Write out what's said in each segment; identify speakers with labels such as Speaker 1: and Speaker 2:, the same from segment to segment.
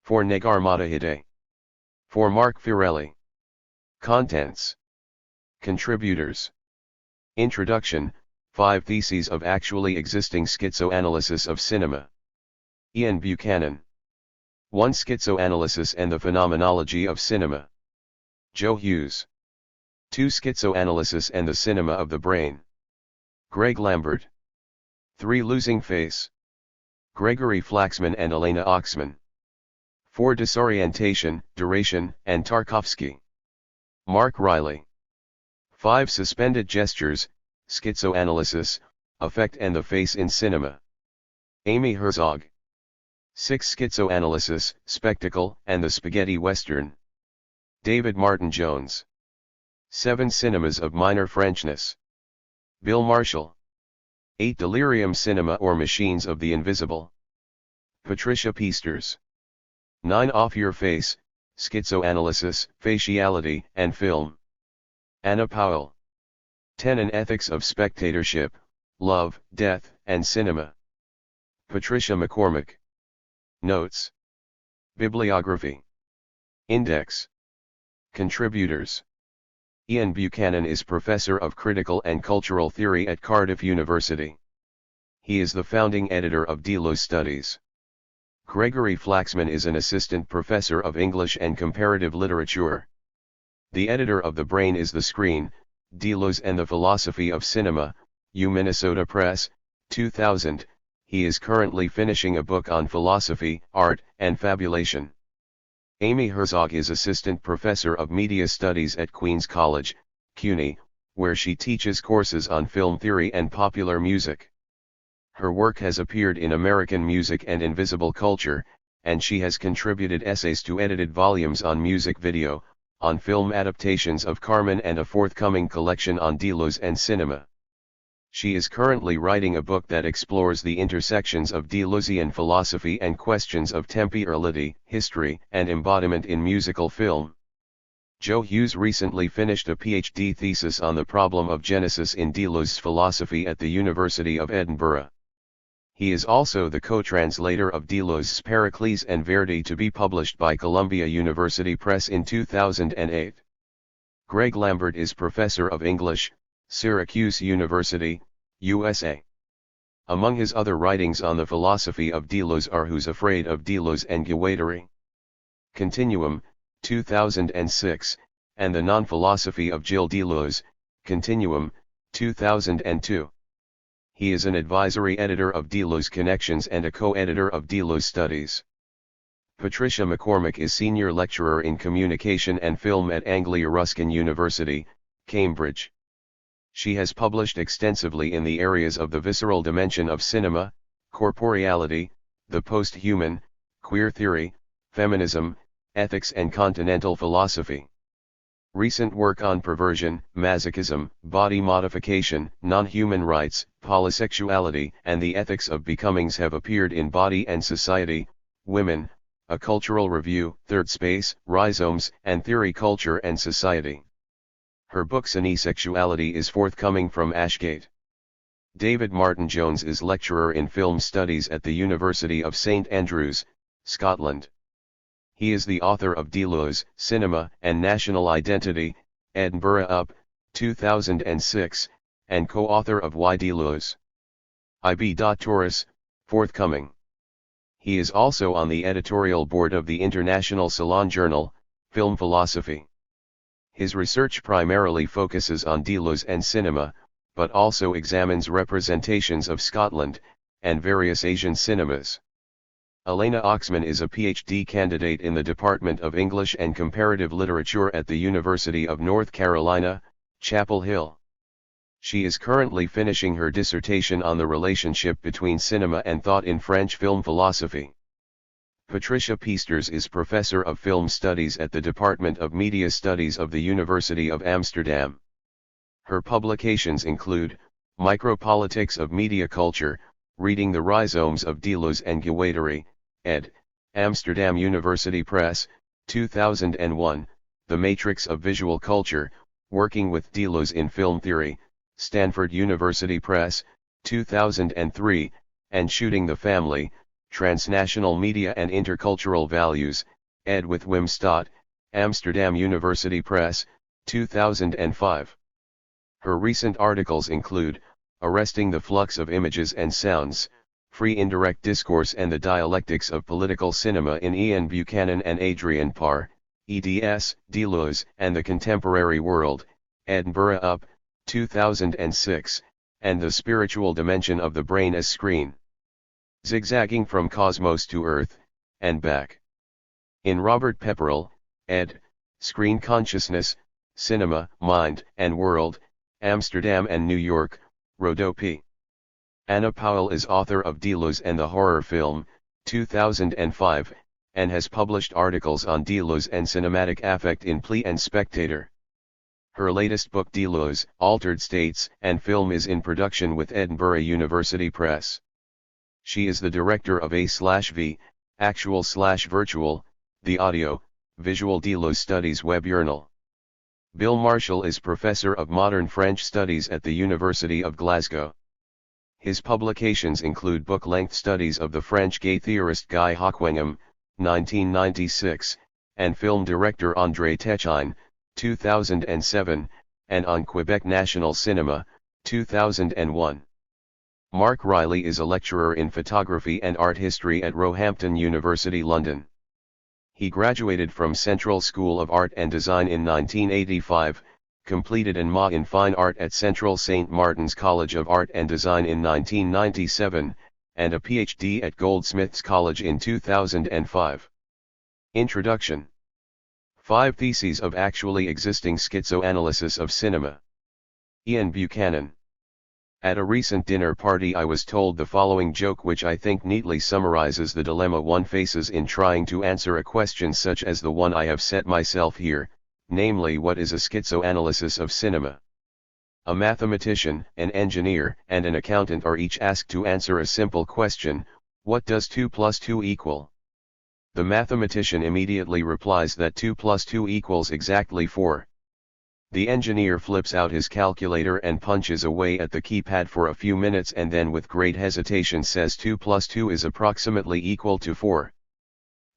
Speaker 1: For Negarmata Ide. For Mark Firelli. Contents. Contributors. Introduction, 5 Theses of Actually Existing Schizoanalysis of Cinema. Ian Buchanan. 1 Schizoanalysis and the Phenomenology of Cinema. Joe Hughes. 2 Schizoanalysis and the Cinema of the Brain. Greg Lambert. 3 Losing Face. Gregory Flaxman and Elena Oxman. 4 Disorientation, Duration, and Tarkovsky. Mark Riley. 5 Suspended Gestures, Schizoanalysis, Affect and the Face in Cinema. Amy Herzog. 6 Schizoanalysis, Spectacle, and the Spaghetti Western. David Martin Jones. 7 Cinemas of Minor Frenchness. Bill Marshall. 8 Delirium Cinema or Machines of the Invisible. Patricia Peasters. 9 Off Your Face, Schizoanalysis, Faciality, and Film. Anna Powell. 10 An Ethics of Spectatorship, Love, Death, and Cinema. Patricia MacCormack. Notes. Bibliography. Index. Contributors. Ian Buchanan is Professor of Critical and Cultural Theory at Cardiff University. He is the founding editor of Deleuze Studies. Gregory Flaxman is an Assistant Professor of English and Comparative Literature. The editor of The Brain is the Screen, Deleuze and the Philosophy of Cinema, U Minnesota Press, 2000. He is currently finishing a book on philosophy, art, and fabulation. Amy Herzog is Assistant Professor of Media Studies at Queen's College, CUNY, where she teaches courses on film theory and popular music. Her work has appeared in American Music and Invisible Culture, and she has contributed essays to edited volumes on music video, on film adaptations of Carmen and a forthcoming collection on Deleuze and cinema. She is currently writing a book that explores the intersections of Deleuzean philosophy and questions of temporality, history, and embodiment in musical film. Joe Hughes recently finished a PhD thesis on the problem of Genesis in Deleuze's philosophy at the University of Edinburgh. He is also the co-translator of Deleuze's Pericles and Verdi to be published by Columbia University Press in 2008. Greg Lambert is Professor of English, Syracuse University, USA. Among his other writings on the philosophy of Deleuze are Who's Afraid of Deleuze and Guattari? Continuum, 2006, and The Non-Philosophy of Gilles Deleuze, Continuum, 2002. He is an advisory editor of Deleuze Connections and a co-editor of Deleuze Studies. Patricia MacCormack is Senior Lecturer in Communication and Film at Anglia Ruskin University, Cambridge. She has published extensively in the areas of the visceral dimension of cinema, corporeality, the post-human, queer theory, feminism, ethics and continental philosophy. Recent work on perversion, masochism, body modification, non-human rights, polysexuality, and the ethics of becomings have appeared in Body and Society, Women, A Cultural Review, Third Space, Rhizomes, and Theory Culture and Society. Her book Cinesexuality is forthcoming from Ashgate. David Martin Jones is lecturer in film studies at the University of St Andrews, Scotland. He is the author of Deleuze, Cinema and National Identity, Edinburgh Up, 2006, and co-author of Why Deleuze? IB. Taurus, forthcoming. He is also on the editorial board of the International Salon Journal, Film Philosophy. His research primarily focuses on Deleuze and cinema, but also examines representations of Scotland, and various Asian cinemas. Elena Oxman is a PhD candidate in the Department of English and Comparative Literature at the University of North Carolina, Chapel Hill. She is currently finishing her dissertation on the relationship between cinema and thought in French film philosophy. Patricia Peasters is Professor of Film Studies at the Department of Media Studies of the University of Amsterdam. Her publications include, Micropolitics of Media Culture, Reading the Rhizomes of Deleuze and Guattari, ed., Amsterdam University Press, 2001, The Matrix of Visual Culture, Working with Deleuze in Film Theory, Stanford University Press, 2003, and Shooting the Family, Transnational Media and Intercultural Values, ed. with Wim Stott, Amsterdam University Press, 2005. Her recent articles include, Arresting the Flux of Images and Sounds, Free Indirect Discourse and the Dialectics of Political Cinema in Ian Buchanan and Adrian Parr, eds, Deleuze and the Contemporary World, Edinburgh Up, 2006, and The Spiritual Dimension of the Brain as Screen. Zigzagging from Cosmos to Earth, and Back. In Robert Pepperell, ed., Screen Consciousness, Cinema, Mind and World, Amsterdam and New York, Rodopi. Anna Powell is author of Deleuze and the Horror Film, 2005, and has published articles on Deleuze and cinematic affect in Plea and Spectator. Her latest book Deleuze, Altered States and Film is in production with Edinburgh University Press. She is the director of A/V, Actual/Virtual, the Audio, Visual Deleuze Studies web journal. Bill Marshall is Professor of Modern French Studies at the University of Glasgow. His publications include book-length studies of the French gay theorist Guy Hochwingham, 1996, and film director André Techine, 2007, and on Quebec National Cinema, 2001. Mark Riley is a lecturer in photography and art history at Roehampton University, London. He graduated from Central School of Art and Design in 1985, completed an MA in Fine Art at Central St. Martin's College of Art and Design in 1997, and a PhD at Goldsmiths College in 2005. Introduction. 5 Theses of Actually Existing Schizoanalysis of Cinema. Ian Buchanan. At a recent dinner party I was told the following joke which I think neatly summarizes the dilemma one faces in trying to answer a question such as the one I have set myself here, namely what is a schizoanalysis of cinema? A mathematician, an engineer, and an accountant are each asked to answer a simple question, what does 2 plus 2 equal? The mathematician immediately replies that 2 plus 2 equals exactly 4. The engineer flips out his calculator and punches away at the keypad for a few minutes and then with great hesitation says 2 plus 2 is approximately equal to 4.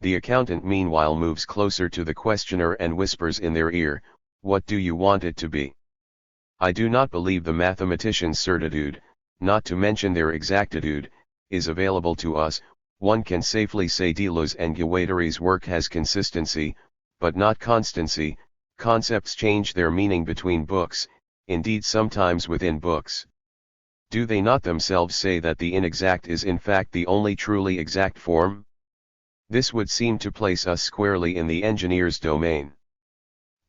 Speaker 1: The accountant meanwhile moves closer to the questioner and whispers in their ear, what do you want it to be? I do not believe the mathematician's certitude, not to mention their exactitude, is available to us. One can safely say Deleuze and Guattari's work has consistency, but not constancy. Concepts change their meaning between books, indeed sometimes within books. Do they not themselves say that the inexact is in fact the only truly exact form? This would seem to place us squarely in the engineer's domain.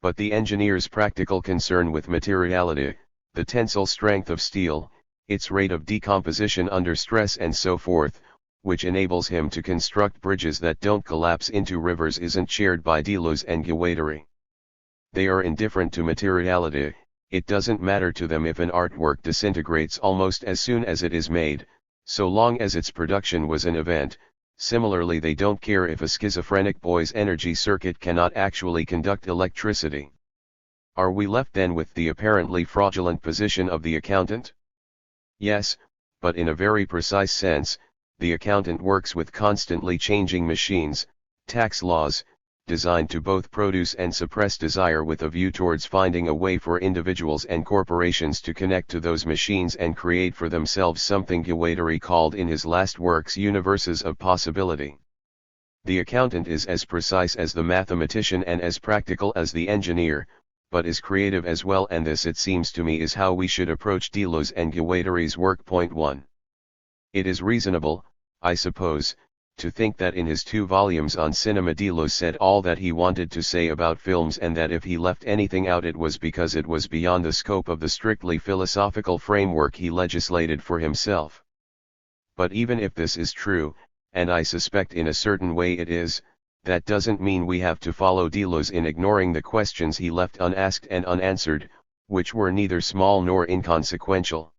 Speaker 1: But the engineer's practical concern with materiality, the tensile strength of steel, its rate of decomposition under stress and so forth, which enables him to construct bridges that don't collapse into rivers isn't shared by Deleuze and Guattari. They are indifferent to materiality. It doesn't matter to them if an artwork disintegrates almost as soon as it is made, so long as its production was an event. Similarly, they don't care if a schizophrenic boy's energy circuit cannot actually conduct electricity. Are we left then with the apparently fraudulent position of the accountant? Yes, but in a very precise sense, the accountant works with constantly changing machines, tax laws, designed to both produce and suppress desire with a view towards finding a way for individuals and corporations to connect to those machines and create for themselves something Guattari called in his last works universes of possibility. The accountant is as precise as the mathematician and as practical as the engineer, but is creative as well, and this, it seems to me, is how we should approach Deleuze and Guattari's work. Point 1. It is reasonable, I suppose, to think that in his 2 volumes on cinema Deleuze said all that he wanted to say about films, and that if he left anything out it was because it was beyond the scope of the strictly philosophical framework he legislated for himself. But even if this is true, and I suspect in a certain way it is, that doesn't mean we have to follow Deleuze in ignoring the questions he left unasked and unanswered, which were neither small nor inconsequential.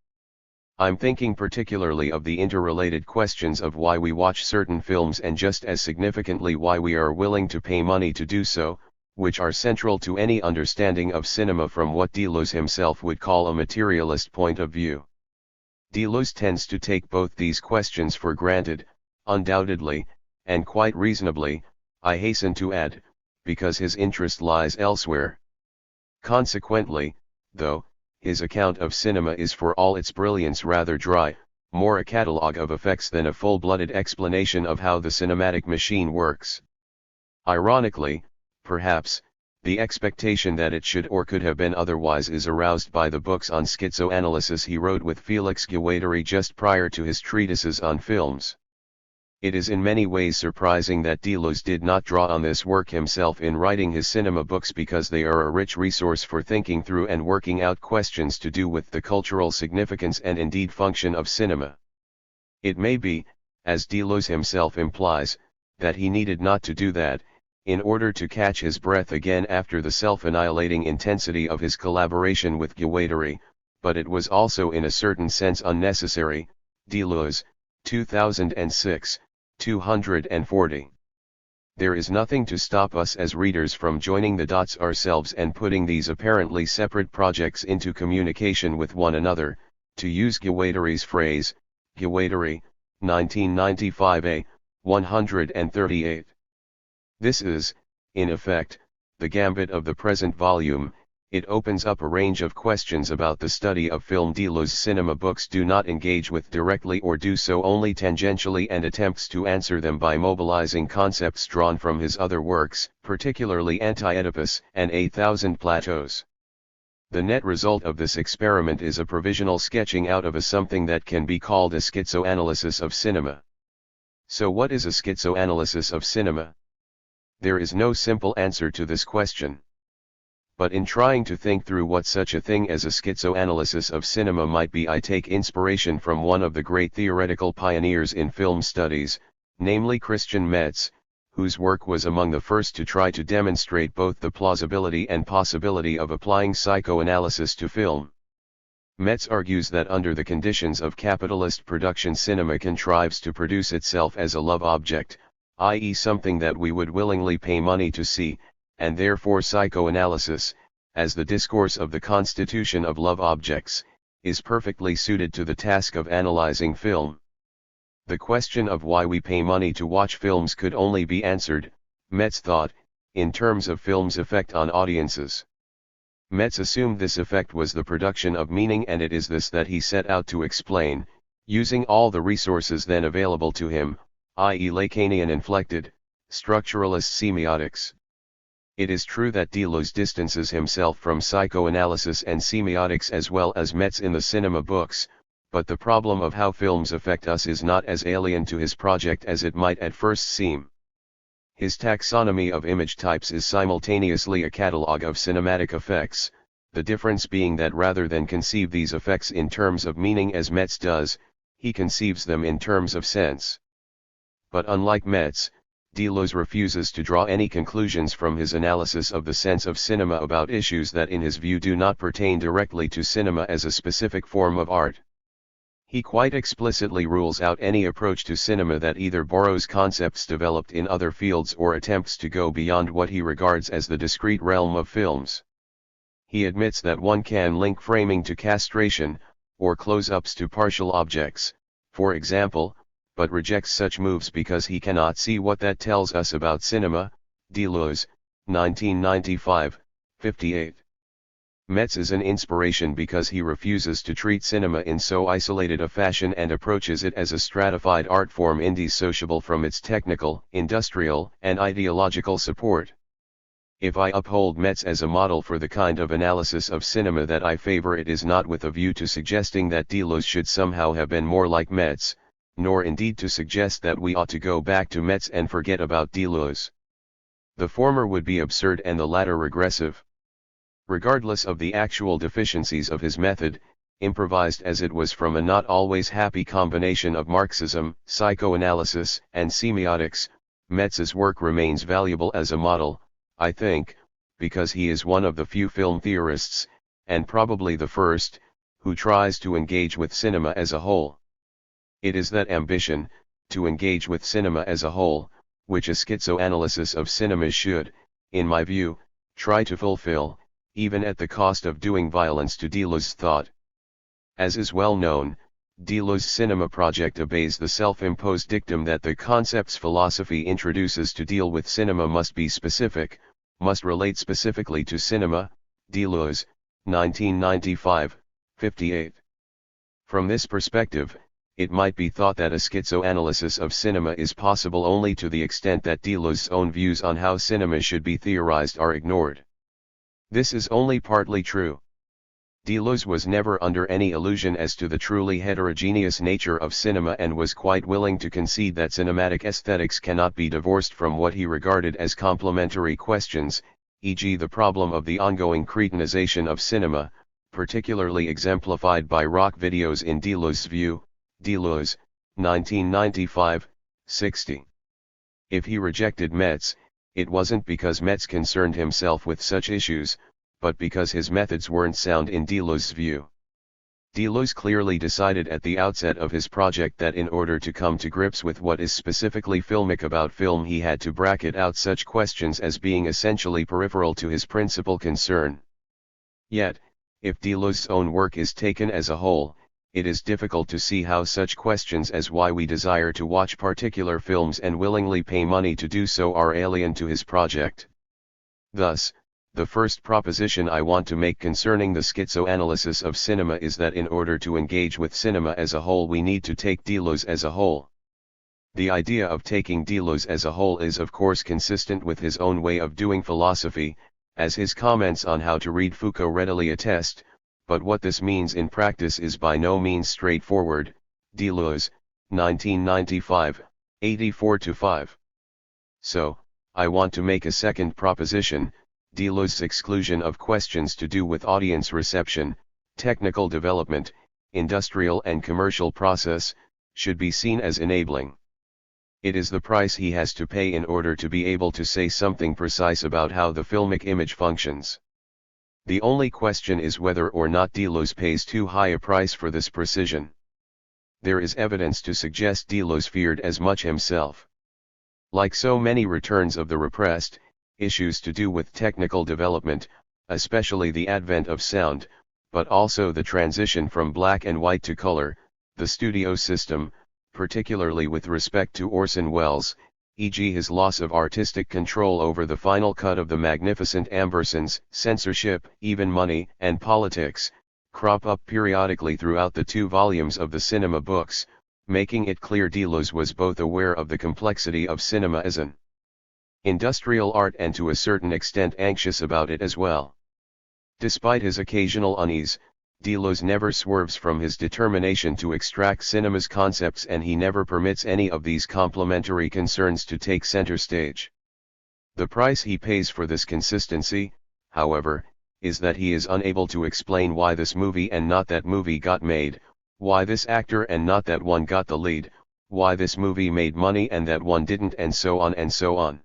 Speaker 1: I'm thinking particularly of the interrelated questions of why we watch certain films, and just as significantly why we are willing to pay money to do so, which are central to any understanding of cinema from what Deleuze himself would call a materialist point of view. Deleuze tends to take both these questions for granted, Undoubtedly, and quite reasonably, I hasten to add, because his interest lies elsewhere. Consequently, though, his account of cinema is for all its brilliance rather dry, more a catalogue of effects than a full-blooded explanation of how the cinematic machine works. Ironically, perhaps, the expectation that it should or could have been otherwise is aroused by the books on schizoanalysis he wrote with Felix Guattari just prior to his treatises on films. It is in many ways surprising that Deleuze did not draw on this work himself in writing his cinema books, because they are a rich resource for thinking through and working out questions to do with the cultural significance and indeed function of cinema. It may be, as Deleuze himself implies, that he needed not to do that, in order to catch his breath again after the self-annihilating intensity of his collaboration with Guattari, but it was also in a certain sense unnecessary. Deleuze, 2006, 240. There is nothing to stop us as readers from joining the dots ourselves and putting these apparently separate projects into communication with one another, to use Guattari's phrase, Guattari, 1995a, 138. This is, in effect, the gambit of the present volume. It opens up a range of questions about the study of film Deleuze's cinema books do not engage with directly or do so only tangentially, and attempts to answer them by mobilizing concepts drawn from his other works, particularly Anti-Oedipus and A Thousand Plateaus. The net result of this experiment is a provisional sketching out of a something that can be called a schizoanalysis of cinema. So what is a schizoanalysis of cinema? There is no simple answer to this question. But in trying to think through what such a thing as a schizoanalysis of cinema might be, I take inspiration from one of the great theoretical pioneers in film studies, namely Christian Metz, whose work was among the first to try to demonstrate both the plausibility and possibility of applying psychoanalysis to film. Metz argues that under the conditions of capitalist production, cinema contrives to produce itself as a love object, i.e. something that we would willingly pay money to see, and therefore psychoanalysis, as the discourse of the constitution of love objects, is perfectly suited to the task of analyzing film. The question of why we pay money to watch films could only be answered, Metz thought, in terms of film's effect on audiences. Metz assumed this effect was the production of meaning, and it is this that he set out to explain, using all the resources then available to him, i.e. Lacanian inflected, structuralist semiotics. It is true that Deleuze distances himself from psychoanalysis and semiotics as well as Metz in the cinema books, but the problem of how films affect us is not as alien to his project as it might at first seem. His taxonomy of image types is simultaneously a catalogue of cinematic effects, the difference being that rather than conceive these effects in terms of meaning as Metz does, he conceives them in terms of sense. But unlike Metz, Deleuze refuses to draw any conclusions from his analysis of the sense of cinema about issues that in his view do not pertain directly to cinema as a specific form of art. He quite explicitly rules out any approach to cinema that either borrows concepts developed in other fields or attempts to go beyond what he regards as the discrete realm of films. He admits that one can link framing to castration, or close-ups to partial objects, for example, but rejects such moves because he cannot see what that tells us about cinema. Deleuze, 1995, 58. Metz is an inspiration because he refuses to treat cinema in so isolated a fashion and approaches it as a stratified art form indissociable from its technical, industrial, and ideological support. If I uphold Metz as a model for the kind of analysis of cinema that I favor, it is not with a view to suggesting that Deleuze should somehow have been more like Metz, nor indeed to suggest that we ought to go back to Metz and forget about Deleuze. The former would be absurd and the latter regressive. Regardless of the actual deficiencies of his method, improvised as it was from a not always happy combination of Marxism, psychoanalysis, and semiotics, Metz's work remains valuable as a model, I think, because he is one of the few film theorists, and probably the first, who tries to engage with cinema as a whole. It is that ambition, to engage with cinema as a whole, which a schizoanalysis of cinema should, in my view, try to fulfill, even at the cost of doing violence to Deleuze's thought. As is well known, Deleuze's cinema project obeys the self-imposed dictum that the concepts philosophy introduces to deal with cinema must be specific, must relate specifically to cinema. Deleuze, 1995, 58. From this perspective, it might be thought that a schizoanalysis of cinema is possible only to the extent that Deleuze's own views on how cinema should be theorized are ignored. This is only partly true. Deleuze was never under any illusion as to the truly heterogeneous nature of cinema and was quite willing to concede that cinematic aesthetics cannot be divorced from what he regarded as complementary questions, e.g. the problem of the ongoing cretinization of cinema, particularly exemplified by rock videos in Deleuze's view. Deleuze, 1995, 60. If he rejected Metz, it wasn't because Metz concerned himself with such issues, but because his methods weren't sound in Deleuze's view. Deleuze clearly decided at the outset of his project that in order to come to grips with what is specifically filmic about film he had to bracket out such questions as being essentially peripheral to his principal concern. Yet, if Deleuze's own work is taken as a whole, it is difficult to see how such questions as why we desire to watch particular films and willingly pay money to do so are alien to his project. Thus, the first proposition I want to make concerning the schizoanalysis of cinema is that in order to engage with cinema as a whole we need to take Deleuze as a whole. The idea of taking Deleuze as a whole is of course consistent with his own way of doing philosophy, as his comments on how to read Foucault readily attest, but what this means in practice is by no means straightforward. Deleuze, 1995, 84-5. So, I want to make a second proposition. Deleuze's exclusion of questions to do with audience reception, technical development, industrial and commercial process, should be seen as enabling. It is the price he has to pay in order to be able to say something precise about how the filmic image functions. The only question is whether or not Deleuze pays too high a price for this precision. There is evidence to suggest Deleuze feared as much himself. Like so many returns of the repressed, issues to do with technical development, especially the advent of sound, but also the transition from black and white to color, the studio system, particularly with respect to Orson Welles, e.g. his loss of artistic control over the final cut of The Magnificent Ambersons, censorship, even money and politics, crop up periodically throughout the 2 volumes of the cinema books, making it clear Deleuze was both aware of the complexity of cinema as an industrial art and to a certain extent anxious about it as well. Despite his occasional unease, Deleuze never swerves from his determination to extract cinema's concepts and he never permits any of these complementary concerns to take center stage. The price he pays for this consistency, however, is that he is unable to explain why this movie and not that movie got made, why this actor and not that one got the lead, why this movie made money and that one didn't, and so on and so on.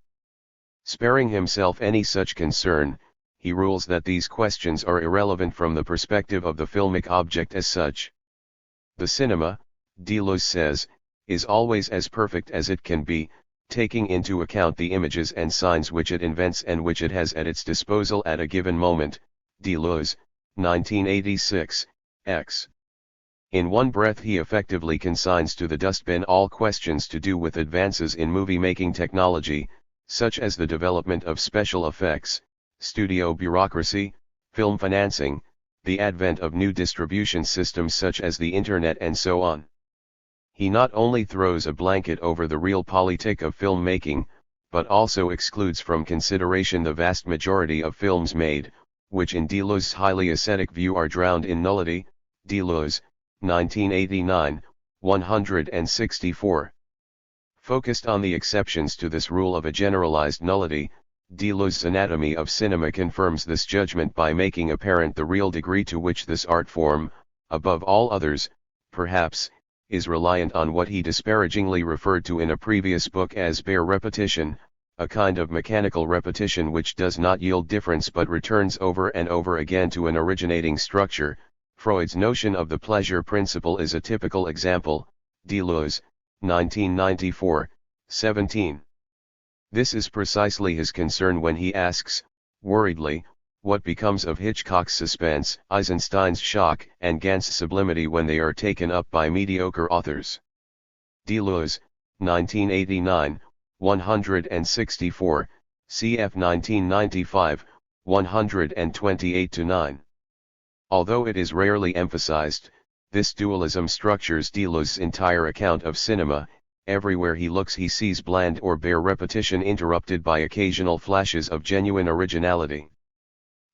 Speaker 1: Sparing himself any such concern, he rules that these questions are irrelevant from the perspective of the filmic object as such. The cinema, Deleuze says, is always as perfect as it can be, taking into account the images and signs which it invents and which it has at its disposal at a given moment. Deleuze, 1986, X. In one breath he effectively consigns to the dustbin all questions to do with advances in movie-making technology, such as the development of special effects, studio bureaucracy, film financing, the advent of new distribution systems such as the Internet and so on. He not only throws a blanket over the real politic of filmmaking, but also excludes from consideration the vast majority of films made, which in Deleuze's highly ascetic view are drowned in nullity. Deleuze, 1989, 164. Focused on the exceptions to this rule of a generalized nullity, Deleuze's Anatomy of Cinema confirms this judgment by making apparent the real degree to which this art form, above all others, perhaps, is reliant on what he disparagingly referred to in a previous book as bare repetition, a kind of mechanical repetition which does not yield difference but returns over and over again to an originating structure. Freud's notion of the pleasure principle is a typical example. Deleuze, 1994, 17. This is precisely his concern when he asks, worriedly, What becomes of Hitchcock's suspense, Eisenstein's shock, and Gant's sublimity when they are taken up by mediocre authors? Deleuze, 1989, 164, cf. 1995, 128-9. Although it is rarely emphasized, this dualism structures Deleuze's entire account of cinema. Everywhere he looks he sees bland or bare repetition interrupted by occasional flashes of genuine originality.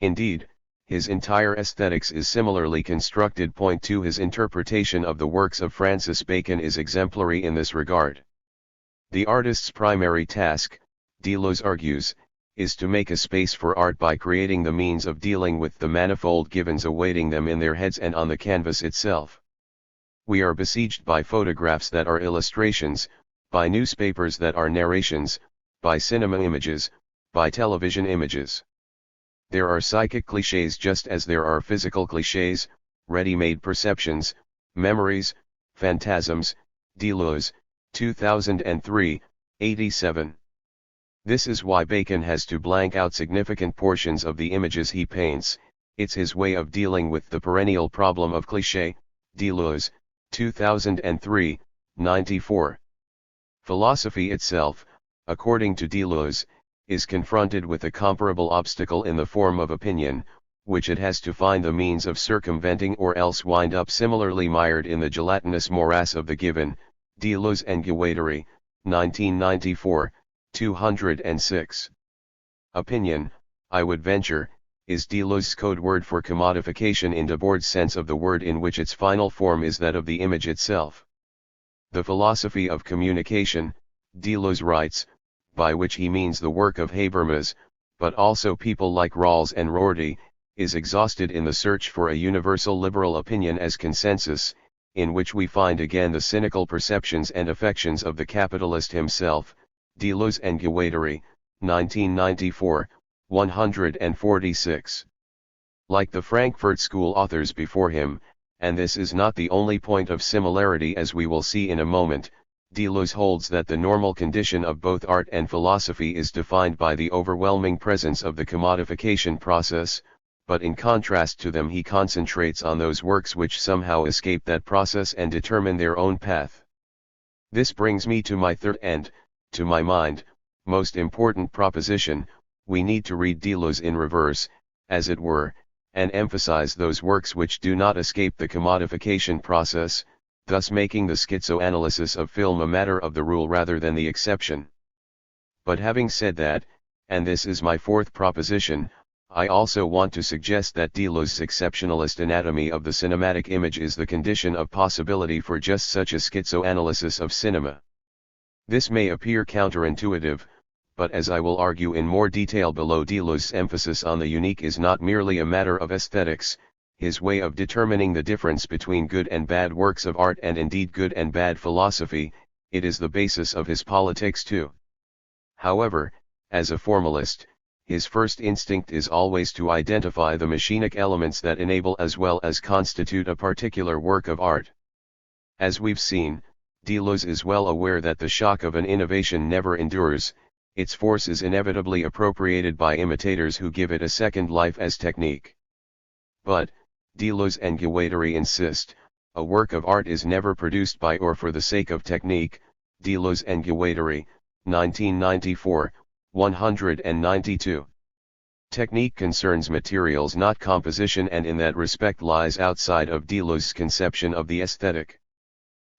Speaker 1: Indeed, his entire aesthetics is similarly constructed. Point 2. His interpretation of the works of Francis Bacon is exemplary in this regard. The artist's primary task, Deleuze argues, is to make a space for art by creating the means of dealing with the manifold givens awaiting them in their heads and on the canvas itself. We are besieged by photographs that are illustrations, by newspapers that are narrations, by cinema images, by television images. There are psychic clichés just as there are physical clichés, ready-made perceptions, memories, phantasms. Deleuze, 2003, 87. This is why Bacon has to blank out significant portions of the images he paints. It's his way of dealing with the perennial problem of cliché. Deleuze, 2003, 94. Philosophy itself, according to Deleuze, is confronted with a comparable obstacle in the form of opinion, which it has to find the means of circumventing or else wind up similarly mired in the gelatinous morass of the given. Deleuze and Guattari, 1994, 206. Opinion, I would venture, is Deleuze's code word for commodification in Debord's sense of the word, in which its final form is that of the image itself. The philosophy of communication, Deleuze writes, by which he means the work of Habermas, but also people like Rawls and Rorty, is exhausted in the search for a universal liberal opinion as consensus, in which we find again the cynical perceptions and affections of the capitalist himself. Deleuze and Guattari, 1994, 146. Like the Frankfurt School authors before him, and this is not the only point of similarity as we will see in a moment, Deleuze holds that the normal condition of both art and philosophy is defined by the overwhelming presence of the commodification process, but in contrast to them he concentrates on those works which somehow escape that process and determine their own path. This brings me to my third and, to my mind, most important proposition: we need to read Deleuze in reverse, as it were, and emphasize those works which do not escape the commodification process, thus making the schizoanalysis of film a matter of the rule rather than the exception. But having said that, and this is my fourth proposition, I also want to suggest that Deleuze's exceptionalist anatomy of the cinematic image is the condition of possibility for just such a schizoanalysis of cinema. This may appear counterintuitive, but as I will argue in more detail below, Deleuze's emphasis on the unique is not merely a matter of aesthetics, his way of determining the difference between good and bad works of art and indeed good and bad philosophy, it is the basis of his politics too. However, as a formalist, his first instinct is always to identify the machinic elements that enable as well as constitute a particular work of art. As we've seen, Deleuze is well aware that the shock of an innovation never endures, its force is inevitably appropriated by imitators who give it a second life as technique. But, Deleuze and Guattari insist, a work of art is never produced by or for the sake of technique. Deleuze and Guattari, 1994, 192. Technique concerns materials, not composition, and in that respect lies outside of Deleuze's conception of the aesthetic.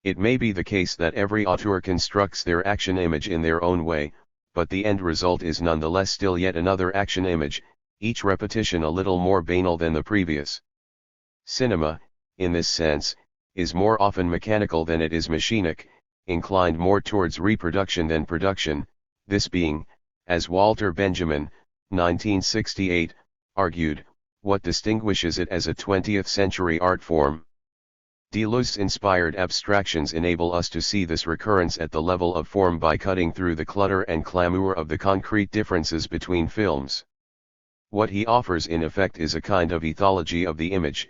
Speaker 1: It may be the case that every auteur constructs their action image in their own way, but the end result is nonetheless still yet another action image, each repetition a little more banal than the previous. Cinema, in this sense, is more often mechanical than it is machinic, inclined more towards reproduction than production, this being, as Walter Benjamin, 1968, argued, what distinguishes it as a 20th-century art form. Deleuze's inspired abstractions enable us to see this recurrence at the level of form by cutting through the clutter and clamour of the concrete differences between films. What he offers in effect is a kind of ethology of the image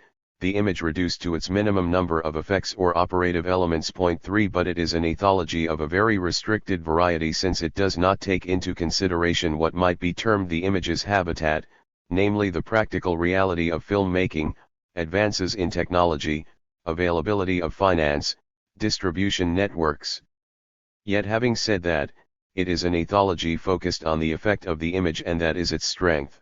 Speaker 1: reduced to its minimum number of effects or operative elements. Point 3. But it is an ethology of a very restricted variety, since it does not take into consideration what might be termed the image's habitat, namely the practical reality of filmmaking, advances in technology, availability of finance, distribution networks. Yet having said that, it is an ethology focused on the effect of the image, and that is its strength.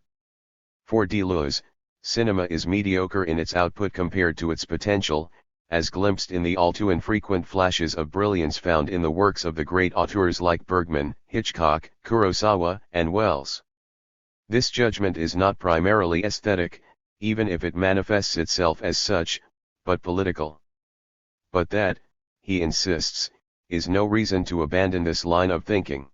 Speaker 1: For Deleuze, cinema is mediocre in its output compared to its potential, as glimpsed in the all too infrequent flashes of brilliance found in the works of the great auteurs like Bergman, Hitchcock, Kurosawa, and Wells. This judgment is not primarily aesthetic, even if it manifests itself as such, but political. But that, he insists, is no reason to abandon this line of thinking.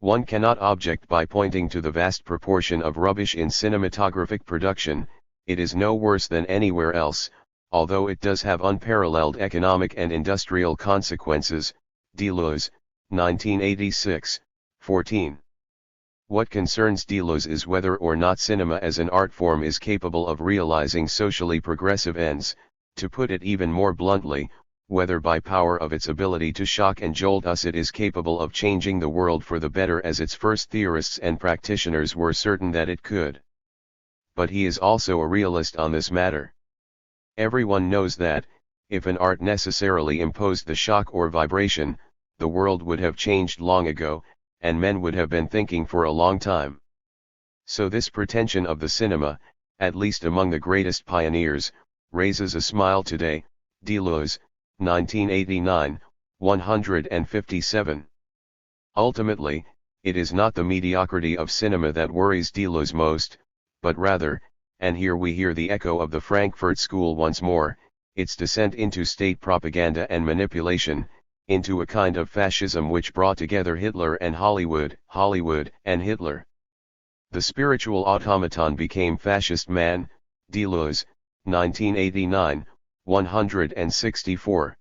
Speaker 1: One cannot object by pointing to the vast proportion of rubbish in cinematographic production. It is no worse than anywhere else, although it does have unparalleled economic and industrial consequences. Deleuze, 1986, 14. What concerns Deleuze is whether or not cinema as an art form is capable of realizing socially progressive ends, to put it even more bluntly, whether by power of its ability to shock and jolt us it is capable of changing the world for the better, as its first theorists and practitioners were certain that it could. But he is also a realist on this matter. Everyone knows that, if an art necessarily imposed the shock or vibration, the world would have changed long ago, and men would have been thinking for a long time. So this pretension of the cinema, at least among the greatest pioneers, raises a smile today. Deleuze, 1989, 157. Ultimately, it is not the mediocrity of cinema that worries Deleuze most, but rather, and here we hear the echo of the Frankfurt School once more, its descent into state propaganda and manipulation, into a kind of fascism which brought together Hitler and Hollywood, Hollywood and Hitler. The spiritual automaton became fascist man. Deleuze, 1989, 164.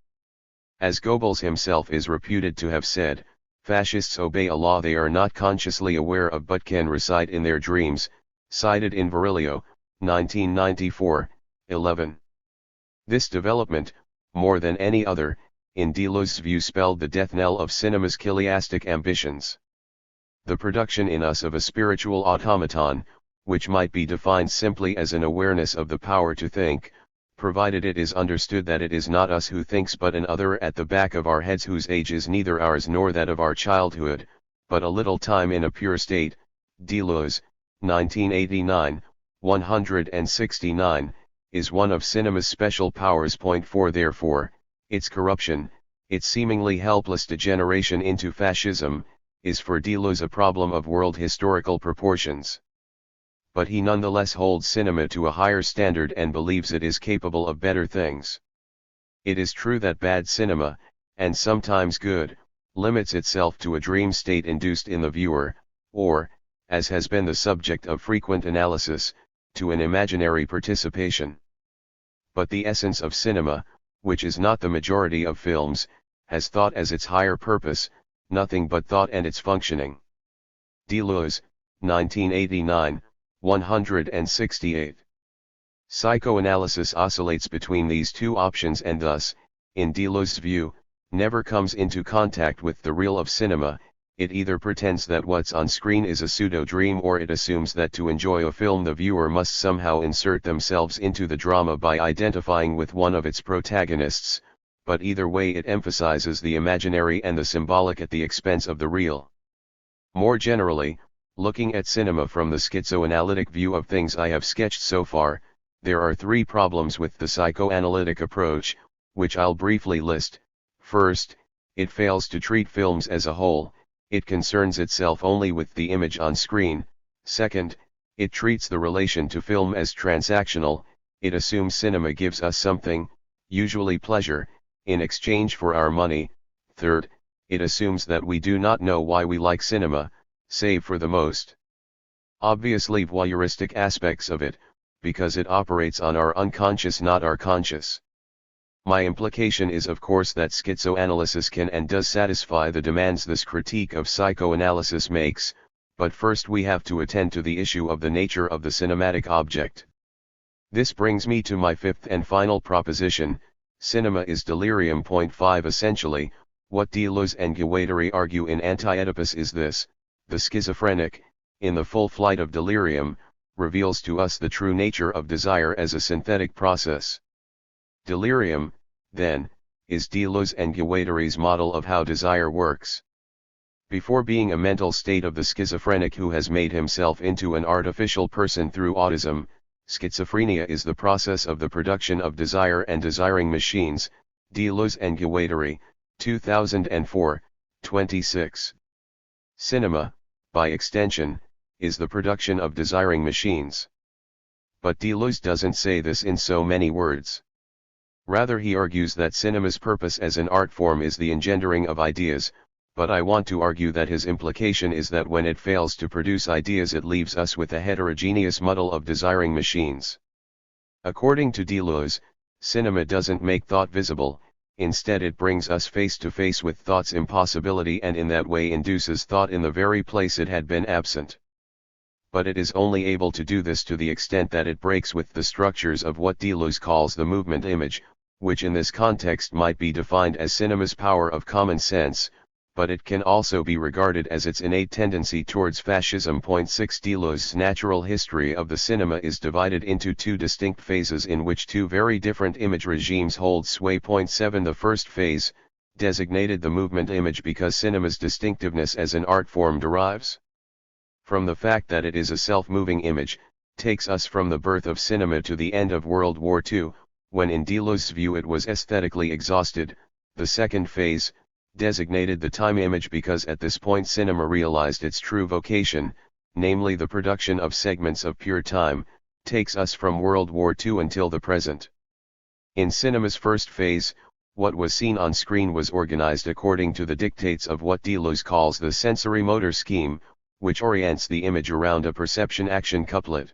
Speaker 1: As Goebbels himself is reputed to have said, fascists obey a law they are not consciously aware of but can recite in their dreams, cited in Virilio, 1994, 11. This development, more than any other, in Deleuze's view spelled the death knell of cinema's chiastic ambitions. The production in us of a spiritual automaton, which might be defined simply as an awareness of the power to think, provided it is understood that it is not us who thinks but an other at the back of our heads whose age is neither ours nor that of our childhood, but a little time in a pure state. Deleuze, 1989, 169, is one of cinema's special powers. Point 4. Therefore, its corruption, its seemingly helpless degeneration into fascism, is for Deleuze a problem of world historical proportions. But he nonetheless holds cinema to a higher standard and believes it is capable of better things. It is true that bad cinema, and sometimes good, limits itself to a dream state induced in the viewer, or, as has been the subject of frequent analysis, to an imaginary participation. But the essence of cinema, which is not the majority of films, has thought as its higher purpose, nothing but thought and its functioning. Deleuze, 1989, 168. Psychoanalysis oscillates between these two options and thus, in Deleuze's view, never comes into contact with the real of cinema. It either pretends that what's on screen is a pseudo-dream, or it assumes that to enjoy a film the viewer must somehow insert themselves into the drama by identifying with one of its protagonists, but either way it emphasizes the imaginary and the symbolic at the expense of the real. More generally, looking at cinema from the schizoanalytic view of things I have sketched so far, there are three problems with the psychoanalytic approach, which I'll briefly list. First, it fails to treat films as a whole. It concerns itself only with the image on screen. Second, it treats the relation to film as transactional. It assumes cinema gives us something, usually pleasure, in exchange for our money. Third, it assumes that we do not know why we like cinema, save for the most obviously voyeuristic aspects of it, because it operates on our unconscious, not our conscious. My implication is of course that schizoanalysis can and does satisfy the demands this critique of psychoanalysis makes, but first we have to attend to the issue of the nature of the cinematic object. This brings me to my fifth and final proposition: cinema is delirium. Point 5. Essentially, what Deleuze and Guattari argue in Anti-Oedipus is this: the schizophrenic, in the full flight of delirium, reveals to us the true nature of desire as a synthetic process. Delirium, then, is Deleuze and Guattari's model of how desire works. Before being a mental state of the schizophrenic who has made himself into an artificial person through autism, schizophrenia is the process of the production of desire and desiring machines. Deleuze and Guattari, 2004, 26. Cinema, by extension, is the production of desiring machines. But Deleuze doesn't say this in so many words. Rather, he argues that cinema's purpose as an art form is the engendering of ideas, but I want to argue that his implication is that when it fails to produce ideas, it leaves us with a heterogeneous muddle of desiring machines. According to Deleuze, cinema doesn't make thought visible, instead it brings us face to face with thought's impossibility and in that way induces thought in the very place it had been absent. But it is only able to do this to the extent that it breaks with the structures of what Deleuze calls the movement image, which in this context might be defined as cinema's power of common sense, but it can also be regarded as its innate tendency towards fascism. 6 Deleuze's natural history of the cinema is divided into two distinct phases in which two very different image regimes hold sway. 7 The first phase, designated the movement image because cinema's distinctiveness as an art form derives from the fact that it is a self-moving image, takes us from the birth of cinema to the end of World War II, when in Deleuze's view it was aesthetically exhausted. The second phase, designated the time image because at this point cinema realized its true vocation, namely the production of segments of pure time, takes us from World War II until the present. In cinema's first phase, what was seen on screen was organized according to the dictates of what Deleuze calls the sensory-motor scheme, which orients the image around a perception-action couplet.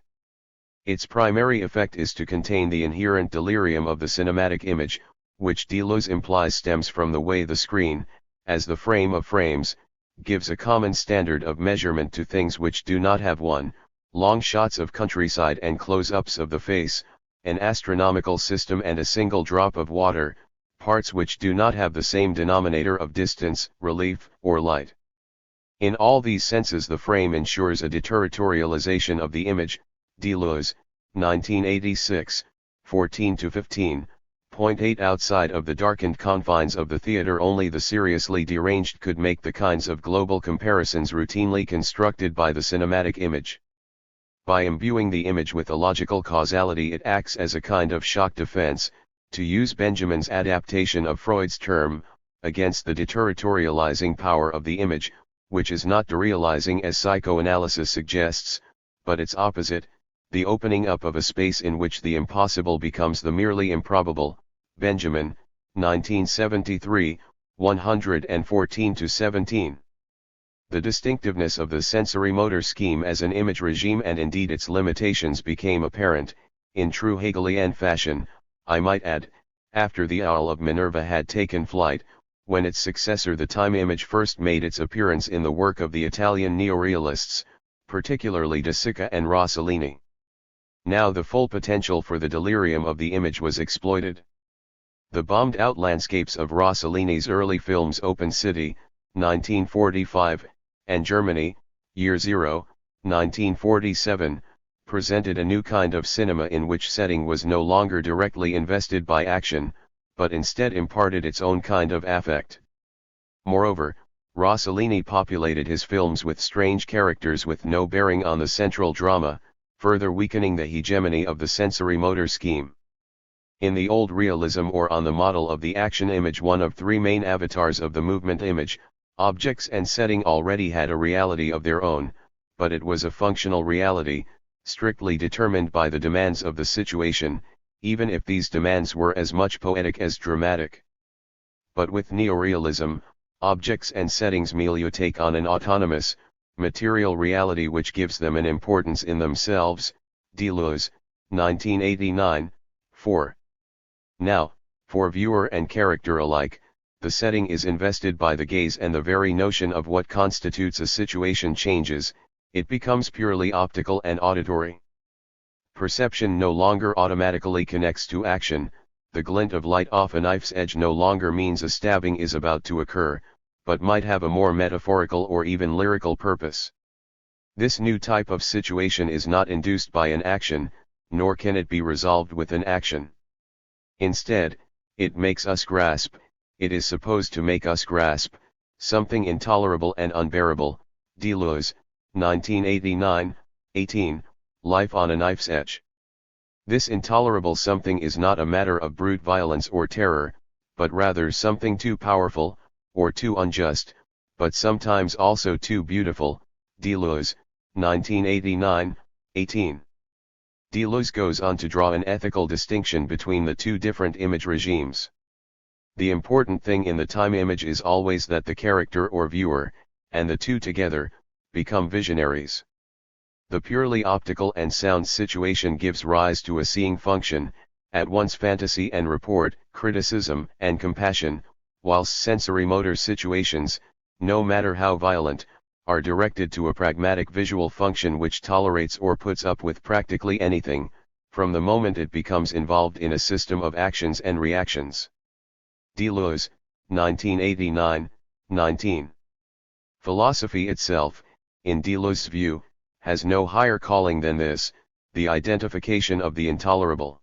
Speaker 1: Its primary effect is to contain the inherent delirium of the cinematic image, which Deleuze implies stems from the way the screen, as the frame of frames, gives a common standard of measurement to things which do not have one, long shots of countryside and close-ups of the face, an astronomical system and a single drop of water, parts which do not have the same denominator of distance, relief, or light. In all these senses the frame ensures a deterritorialization of the image. Deleuze, 1986, 14-15. 8 Outside of the darkened confines of the theater, only the seriously deranged could make the kinds of global comparisons routinely constructed by the cinematic image. By imbuing the image with a logical causality, it acts as a kind of shock defense, to use Benjamin's adaptation of Freud's term, against the deterritorializing power of the image, which is not derealizing as psychoanalysis suggests, but its opposite, the opening up of a space in which the impossible becomes the merely improbable. Benjamin, 1973, 114-17. The distinctiveness of the sensory-motor scheme as an image regime and indeed its limitations became apparent, in true Hegelian fashion, I might add, after the Owl of Minerva had taken flight, when its successor the time image first made its appearance in the work of the Italian neorealists, particularly De Sica and Rossellini. Now the full potential for the delirium of the image was exploited. The bombed-out landscapes of Rossellini's early films Open City, 1945, and Germany, Year Zero, 1947, presented a new kind of cinema in which setting was no longer directly invested by action, but instead imparted its own kind of affect. Moreover, Rossellini populated his films with strange characters with no bearing on the central drama, further weakening the hegemony of the sensory-motor scheme. In the old realism, or on the model of the action image, one of three main avatars of the movement image, objects and setting already had a reality of their own, but it was a functional reality, strictly determined by the demands of the situation, even if these demands were as much poetic as dramatic. But with neorealism, objects and settings milieu take on an autonomous, material reality which gives them an importance in themselves. Deleuze, 1989, 4. Now, for viewer and character alike, the setting is invested by the gaze, and the very notion of what constitutes a situation changes, it becomes purely optical and auditory. Perception no longer automatically connects to action, the glint of light off a knife's edge no longer means a stabbing is about to occur, but might have a more metaphorical or even lyrical purpose. This new type of situation is not induced by an action, nor can it be resolved with an action. Instead, it makes us grasp, it is supposed to make us grasp, something intolerable and unbearable. Deleuze, 1989, 18, Life on a Knife's Edge. This intolerable something is not a matter of brute violence or terror, but rather something too powerful, or too unjust, but sometimes also too beautiful. Deleuze, 1989, 18. Deleuze goes on to draw an ethical distinction between the two different image regimes. The important thing in the time image is always that the character or viewer, and the two together, become visionaries. The purely optical and sound situation gives rise to a seeing function, at once fantasy and report, criticism and compassion, whilst sensory-motor situations, no matter how violent, are directed to a pragmatic visual function which tolerates or puts up with practically anything, from the moment it becomes involved in a system of actions and reactions. Deleuze, 1989, 19. Philosophy itself, in Deleuze's view, has no higher calling than this, the identification of the intolerable.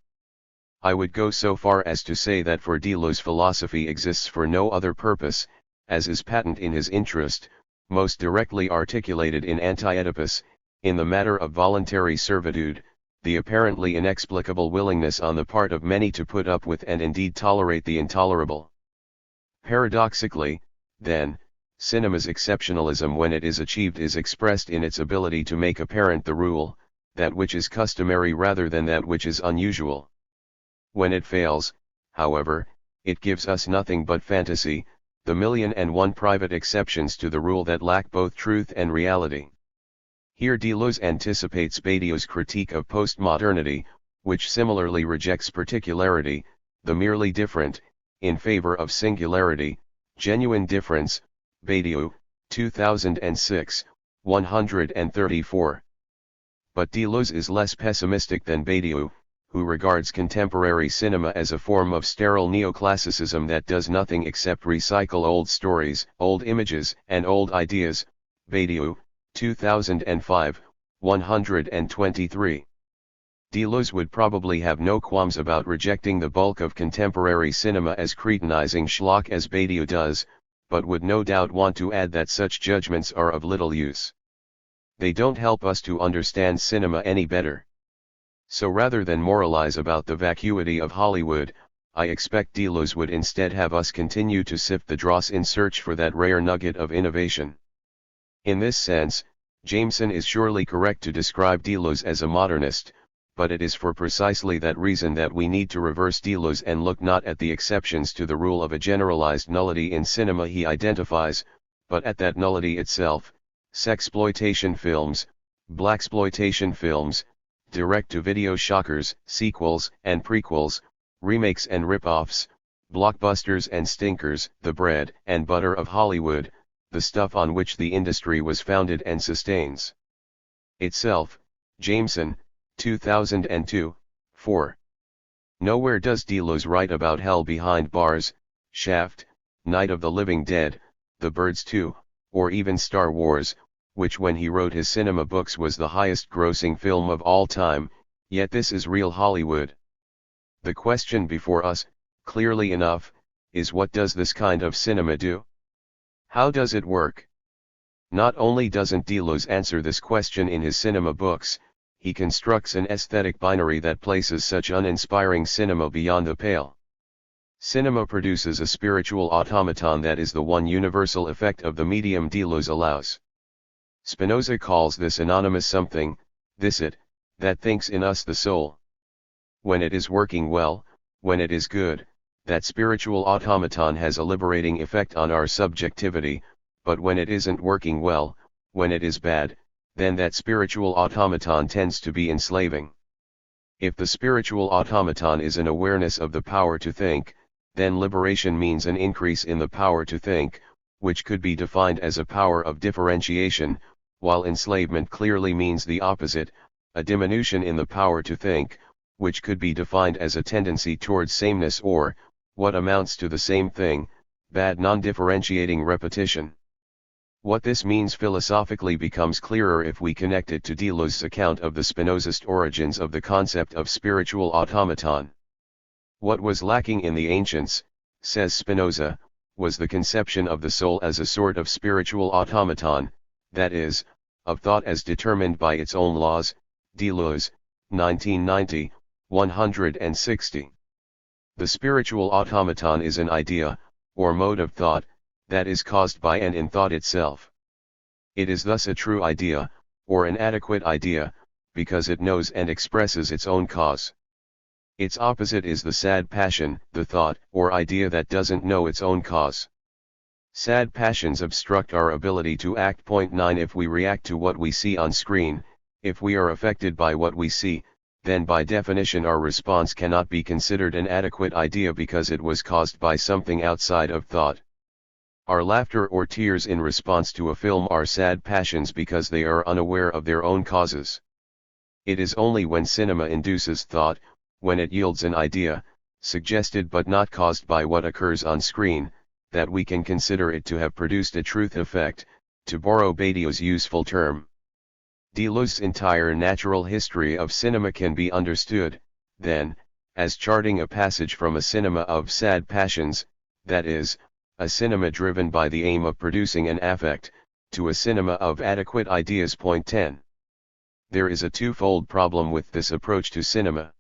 Speaker 1: I would go so far as to say that for Deleuze philosophy exists for no other purpose, as is patent in his interest, most directly articulated in Anti-Oedipus, in the matter of voluntary servitude, the apparently inexplicable willingness on the part of many to put up with and indeed tolerate the intolerable. Paradoxically, then, cinema's exceptionalism when it is achieved is expressed in its ability to make apparent the rule, that which is customary rather than that which is unusual. When it fails, however, it gives us nothing but fantasy, the million and one private exceptions to the rule that lack both truth and reality. Here Deleuze anticipates Badiou's critique of postmodernity, which similarly rejects particularity, the merely different, in favor of singularity, genuine difference. Badiou, 2006, 134. But Deleuze is less pessimistic than Badiou, who regards contemporary cinema as a form of sterile neoclassicism that does nothing except recycle old stories, old images, and old ideas. Badiou, 2005, 123. Deleuze would probably have no qualms about rejecting the bulk of contemporary cinema as cretinizing schlock as Badiou does, but would no doubt want to add that such judgments are of little use. They don't help us to understand cinema any better. So rather than moralize about the vacuity of Hollywood, I expect Deleuze would instead have us continue to sift the dross in search for that rare nugget of innovation. In this sense, Jameson is surely correct to describe Deleuze as a modernist, but it is for precisely that reason that we need to reverse Deleuze and look not at the exceptions to the rule of a generalized nullity in cinema he identifies, but at that nullity itself: sexploitation films, blaxploitation films, direct-to-video shockers, sequels and prequels, remakes and rip-offs, blockbusters and stinkers, the bread and butter of Hollywood, the stuff on which the industry was founded and sustains itself. Jameson, 2002, 4. Nowhere does Deleuze write about hell behind bars, Shaft, Night of the Living Dead, The Birds 2, or even Star Wars, which when he wrote his cinema books was the highest-grossing film of all time, yet this is real Hollywood. The question before us, clearly enough, is what does this kind of cinema do? How does it work? Not only doesn't Deleuze answer this question in his cinema books, he constructs an aesthetic binary that places such uninspiring cinema beyond the pale. Cinema produces a spiritual automaton that is the one universal effect of the medium Deleuze allows. Spinoza calls this anonymous something, this it, that thinks in us the soul. When it is working well, when it is good, that spiritual automaton has a liberating effect on our subjectivity, but when it isn't working well, when it is bad, then that spiritual automaton tends to be enslaving. If the spiritual automaton is an awareness of the power to think, then liberation means an increase in the power to think, which could be defined as a power of differentiation, while enslavement clearly means the opposite, a diminution in the power to think, which could be defined as a tendency towards sameness or, what amounts to the same thing, bad non-differentiating repetition. What this means philosophically becomes clearer if we connect it to Deleuze's account of the Spinozist origins of the concept of spiritual automaton. What was lacking in the ancients, says Spinoza, was the conception of the soul as a sort of spiritual automaton, that is, of thought as determined by its own laws. Deleuze, 1990, 160. The spiritual automaton is an idea, or mode of thought, that is caused by and in thought itself. It is thus a true idea, or an adequate idea, because it knows and expresses its own cause. Its opposite is the sad passion, the thought, or idea that doesn't know its own cause. Sad passions obstruct our ability to act. Point 9. If we react to what we see on screen, if we are affected by what we see, then by definition our response cannot be considered an adequate idea because it was caused by something outside of thought. Our laughter or tears in response to a film are sad passions because they are unaware of their own causes. It is only when cinema induces thought, when it yields an idea, suggested but not caused by what occurs on screen, that we can consider it to have produced a truth effect, to borrow Badiou's useful term. Deleuze's entire natural history of cinema can be understood, then, as charting a passage from a cinema of sad passions, that is, a cinema driven by the aim of producing an affect, to a cinema of adequate ideas. Point 10. There is a twofold problem with this approach to cinema.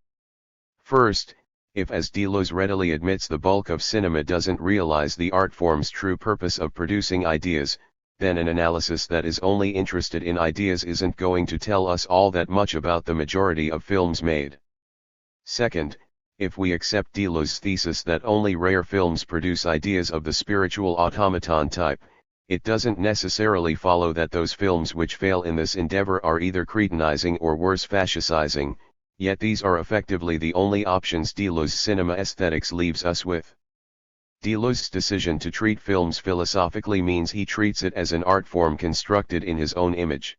Speaker 1: First, if as Deleuze readily admits the bulk of cinema doesn't realize the art form's true purpose of producing ideas, then an analysis that is only interested in ideas isn't going to tell us all that much about the majority of films made. Second, if we accept Deleuze's thesis that only rare films produce ideas of the spiritual automaton type, it doesn't necessarily follow that those films which fail in this endeavor are either cretinizing or worse fascicizing, yet these are effectively the only options Deleuze's cinema aesthetics leaves us with. Deleuze's decision to treat films philosophically means he treats it as an art form constructed in his own image.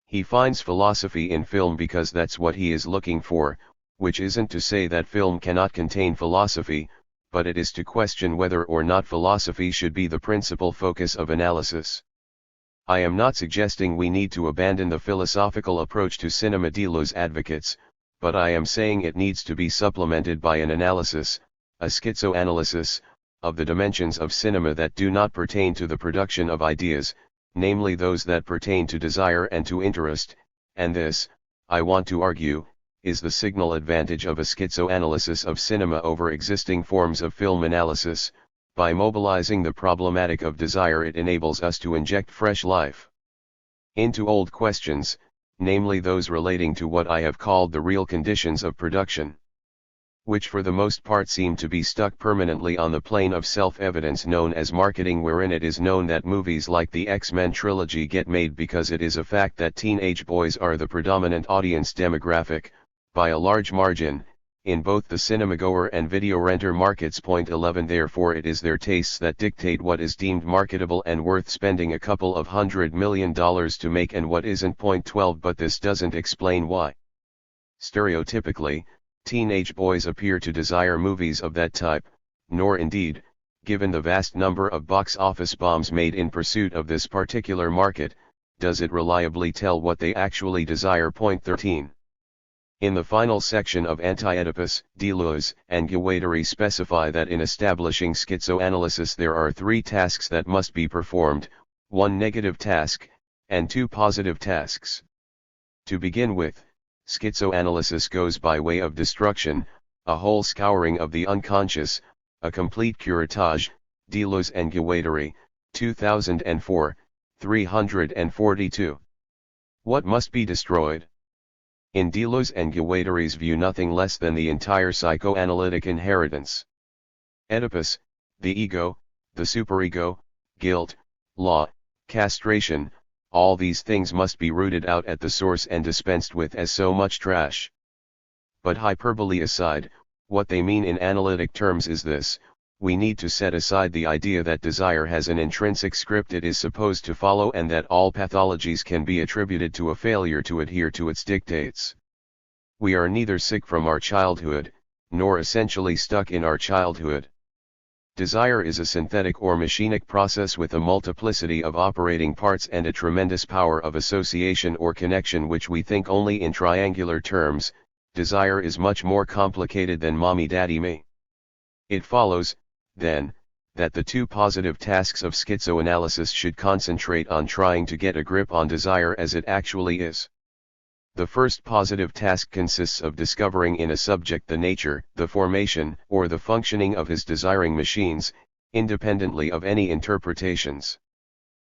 Speaker 1: He finds philosophy in film because that's what he is looking for, which isn't to say that film cannot contain philosophy, but it is to question whether or not philosophy should be the principal focus of analysis. I am not suggesting we need to abandon the philosophical approach to cinema Deleuze advocates, but I am saying it needs to be supplemented by an analysis, a schizoanalysis, of the dimensions of cinema that do not pertain to the production of ideas, namely those that pertain to desire and to interest, and this, I want to argue, is the signal advantage of a schizoanalysis of cinema over existing forms of film analysis. By mobilizing the problematic of desire, it enables us to inject fresh life into old questions, namely those relating to what I have called the real conditions of production, which for the most part seem to be stuck permanently on the plane of self-evidence known as marketing, wherein it is known that movies like the X-Men trilogy get made because it is a fact that teenage boys are the predominant audience demographic, by a large margin, in both the cinemagoer and video renter markets. Point 11. Therefore it is their tastes that dictate what is deemed marketable and worth spending a couple of $100 million to make and what isn't. Point 12. But this doesn't explain why, stereotypically, teenage boys appear to desire movies of that type, nor indeed, given the vast number of box office bombs made in pursuit of this particular market, does it reliably tell what they actually desire. Point 13. In the final section of Anti-Oedipus, Deleuze and Guattari specify that in establishing schizoanalysis there are 3 tasks that must be performed, 1 negative task, and 2 positive tasks. To begin with, schizoanalysis goes by way of destruction, a whole scouring of the unconscious, a complete curettage. Deleuze and Guattari, 2004, 342. What must be destroyed? In Deleuze and Guattari's view, nothing less than the entire psychoanalytic inheritance. Oedipus, the ego, the superego, guilt, law, castration, all these things must be rooted out at the source and dispensed with as so much trash. But hyperbole aside, what they mean in analytic terms is this: we need to set aside the idea that desire has an intrinsic script it is supposed to follow and that all pathologies can be attributed to a failure to adhere to its dictates. We are neither sick from our childhood, nor essentially stuck in our childhood. Desire is a synthetic or machinic process with a multiplicity of operating parts and a tremendous power of association or connection which we think only in triangular terms. Desire is much more complicated than mommy daddy me. It follows, then, that the two positive tasks of schizoanalysis should concentrate on trying to get a grip on desire as it actually is. The first positive task consists of discovering in a subject the nature, the formation, or the functioning of his desiring machines, independently of any interpretations.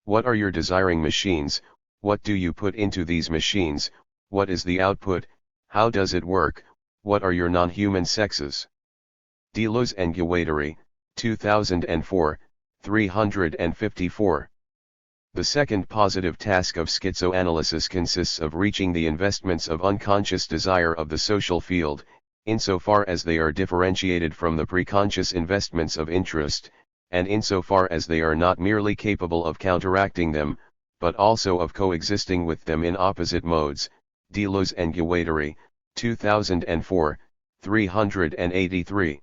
Speaker 1: What are your desiring machines? What do you put into these machines? What is the output? How does it work? What are your non-human sexes? Deleuze and Guattari, 2004, 354. The second positive task of schizoanalysis consists of reaching the investments of unconscious desire of the social field, insofar as they are differentiated from the preconscious investments of interest, and insofar as they are not merely capable of counteracting them, but also of coexisting with them in opposite modes. Deleuze and Guattari, 2004, 383.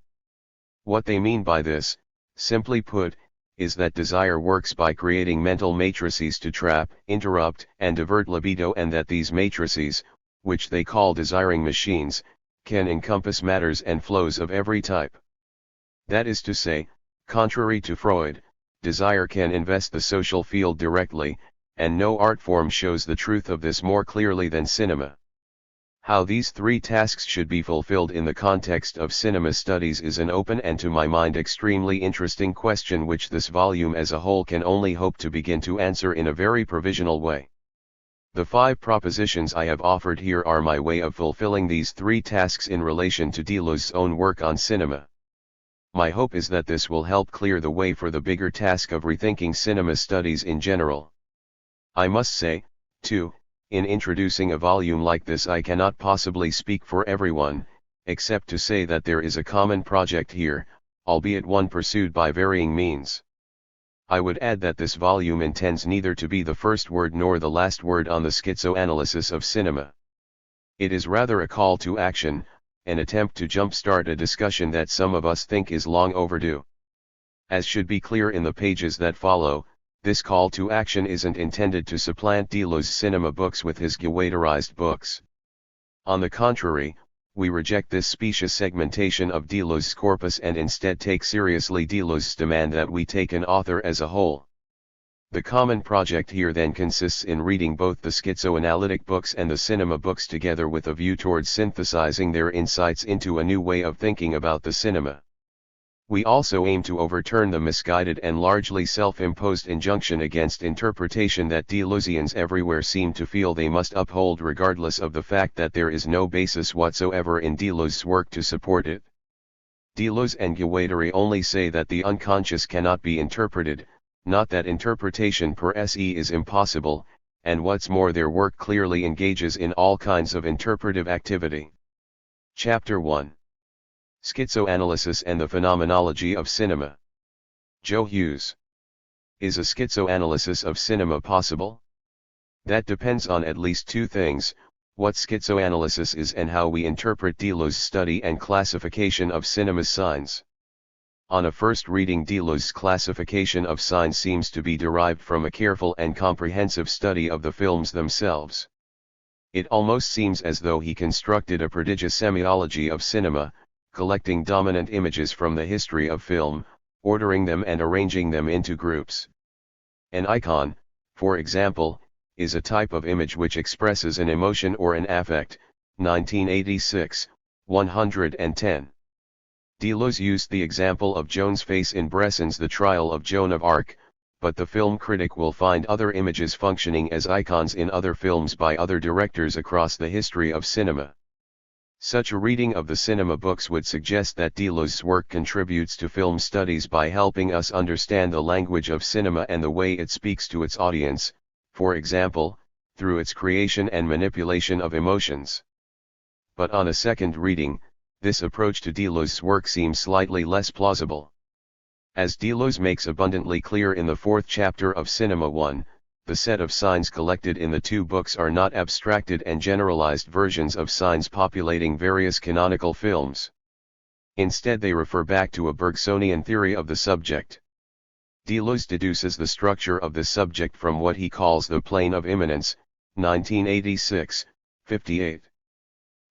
Speaker 1: What they mean by this, simply put, is that desire works by creating mental matrices to trap, interrupt, and divert libido, and that these matrices, which they call desiring machines, can encompass matters and flows of every type. That is to say, contrary to Freud, desire can invest the social field directly, and no art form shows the truth of this more clearly than cinema. How these three tasks should be fulfilled in the context of cinema studies is an open and to my mind extremely interesting question which this volume as a whole can only hope to begin to answer in a very provisional way. The 5 propositions I have offered here are my way of fulfilling these 3 tasks in relation to Deleuze's own work on cinema. My hope is that this will help clear the way for the bigger task of rethinking cinema studies in general. I must say, too, in introducing a volume like this I cannot possibly speak for everyone, except to say that there is a common project here, albeit one pursued by varying means. I would add that this volume intends neither to be the first word nor the last word on the schizoanalysis of cinema. It is rather a call to action, an attempt to jumpstart a discussion that some of us think is long overdue. As should be clear in the pages that follow, this call to action isn't intended to supplant Deleuze's cinema books with his Guattarized books. On the contrary, we reject this specious segmentation of Deleuze's corpus and instead take seriously Deleuze's demand that we take an author as a whole. The common project here then consists in reading both the schizoanalytic books and the cinema books together with a view towards synthesizing their insights into a new way of thinking about the cinema. We also aim to overturn the misguided and largely self-imposed injunction against interpretation that Deleuzians everywhere seem to feel they must uphold regardless of the fact that there is no basis whatsoever in Deleuze's work to support it. Deleuze and Guattari only say that the unconscious cannot be interpreted, not that interpretation per se is impossible, and what's more their work clearly engages in all kinds of interpretive activity. Chapter 1. Schizoanalysis and the Phenomenology of Cinema. Joe Hughes. Is a schizoanalysis of cinema possible? That depends on at least 2 things, what schizoanalysis is and how we interpret Deleuze's study and classification of cinema's signs. On a first reading, Deleuze's classification of signs seems to be derived from a careful and comprehensive study of the films themselves. It almost seems as though he constructed a prodigious semiology of cinema, collecting dominant images from the history of film, ordering them and arranging them into groups. An icon, for example, is a type of image which expresses an emotion or an affect. 1986, 110. Deleuze used the example of Joan's face in Bresson's The Trial of Joan of Arc, but the film critic will find other images functioning as icons in other films by other directors across the history of cinema. Such a reading of the cinema books would suggest that Deleuze's work contributes to film studies by helping us understand the language of cinema and the way it speaks to its audience, for example, through its creation and manipulation of emotions. But on a second reading, this approach to Deleuze's work seems slightly less plausible. As Deleuze makes abundantly clear in the 4th chapter of Cinema 1, the set of signs collected in the 2 books are not abstracted and generalized versions of signs populating various canonical films. Instead they refer back to a Bergsonian theory of the subject. Deleuze deduces the structure of the subject from what he calls the plane of immanence, 1986, 58.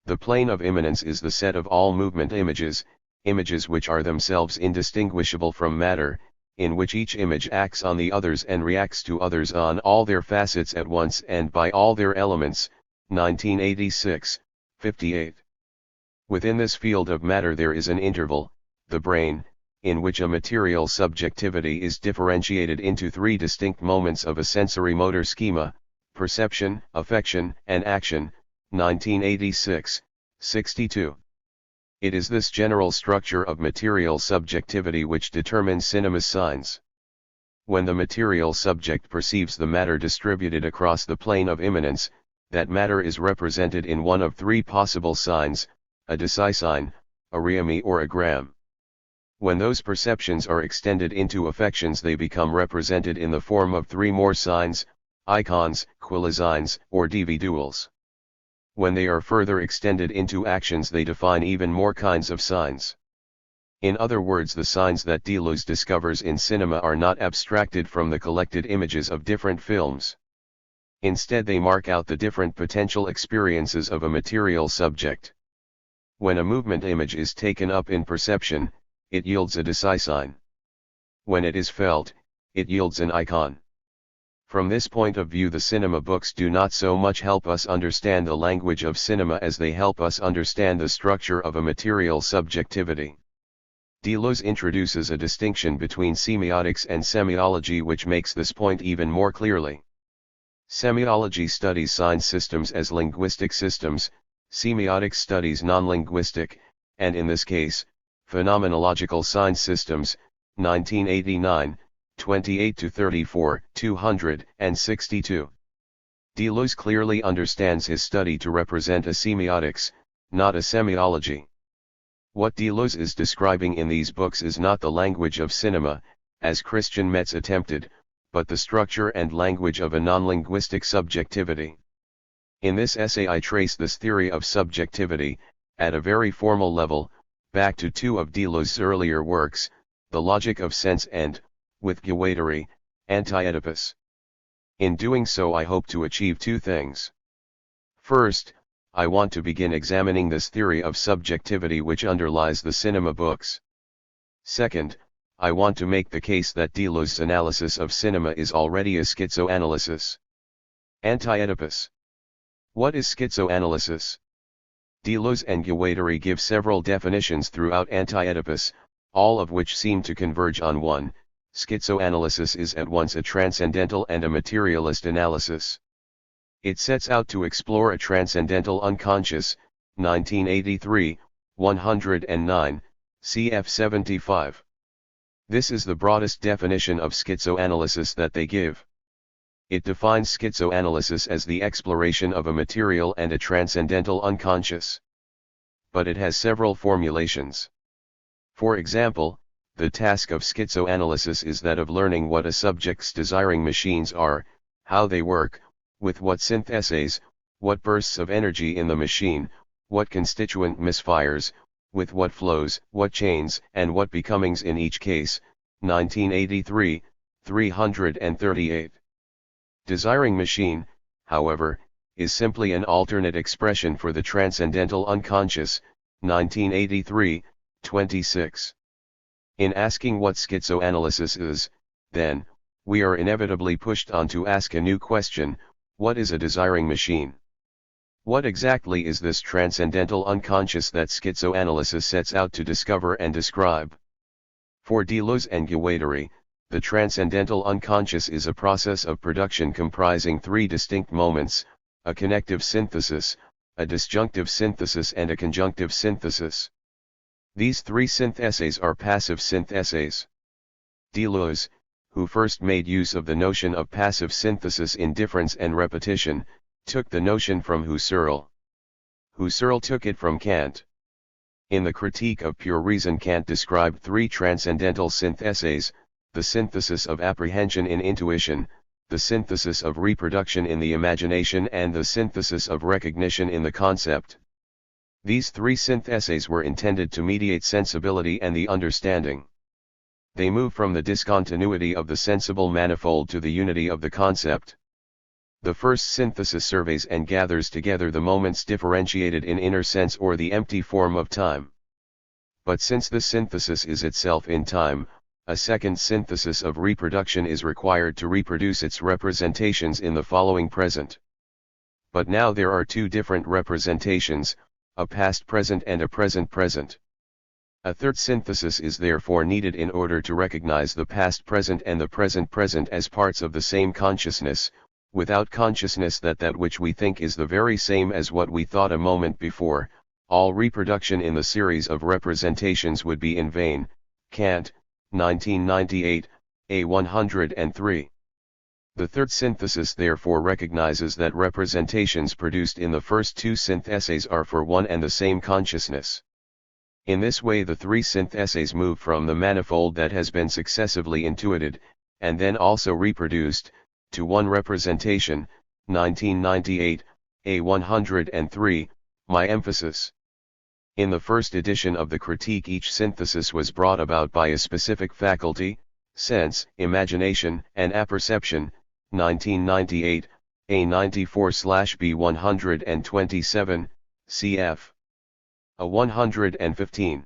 Speaker 1: The plane of immanence is the set of all movement images, images which are themselves indistinguishable from matter, in which each image acts on the others and reacts to others on all their facets at once and by all their elements, 1986, 58. Within this field of matter there is an interval, the brain, in which a material subjectivity is differentiated into three distinct moments of a sensory-motor schema: perception, affection, and action, 1986, 62. It is this general structure of material subjectivity which determines cinema's signs. When the material subject perceives the matter distributed across the plane of immanence, that matter is represented in one of three possible signs: a decisign, a rhéami, or a gram. When those perceptions are extended into affections, they become represented in the form of three more signs: icons, quilisigns, or dividuals. When they are further extended into actions, they define even more kinds of signs. In other words, the signs that Deleuze discovers in cinema are not abstracted from the collected images of different films. Instead, they mark out the different potential experiences of a material subject. When a movement image is taken up in perception, it yields a decisign. When it is felt, it yields an icon. From this point of view, the cinema books do not so much help us understand the language of cinema as they help us understand the structure of a material subjectivity. Deleuze introduces a distinction between semiotics and semiology which makes this point even more clearly. Semiology studies sign systems as linguistic systems, semiotics studies non-linguistic, and in this case, phenomenological sign systems, 1989, 28-34, 262. Deleuze clearly understands his study to represent a semiotics, not a semiology. What Deleuze is describing in these books is not the language of cinema, as Christian Metz attempted, but the structure and language of a non-linguistic subjectivity. In this essay I trace this theory of subjectivity, at a very formal level, back to two of Deleuze's earlier works, The Logic of Sense and, with Guattari, Anti-Oedipus. In doing so I hope to achieve two things. First, I want to begin examining this theory of subjectivity which underlies the cinema books. Second, I want to make the case that Deleuze's analysis of cinema is already a schizoanalysis. Anti-Oedipus. What is schizoanalysis? Deleuze and Guattari give several definitions throughout Anti-Oedipus, all of which seem to converge on one: schizoanalysis is at once a transcendental and a materialist analysis. It sets out to explore a transcendental unconscious, 1983, 109, cf 75. This is the broadest definition of schizoanalysis that they give. It defines schizoanalysis as the exploration of a material and a transcendental unconscious. But it has several formulations. For example, the task of schizoanalysis is that of learning what a subject's desiring machines are, how they work, with what syntheses, what bursts of energy in the machine, what constituent misfires, with what flows, what chains, and what becomings in each case, 1983, 338. Desiring machine, however, is simply an alternate expression for the transcendental unconscious, 1983, 26. In asking what schizoanalysis is, then, we are inevitably pushed on to ask a new question: what is a desiring machine? What exactly is this transcendental unconscious that schizoanalysis sets out to discover and describe? For Deleuze and Guattari, the transcendental unconscious is a process of production comprising three distinct moments: a connective synthesis, a disjunctive synthesis, and a conjunctive synthesis. These three syntheses are passive syntheses. Deleuze, who first made use of the notion of passive synthesis in difference and repetition, took the notion from Husserl. Husserl took it from Kant. In the Critique of Pure Reason, Kant described three transcendental syntheses: the synthesis of apprehension in intuition, the synthesis of reproduction in the imagination, and the synthesis of recognition in the concept. These three synth essays were intended to mediate sensibility and the understanding. They move from the discontinuity of the sensible manifold to the unity of the concept. The first synthesis surveys and gathers together the moments differentiated in inner sense or the empty form of time. But since the synthesis is itself in time, a second synthesis of reproduction is required to reproduce its representations in the following present. But now there are two different representations, a past present and a present present. A third synthesis is therefore needed in order to recognize the past present and the present present as parts of the same consciousness, without consciousness that which we think is the very same as what we thought a moment before. All reproduction in the series of representations would be in vain. Kant, 1998, A 103. The third synthesis therefore recognizes that representations produced in the first two synth essays are for one and the same consciousness. In this way the three synth essays move from the manifold that has been successively intuited, and then also reproduced, to one representation. 1998, A 103, my emphasis. In the first edition of the critique each synthesis was brought about by a specific faculty, sense, imagination, and apperception. 1998, A 94/B 127, cf. A 115.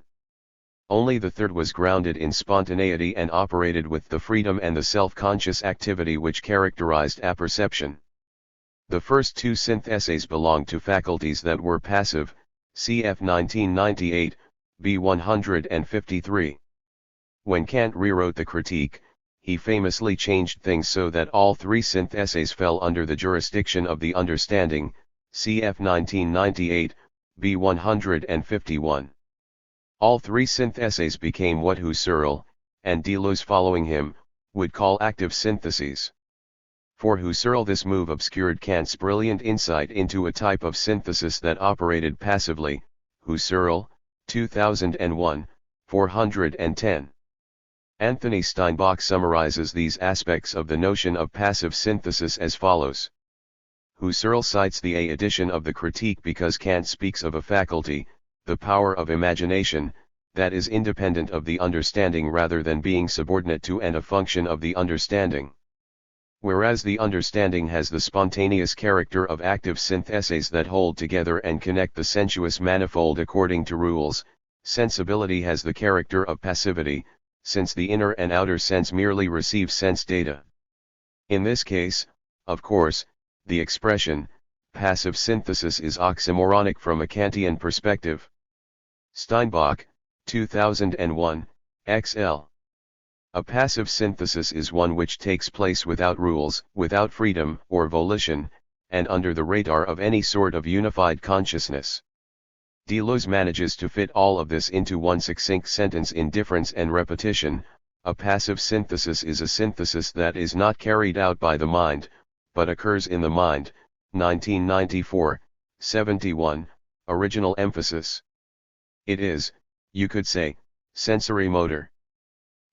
Speaker 1: Only the third was grounded in spontaneity and operated with the freedom and the self-conscious activity which characterized apperception. The first two synth essays belonged to faculties that were passive, cf. 1998, B 153. When Kant rewrote the critique, he famously changed things so that all three synth essays fell under the jurisdiction of the understanding, cf. 1998, B 151. All three synth essays became what Husserl, and Deleuze following him, would call active syntheses. For Husserl this move obscured Kant's brilliant insight into a type of synthesis that operated passively. Husserl, 2001, 410. Anthony Steinbach summarizes these aspects of the notion of passive synthesis as follows. Husserl cites the A edition of the Critique because Kant speaks of a faculty, the power of imagination, that is independent of the understanding rather than being subordinate to and a function of the understanding. Whereas the understanding has the spontaneous character of active synth essays that hold together and connect the sensuous manifold according to rules, sensibility has the character of passivity, since the inner and outer sense merely receive sense data. In this case, of course, the expression, passive synthesis is oxymoronic from a Kantian perspective. Steinbach, 2001, XL. A passive synthesis is one which takes place without rules, without freedom or volition, and under the radar of any sort of unified consciousness. Deleuze manages to fit all of this into one succinct sentence in difference and repetition. A passive synthesis is a synthesis that is not carried out by the mind, but occurs in the mind. 1994, 71, original emphasis. It is, you could say, sensory motor.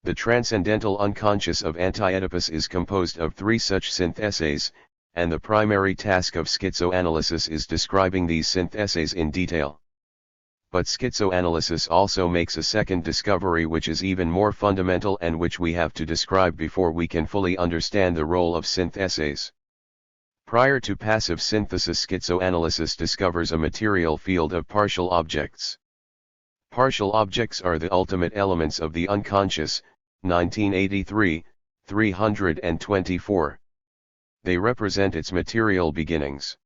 Speaker 1: The transcendental unconscious of Anti-Oedipus is composed of three such synth essays, and the primary task of schizoanalysis is describing these synth essays in detail. But schizoanalysis also makes a second discovery which is even more fundamental and which we have to describe before we can fully understand the role of synth essays. Prior to passive synthesis, schizoanalysis discovers a material field of partial objects. Partial objects are the ultimate elements of the unconscious. 1983, 324. They represent its material beginnings.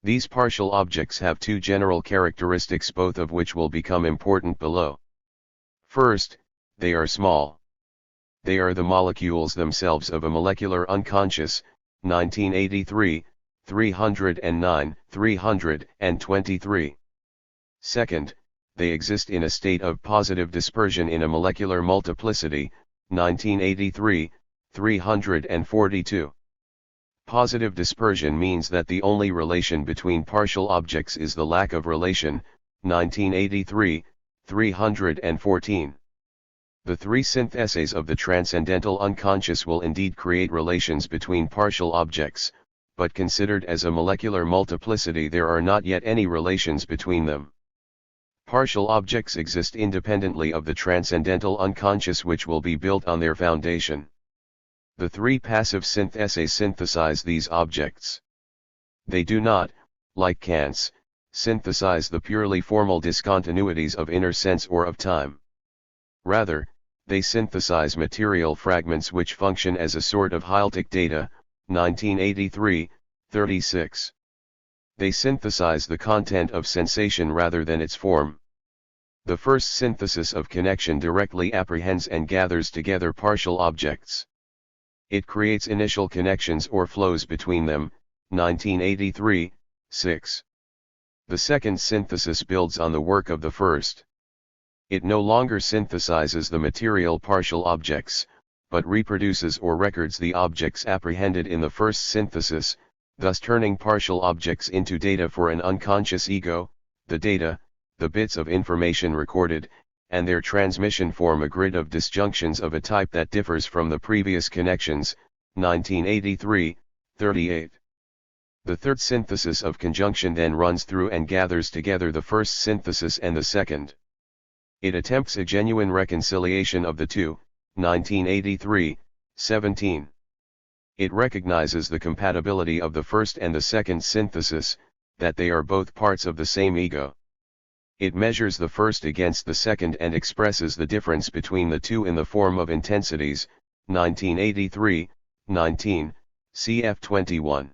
Speaker 1: These partial objects have two general characteristics, both of which will become important below. First, they are small. They are the molecules themselves of a molecular unconscious. 1983, 309, 323. Second, they exist in a state of positive dispersion in a molecular multiplicity. 1983, 342. Positive dispersion means that the only relation between partial objects is the lack of relation. 1983, 314. The three synth essays of the transcendental unconscious will indeed create relations between partial objects, but considered as a molecular multiplicity there are not yet any relations between them. Partial objects exist independently of the transcendental unconscious which will be built on their foundation. The three passive syntheses synthesize these objects. They do not, like Kant's, synthesize the purely formal discontinuities of inner sense or of time. Rather, they synthesize material fragments which function as a sort of Heiltic data, 1983, 36. They synthesize the content of sensation rather than its form. The first synthesis of connection directly apprehends and gathers together partial objects. It creates initial connections or flows between them, 1983, 6. The second synthesis builds on the work of the first. It no longer synthesizes the material partial objects, but reproduces or records the objects apprehended in the first synthesis, thus turning partial objects into data for an unconscious ego. The data, the bits of information recorded, and their transmission form a grid of disjunctions of a type that differs from the previous connections, 1983, 38. The third synthesis of conjunction then runs through and gathers together the first synthesis and the second. It attempts a genuine reconciliation of the two, 1983, 17. It recognizes the compatibility of the first and the second synthesis, that they are both parts of the same ego. It measures the first against the second and expresses the difference between the two in the form of intensities, 1983, 19, cf 21.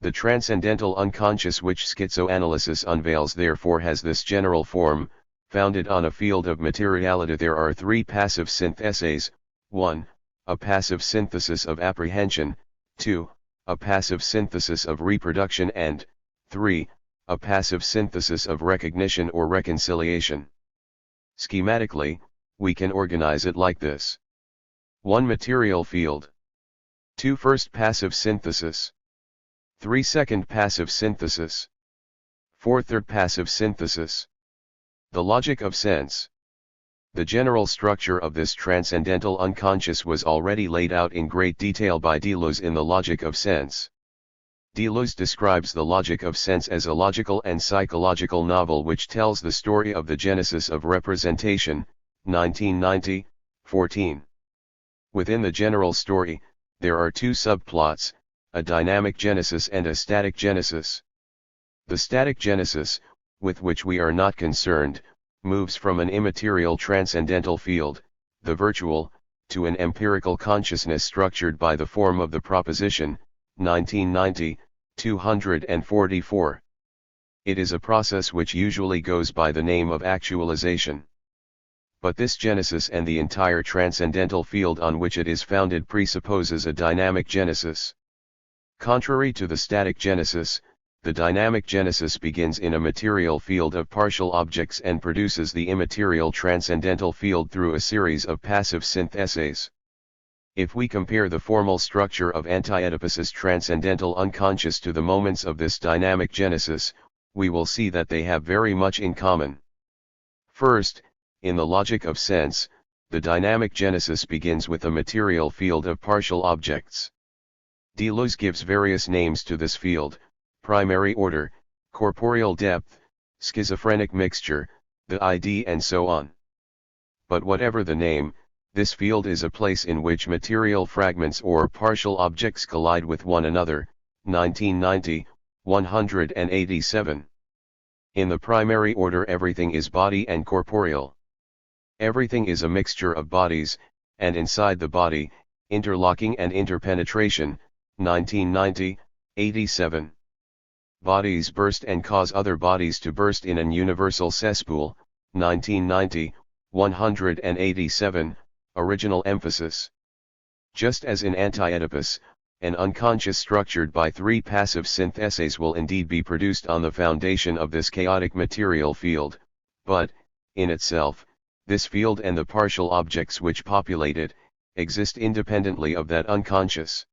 Speaker 1: The transcendental unconscious which schizoanalysis unveils therefore has this general form, founded on a field of materiality. There are three passive syntheses: 1. A passive synthesis of apprehension, 2. A passive synthesis of reproduction, and 3. A passive synthesis of recognition or reconciliation. Schematically, we can organize it like this. 1. Material field. 2. First passive synthesis. 3. Second passive synthesis. 4. Third passive synthesis. The logic of sense. The general structure of this transcendental unconscious was already laid out in great detail by Deleuze in The Logic of Sense. Deleuze describes the logic of sense as a logical and psychological novel which tells the story of the genesis of representation, 1990, 14. Within the general story, there are two subplots, a dynamic genesis and a static genesis. The static genesis, with which we are not concerned, moves from an immaterial transcendental field, the virtual, to an empirical consciousness structured by the form of the proposition, 1990, 244. It is a process which usually goes by the name of actualization. But this genesis and the entire transcendental field on which it is founded presupposes a dynamic genesis. Contrary to the static genesis, the dynamic genesis begins in a material field of partial objects and produces the immaterial transcendental field through a series of passive syntheses. If we compare the formal structure of Anti-Oedipus's transcendental unconscious to the moments of this dynamic genesis, we will see that they have very much in common. First, in The Logic of Sense, the dynamic genesis begins with a material field of partial objects. Deleuze gives various names to this field: primary order, corporeal depth, schizophrenic mixture, the ID, and so on. But whatever the name, this field is a place in which material fragments or partial objects collide with one another, 1990, 187. In the primary order everything is body and corporeal. Everything is a mixture of bodies, and inside the body, interlocking and interpenetration, 1990, 87. Bodies burst and cause other bodies to burst in an universal cesspool, 1990, 187, original emphasis. Just as in Anti-Oedipus, an unconscious structured by three passive syntheses will indeed be produced on the foundation of this chaotic material field, but, in itself, this field and the partial objects which populate it, exist independently of that unconscious.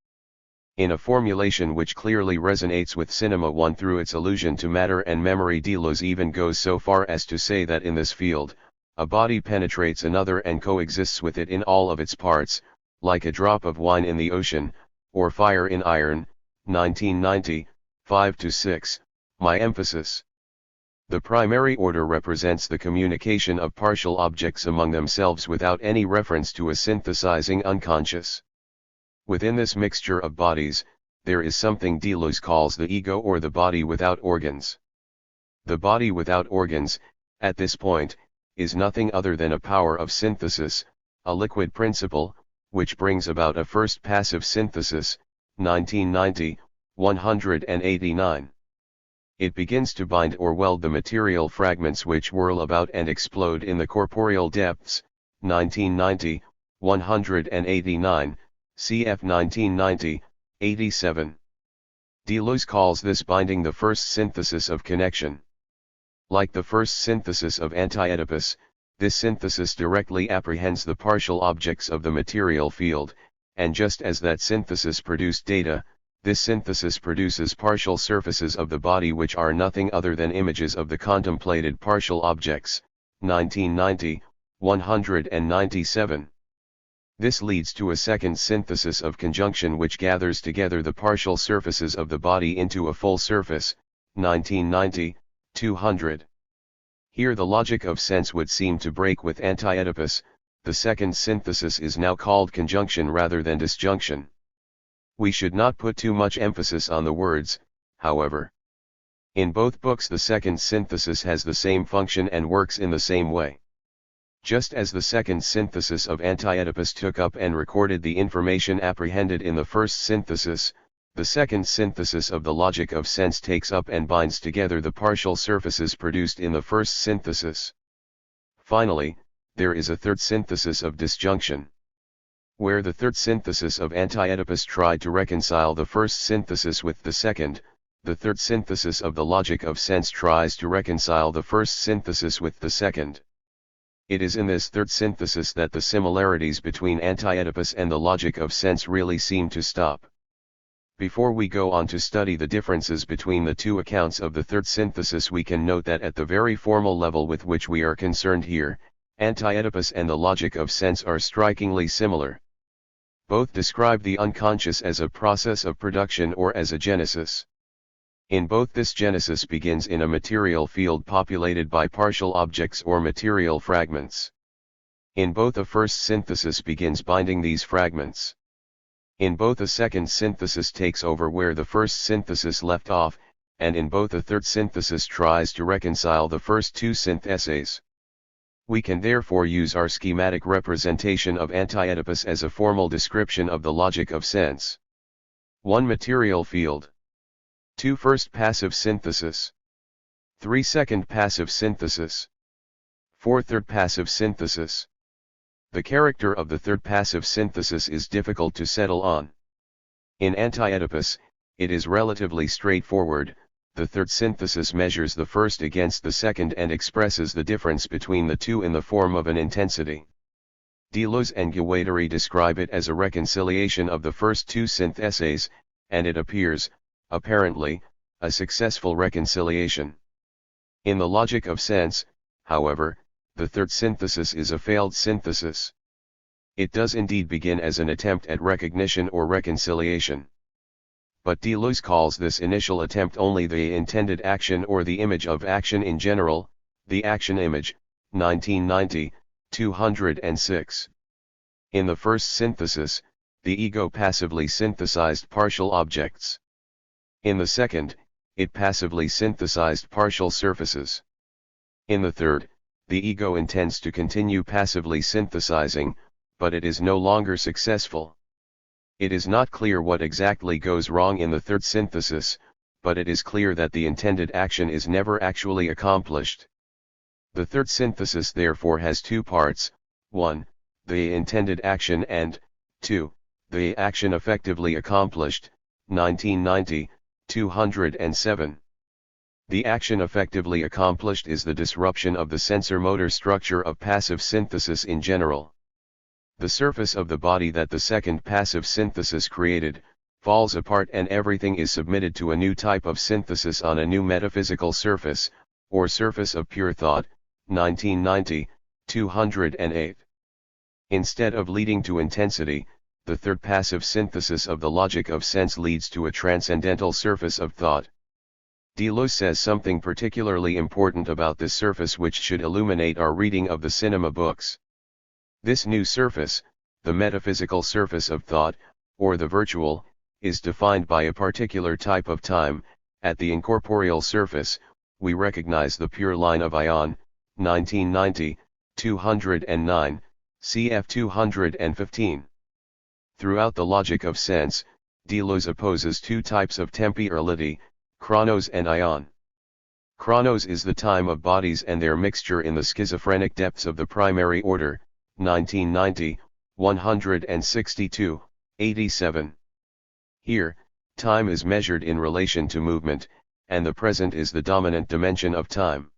Speaker 1: In a formulation which clearly resonates with Cinema 1 through its allusion to matter and memory, Deleuze even goes so far as to say that in this field, a body penetrates another and coexists with it in all of its parts, like a drop of wine in the ocean, or fire in iron, 1990, 5-6, my emphasis. The primary order represents the communication of partial objects among themselves without any reference to a synthesizing unconscious. Within this mixture of bodies, there is something Deleuze calls the ego or the body without organs. The body without organs, at this point, is nothing other than a power of synthesis, a liquid principle, which brings about a first passive synthesis, 1990, 189. It begins to bind or weld the material fragments which whirl about and explode in the corporeal depths, 1990, 189, cf 1990, 87. Deleuze calls this binding the first synthesis of connection. Like the first synthesis of Anti-Oedipus, this synthesis directly apprehends the partial objects of the material field, and just as that synthesis produced data, this synthesis produces partial surfaces of the body which are nothing other than images of the contemplated partial objects, 1990, 197. This leads to a second synthesis of conjunction which gathers together the partial surfaces of the body into a full surface, 1990, 200. Here the logic of sense would seem to break with Anti-Oedipus. The second synthesis is now called conjunction rather than disjunction. We should not put too much emphasis on the words, however. In both books the second synthesis has the same function and works in the same way. Just as the second synthesis of Anti-Oedipus took up and recorded the information apprehended in the first synthesis, the second synthesis of the logic of sense takes up and binds together the partial surfaces produced in the first synthesis. Finally, there is a third synthesis of disjunction. Where the third synthesis of Anti-Oedipus tried to reconcile the first synthesis with the second, the third synthesis of the logic of sense tries to reconcile the first synthesis with the second. It is in this third synthesis that the similarities between Anti-Oedipus and the logic of sense really seem to stop. Before we go on to study the differences between the two accounts of the third synthesis, we can note that at the very formal level with which we are concerned here, Anti-Oedipus and the logic of sense are strikingly similar. Both describe the unconscious as a process of production or as a genesis. In both, this genesis begins in a material field populated by partial objects or material fragments. In both, a first synthesis begins binding these fragments. In both, a second synthesis takes over where the first synthesis left off, and in both, a third synthesis tries to reconcile the first two syntheses. We can therefore use our schematic representation of Anti-Oedipus as a formal description of the logic of sense. 1. Material field. 2. First passive synthesis. 3. Second passive synthesis. 4. Third passive synthesis. The character of the third passive synthesis is difficult to settle on. In Anti-Oedipus, it is relatively straightforward. The third synthesis measures the first against the second and expresses the difference between the two in the form of an intensity. Deleuze and Guattari describe it as a reconciliation of the first two syntheses, and it appears, apparently, a successful reconciliation. In the logic of sense, however, the third synthesis is a failed synthesis. It does indeed begin as an attempt at recognition or reconciliation. But Deleuze calls this initial attempt only the intended action or the image of action in general, the action image, 1990, 206. In the first synthesis, the ego passively synthesized partial objects. In the second, it passively synthesized partial surfaces. In the third, the ego intends to continue passively synthesizing, but it is no longer successful. It is not clear what exactly goes wrong in the third synthesis, but it is clear that the intended action is never actually accomplished. The third synthesis therefore has two parts: 1, the intended action, and 2, the action effectively accomplished, 1990, 207. The action effectively accomplished is the disruption of the sensor-motor structure of passive synthesis in general. The surface of the body that the second passive synthesis created, falls apart and everything is submitted to a new type of synthesis on a new metaphysical surface, or surface of pure thought, 1990, 208. Instead of leading to intensity, the third passive synthesis of the logic of sense leads to a transcendental surface of thought. Deleuze says something particularly important about this surface which should illuminate our reading of the cinema books. This new surface, the metaphysical surface of thought, or the virtual, is defined by a particular type of time. At the incorporeal surface, we recognize the pure line of Ion, 1990, 209, cf 215. Throughout the logic of sense, Deleuze opposes two types of temporality, chronos and ion. Chronos is the time of bodies and their mixture in the schizophrenic depths of the primary order, 1990, 162, 87. Here, time is measured in relation to movement, and the present is the dominant dimension of time.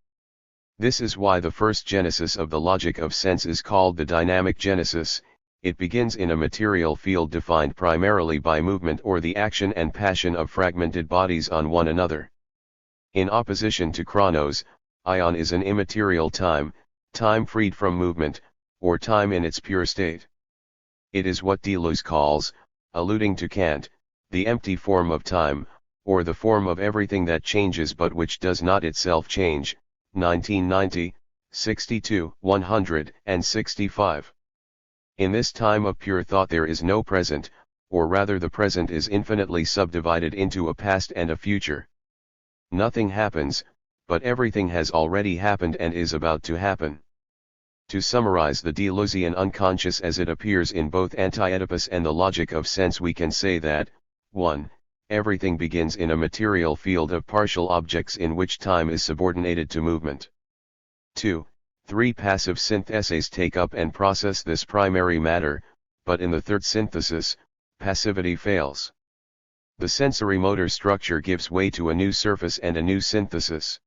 Speaker 1: This is why the first genesis of the logic of sense is called the dynamic genesis. It begins in a material field defined primarily by movement or the action and passion of fragmented bodies on one another. In opposition to chronos, ion is an immaterial time, time freed from movement, or time in its pure state. It is what Deleuze calls, alluding to Kant, the empty form of time, or the form of everything that changes but which does not itself change, 1990, 62, 165. In this time of pure thought there is no present, or rather the present is infinitely subdivided into a past and a future. Nothing happens, but everything has already happened and is about to happen. To summarize the Deleuzian unconscious as it appears in both Anti-Oedipus and the logic of sense, we can say that, 1. Everything begins in a material field of partial objects in which time is subordinated to movement. 2. 3 passive syntheses take up and process this primary matter, but in the third synthesis, passivity fails. The sensory motor structure gives way to a new surface and a new synthesis.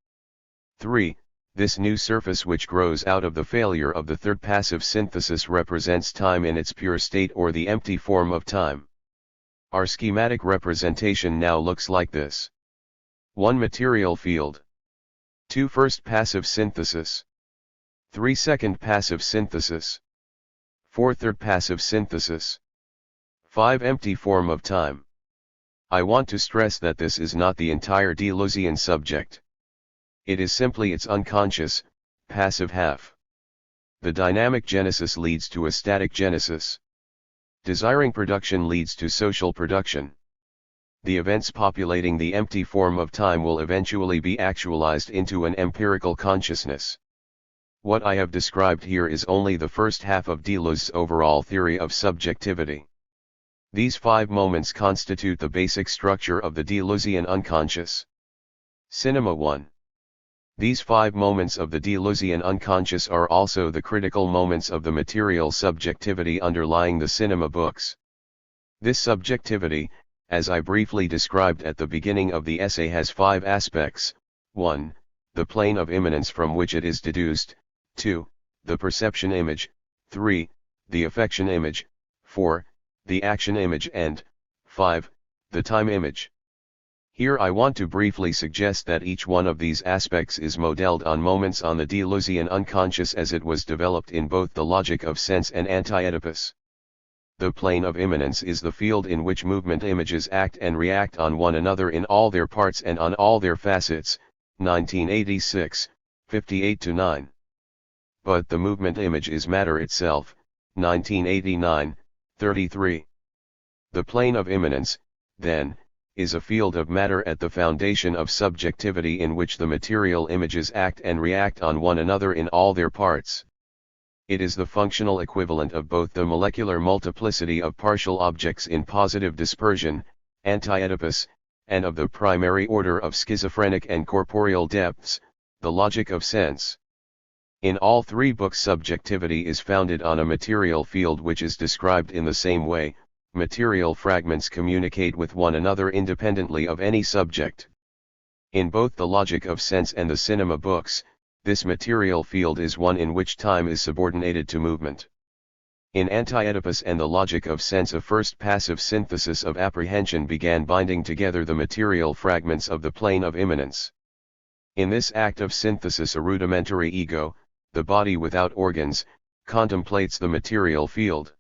Speaker 1: 3. This new surface which grows out of the failure of the third passive synthesis represents time in its pure state or the empty form of time. Our schematic representation now looks like this. 1 material field. 2 first passive synthesis. 3 second passive synthesis. 4 third passive synthesis. 5 empty form of time. I want to stress that this is not the entire Deleuzian subject. It is simply its unconscious, passive half. The dynamic genesis leads to a static genesis. Desiring production leads to social production. The events populating the empty form of time will eventually be actualized into an empirical consciousness. What I have described here is only the first half of Deleuze's overall theory of subjectivity. These 5 moments constitute the basic structure of the Deleuzian unconscious. Cinema 1. These 5 moments of the Deleuzian unconscious are also the critical moments of the material subjectivity underlying the cinema books. This subjectivity, as I briefly described at the beginning of the essay, has 5 aspects. 1. The plane of immanence from which it is deduced. 2. The perception image. 3. The affection image. 4. The action image, and 5. The time image. Here I want to briefly suggest that each one of these aspects is modeled on moments on the Deleuzian unconscious as it was developed in both the logic of sense and Anti-Oedipus. The plane of immanence is the field in which movement images act and react on one another in all their parts and on all their facets, 1986, 58-9. But the movement image is matter itself, 1989, 33. The plane of immanence, then, is a field of matter at the foundation of subjectivity in which the material images act and react on one another in all their parts. It is the functional equivalent of both the molecular multiplicity of partial objects in positive dispersion, Anti-Oedipus, and of the primary order of schizophrenic and corporeal depths, the logic of sense. In all 3 books, subjectivity is founded on a material field which is described in the same way. Material fragments communicate with one another independently of any subject. In both the logic of sense and the cinema books, this material field is one in which time is subordinated to movement. In Anti-Oedipus and the logic of sense, a first passive synthesis of apprehension began binding together the material fragments of the plane of immanence. In this act of synthesis, a rudimentary ego, the body without organs, contemplates the material field.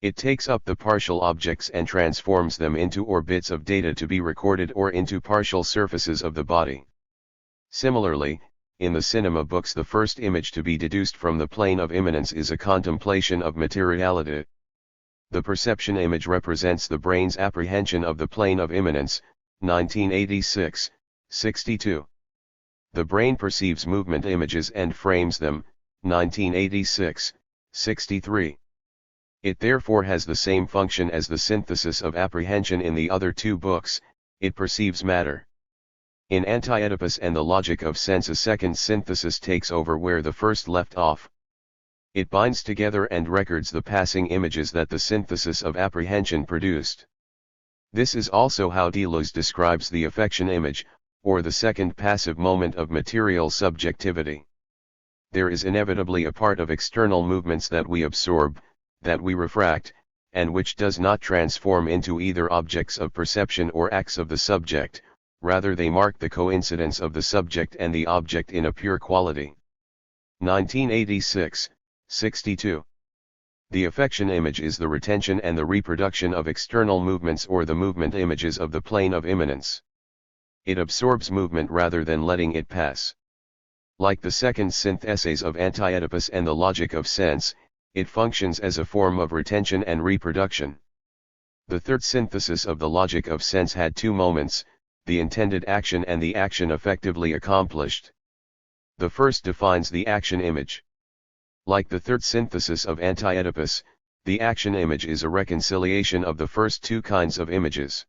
Speaker 1: It takes up the partial objects and transforms them into or bits of data to be recorded or into partial surfaces of the body. Similarly, in the cinema books the first image to be deduced from the plane of immanence is a contemplation of materiality. The perception image represents the brain's apprehension of the plane of immanence, 1986, 62. The brain perceives movement images and frames them, 1986, 63. It therefore has the same function as the synthesis of apprehension in the other two books, it perceives matter. In Anti-Oedipus and the Logic of Sense a second synthesis takes over where the first left off. It binds together and records the passing images that the synthesis of apprehension produced. This is also how Deleuze describes the affection image, or the second passive moment of material subjectivity. There is inevitably a part of external movements that we absorb, that we refract, and which does not transform into either objects of perception or acts of the subject, rather they mark the coincidence of the subject and the object in a pure quality. 1986, 62. The affection image is the retention and the reproduction of external movements or the movement images of the plane of immanence. It absorbs movement rather than letting it pass. Like the second syntheses of Anti-Oedipus and the Logic of Sense, it functions as a form of retention and reproduction. The third synthesis of the Logic of Sense had two moments, the intended action and the action effectively accomplished. The first defines the action image. Like the third synthesis of Anti-Oedipus, the action image is a reconciliation of the first two kinds of images.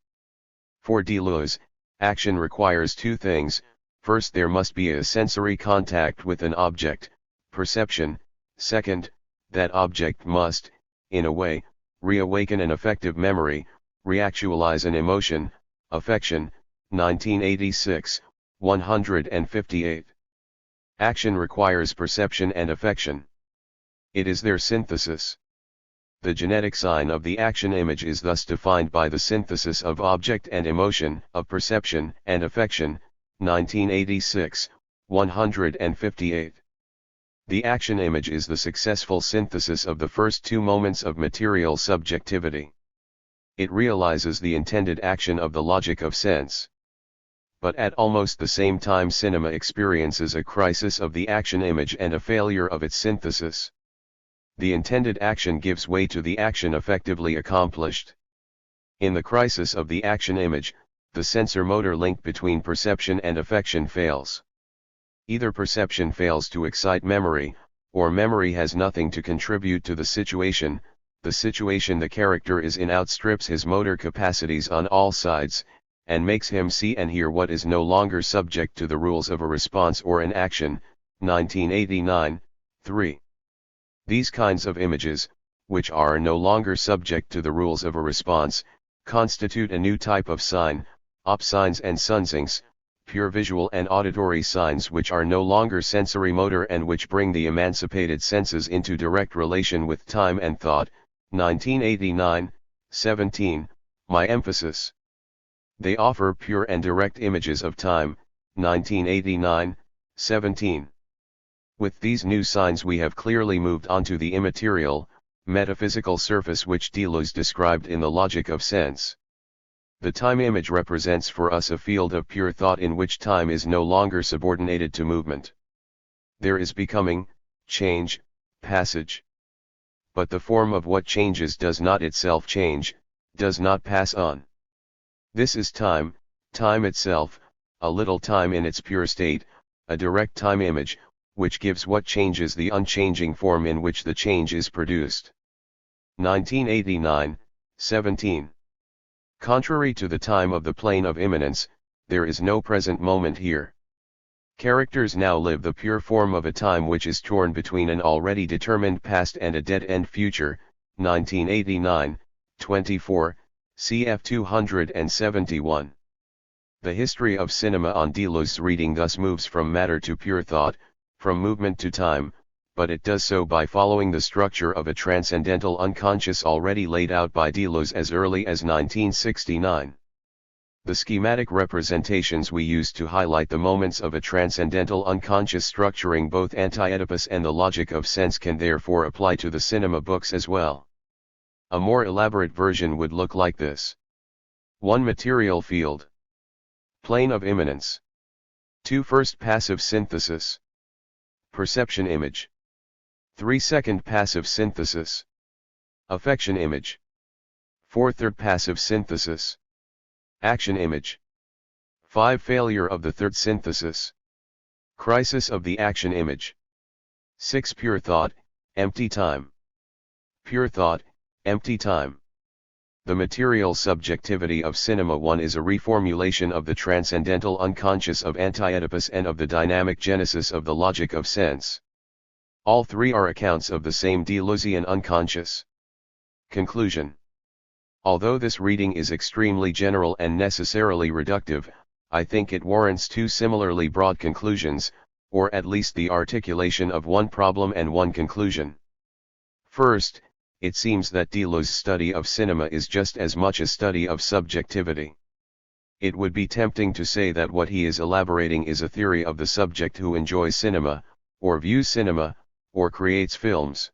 Speaker 1: For Deleuze, action requires two things: first there must be a sensory contact with an object, perception; second, that object must, in a way, reawaken an affective memory, reactualize an emotion, affection, 1986, 158. Action requires perception and affection. It is their synthesis. The genetic sign of the action image is thus defined by the synthesis of object and emotion, of perception and affection, 1986, 158. The action image is the successful synthesis of the first two moments of material subjectivity. It realizes the intended action of the Logic of Sense. But at almost the same time cinema experiences a crisis of the action image and a failure of its synthesis. The intended action gives way to the action effectively accomplished. In the crisis of the action image, the sensor-motor link between perception and affection fails. Either perception fails to excite memory, or memory has nothing to contribute to the situation the character is in outstrips his motor capacities on all sides, and makes him see and hear what is no longer subject to the rules of a response or an action, 1989, 3. These kinds of images, which are no longer subject to the rules of a response, constitute a new type of sign, op-signs and sunsinks, pure visual and auditory signs which are no longer sensory motor and which bring the emancipated senses into direct relation with time and thought, 1989, 17, my emphasis. They offer pure and direct images of time, 1989, 17. With these new signs we have clearly moved onto the immaterial, metaphysical surface which Deleuze described in the Logic of Sense. The time image represents for us a field of pure thought in which time is no longer subordinated to movement. There is becoming, change, passage. But the form of what changes does not itself change, does not pass on. This is time, time itself, a little time in its pure state, a direct time image, which gives what changes the unchanging form in which the change is produced. 1989, 17. Contrary to the time of the plane of immanence, there is no present moment here. Characters now live the pure form of a time which is torn between an already determined past and a dead-end future, 1989, 24, cf 271. The history of cinema on Deleuze's reading thus moves from matter to pure thought, from movement to time, but it does so by following the structure of a transcendental unconscious already laid out by Deleuze as early as 1969. The schematic representations we use to highlight the moments of a transcendental unconscious structuring both Anti-Oedipus and the Logic of Sense can therefore apply to the cinema books as well. A more elaborate version would look like this. 1. Material field. Plane of immanence. 2. First passive synthesis. Perception image. 3. Second passive synthesis. Affection image. 4. Third passive synthesis. Action image. 5. Failure of the third synthesis. Crisis of the action image. 6. Pure thought, empty time. Pure thought, empty time. The material subjectivity of Cinema 1 is a reformulation of the transcendental unconscious of Anti-Oedipus and of the dynamic genesis of the logic of sense. All three are accounts of the same Deleuzian unconscious. Conclusion. Although this reading is extremely general and necessarily reductive, I think it warrants two similarly broad conclusions, or at least the articulation of one problem and one conclusion. First, it seems that Deleuze's study of cinema is just as much a study of subjectivity. It would be tempting to say that what he is elaborating is a theory of the subject who enjoys cinema, or views cinema, or creates films.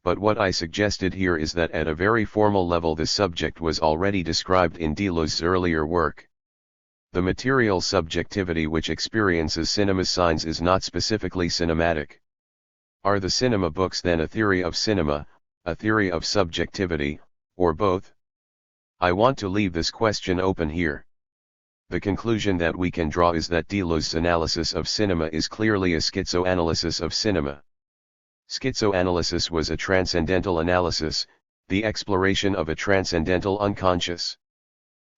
Speaker 1: But what I suggested here is that at a very formal level the subject was already described in Deleuze's earlier work. The material subjectivity which experiences cinema's signs is not specifically cinematic. Are the cinema books then a theory of cinema, a theory of subjectivity, or both? I want to leave this question open here. The conclusion that we can draw is that Deleuze's analysis of cinema is clearly a schizoanalysis of cinema. Schizoanalysis was a transcendental analysis, the exploration of a transcendental unconscious.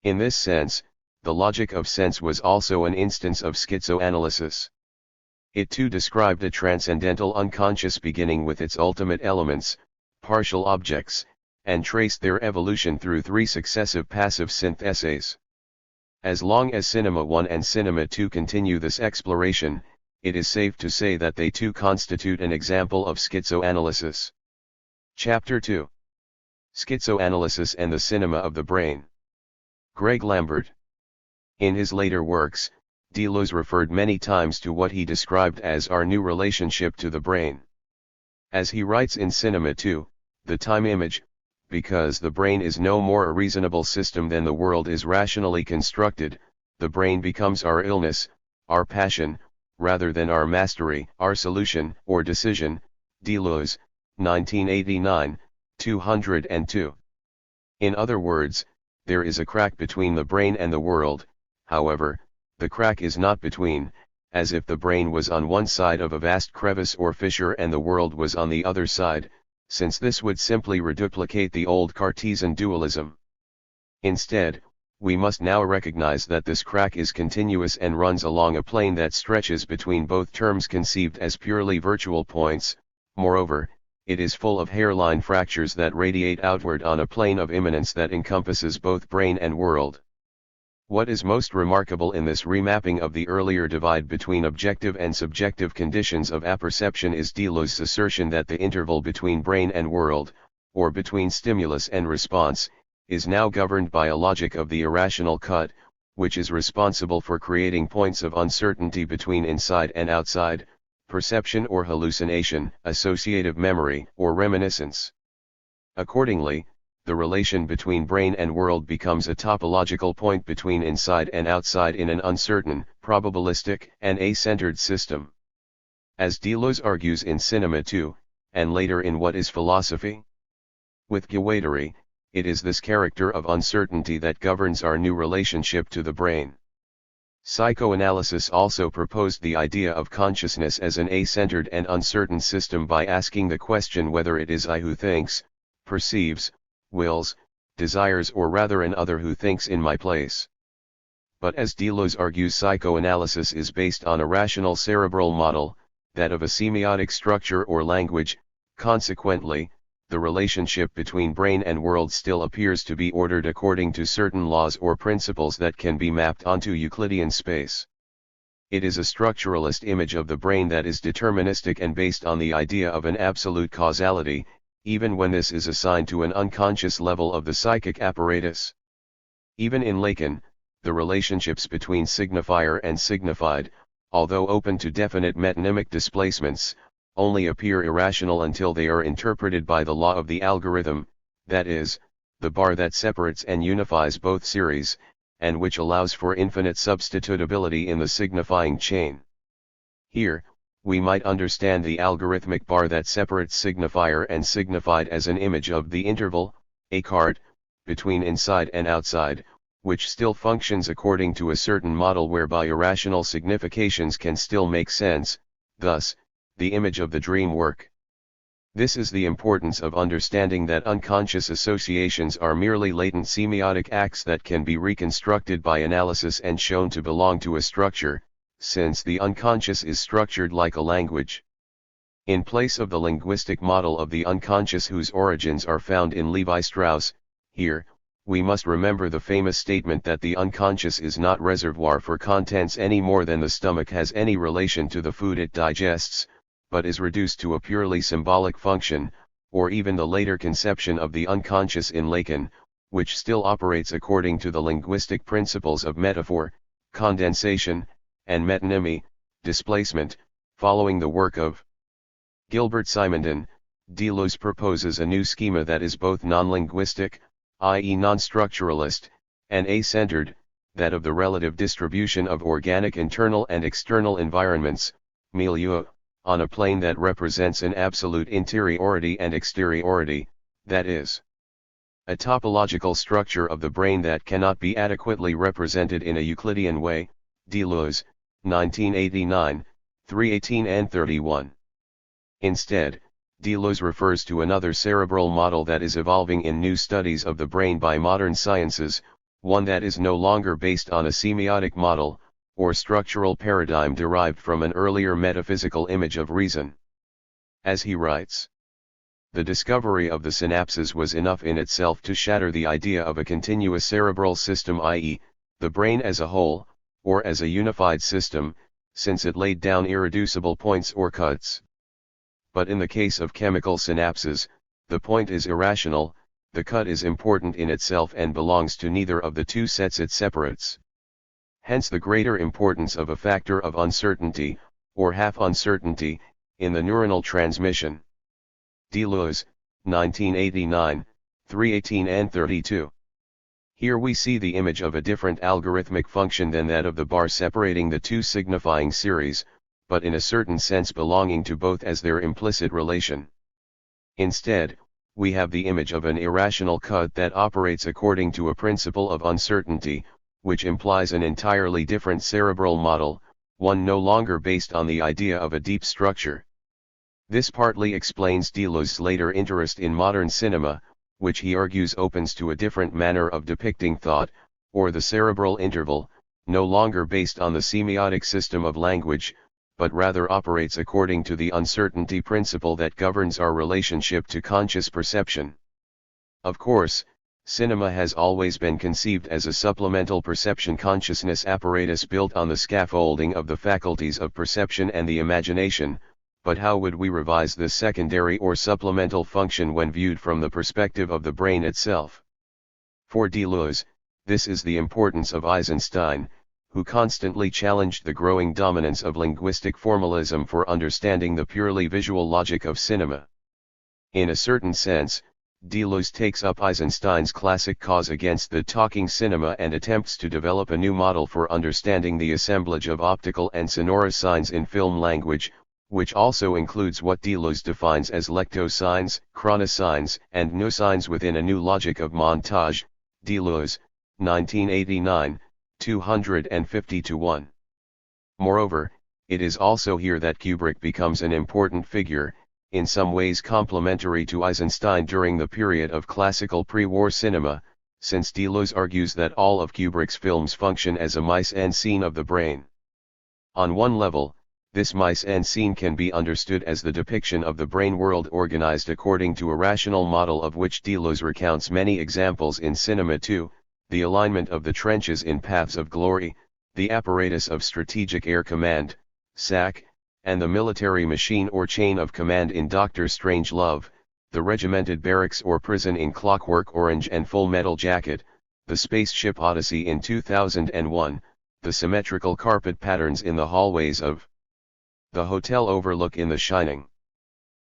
Speaker 1: In this sense, the logic of sense was also an instance of schizoanalysis. It too described a transcendental unconscious beginning with its ultimate elements, partial objects, and traced their evolution through three successive passive syntheses. As long as Cinema 1 and Cinema 2 continue this exploration, it is safe to say that they too constitute an example of schizoanalysis. Chapter 2. Schizoanalysis and the Cinema of the Brain. Greg Lambert. In his later works, Deleuze referred many times to what he described as our new relationship to the brain. As he writes in Cinema 2, the time image, because the brain is no more a reasonable system than the world is rationally constructed, the brain becomes our illness, our passion, rather than our mastery, our solution or decision. Deleuze, 1989, 202. In other words, there is a crack between the brain and the world. However, the crack is not between, as if the brain was on one side of a vast crevice or fissure and the world was on the other side, since this would simply reduplicate the old Cartesian dualism. Instead, we must now recognize that this crack is continuous and runs along a plane that stretches between both terms conceived as purely virtual points. Moreover, it is full of hairline fractures that radiate outward on a plane of immanence that encompasses both brain and world. What is most remarkable in this remapping of the earlier divide between objective and subjective conditions of apperception is Deleuze's assertion that the interval between brain and world, or between stimulus and response, is now governed by a logic of the irrational cut, which is responsible for creating points of uncertainty between inside and outside, perception or hallucination, associative memory or reminiscence. Accordingly, the relation between brain and world becomes a topological point between inside and outside in an uncertain, probabilistic, and a-centered system. As Deleuze argues in Cinema 2, and later in What is Philosophy? With Guattari, it is this character of uncertainty that governs our new relationship to the brain. Psychoanalysis also proposed the idea of consciousness as an a-centered and uncertain system by asking the question whether it is I who thinks, perceives, wills, desires, or rather an other who thinks in my place. But as Deleuze argues, psychoanalysis is based on a rational cerebral model, that of a semiotic structure or language. Consequently, the relationship between brain and world still appears to be ordered according to certain laws or principles that can be mapped onto Euclidean space. It is a structuralist image of the brain that is deterministic and based on the idea of an absolute causality, even when this is assigned to an unconscious level of the psychic apparatus. Even in Lacan, the relationships between signifier and signified, although open to definite metonymic displacements, only appear irrational until they are interpreted by the law of the algorithm, that is, the bar that separates and unifies both series, and which allows for infinite substitutability in the signifying chain. Here, we might understand the algorithmic bar that separates signifier and signified as an image of the interval, a card, between inside and outside, which still functions according to a certain model whereby irrational significations can still make sense, thus, the image of the dream work. This is the importance of understanding that unconscious associations are merely latent semiotic acts that can be reconstructed by analysis and shown to belong to a structure, since the unconscious is structured like a language. In place of the linguistic model of the unconscious whose origins are found in Levi-Strauss, here, we must remember the famous statement that the unconscious is not reservoir for contents any more than the stomach has any relation to the food it digests, but is reduced to a purely symbolic function, or even the later conception of the unconscious in Lacan, which still operates according to the linguistic principles of metaphor, condensation, and metonymy, displacement. Following the work of Gilbert Simondon, Deleuze proposes a new schema that is both non-linguistic, i.e. non-structuralist, and a-centered, that of the relative distribution of organic internal and external environments, milieu, on a plane that represents an absolute interiority and exteriority, that is, a topological structure of the brain that cannot be adequately represented in a Euclidean way. Deleuze, 1989, 318 and 31. Instead, Deleuze refers to another cerebral model that is evolving in new studies of the brain by modern sciences, one that is no longer based on a semiotic model, or structural paradigm derived from an earlier metaphysical image of reason. As he writes, the discovery of the synapses was enough in itself to shatter the idea of a continuous cerebral system, i.e., the brain as a whole, or as a unified system, since it laid down irreducible points or cuts. But in the case of chemical synapses, the point is irrational, the cut is important in itself and belongs to neither of the two sets it separates. Hence the greater importance of a factor of uncertainty, or half-uncertainty, in the neuronal transmission. Deleuze, 1989, 318 and 32. Here we see the image of a different algorithmic function than that of the bar separating the two signifying series, but in a certain sense belonging to both as their implicit relation. Instead, we have the image of an irrational cut that operates according to a principle of uncertainty, which implies an entirely different cerebral model, one no longer based on the idea of a deep structure. This partly explains Deleuze's later interest in modern cinema, which he argues opens to a different manner of depicting thought, or the cerebral interval, no longer based on the semiotic system of language, but rather operates according to the uncertainty principle that governs our relationship to conscious perception. Of course, cinema has always been conceived as a supplemental perception consciousness apparatus built on the scaffolding of the faculties of perception and the imagination, but how would we revise this secondary or supplemental function when viewed from the perspective of the brain itself? For Deleuze, this is the importance of Eisenstein, who constantly challenged the growing dominance of linguistic formalism for understanding the purely visual logic of cinema. In a certain sense, Deleuze takes up Eisenstein's classic cause against the talking cinema and attempts to develop a new model for understanding the assemblage of optical and sonorous signs in film language, which also includes what Deleuze defines as lectosigns, chronosigns, and nosigns within a new logic of montage. Deleuze, 1989, 250-1. Moreover, it is also here that Kubrick becomes an important figure, in some ways complementary to Eisenstein during the period of classical pre-war cinema, since Deleuze argues that all of Kubrick's films function as a mise-en-scene of the brain. On one level, this mise-en-scene can be understood as the depiction of the brain world organized according to a rational model of which Deleuze recounts many examples in cinema too, the alignment of the trenches in Paths of Glory, the apparatus of Strategic Air Command, SAC, and the military machine or chain of command in Dr. Strangelove, the regimented barracks or prison in Clockwork Orange and Full Metal Jacket, the Spaceship Odyssey in 2001, the symmetrical carpet patterns in the hallways of the hotel overlook in The Shining.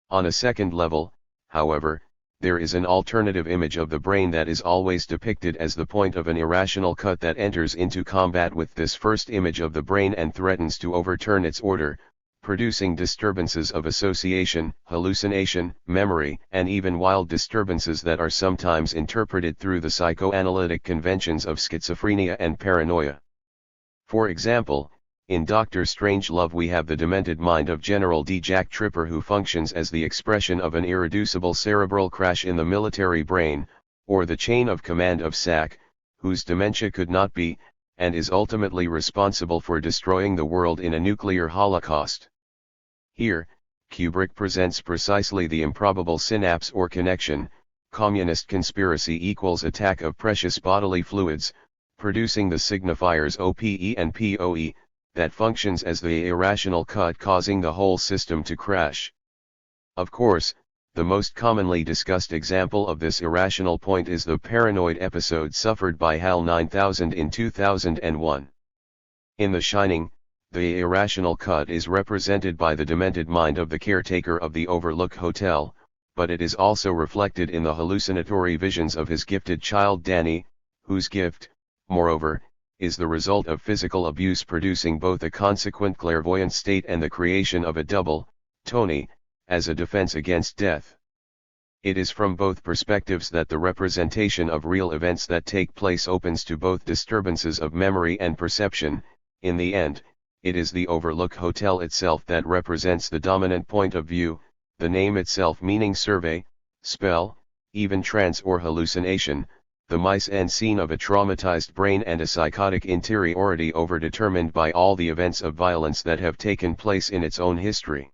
Speaker 1: On a second level, however, there is an alternative image of the brain that is always depicted as the point of an irrational cut that enters into combat with this first image of the brain and threatens to overturn its order, producing disturbances of association, hallucination, memory, and even wild disturbances that are sometimes interpreted through the psychoanalytic conventions of schizophrenia and paranoia. For example, in Dr. Strangelove we have the demented mind of General D. Jack Tripper, who functions as the expression of an irreducible cerebral crash in the military brain, or the chain of command of SAC, whose dementia could not be, and is ultimately responsible for destroying the world in a nuclear holocaust. Here, Kubrick presents precisely the improbable synapse or connection, communist conspiracy equals attack of precious bodily fluids, producing the signifiers OPE and POE, that functions as the irrational cut causing the whole system to crash. Of course, the most commonly discussed example of this irrational point is the paranoid episode suffered by HAL 9000 in 2001. In The Shining, the irrational cut is represented by the demented mind of the caretaker of the Overlook Hotel, but it is also reflected in the hallucinatory visions of his gifted child Danny, whose gift, moreover, is the result of physical abuse, producing both a consequent clairvoyant state and the creation of a double, Tony, as a defense against death. It is from both perspectives that the representation of real events that take place opens to both disturbances of memory and perception. In the end, it is the Overlook Hotel itself that represents the dominant point of view, the name itself meaning survey, spell, even trance or hallucination, the mise-en-scene of a traumatized brain and a psychotic interiority overdetermined by all the events of violence that have taken place in its own history.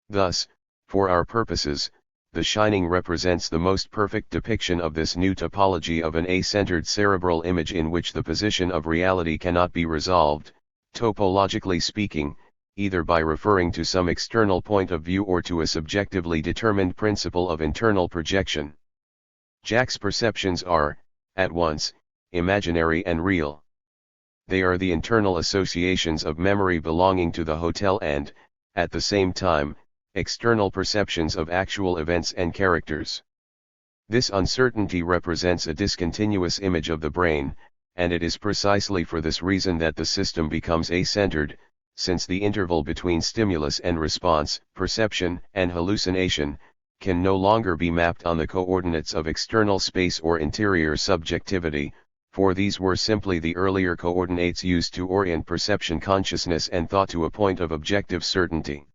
Speaker 1: Thus, for our purposes, The Shining represents the most perfect depiction of this new topology of an A-centered cerebral image in which the position of reality cannot be resolved, topologically speaking, either by referring to some external point of view or to a subjectively determined principle of internal projection. Jack's perceptions are, at once, imaginary and real. They are the internal associations of memory belonging to the hotel and, at the same time, external perceptions of actual events and characters. This uncertainty represents a discontinuous image of the brain, and it is precisely for this reason that the system becomes A-centered, since the interval between stimulus and response, perception and hallucination, can no longer be mapped on the coordinates of external space or interior subjectivity, for these were simply the earlier coordinates used to orient perception, consciousness and thought to a point of objective certainty.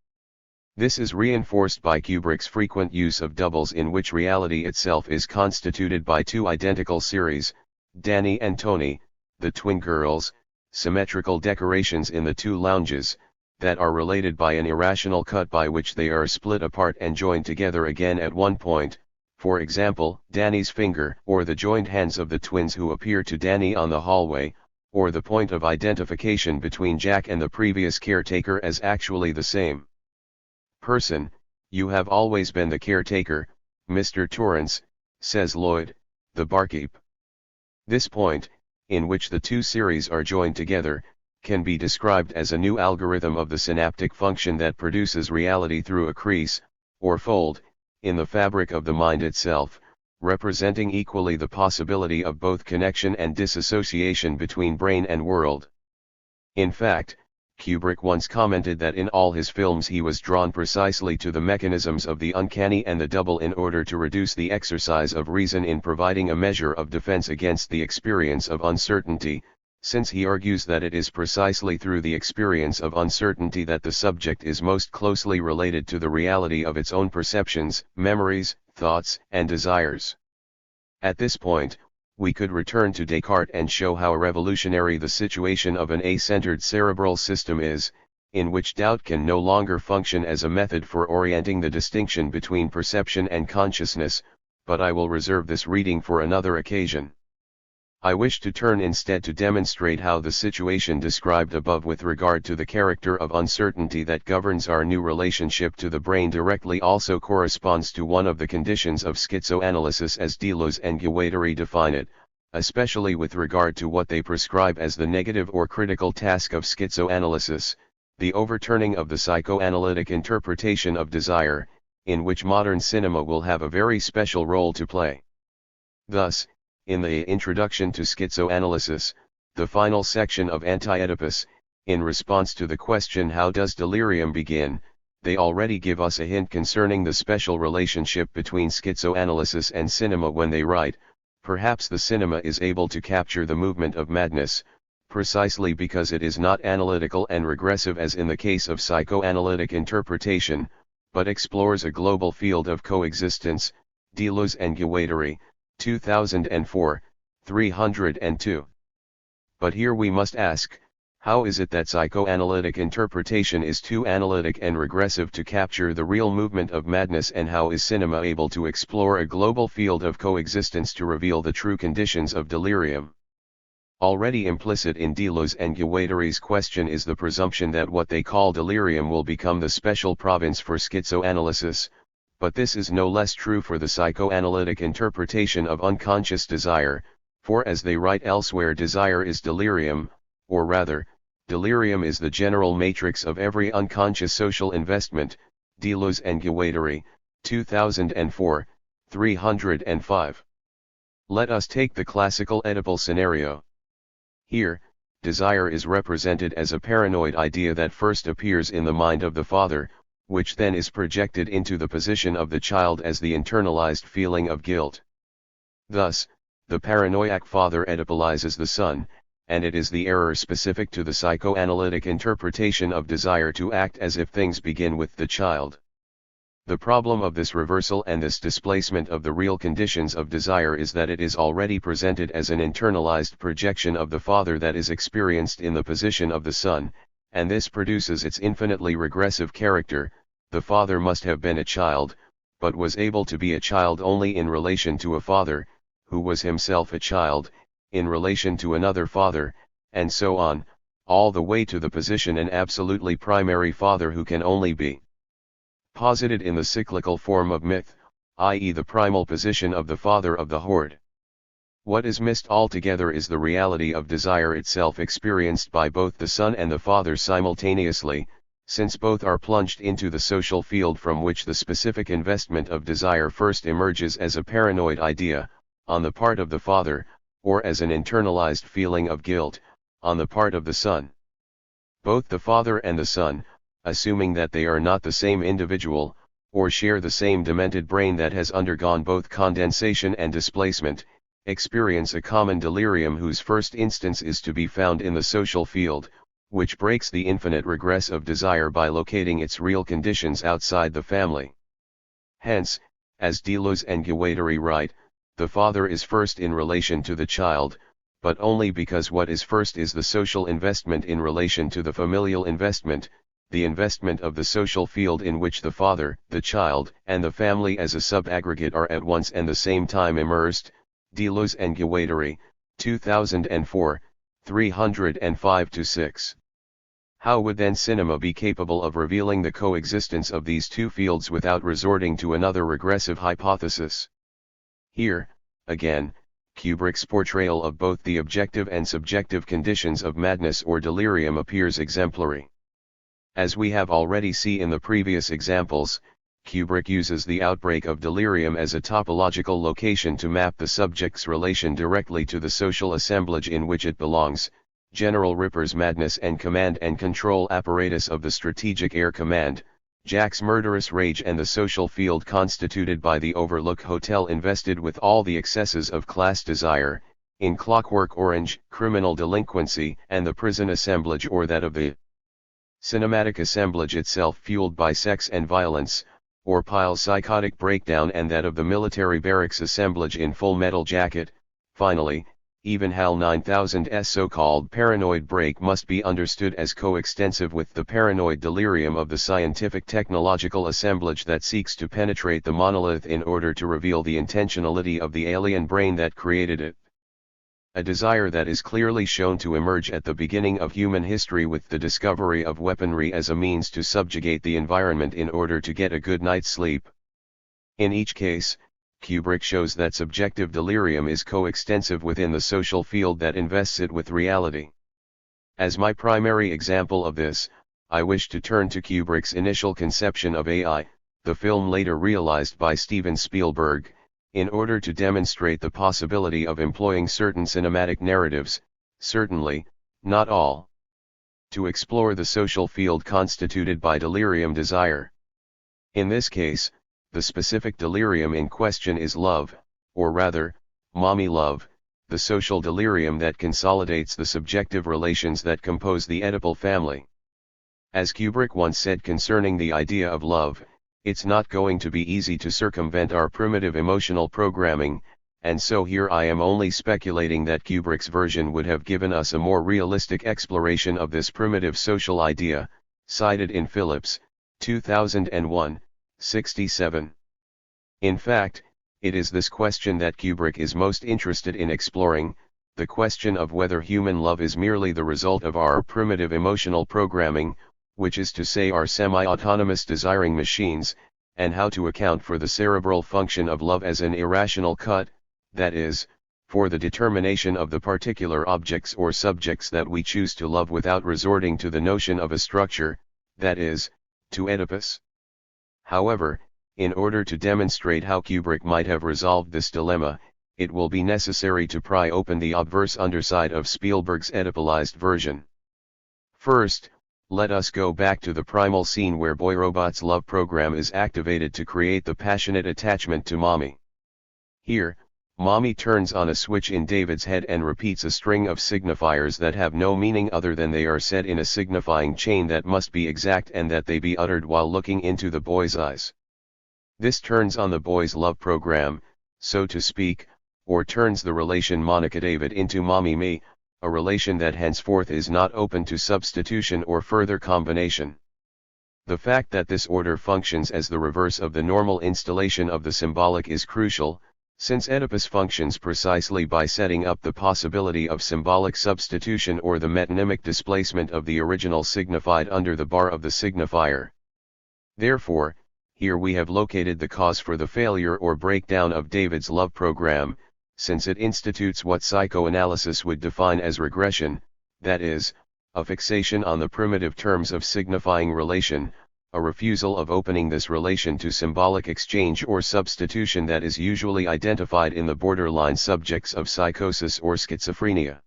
Speaker 1: This is reinforced by Kubrick's frequent use of doubles in which reality itself is constituted by two identical series, Danny and Tony, the twin girls, symmetrical decorations in the two lounges, that are related by an irrational cut by which they are split apart and joined together again at one point, for example, Danny's finger, or the joined hands of the twins who appear to Danny on the hallway, or the point of identification between Jack and the previous caretaker as actually the same person. "You have always been the caretaker, Mr. Torrance," says Lloyd, the barkeep. This point, in which the two series are joined together, can be described as a new algorithm of the synaptic function that produces reality through a crease, or fold, in the fabric of the mind itself, representing equally the possibility of both connection and disassociation between brain and world. In fact, Kubrick once commented that in all his films he was drawn precisely to the mechanisms of the uncanny and the double in order to reduce the exercise of reason in providing a measure of defense against the experience of uncertainty, since he argues that it is precisely through the experience of uncertainty that the subject is most closely related to the reality of its own perceptions, memories, thoughts, and desires. At this point, we could return to Descartes and show how revolutionary the situation of an A-centered cerebral system is, in which doubt can no longer function as a method for orienting the distinction between perception and consciousness, but I will reserve this reading for another occasion. I wish to turn instead to demonstrate how the situation described above with regard to the character of uncertainty that governs our new relationship to the brain directly also corresponds to one of the conditions of schizoanalysis as Deleuze and Guattari define it, especially with regard to what they prescribe as the negative or critical task of schizoanalysis, the overturning of the psychoanalytic interpretation of desire, in which modern cinema will have a very special role to play. Thus, in the Introduction to Schizoanalysis, the final section of Anti-Oedipus, in response to the question how does delirium begin, they already give us a hint concerning the special relationship between schizoanalysis and cinema when they write, perhaps the cinema is able to capture the movement of madness, precisely because it is not analytical and regressive as in the case of psychoanalytic interpretation, but explores a global field of coexistence. Deleuze and Guattari, 2004, 302. But here we must ask, how is it that psychoanalytic interpretation is too analytic and regressive to capture the real movement of madness, and how is cinema able to explore a global field of coexistence to reveal the true conditions of delirium? Already implicit in Deleuze and Guattari's question is the presumption that what they call delirium will become the special province for schizoanalysis, but this is no less true for the psychoanalytic interpretation of unconscious desire, for as they write elsewhere, desire is delirium, or rather, delirium is the general matrix of every unconscious social investment. Deleuze and Guattari, 2004, 305. Let us take the classical Oedipal scenario. Here, desire is represented as a paranoid idea that first appears in the mind of the father, which then is projected into the position of the child as the internalized feeling of guilt. Thus, the paranoiac father Oedipalizes the son, and it is the error specific to the psychoanalytic interpretation of desire to act as if things begin with the child. The problem of this reversal and this displacement of the real conditions of desire is that it is already presented as an internalized projection of the father that is experienced in the position of the son, and this produces its infinitely regressive character. The father must have been a child, but was able to be a child only in relation to a father, who was himself a child, in relation to another father, and so on, all the way to the position an absolutely primary father who can only be posited in the cyclical form of myth, i.e. the primal position of the father of the horde. What is missed altogether is the reality of desire itself experienced by both the son and the father simultaneously, since both are plunged into the social field from which the specific investment of desire first emerges as a paranoid idea, on the part of the father, or as an internalized feeling of guilt, on the part of the son. Both the father and the son, assuming that they are not the same individual, or share the same demented brain that has undergone both condensation and displacement, experience a common delirium whose first instance is to be found in the social field, which breaks the infinite regress of desire by locating its real conditions outside the family. Hence, as Deleuze and Guattari write, the father is first in relation to the child, but only because what is first is the social investment in relation to the familial investment, the investment of the social field in which the father, the child, and the family as a sub-aggregate are at once and the same time immersed. Deleuze and Guattari, 2004, 305-6. How would then cinema be capable of revealing the coexistence of these two fields without resorting to another regressive hypothesis? Here, again, Kubrick's portrayal of both the objective and subjective conditions of madness or delirium appears exemplary. As we have already seen in the previous examples, Kubrick uses the outbreak of delirium as a topological location to map the subject's relation directly to the social assemblage in which it belongs, General Ripper's madness and command and control apparatus of the Strategic Air Command, Jack's murderous rage and the social field constituted by the Overlook Hotel invested with all the excesses of class desire, in Clockwork Orange, criminal delinquency, and the prison assemblage or that of the cinematic assemblage itself fueled by sex and violence, or Pyle's psychotic breakdown and that of the military barracks assemblage in Full Metal Jacket. Finally, even HAL 9000's so-called paranoid break must be understood as coextensive with the paranoid delirium of the scientific technological assemblage that seeks to penetrate the monolith in order to reveal the intentionality of the alien brain that created it. A desire that is clearly shown to emerge at the beginning of human history with the discovery of weaponry as a means to subjugate the environment in order to get a good night's sleep. In each case, Kubrick shows that subjective delirium is coextensive within the social field that invests it with reality. As my primary example of this, I wish to turn to Kubrick's initial conception of AI, the film later realized by Steven Spielberg, in order to demonstrate the possibility of employing certain cinematic narratives, certainly, not all, to explore the social field constituted by delirium desire. In this case, the specific delirium in question is love, or rather, mommy love, the social delirium that consolidates the subjective relations that compose the Oedipal family. As Kubrick once said concerning the idea of love, it's not going to be easy to circumvent our primitive emotional programming, and so here I am only speculating that Kubrick's version would have given us a more realistic exploration of this primitive social idea, cited in Phillips, 2001, 67. In fact, it is this question that Kubrick is most interested in exploring, the question of whether human love is merely the result of our primitive emotional programming, which is to say our semi-autonomous desiring machines, and how to account for the cerebral function of love as an irrational cut, that is, for the determination of the particular objects or subjects that we choose to love without resorting to the notion of a structure, that is, to Oedipus. However, in order to demonstrate how Kubrick might have resolved this dilemma, it will be necessary to pry open the obverse underside of Spielberg's Oedipalized version. First, let us go back to the primal scene where Boy Robot's love program is activated to create the passionate attachment to Mommy. Here, Mommy turns on a switch in David's head and repeats a string of signifiers that have no meaning other than they are said in a signifying chain that must be exact and that they be uttered while looking into the boy's eyes. This turns on the boy's love program, so to speak, or turns the relation Monica-David into Mommy-Me, a relation that henceforth is not open to substitution or further combination. The fact that this order functions as the reverse of the normal installation of the symbolic is crucial, since Oedipus functions precisely by setting up the possibility of symbolic substitution or the metonymic displacement of the original signified under the bar of the signifier. Therefore, here we have located the cause for the failure or breakdown of David's love program, since it institutes what psychoanalysis would define as regression, that is, a fixation on the primitive terms of signifying relation, a refusal of opening this relation to symbolic exchange or substitution that is usually identified in the borderline subjects of psychosis or schizophrenia.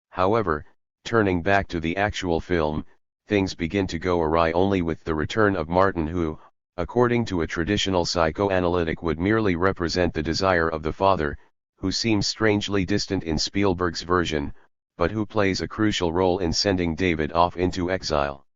Speaker 1: However, turning back to the actual film, things begin to go awry only with the return of Martin who, according to a traditional psychoanalytic, would merely represent the desire of the father, who seems strangely distant in Spielberg's version, but who plays a crucial role in sending David off into exile.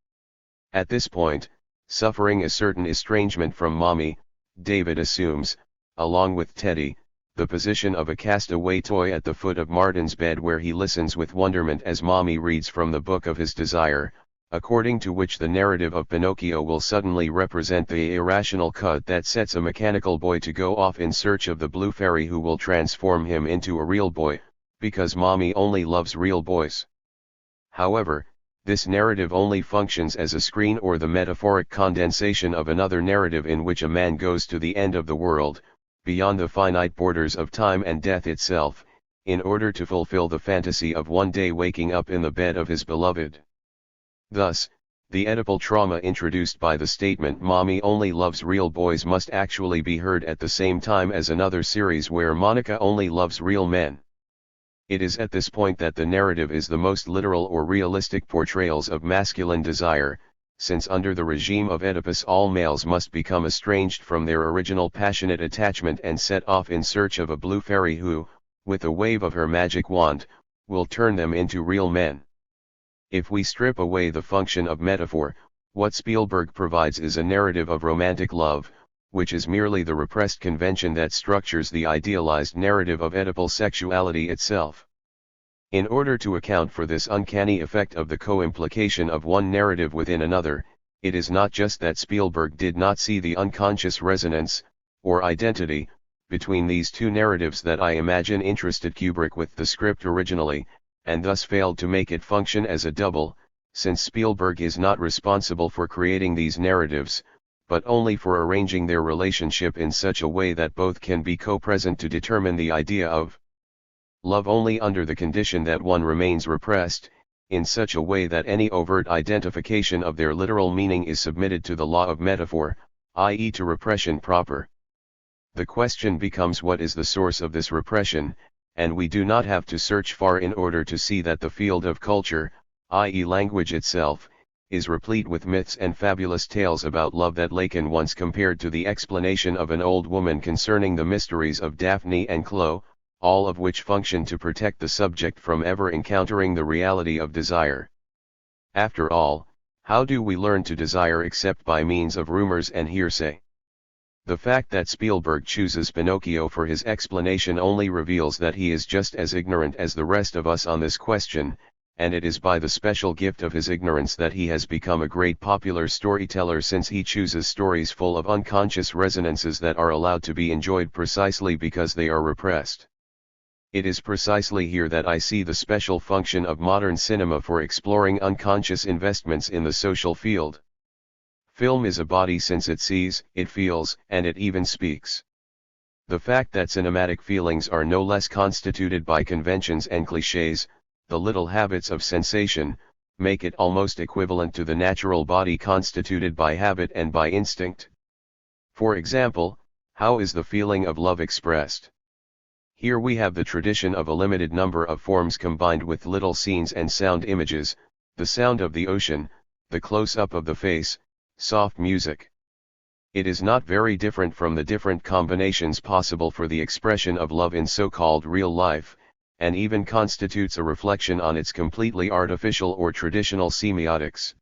Speaker 1: At this point, suffering a certain estrangement from Mommy, David assumes, along with Teddy, the position of a castaway toy at the foot of Martin's bed where he listens with wonderment as Mommy reads from the book of his desire, according to which the narrative of Pinocchio will suddenly represent the irrational cut that sets a mechanical boy to go off in search of the blue fairy who will transform him into a real boy, because Mommy only loves real boys. However, this narrative only functions as a screen or the metaphoric condensation of another narrative in which a man goes to the end of the world, beyond the finite borders of time and death itself, in order to fulfill the fantasy of one day waking up in the bed of his beloved. Thus, the Oedipal trauma introduced by the statement Mommy only loves real boys must actually be heard at the same time as another series where Monica only loves real men. It is at this point that the narrative is the most literal or realistic portrayals of masculine desire, since under the regime of Oedipus all males must become estranged from their original passionate attachment and set off in search of a blue fairy who, with a wave of her magic wand, will turn them into real men. If we strip away the function of metaphor, what Spielberg provides is a narrative of romantic love, which is merely the repressed convention that structures the idealized narrative of Oedipal sexuality itself. In order to account for this uncanny effect of the co-implication of one narrative within another, it is not just that Spielberg did not see the unconscious resonance, or identity, between these two narratives that I imagine interested Kubrick with the script originally, and thus failed to make it function as a double, since Spielberg is not responsible for creating these narratives, but only for arranging their relationship in such a way that both can be co-present to determine the idea of love only under the condition that one remains repressed, in such a way that any overt identification of their literal meaning is submitted to the law of metaphor, i.e. to repression proper. The question becomes, what is the source of this repression, and we do not have to search far in order to see that the field of culture, i.e. language itself, is replete with myths and fabulous tales about love that Lacan once compared to the explanation of an old woman concerning the mysteries of Daphne and Chloe, all of which function to protect the subject from ever encountering the reality of desire. After all, how do we learn to desire except by means of rumors and hearsay? The fact that Spielberg chooses Pinocchio for his explanation only reveals that he is just as ignorant as the rest of us on this question, and it is by the special gift of his ignorance that he has become a great popular storyteller, since he chooses stories full of unconscious resonances that are allowed to be enjoyed precisely because they are repressed. It is precisely here that I see the special function of modern cinema for exploring unconscious investments in the social field. Film is a body since it sees, it feels, and it even speaks. The fact that cinematic feelings are no less constituted by conventions and clichés, the little habits of sensation, make it almost equivalent to the natural body constituted by habit and by instinct. For example, how is the feeling of love expressed? Here we have the tradition of a limited number of forms combined with little scenes and sound images, the sound of the ocean, the close-up of the face, soft music. It is not very different from the different combinations possible for the expression of love in so-called real life, and even constitutes a reflection on its completely artificial or traditional semiotics.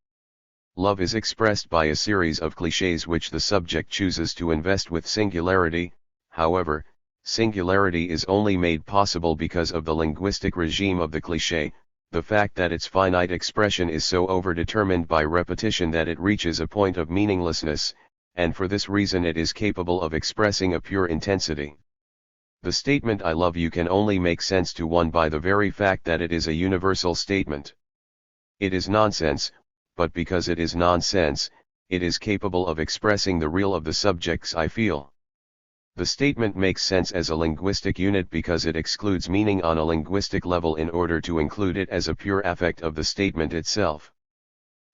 Speaker 1: Love is expressed by a series of clichés which the subject chooses to invest with singularity. However, singularity is only made possible because of the linguistic regime of the cliché, the fact that its finite expression is so overdetermined by repetition that it reaches a point of meaninglessness, and for this reason it is capable of expressing a pure intensity. The statement "I love you" can only make sense to one by the very fact that it is a universal statement. It is nonsense, but because it is nonsense, it is capable of expressing the real of the subject's "I feel." The statement makes sense as a linguistic unit because it excludes meaning on a linguistic level in order to include it as a pure affect of the statement itself.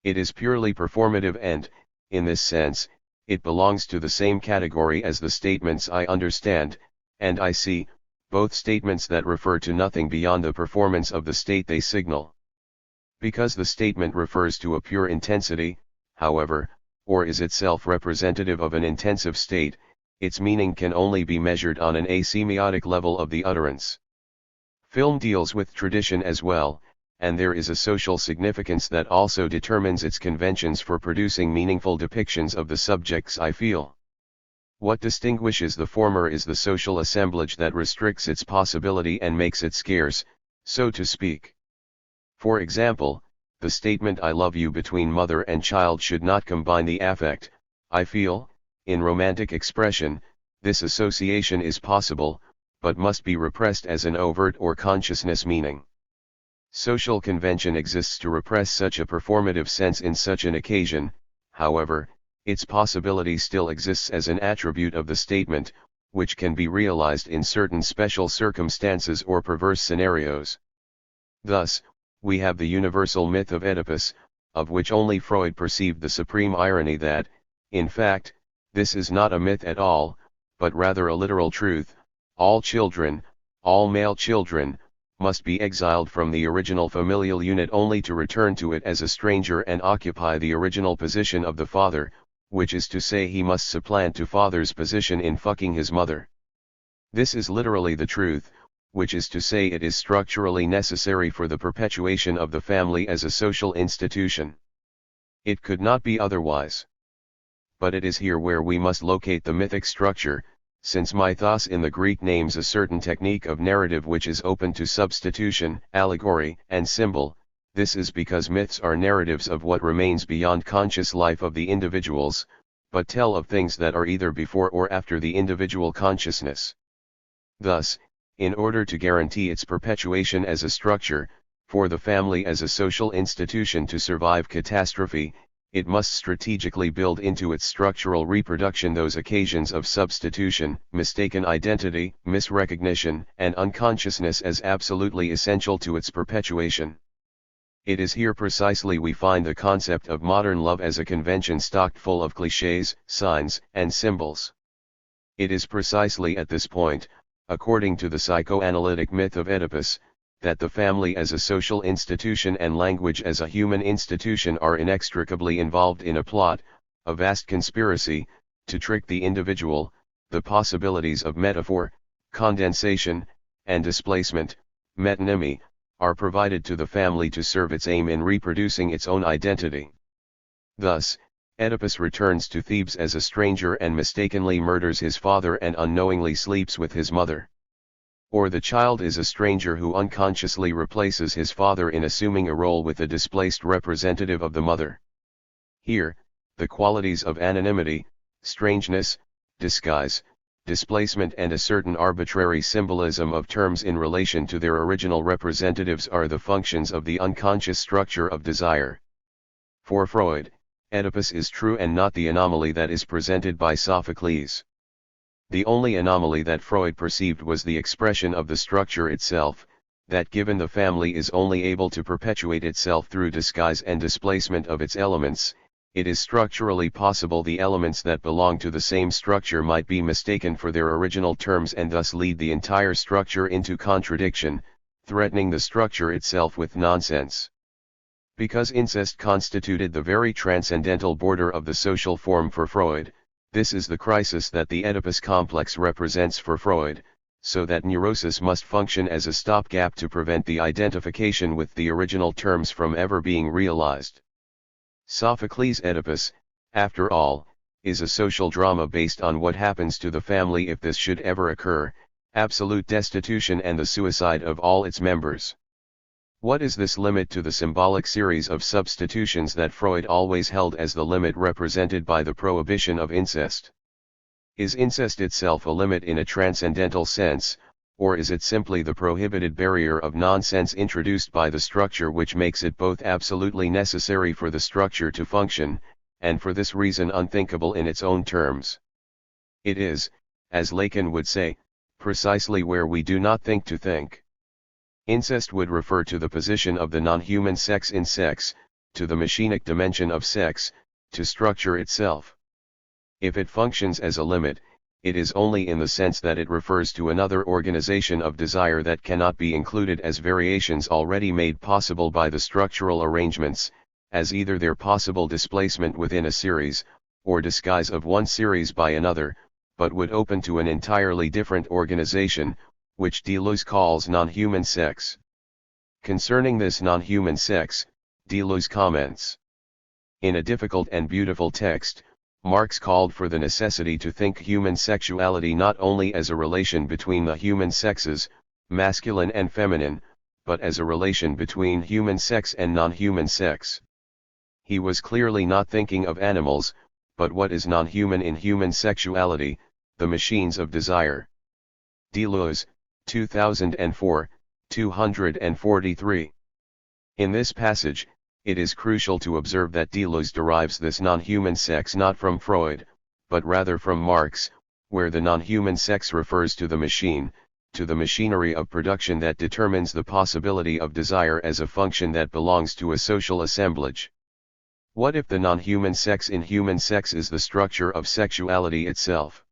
Speaker 1: It is purely performative and, in this sense, it belongs to the same category as the statements "I understand" and "I see," both statements that refer to nothing beyond the performance of the state they signal. Because the statement refers to a pure intensity, however, or is itself representative of an intensive state, its meaning can only be measured on an asemiotic level of the utterance. Film deals with tradition as well, and there is a social significance that also determines its conventions for producing meaningful depictions of the subject's "I feel." What distinguishes the former is the social assemblage that restricts its possibility and makes it scarce, so to speak. For example, the statement "I love you" between mother and child should not combine the affect, "I feel." In romantic expression, this association is possible, but must be repressed as an overt or consciousness meaning. Social convention exists to repress such a performative sense in such an occasion. However, its possibility still exists as an attribute of the statement, which can be realized in certain special circumstances or perverse scenarios. Thus, we have the universal myth of Oedipus, of which only Freud perceived the supreme irony that, in fact, this is not a myth at all, but rather a literal truth: all children, all male children, must be exiled from the original familial unit only to return to it as a stranger and occupy the original position of the father, which is to say he must supplant to father's position in fucking his mother. This is literally the truth, which is to say it is structurally necessary for the perpetuation of the family as a social institution. It could not be otherwise. But it is here where we must locate the mythic structure, since mythos in the Greek names a certain technique of narrative which is open to substitution, allegory, and symbol. This is because myths are narratives of what remains beyond conscious life of the individuals, but tell of things that are either before or after the individual consciousness. Thus, in order to guarantee its perpetuation as a structure, for the family as a social institution to survive catastrophe, it must strategically build into its structural reproduction those occasions of substitution, mistaken identity, misrecognition, and unconsciousness as absolutely essential to its perpetuation. It is here precisely we find the concept of modern love as a convention stocked full of clichés, signs, and symbols. It is precisely at this point, according to the psychoanalytic myth of Oedipus, that the family as a social institution and language as a human institution are inextricably involved in a plot, a vast conspiracy, to trick the individual. The possibilities of metaphor, condensation, and displacement, metonymy, are provided to the family to serve its aim in reproducing its own identity. Thus, Oedipus returns to Thebes as a stranger and mistakenly murders his father and unknowingly sleeps with his mother. Or the child is a stranger who unconsciously replaces his father in assuming a role with a displaced representative of the mother. Here, the qualities of anonymity, strangeness, disguise, displacement and a certain arbitrary symbolism of terms in relation to their original representatives are the functions of the unconscious structure of desire. For Freud, Oedipus is true and not the anomaly that is presented by Sophocles. The only anomaly that Freud perceived was the expression of the structure itself, that given the family is only able to perpetuate itself through disguise and displacement of its elements, it is structurally possible the elements that belong to the same structure might be mistaken for their original terms and thus lead the entire structure into contradiction, threatening the structure itself with nonsense. Because incest constituted the very transcendental border of the social form for Freud, this is the crisis that the Oedipus complex represents for Freud, so that neurosis must function as a stopgap to prevent the identification with the original terms from ever being realized. Sophocles' Oedipus, after all, is a social drama based on what happens to the family if this should ever occur, absolute destitution and the suicide of all its members. What is this limit to the symbolic series of substitutions that Freud always held as the limit represented by the prohibition of incest? Is incest itself a limit in a transcendental sense, or is it simply the prohibited barrier of nonsense introduced by the structure which makes it both absolutely necessary for the structure to function, and for this reason unthinkable in its own terms? It is, as Lacan would say, precisely where we do not think to think. Incest would refer to the position of the non-human sex in sex, to the machinic dimension of sex, to structure itself. If it functions as a limit, it is only in the sense that it refers to another organization of desire that cannot be included as variations already made possible by the structural arrangements, as either their possible displacement within a series, or disguise of one series by another, but would open to an entirely different organization, which Deleuze calls non-human sex. Concerning this non-human sex, Deleuze comments: in a difficult and beautiful text, Marx called for the necessity to think human sexuality not only as a relation between the human sexes, masculine and feminine, but as a relation between human sex and non-human sex. He was clearly not thinking of animals, but what is non-human in human sexuality, the machines of desire. Deleuze, 2004, 243. In this passage, it is crucial to observe that Deleuze derives this non-human sex not from Freud, but rather from Marx, where the non-human sex refers to the machine, to the machinery of production that determines the possibility of desire as a function that belongs to a social assemblage. What if the non-human sex in human sex is the structure of sexuality itself?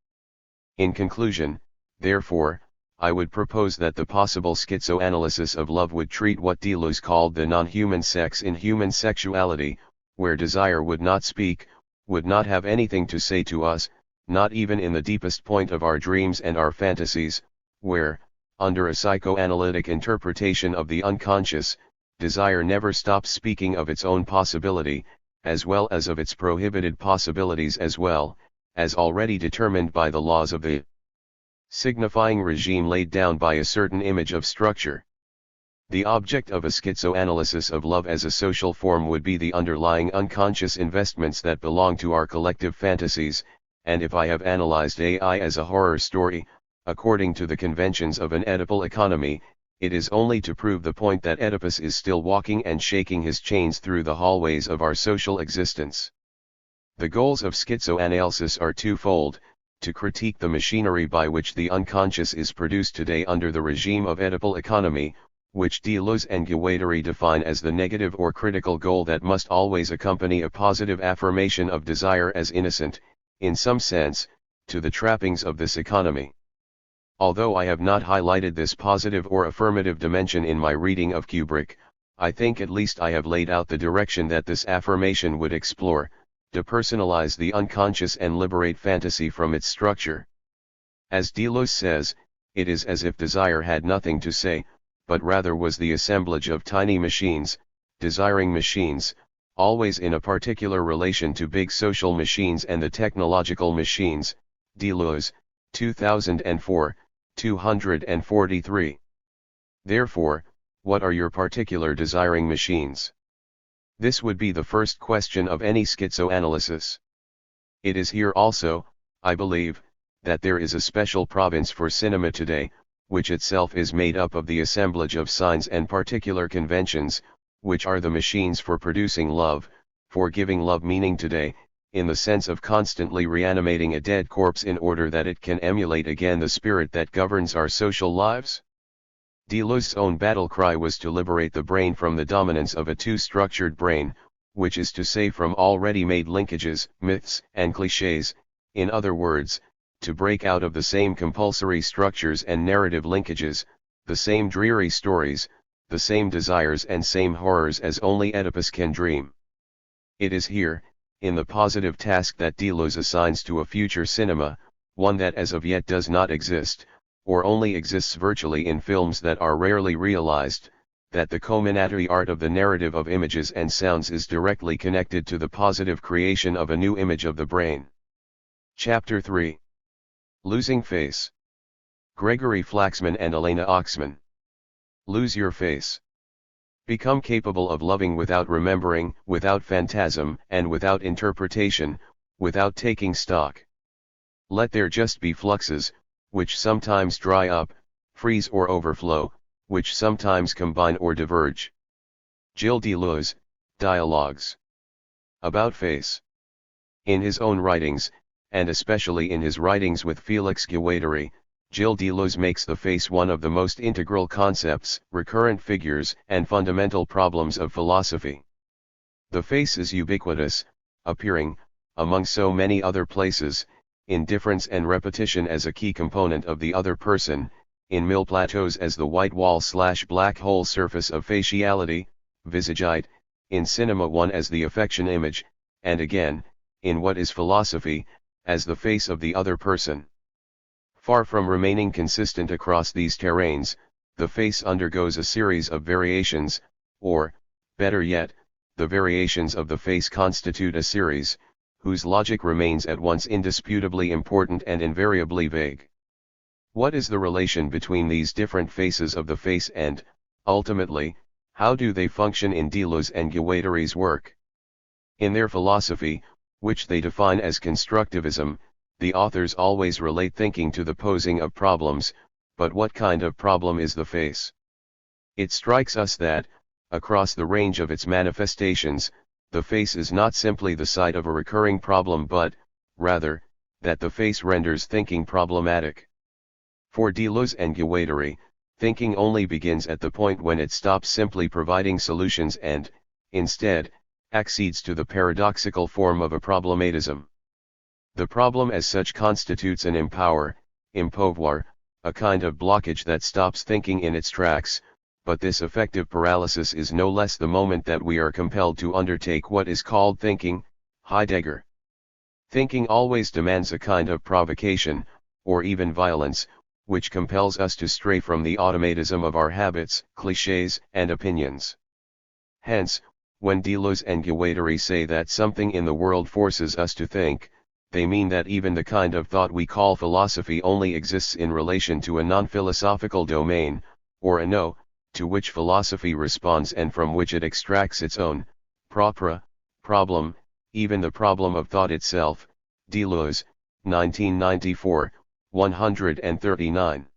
Speaker 1: In conclusion, therefore, I would propose that the possible schizoanalysis of love would treat what Deleuze called the non-human sex in human sexuality, where desire would not speak, would not have anything to say to us, not even in the deepest point of our dreams and our fantasies, where, under a psychoanalytic interpretation of the unconscious, desire never stops speaking of its own possibility, as well as of its prohibited possibilities as well, as already determined by the laws of the signifying regime laid down by a certain image of structure. The object of a schizoanalysis of love as a social form would be the underlying unconscious investments that belong to our collective fantasies, and if I have analyzed AI as a horror story, according to the conventions of an Oedipal economy, it is only to prove the point that Oedipus is still walking and shaking his chains through the hallways of our social existence. The goals of schizoanalysis are twofold: to critique the machinery by which the unconscious is produced today under the regime of Oedipal economy, which Deleuze and Guattari define as the negative or critical goal that must always accompany a positive affirmation of desire as innocent, in some sense, to the trappings of this economy. Although I have not highlighted this positive or affirmative dimension in my reading of Kubrick, I think at least I have laid out the direction that this affirmation would explore, depersonalize the unconscious and liberate fantasy from its structure. As Deleuze says, it is as if desire had nothing to say, but rather was the assemblage of tiny machines, desiring machines, always in a particular relation to big social machines and the technological machines. Deleuze, 2004, 243. Therefore, what are your particular desiring machines? This would be the first question of any schizoanalysis. It is here also, I believe, that there is a special province for cinema today, which itself is made up of the assemblage of signs and particular conventions, which are the machines for producing love, for giving love meaning today, in the sense of constantly reanimating a dead corpse in order that it can emulate again the spirit that governs our social lives. Deleuze's own battle cry was to liberate the brain from the dominance of a too-structured brain, which is to say from all ready-made linkages, myths, and clichés, in other words, to break out of the same compulsory structures and narrative linkages, the same dreary stories, the same desires and same horrors as only Oedipus can dream. It is here, in the positive task that Deleuze assigns to a future cinema, one that as of yet does not exist, or only exists virtually in films that are rarely realized, that the culminatory art of the narrative of images and sounds is directly connected to the positive creation of a new image of the brain. Chapter 3. Losing Face. Gregory Flaxman and Elena Oxman. Lose your face. Become capable of loving without remembering, without phantasm, and without interpretation, without taking stock. Let there just be fluxes, which sometimes dry up, freeze or overflow, which sometimes combine or diverge. Gilles Deleuze, Dialogues. About face. In his own writings, and especially in his writings with Félix Guattari, Gilles Deleuze makes the face one of the most integral concepts, recurrent figures, and fundamental problems of philosophy. The face is ubiquitous, appearing, among so many other places, in difference and repetition as a key component of the other person, in Mille Plateaus as the white wall/black hole surface of faciality, visagite, in cinema one as the affection image, and again, in what is philosophy, as the face of the other person. Far from remaining consistent across these terrains, the face undergoes a series of variations, or, better yet, the variations of the face constitute a series, whose logic remains at once indisputably important and invariably vague. What is the relation between these different faces of the face and, ultimately, how do they function in Deleuze and Guattari's work? In their philosophy, which they define as constructivism, the authors always relate thinking to the posing of problems, but what kind of problem is the face? It strikes us that, across the range of its manifestations, the face is not simply the site of a recurring problem but, rather, that the face renders thinking problematic. For Deleuze and Guattari, thinking only begins at the point when it stops simply providing solutions and, instead, accedes to the paradoxical form of a problematism. The problem as such constitutes an impouvoir, a kind of blockage that stops thinking in its tracks, but this affective paralysis is no less the moment that we are compelled to undertake what is called thinking. Heidegger. Thinking always demands a kind of provocation, or even violence, which compels us to stray from the automatism of our habits, clichés, and opinions. Hence, when Deleuze and Guattari say that something in the world forces us to think, they mean that even the kind of thought we call philosophy only exists in relation to a non-philosophical domain, or a no, to which philosophy responds and from which it extracts its own, propre, problem, even the problem of thought itself. Deleuze, 1994, 139.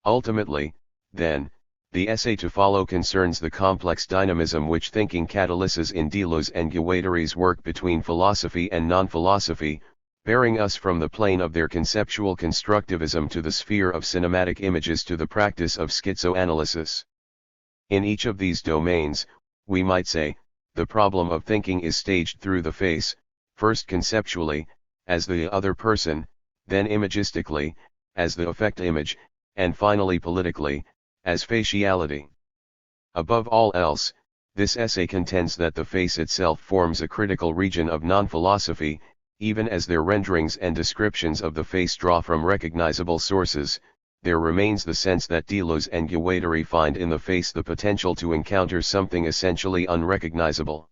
Speaker 1: Ultimately, then, the essay to follow concerns the complex dynamism which thinking catalyses in Deleuze and Guattari's work between philosophy and non-philosophy, bearing us from the plane of their conceptual constructivism to the sphere of cinematic images to the practice of schizoanalysis. In each of these domains, we might say, the problem of thinking is staged through the face, first conceptually, as the other person, then imagistically, as the affect image, and finally politically, as faciality. Above all else, this essay contends that the face itself forms a critical region of non-philosophy, even as their renderings and descriptions of the face draw from recognizable sources. There remains the sense that Deleuze and Guattari find in the face the potential to encounter something essentially unrecognizable.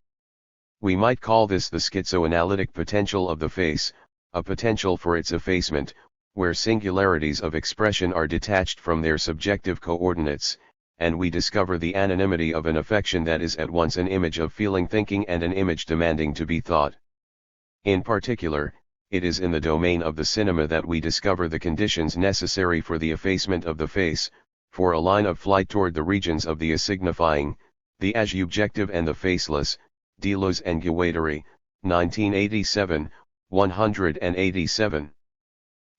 Speaker 1: We might call this the schizoanalytic potential of the face, a potential for its effacement, where singularities of expression are detached from their subjective coordinates, and we discover the anonymity of an affection that is at once an image of feeling thinking and an image demanding to be thought. In particular, it is in the domain of the cinema that we discover the conditions necessary for the effacement of the face, for a line of flight toward the regions of the asignifying, the asubjective and the faceless. Deleuze and Guattari, 1987, 187.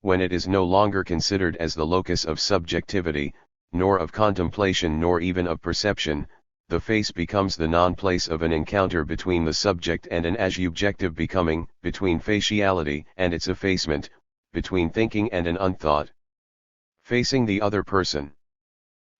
Speaker 1: When it is no longer considered as the locus of subjectivity, nor of contemplation nor even of perception, the face becomes the non-place of an encounter between the subject and an asubjective becoming, between faciality and its effacement, between thinking and an unthought. Facing the other person.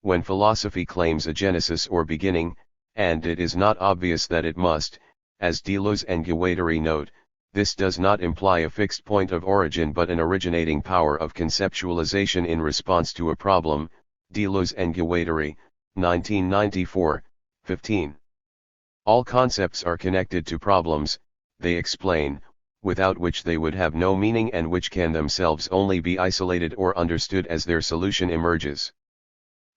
Speaker 1: When philosophy claims a genesis or beginning, and it is not obvious that it must, as Deleuze and Guattari note, this does not imply a fixed point of origin but an originating power of conceptualization in response to a problem. Deleuze and Guattari, 1994, 15. All concepts are connected to problems, they explain, without which they would have no meaning and which can themselves only be isolated or understood as their solution emerges.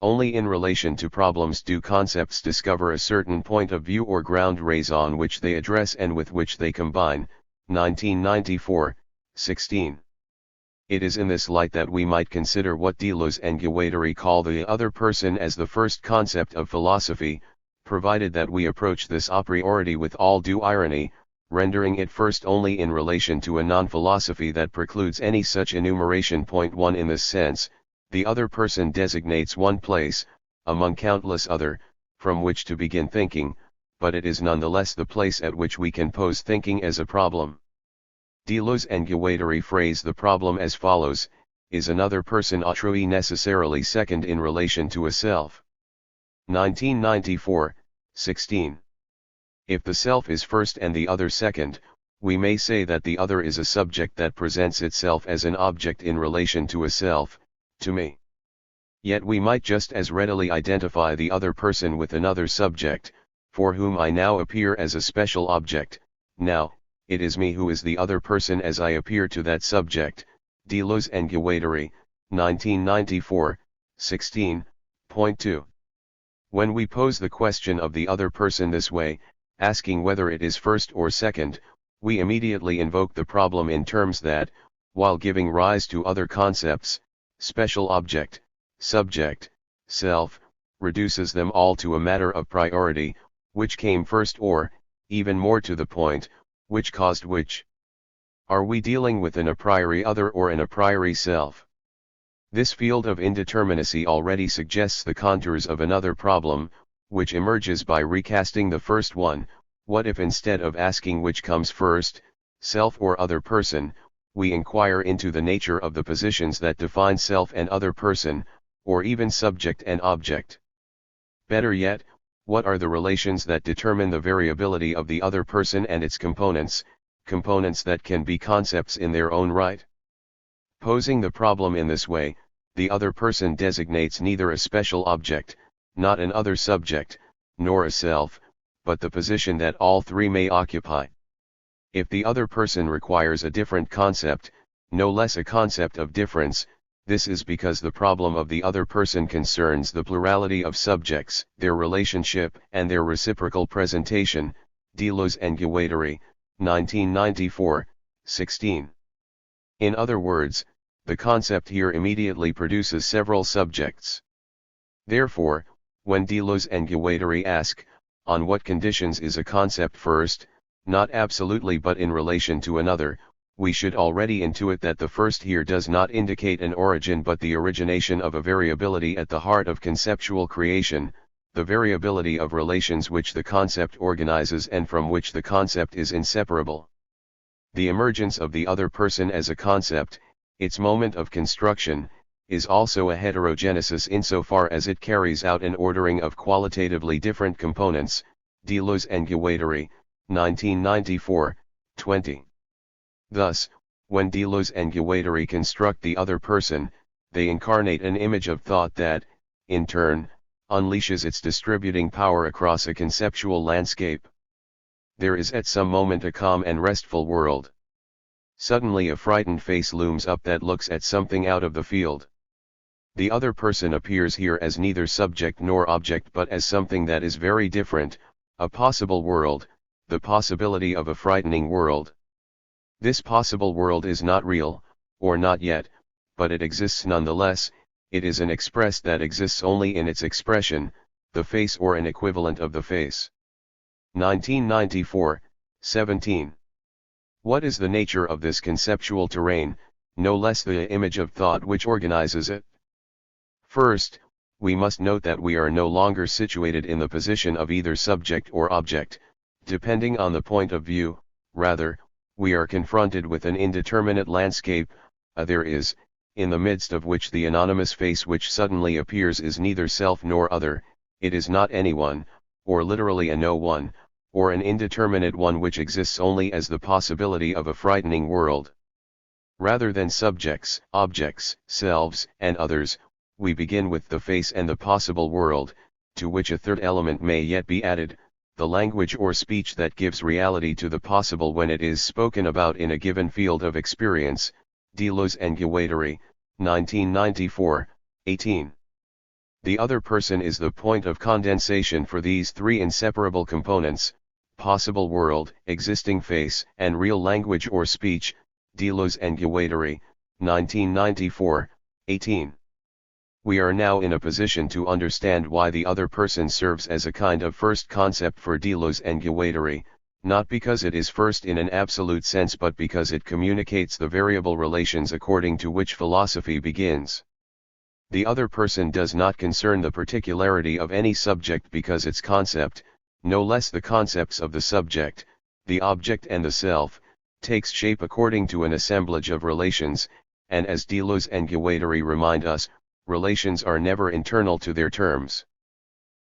Speaker 1: Only in relation to problems do concepts discover a certain point of view or ground raison which they address and with which they combine. 1994, 16. It is in this light that we might consider what Deleuze and Guattari call the other person as the first concept of philosophy, provided that we approach this a priori with all due irony, rendering it first only in relation to a non-philosophy that precludes any such enumeration. Point 1. In this sense, the other person designates one place, among countless other, from which to begin thinking, but it is nonetheless the place at which we can pose thinking as a problem. Deleuze and Guattari phrase the problem as follows: is another person autrui necessarily second in relation to a self? 1994, 16. If the self is first and the other second, we may say that the other is a subject that presents itself as an object in relation to a self, to me. Yet we might just as readily identify the other person with another subject, for whom I now appear as a special object. Now, it is me who is the other person as I appear to that subject. Deleuze and Guattari, 1994, 16.2. When we pose the question of the other person this way, asking whether it is first or second, we immediately invoke the problem in terms that, while giving rise to other concepts, special object, subject, self, reduces them all to a matter of priority, which came first or, even more to the point, which caused which. Are we dealing with an a priori other or an a priori self? This field of indeterminacy already suggests the contours of another problem, which emerges by recasting the first one. What if instead of asking which comes first, self or other person, we inquire into the nature of the positions that define self and other person, or even subject and object? Better yet, what are the relations that determine the variability of the other person and its components, components that can be concepts in their own right? Posing the problem in this way, the other person designates neither a special object, not an other subject, nor a self, but the position that all three may occupy. If the other person requires a different concept, no less a concept of difference, this is because the problem of the other person concerns the plurality of subjects, their relationship and their reciprocal presentation. Deleuze and Guattari, 1994, 16. In other words, the concept here immediately produces several subjects. Therefore, when Deleuze and Guattari ask, on what conditions is a concept first, not absolutely but in relation to another, we should already intuit that the first here does not indicate an origin but the origination of a variability at the heart of conceptual creation. the variability of relations which the concept organizes and from which the concept is inseparable. The emergence of the other person as a concept, its moment of construction, is also a heterogenesis insofar as it carries out an ordering of qualitatively different components. Deleuze and Guattari, 1994, 20. Thus, when Deleuze and Guattari construct the other person, they incarnate an image of thought that, in turn, unleashes its distributing power across a conceptual landscape. There is at some moment a calm and restful world. Suddenly a frightened face looms up that looks at something out of the field. The other person appears here as neither subject nor object but as something that is very different, a possible world, the possibility of a frightening world. This possible world is not real, or not yet, but it exists nonetheless. It is an express that exists only in its expression, the face or an equivalent of the face. 1994, 17. What is the nature of this conceptual terrain, no less the image of thought which organizes it? First, we must note that we are no longer situated in the position of either subject or object, depending on the point of view. Rather, we are confronted with an indeterminate landscape, a there is, in the midst of which the anonymous face which suddenly appears is neither self nor other, it is not anyone, or literally a no one, or an indeterminate one which exists only as the possibility of a frightening world. Rather than subjects, objects, selves, and others, we begin with the face and the possible world, to which a third element may yet be added, the language or speech that gives reality to the possible when it is spoken about in a given field of experience. Deleuze and Guattari, 1994, 18. The other person is the point of condensation for these three inseparable components: possible world, existing face, and real language or speech. Deleuze and Guattari, 1994, 18. We are now in a position to understand why the other person serves as a kind of first concept for Deleuze and Guattari, not because it is first in an absolute sense but because it communicates the variable relations according to which philosophy begins. The other person does not concern the particularity of any subject because its concept, no less the concepts of the subject, the object and the self, takes shape according to an assemblage of relations, and as Deleuze and Guattari remind us, relations are never internal to their terms.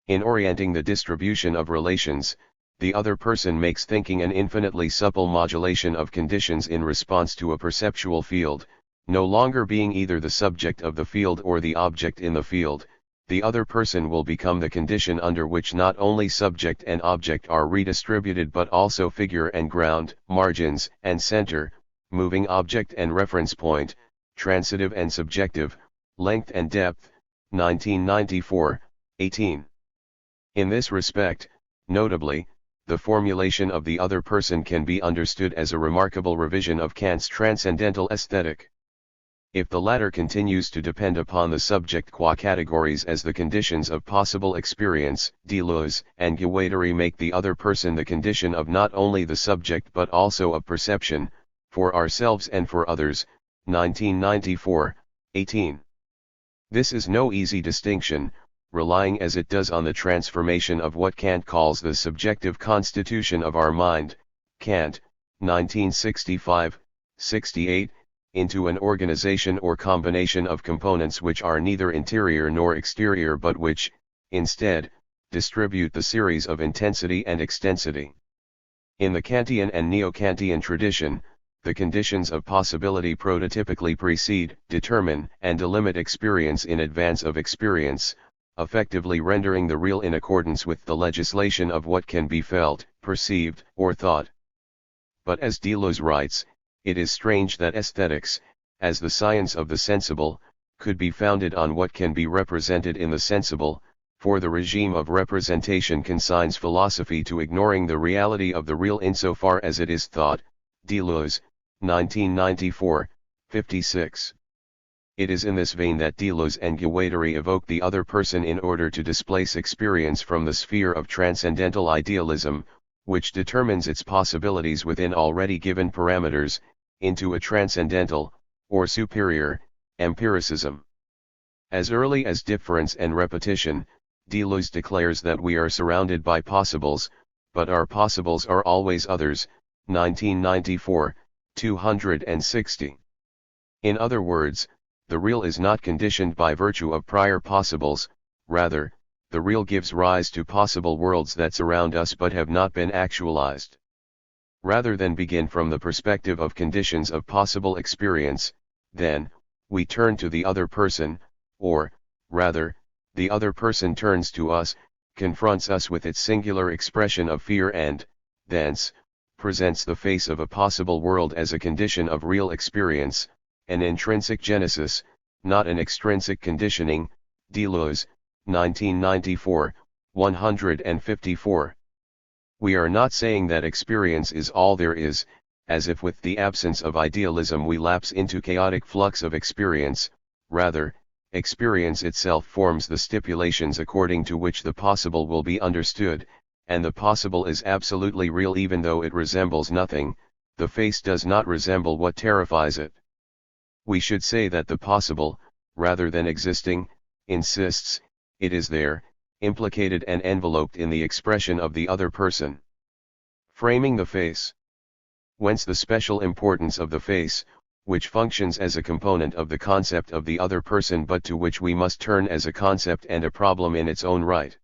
Speaker 1: In orienting the distribution of relations, the other person makes thinking an infinitely supple modulation of conditions in response to a perceptual field, no longer being either the subject of the field or the object in the field. The other person will become the condition under which not only subject and object are redistributed but also figure and ground, margins and center, moving object and reference point, transitive and subjective, length and depth. 1994, 18. In this respect, notably, the formulation of the other person can be understood as a remarkable revision of Kant's transcendental aesthetic. If the latter continues to depend upon the subject qua categories as the conditions of possible experience, Deleuze and Guattari make the other person the condition of not only the subject but also of perception, for ourselves and for others. 1994, 18. This is no easy distinction, relying as it does on the transformation of what Kant calls the subjective constitution of our mind, Kant, 1965, 68, into an organization or combination of components which are neither interior nor exterior but which, instead, distribute the series of intensity and extensity. In the Kantian and Neo-Kantian tradition, the conditions of possibility prototypically precede, determine, and delimit experience in advance of experience, effectively rendering the real in accordance with the legislation of what can be felt, perceived, or thought. But as Deleuze writes, it is strange that aesthetics, as the science of the sensible, could be founded on what can be represented in the sensible, for the regime of representation consigns philosophy to ignoring the reality of the real insofar as it is thought. Deleuze, 1994, 56. It is in this vein that Deleuze and Guattari evoke the other person in order to displace experience from the sphere of transcendental idealism, which determines its possibilities within already given parameters, into a transcendental, or superior, empiricism. As early as difference and repetition, Deleuze declares that we are surrounded by possibles, but our possibles are always others, 1994, 260. In other words, the real is not conditioned by virtue of prior possibles, rather, the real gives rise to possible worlds that surround us but have not been actualized. Rather than begin from the perspective of conditions of possible experience, then, we turn to the other person, or, rather, the other person turns to us, confronts us with its singular expression of fear and, thence, presents the face of a possible world as a condition of real experience, an intrinsic genesis, not an extrinsic conditioning. Deleuze, 1994, 154. We are not saying that experience is all there is, as if with the absence of idealism we lapse into chaotic flux of experience. Rather, experience itself forms the stipulations according to which the possible will be understood, and the possible is absolutely real even though it resembles nothing. The face does not resemble what terrifies it. We should say that the possible, rather than existing, insists, it is there, implicated and enveloped in the expression of the other person. Framing the face. Whence the special importance of the face, which functions as a component of the concept of the other person but to which we must turn as a concept and a problem in its own right.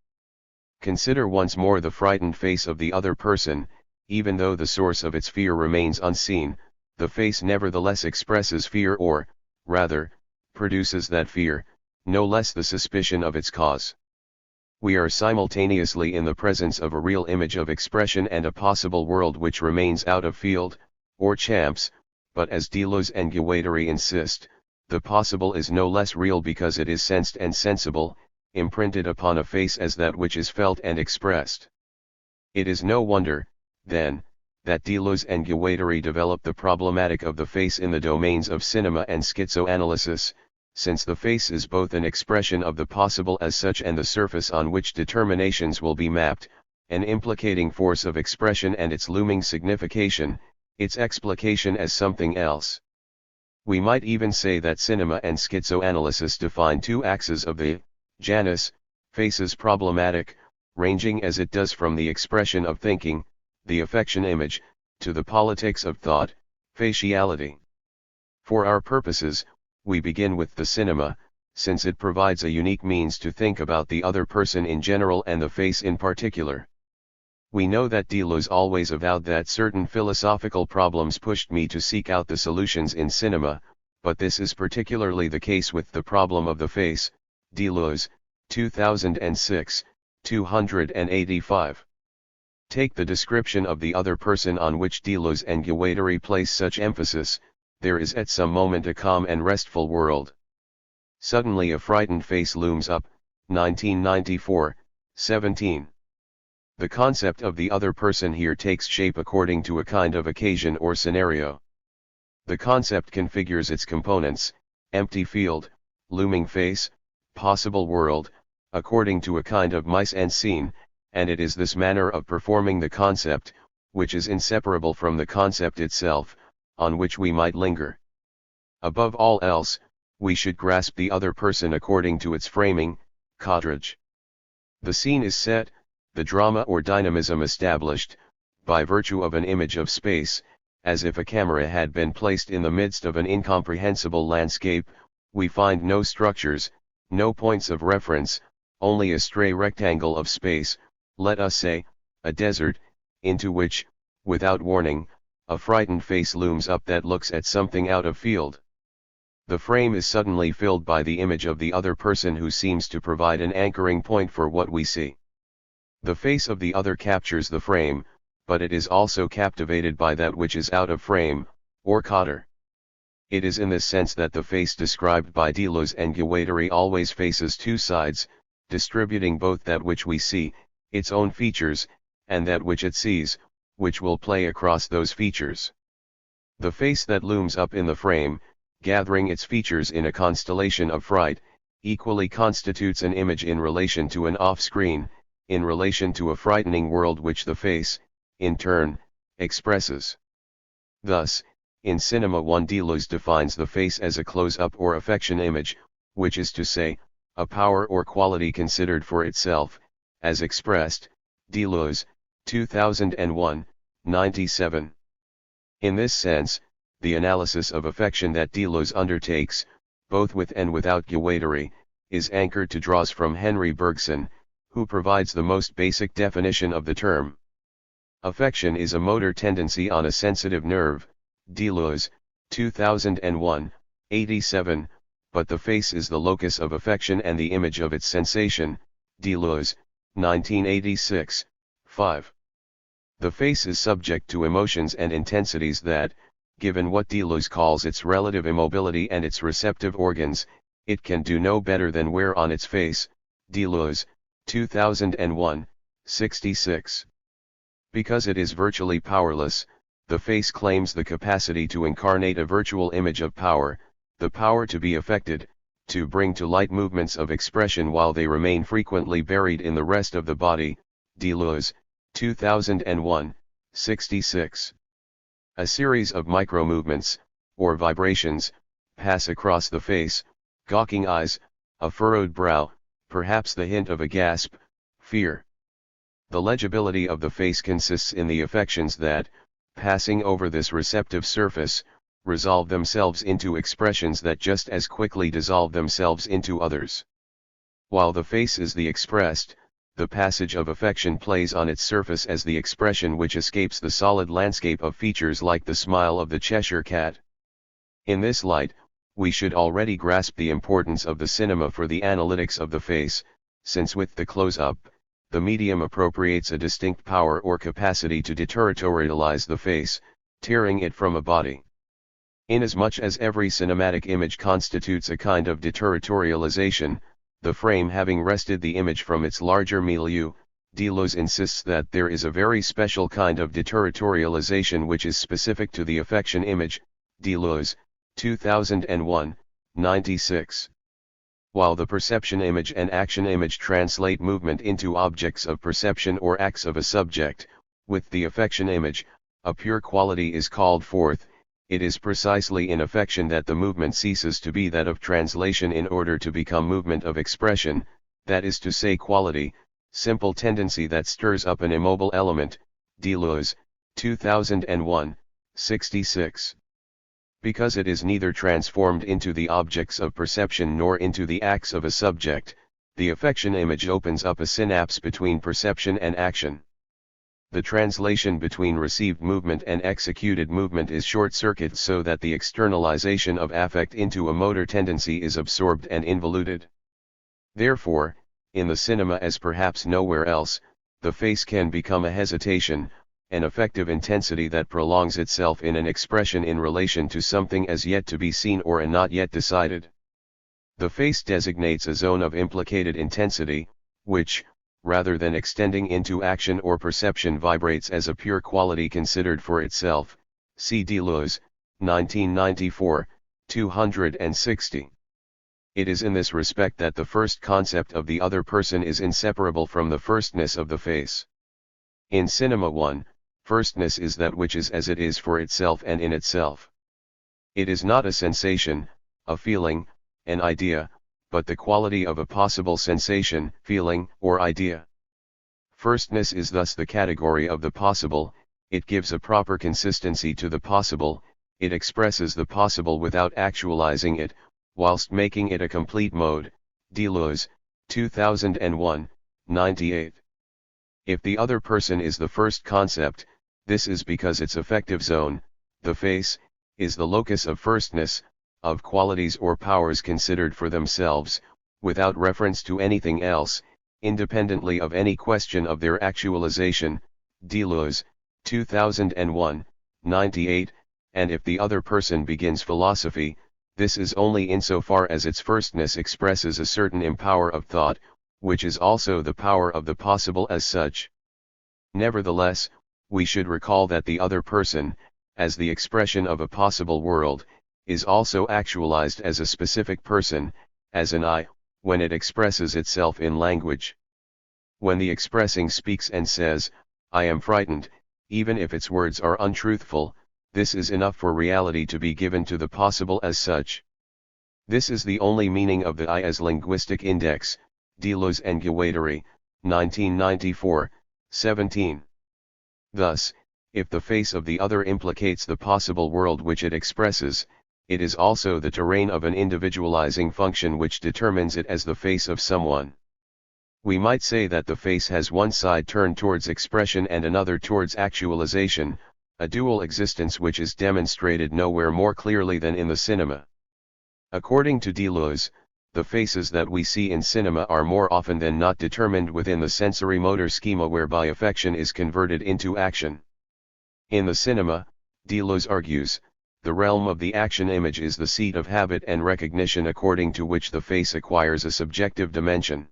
Speaker 1: Consider once more the frightened face of the other person. Even though the source of its fear remains unseen, the face nevertheless expresses fear or, rather, produces that fear, no less the suspicion of its cause. We are simultaneously in the presence of a real image of expression and a possible world which remains out of field, or chance, but as Deleuze and Guattari insist, the possible is no less real because it is sensed and sensible, imprinted upon a face as that which is felt and expressed. It is no wonder, then, that Deleuze and Guattari develop the problematic of the face in the domains of cinema and schizoanalysis, since the face is both an expression of the possible as such and the surface on which determinations will be mapped, an implicating force of expression and its looming signification, its explication as something else. We might even say that cinema and schizoanalysis define two axes of the Janus faces problematic, ranging as it does from the expression of thinking, the affection image, to the politics of thought, faciality. For our purposes, we begin with the cinema, since it provides a unique means to think about the other person in general and the face in particular. We know that Deleuze always avowed that certain philosophical problems pushed me to seek out the solutions in cinema, but this is particularly the case with the problem of the face. Deleuze, 2006, 285. Take the description of the other person on which Deleuze and Guattari place such emphasis. There is at some moment a calm and restful world. Suddenly a frightened face looms up, 1994, 17. The concept of the other person here takes shape according to a kind of occasion or scenario. The concept configures its components, empty field, looming face, possible world, according to a kind of mise en scene, and it is this manner of performing the concept, which is inseparable from the concept itself, on which we might linger. Above all else, we should grasp the other person according to its framing, cadrage. The scene is set, the drama or dynamism established, by virtue of an image of space, as if a camera had been placed in the midst of an incomprehensible landscape. We find no structures, no points of reference, only a stray rectangle of space, let us say, a desert, into which, without warning, a frightened face looms up that looks at something out of field. The frame is suddenly filled by the image of the other person who seems to provide an anchoring point for what we see. The face of the other captures the frame, but it is also captivated by that which is out of frame, or cadre. It is in this sense that the face described by Deleuze and Guattari always faces two sides, distributing both that which we see, its own features, and that which it sees, which will play across those features. The face that looms up in the frame, gathering its features in a constellation of fright, equally constitutes an image in relation to an off-screen, in relation to a frightening world which the face, in turn, expresses. Thus, in cinema 1 Deleuze defines the face as a close-up or affection image, which is to say, a power or quality considered for itself, as expressed, Deleuze, 2001, 97. In this sense, the analysis of affection that Deleuze undertakes, both with and without Guattari, is anchored to draws from Henry Bergson, who provides the most basic definition of the term. Affection is a motor tendency on a sensitive nerve, Deleuze, 2001, 87, but the face is the locus of affection and the image of its sensation, Deleuze, 1986, 5. The face is subject to emotions and intensities that, given what Deleuze calls its relative immobility and its receptive organs, it can do no better than wear on its face, Deleuze, 2001, 66. Because it is virtually powerless, the face claims the capacity to incarnate a virtual image of power, the power to be affected, to bring to light movements of expression while they remain frequently buried in the rest of the body, Deleuze, 2001, 66. A series of micro-movements, or vibrations, pass across the face, gawking eyes, a furrowed brow, perhaps the hint of a gasp, fear. The legibility of the face consists in the affections that, passing over this receptive surface, resolve themselves into expressions that just as quickly dissolve themselves into others. While the face is the expressed, the passage of affection plays on its surface as the expression which escapes the solid landscape of features like the smile of the Cheshire cat. In this light, we should already grasp the importance of the cinema for the analytics of the face, since with the close-up, the medium appropriates a distinct power or capacity to deterritorialize the face, tearing it from a body. Inasmuch as every cinematic image constitutes a kind of deterritorialization, the frame having wrested the image from its larger milieu, Deleuze insists that there is a very special kind of deterritorialization which is specific to the affection image, Deleuze, 2001, 96. While the perception image and action image translate movement into objects of perception or acts of a subject, with the affection image, a pure quality is called forth. It is precisely in affection that the movement ceases to be that of translation in order to become movement of expression, that is to say quality, simple tendency that stirs up an immobile element, Deleuze, 2001, 66. Because it is neither transformed into the objects of perception nor into the acts of a subject, the affection image opens up a synapse between perception and action. The translation between received movement and executed movement is short-circuited so that the externalization of affect into a motor tendency is absorbed and involuted. Therefore, in the cinema as perhaps nowhere else, the face can become a hesitation, an affective intensity that prolongs itself in an expression in relation to something as yet to be seen or a not yet decided. The face designates a zone of implicated intensity, which, rather than extending into action or perception, vibrates as a pure quality considered for itself, see Deleuze, 1994, 260. It is in this respect that the first concept of the other person is inseparable from the firstness of the face. In Cinema 1, firstness is that which is as it is for itself and in itself. It is not a sensation, a feeling, an idea, but the quality of a possible sensation, feeling, or idea. Firstness is thus the category of the possible, it gives a proper consistency to the possible, it expresses the possible without actualizing it, whilst making it a complete mode, Deleuze, 2001, 98. If the other person is the first concept, this is because its affective zone, the face, is the locus of firstness, of qualities or powers considered for themselves, without reference to anything else, independently of any question of their actualization, Deleuze, 2001, 98, and if the other person begins philosophy, this is only insofar as its firstness expresses a certain impower of thought, which is also the power of the possible as such. Nevertheless, we should recall that the other person, as the expression of a possible world, is also actualized as a specific person, as an I, when it expresses itself in language. When the expressing speaks and says, I am frightened, even if its words are untruthful, this is enough for reality to be given to the possible as such. This is the only meaning of the I as linguistic index, Deleuze and Guattari, 1994, 17. Thus, if the face of the other implicates the possible world which it expresses, it is also the terrain of an individualizing function which determines it as the face of someone. We might say that the face has one side turned towards expression and another towards actualization, a dual existence which is demonstrated nowhere more clearly than in the cinema. According to Deleuze, the faces that we see in cinema are more often than not determined within the sensory-motor schema whereby affection is converted into action. In the cinema, Deleuze argues, the realm of the action image is the seat of habit and recognition according to which the face acquires a subjective dimension.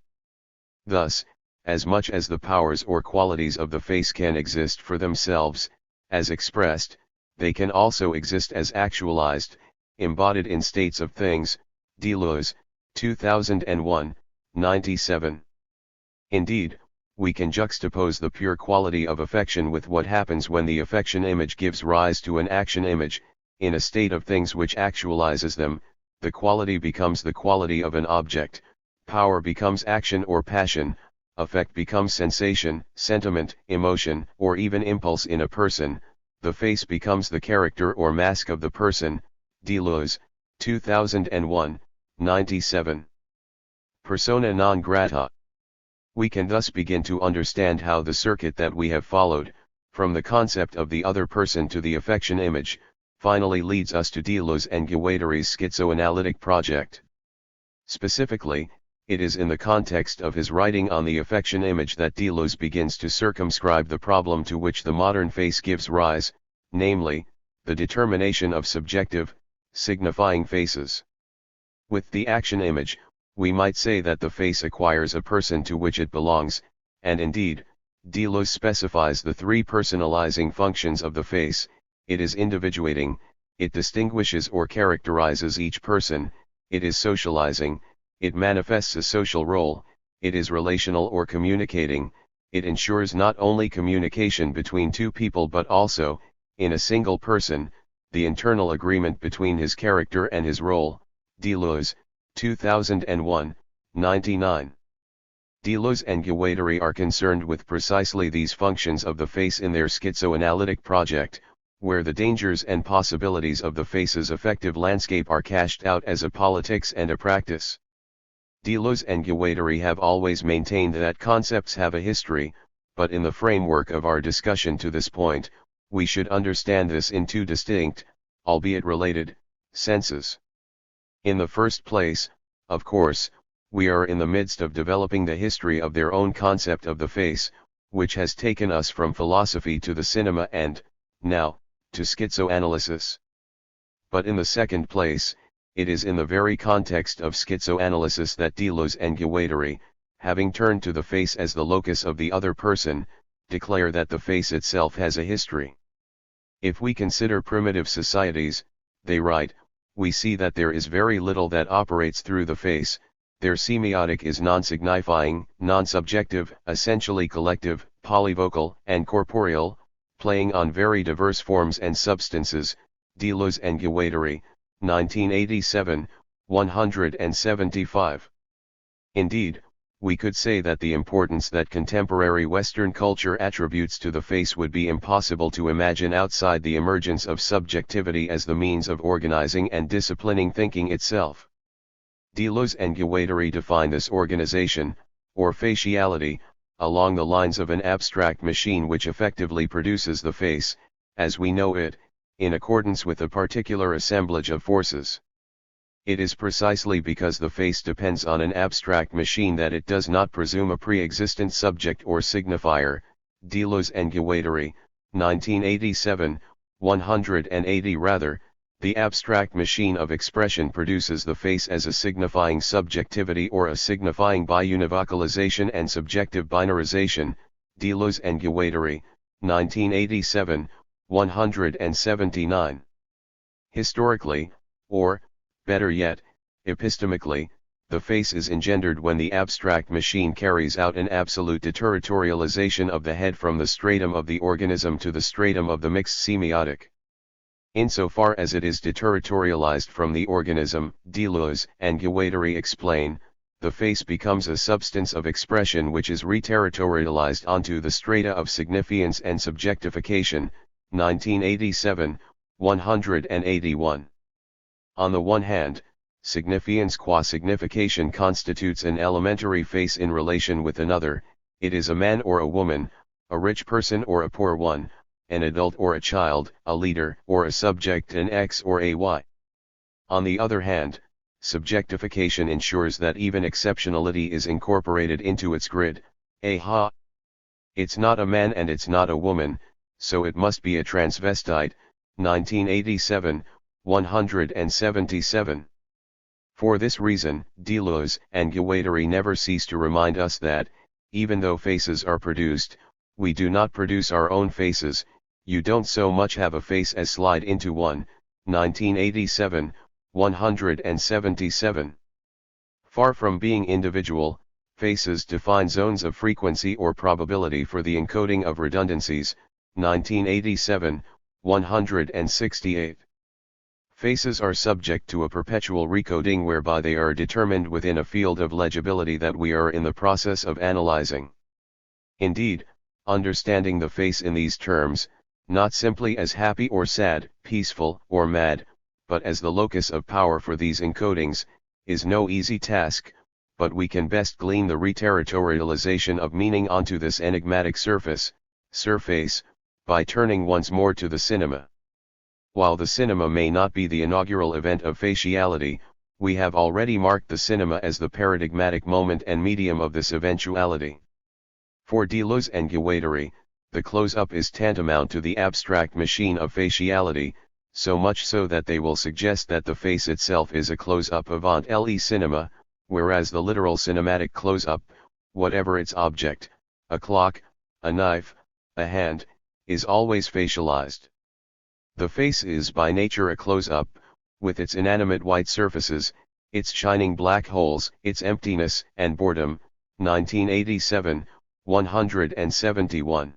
Speaker 1: Thus, as much as the powers or qualities of the face can exist for themselves, as expressed, they can also exist as actualized, embodied in states of things, Deleuze, 2001, 97. Indeed, we can juxtapose the pure quality of affection with what happens when the affection image gives rise to an action image, in a state of things which actualizes them. The quality becomes the quality of an object, power becomes action or passion, affect becomes sensation, sentiment, emotion, or even impulse in a person, the face becomes the character or mask of the person, Deleuze, 2001, 97. Persona non grata. We can thus begin to understand how the circuit that we have followed, from the concept of the other person to the affection image, finally leads us to Deleuze and Guattari's schizoanalytic project. Specifically, it is in the context of his writing on the affection image that Deleuze begins to circumscribe the problem to which the modern face gives rise, namely, the determination of subjective, signifying faces. With the action image, we might say that the face acquires a person to which it belongs, and indeed, Deleuze specifies the three personalizing functions of the face: it is individuating, it distinguishes or characterizes each person, it is socializing, it manifests a social role, it is relational or communicating, it ensures not only communication between two people but also, in a single person, the internal agreement between his character and his role. Deleuze, 2001, 99. Deleuze and Guattari are concerned with precisely these functions of the face in their schizoanalytic project, where the dangers and possibilities of the face's affective landscape are cashed out as a politics and a practice. Deleuze and Guattari have always maintained that concepts have a history, but in the framework of our discussion to this point, we should understand this in two distinct, albeit related, senses. In the first place, of course, we are in the midst of developing the history of their own concept of the face, which has taken us from philosophy to the cinema and, now, to schizoanalysis. But in the second place, it is in the very context of schizoanalysis that Deleuze and Guattari, having turned to the face as the locus of the other person, declare that the face itself has a history. If we consider primitive societies, they write, we see that there is very little that operates through the face. Their semiotic is non-signifying, non-subjective, essentially collective, polyvocal, and corporeal, playing on very diverse forms and substances. Deleuze and Guattari, 1987, 175. Indeed, we could say that the importance that contemporary Western culture attributes to the face would be impossible to imagine outside the emergence of subjectivity as the means of organizing and disciplining thinking itself. Deleuze and Guattari define this organization, or faciality, along the lines of an abstract machine which effectively produces the face, as we know it, in accordance with a particular assemblage of forces. It is precisely because the face depends on an abstract machine that it does not presume a pre-existent subject or signifier. Deleuze and Guattari, 1987, 180. Rather, the abstract machine of expression produces the face as a signifying subjectivity or a signifying biunivocalization and subjective binarization. Deleuze and Guattari, 1987, 179. Historically, or, better yet, epistemically, the face is engendered when the abstract machine carries out an absolute deterritorialization of the head from the stratum of the organism to the stratum of the mixed semiotic. Insofar as it is deterritorialized from the organism, Deleuze and Guattari explain, the face becomes a substance of expression which is reterritorialized onto the strata of signifiance and subjectification, 1987, 181. On the one hand, signifiance qua signification constitutes an elementary face in relation with another, it is a man or a woman, a rich person or a poor one, an adult or a child, a leader or a subject, an X or a Y. On the other hand, subjectification ensures that even exceptionality is incorporated into its grid, aha. It's not a man and it's not a woman, so it must be a transvestite, 1987, 177. For this reason, Deleuze and Guattari never cease to remind us that, even though faces are produced, we do not produce our own faces. You don't so much have a face as slide into one, 1987, 177. Far from being individual, faces define zones of frequency or probability for the encoding of redundancies, 1987, 168. Faces are subject to a perpetual recoding whereby they are determined within a field of legibility that we are in the process of analyzing. Indeed, understanding the face in these terms, not simply as happy or sad, peaceful or mad, but as the locus of power for these encodings, is no easy task, but we can best glean the reterritorialization of meaning onto this enigmatic surface, by turning once more to the cinema. While the cinema may not be the inaugural event of faciality, we have already marked the cinema as the paradigmatic moment and medium of this eventuality. For Deleuze and Guattari, the close-up is tantamount to the abstract machine of faciality, so much so that they will suggest that the face itself is a close-up avant le cinema, whereas the literal cinematic close-up, whatever its object, a clock, a knife, a hand, is always facialized. The face is by nature a close-up, with its inanimate white surfaces, its shining black holes, its emptiness and boredom, 1987, 171.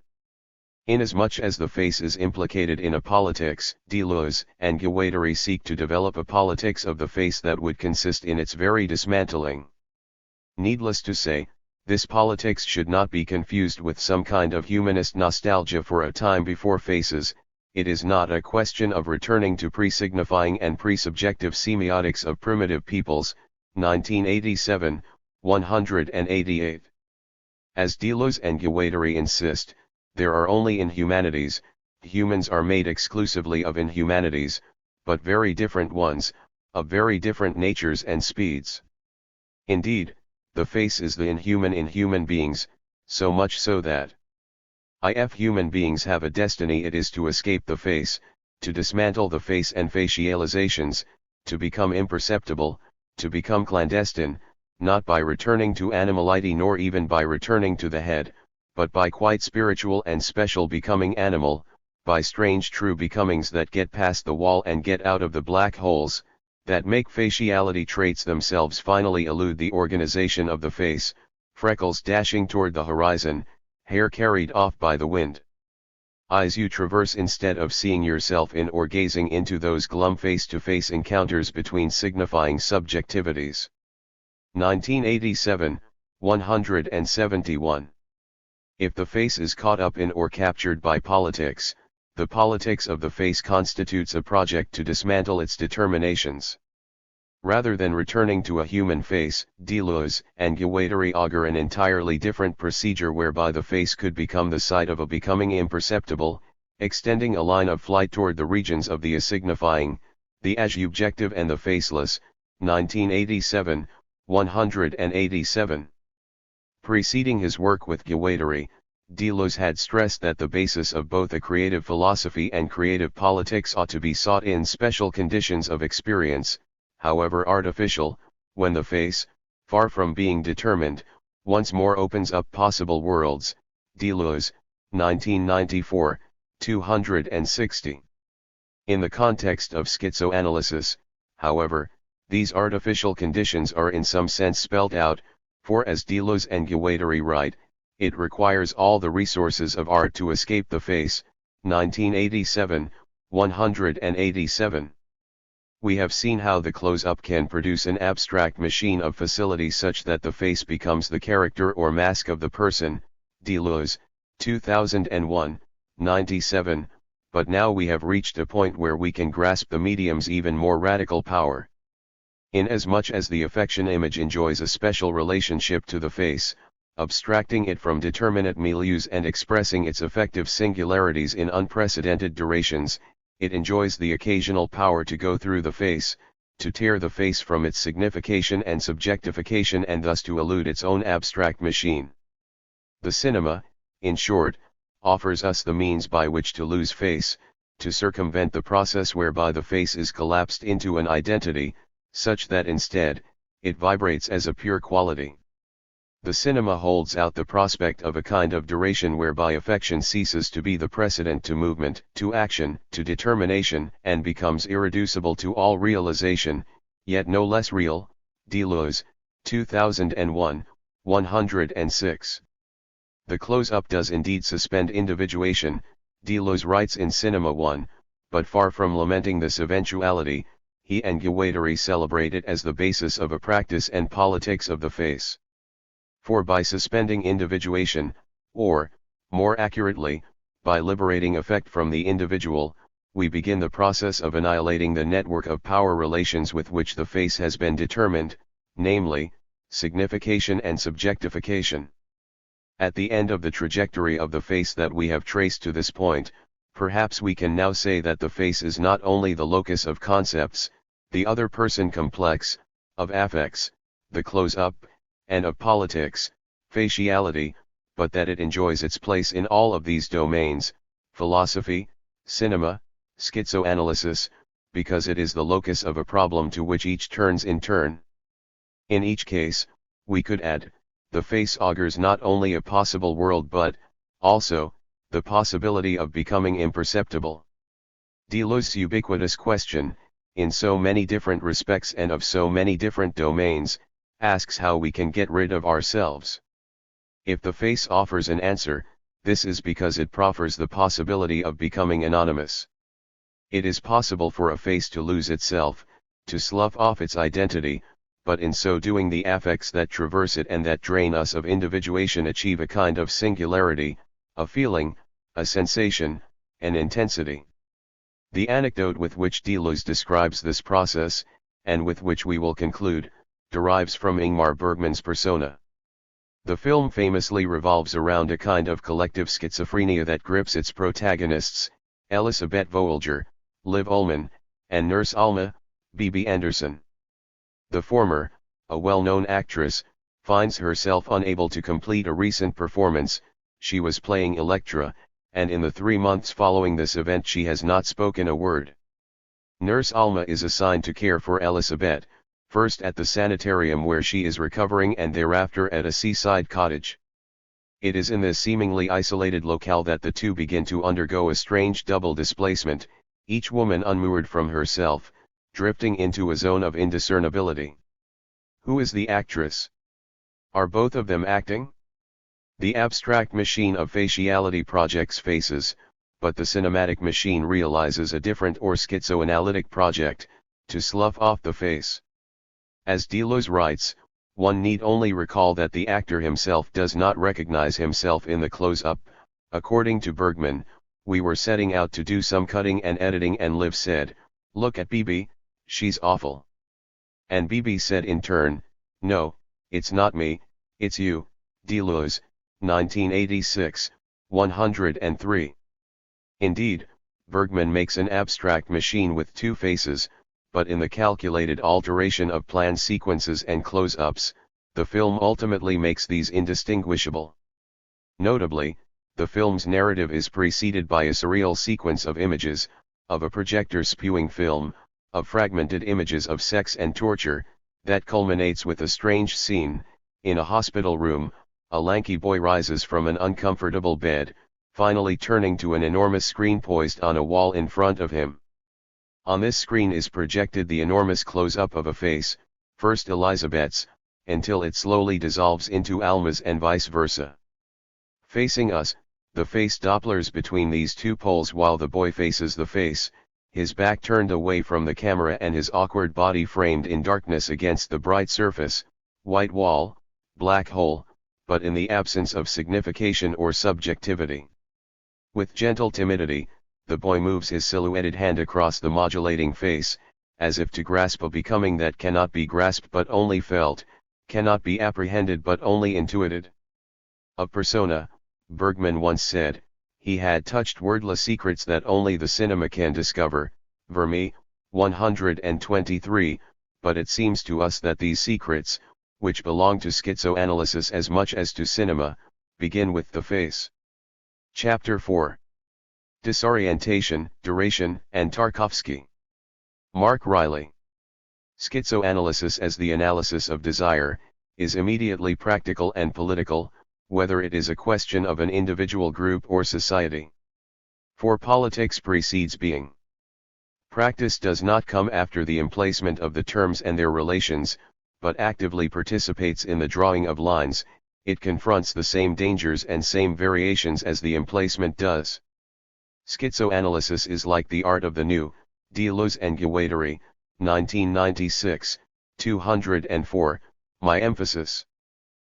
Speaker 1: Inasmuch as the face is implicated in a politics, Deleuze and Guattari seek to develop a politics of the face that would consist in its very dismantling. Needless to say, this politics should not be confused with some kind of humanist nostalgia for a time before faces. It is not a question of returning to pre-signifying and pre-subjective semiotics of primitive peoples, 1987, 188. As Deleuze and Guattari insist, there are only inhumanities, humans are made exclusively of inhumanities, but very different ones, of very different natures and speeds. Indeed, the face is the inhuman in human beings, so much so that if human beings have a destiny, it is to escape the face, to dismantle the face and facializations, to become imperceptible, to become clandestine, not by returning to animality nor even by returning to the head, but by quite spiritual and special becoming animal, by strange true becomings that get past the wall and get out of the black holes, that make faciality traits themselves finally elude the organization of the face, freckles dashing toward the horizon, hair carried off by the wind. Eyes you traverse instead of seeing yourself in or gazing into those glum face-to-face encounters between signifying subjectivities. 1987, 171. If the face is caught up in or captured by politics, the politics of the face constitutes a project to dismantle its determinations. Rather than returning to a human face, Deleuze and Guattari augur an entirely different procedure whereby the face could become the site of a becoming imperceptible, extending a line of flight toward the regions of the asignifying, the asubjective and the faceless, 1987, 187. Preceding his work with Guattari, Deleuze had stressed that the basis of both a creative philosophy and creative politics ought to be sought in special conditions of experience, however artificial, when the face, far from being determined, once more opens up possible worlds. Deleuze, 1994, 260. In the context of schizoanalysis, however, these artificial conditions are in some sense spelled out, for as Deleuze and Guattari write, it requires all the resources of art to escape the face, 1987, 187. We have seen how the close-up can produce an abstract machine of facility such that the face becomes the character or mask of the person, Deleuze, 2001, 97, but now we have reached a point where we can grasp the medium's even more radical power. Inasmuch as the affection image enjoys a special relationship to the face, abstracting it from determinate milieus and expressing its affective singularities in unprecedented durations, it enjoys the occasional power to go through the face, to tear the face from its signification and subjectification and thus to elude its own abstract machine. The cinema, in short, offers us the means by which to lose face, to circumvent the process whereby the face is collapsed into an identity, such that instead, it vibrates as a pure quality. The cinema holds out the prospect of a kind of duration whereby affection ceases to be the precedent to movement, to action, to determination, and becomes irreducible to all realization, yet no less real. Deleuze, 2001, 106. The close-up does indeed suspend individuation, Deleuze writes in Cinema 1, but far from lamenting this eventuality, he and Guattari celebrate it as the basis of a practice and politics of the face. For by suspending individuation, or, more accurately, by liberating affect from the individual, we begin the process of annihilating the network of power relations with which the face has been determined, namely, signification and subjectification. At the end of the trajectory of the face that we have traced to this point, perhaps we can now say that the face is not only the locus of concepts, the other person complex, of affects, the close-up, and of politics, faciality, but that it enjoys its place in all of these domains, philosophy, cinema, schizoanalysis, because it is the locus of a problem to which each turns in turn. In each case, we could add, the face augurs not only a possible world but, also, the possibility of becoming imperceptible. Deleuze's ubiquitous question, in so many different respects and of so many different domains, asks how we can get rid of ourselves. If the face offers an answer, this is because it proffers the possibility of becoming anonymous. It is possible for a face to lose itself, to slough off its identity, but in so doing the affects that traverse it and that drain us of individuation achieve a kind of singularity, a feeling, a sensation, an intensity. The anecdote with which Deleuze describes this process, and with which we will conclude, derives from Ingmar Bergman's persona. The film famously revolves around a kind of collective schizophrenia that grips its protagonists, Elisabeth Voelger, Liv Ullmann, and Nurse Alma, Bibi Andersson. The former, a well-known actress, finds herself unable to complete a recent performance. She was playing Electra, and in the 3 months following this event she has not spoken a word. Nurse Alma is assigned to care for Elisabeth, first at the sanitarium where she is recovering and thereafter at a seaside cottage. It is in this seemingly isolated locale that the two begin to undergo a strange double displacement, each woman unmoored from herself, drifting into a zone of indiscernibility. Who is the actress? Are both of them acting? The abstract machine of faciality projects faces, but the cinematic machine realizes a different or schizoanalytic project, to slough off the face. As Deleuze writes, one need only recall that the actor himself does not recognize himself in the close-up. According to Bergman, we were setting out to do some cutting and editing and Liv said, "Look at Bibi, she's awful." And Bibi said in turn, "No, it's not me, it's you." Deleuze, 1986, 103. Indeed, Bergman makes an abstract machine with two faces, but in the calculated alteration of plan sequences and close-ups, the film ultimately makes these indistinguishable. Notably, the film's narrative is preceded by a surreal sequence of images, of a projector spewing film, of fragmented images of sex and torture, that culminates with a strange scene. In a hospital room, a lanky boy rises from an uncomfortable bed, finally turning to an enormous screen poised on a wall in front of him. On this screen is projected the enormous close-up of a face, first Elisabeth's, until it slowly dissolves into Alma's and vice versa. Facing us, the face dopplers between these two poles while the boy faces the face, his back turned away from the camera and his awkward body framed in darkness against the bright surface, white wall, black hole, but in the absence of signification or subjectivity. With gentle timidity, the boy moves his silhouetted hand across the modulating face, as if to grasp a becoming that cannot be grasped but only felt, cannot be apprehended but only intuited. Of persona, Bergman once said, he had touched wordless secrets that only the cinema can discover, Vermeer, 123, but it seems to us that these secrets, which belong to schizoanalysis as much as to cinema, begin with the face. Chapter 4. Disorientation, Duration, and Tarkovsky. Mark Riley. Schizoanalysis as the analysis of desire, is immediately practical and political, whether it is a question of an individual group or society. For politics precedes being. Practice does not come after the emplacement of the terms and their relations, but actively participates in the drawing of lines. It confronts the same dangers and same variations as the emplacement does. Schizoanalysis is like the art of the new, Deleuze and Guattari, 1996, 204, my emphasis.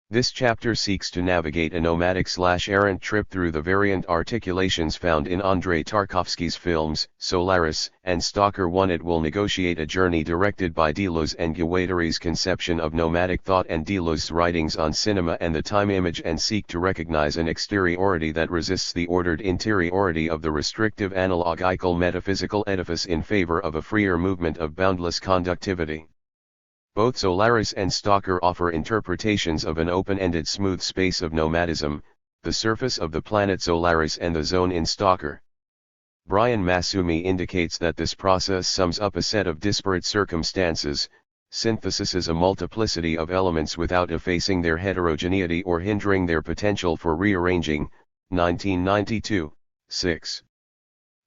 Speaker 1: This chapter seeks to navigate a nomadic/errant trip through the variant articulations found in Andrei Tarkovsky's films, Solaris and Stalker 1. It will negotiate a journey directed by Deleuze and Guattari's conception of nomadic thought and Deleuze's writings on cinema and the time image, and seek to recognize an exteriority that resists the ordered interiority of the restrictive analogical metaphysical edifice in favor of a freer movement of boundless conductivity. Both Solaris and Stalker offer interpretations of an open-ended smooth space of nomadism, the surface of the planet Solaris and the zone in Stalker. Brian Masumi indicates that this process sums up a set of disparate circumstances, synthesizes a multiplicity of elements without effacing their heterogeneity or hindering their potential for rearranging, 1992, 6.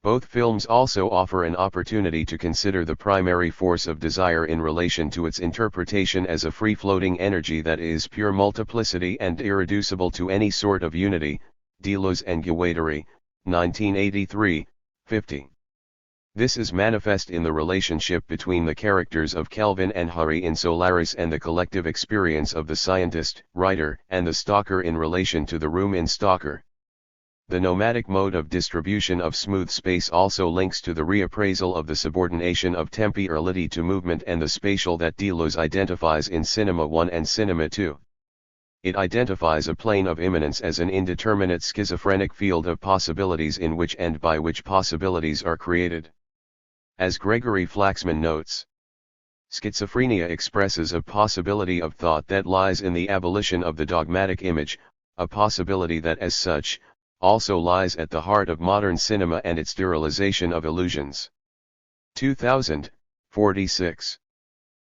Speaker 1: Both films also offer an opportunity to consider the primary force of desire in relation to its interpretation as a free-floating energy that is pure multiplicity and irreducible to any sort of unity, Deleuze and Guattari, 1983, 50. This is manifest in the relationship between the characters of Kelvin and Hari in Solaris and the collective experience of the scientist, writer, and the stalker in relation to the room in Stalker. The nomadic mode of distribution of smooth space also links to the reappraisal of the subordination of temporality to movement and the spatial that Deleuze identifies in Cinema 1 and Cinema 2. It identifies a plane of immanence as an indeterminate schizophrenic field of possibilities in which and by which possibilities are created. As Gregory Flaxman notes, schizophrenia expresses a possibility of thought that lies in the abolition of the dogmatic image, a possibility that as such, also lies at the heart of modern cinema and its sterilization of illusions. 2000, 46.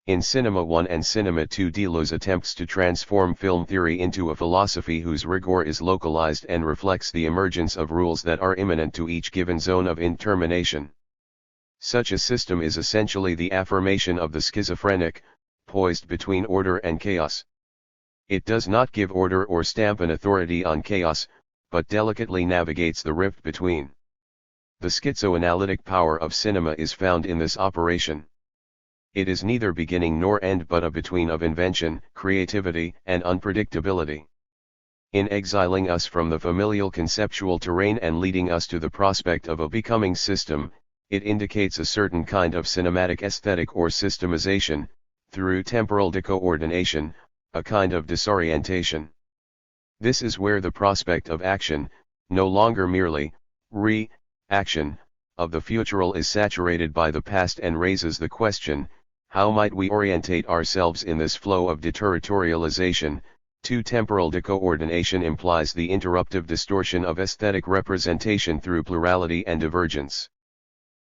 Speaker 1: In Cinema 1 and Cinema 2, Deleuze attempts to transform film theory into a philosophy whose rigor is localized and reflects the emergence of rules that are immanent to each given zone of intermination. Such a system is essentially the affirmation of the schizophrenic, poised between order and chaos. It does not give order or stamp an authority on chaos, but delicately navigates the rift between. The schizoanalytic power of cinema is found in this operation. It is neither beginning nor end but a between of invention, creativity, and unpredictability. In exiling us from the familial conceptual terrain and leading us to the prospect of a becoming system, it indicates a certain kind of cinematic aesthetic or systemization, through temporal decoordination, a kind of disorientation. This is where the prospect of action, no longer merely re-action, of the futural is saturated by the past and raises the question, how might we orientate ourselves in this flow of deterritorialization? Temporal decoordination implies the interruptive distortion of aesthetic representation through plurality and divergence.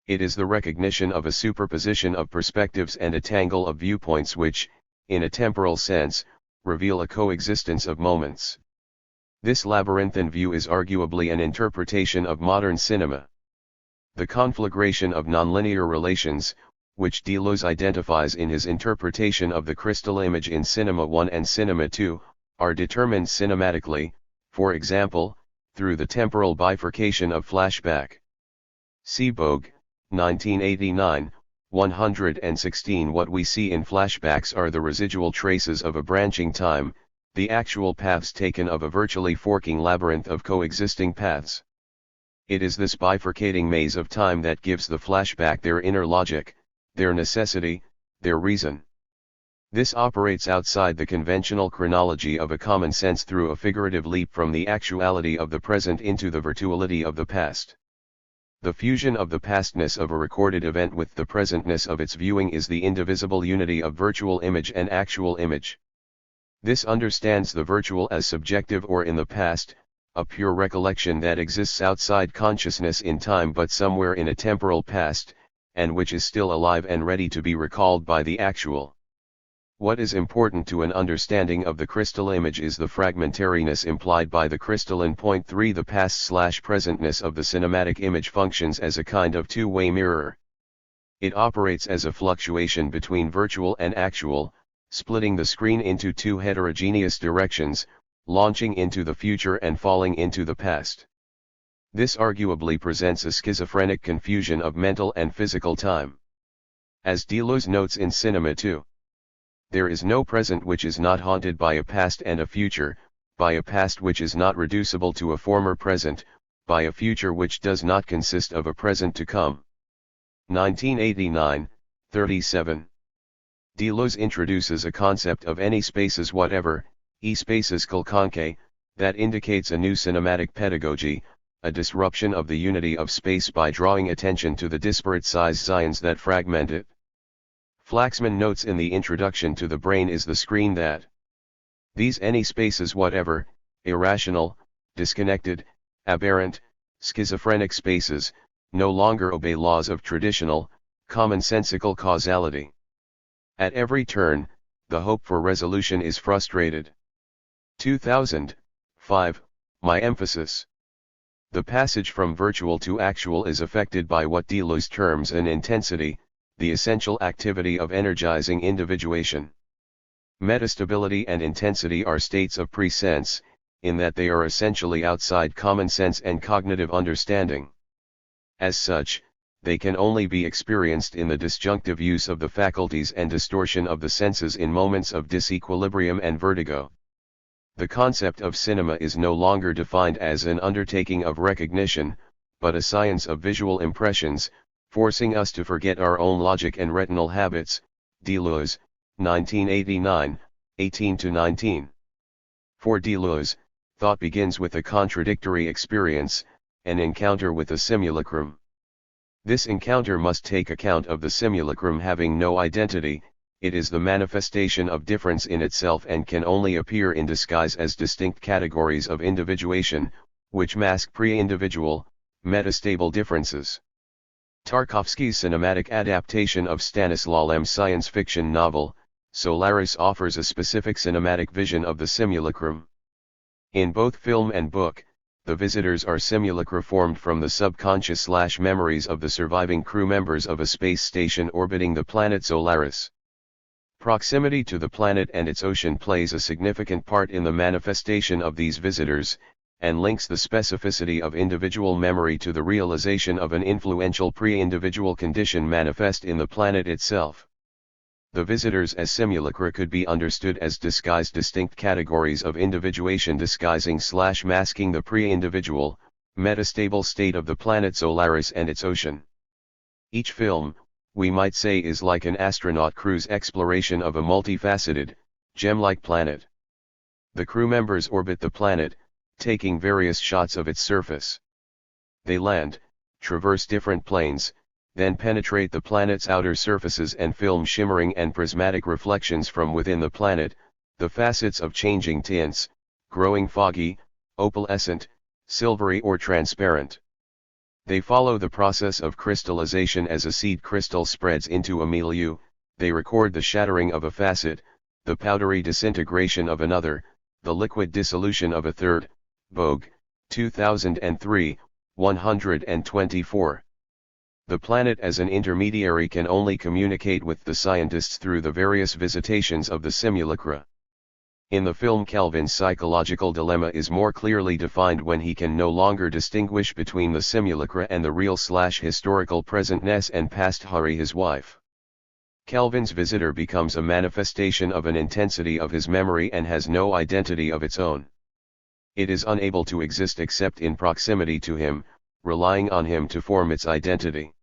Speaker 1: It is the recognition of a superposition of perspectives and a tangle of viewpoints which, in a temporal sense, reveal a coexistence of moments. This labyrinthine view is arguably an interpretation of modern cinema. The conflagration of nonlinear relations, which Deleuze identifies in his interpretation of the crystal image in Cinema 1 and Cinema 2, are determined cinematically, for example, through the temporal bifurcation of flashback. Seebogue, 1989, 116. What we see in flashbacks are the residual traces of a branching time, the actual paths taken of a virtually forking labyrinth of coexisting paths. It is this bifurcating maze of time that gives the flashback their inner logic, their necessity, their reason. This operates outside the conventional chronology of a common sense through a figurative leap from the actuality of the present into the virtuality of the past. The fusion of the pastness of a recorded event with the presentness of its viewing is the indivisible unity of virtual image and actual image. This understands the virtual as subjective or in the past, a pure recollection that exists outside consciousness in time but somewhere in a temporal past, and which is still alive and ready to be recalled by the actual. What is important to an understanding of the crystal image is the fragmentariness implied by the crystalline point. 3. The past/presentness of the cinematic image functions as a kind of two-way mirror. It operates as a fluctuation between virtual and actual, splitting the screen into two heterogeneous directions, launching into the future and falling into the past. This arguably presents a schizophrenic confusion of mental and physical time. As Deleuze notes in Cinema 2. There is no present which is not haunted by a past and a future, by a past which is not reducible to a former present, by a future which does not consist of a present to come. 1989, 37. Deleuze introduces a concept of any spaces whatever, e spaces quelconque, that indicates a new cinematic pedagogy, a disruption of the unity of space by drawing attention to the disparate size zions that fragment it. Flaxman notes in the introduction to The Brain is the Screen that these any spaces whatever, irrational, disconnected, aberrant, schizophrenic spaces, no longer obey laws of traditional, commonsensical causality. At every turn, the hope for resolution is frustrated. 2005, My emphasis. The passage from virtual to actual is affected by what Deleuze terms an intensity, the essential activity of energizing individuation. Metastability and intensity are states of presense, in that they are essentially outside common sense and cognitive understanding. As such, they can only be experienced in the disjunctive use of the faculties and distortion of the senses in moments of disequilibrium and vertigo. The concept of cinema is no longer defined as an undertaking of recognition, but a science of visual impressions, forcing us to forget our own logic and retinal habits. Deleuze, 1989, 18-19. For Deleuze, thought begins with a contradictory experience, an encounter with a simulacrum. This encounter must take account of the simulacrum having no identity, it is the manifestation of difference in itself and can only appear in disguise as distinct categories of individuation, which mask pre-individual, metastable differences. Tarkovsky's cinematic adaptation of Stanislaw Lem's science fiction novel, Solaris, offers a specific cinematic vision of the simulacrum. In both film and book, the visitors are simulacra formed from the subconscious/memories of the surviving crew members of a space station orbiting the planet Solaris. Proximity to the planet and its ocean plays a significant part in the manifestation of these visitors, and links the specificity of individual memory to the realization of an influential pre-individual condition manifest in the planet itself. The visitors as simulacra could be understood as disguised distinct categories of individuation disguising/masking the pre-individual, metastable state of the planet Solaris and its ocean. Each film, we might say, is like an astronaut crew's exploration of a multifaceted, gem-like planet. The crew members orbit the planet, taking various shots of its surface. They land, traverse different planes, then penetrate the planet's outer surfaces and film shimmering and prismatic reflections from within the planet, the facets of changing tints, growing foggy, opalescent, silvery or transparent. They follow the process of crystallization as a seed crystal spreads into a milieu, they record the shattering of a facet, the powdery disintegration of another, the liquid dissolution of a third. Vogue, 2003, 124. The planet as an intermediary can only communicate with the scientists through the various visitations of the simulacra. In the film, Kelvin's psychological dilemma is more clearly defined when he can no longer distinguish between the simulacra and the real/historical presentness and past Hari, his wife. Kelvin's visitor becomes a manifestation of an intensity of his memory and has no identity of its own. It is unable to exist except in proximity to him, relying on him to form its identity.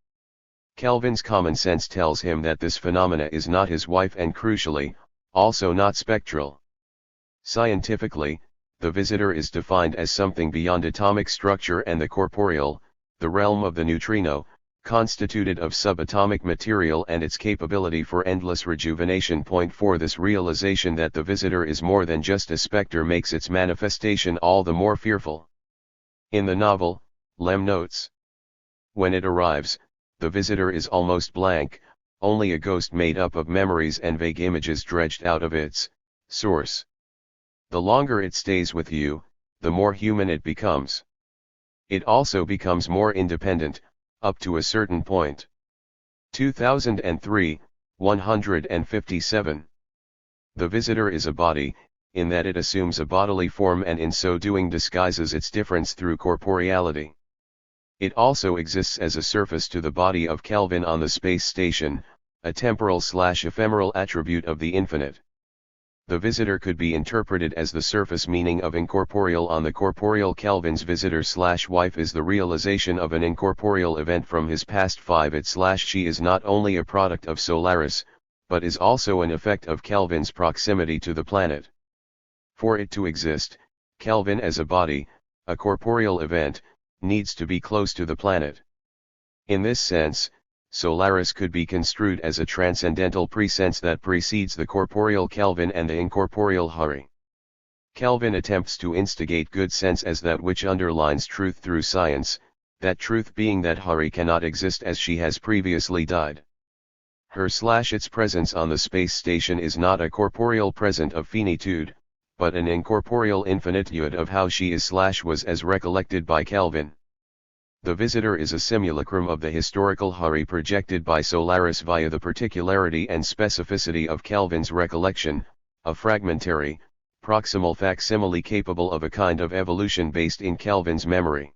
Speaker 1: Kelvin's common sense tells him that this phenomena is not his wife and, crucially, also not spectral. Scientifically, the visitor is defined as something beyond atomic structure and the corporeal, the realm of the neutrino, constituted of subatomic material and its capability for endless rejuvenation. Point 4. This realization that the visitor is more than just a specter makes its manifestation all the more fearful. In the novel, Lem notes, when it arrives, the visitor is almost blank, only a ghost made up of memories and vague images dredged out of its source. The longer it stays with you, the more human it becomes. It also becomes more independent, up to a certain point. 2003, 157. The visitor is a body, in that it assumes a bodily form and in so doing disguises its difference through corporeality. It also exists as a surface to the body of Kelvin on the space station, a temporal/ephemeral attribute of the infinite. The visitor could be interpreted as the surface meaning of incorporeal on the corporeal. Kelvin's visitor/wife is the realization of an incorporeal event from his past. 5. It/she is not only a product of Solaris, but is also an effect of Kelvin's proximity to the planet. For it to exist, Kelvin as a body, a corporeal event, needs to be close to the planet. In this sense, Solaris could be construed as a transcendental presence that precedes the corporeal Kelvin and the incorporeal Hari. Kelvin attempts to instigate good sense as that which underlines truth through science, that truth being that Hari cannot exist as she has previously died. Her/its presence on the space station is not a corporeal present of finitude, but an incorporeal infinitude of how she is/was as recollected by Kelvin. The visitor is a simulacrum of the historical Hari projected by Solaris via the particularity and specificity of Kelvin's recollection, a fragmentary, proximal facsimile capable of a kind of evolution based in Kelvin's memory.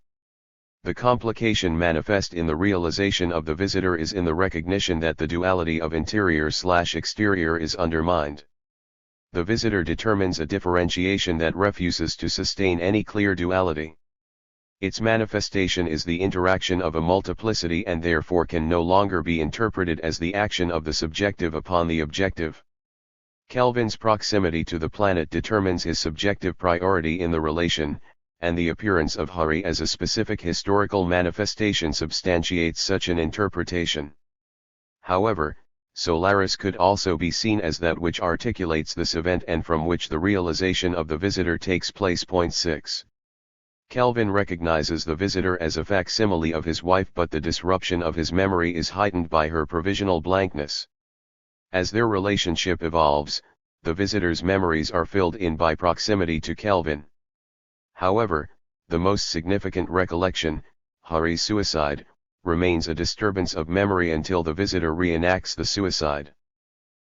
Speaker 1: The complication manifest in the realization of the visitor is in the recognition that the duality of interior/exterior is undermined. The visitor determines a differentiation that refuses to sustain any clear duality. Its manifestation is the interaction of a multiplicity and therefore can no longer be interpreted as the action of the subjective upon the objective. Kelvin's proximity to the planet determines his subjective priority in the relation, and the appearance of Hari as a specific historical manifestation substantiates such an interpretation. However, Solaris could also be seen as that which articulates this event and from which the realization of the visitor takes place. Point 6. Kelvin recognizes the visitor as a facsimile of his wife, but the disruption of his memory is heightened by her provisional blankness. As their relationship evolves, the visitor's memories are filled in by proximity to Kelvin. However, the most significant recollection, Hari's suicide, remains a disturbance of memory until the visitor reenacts the suicide.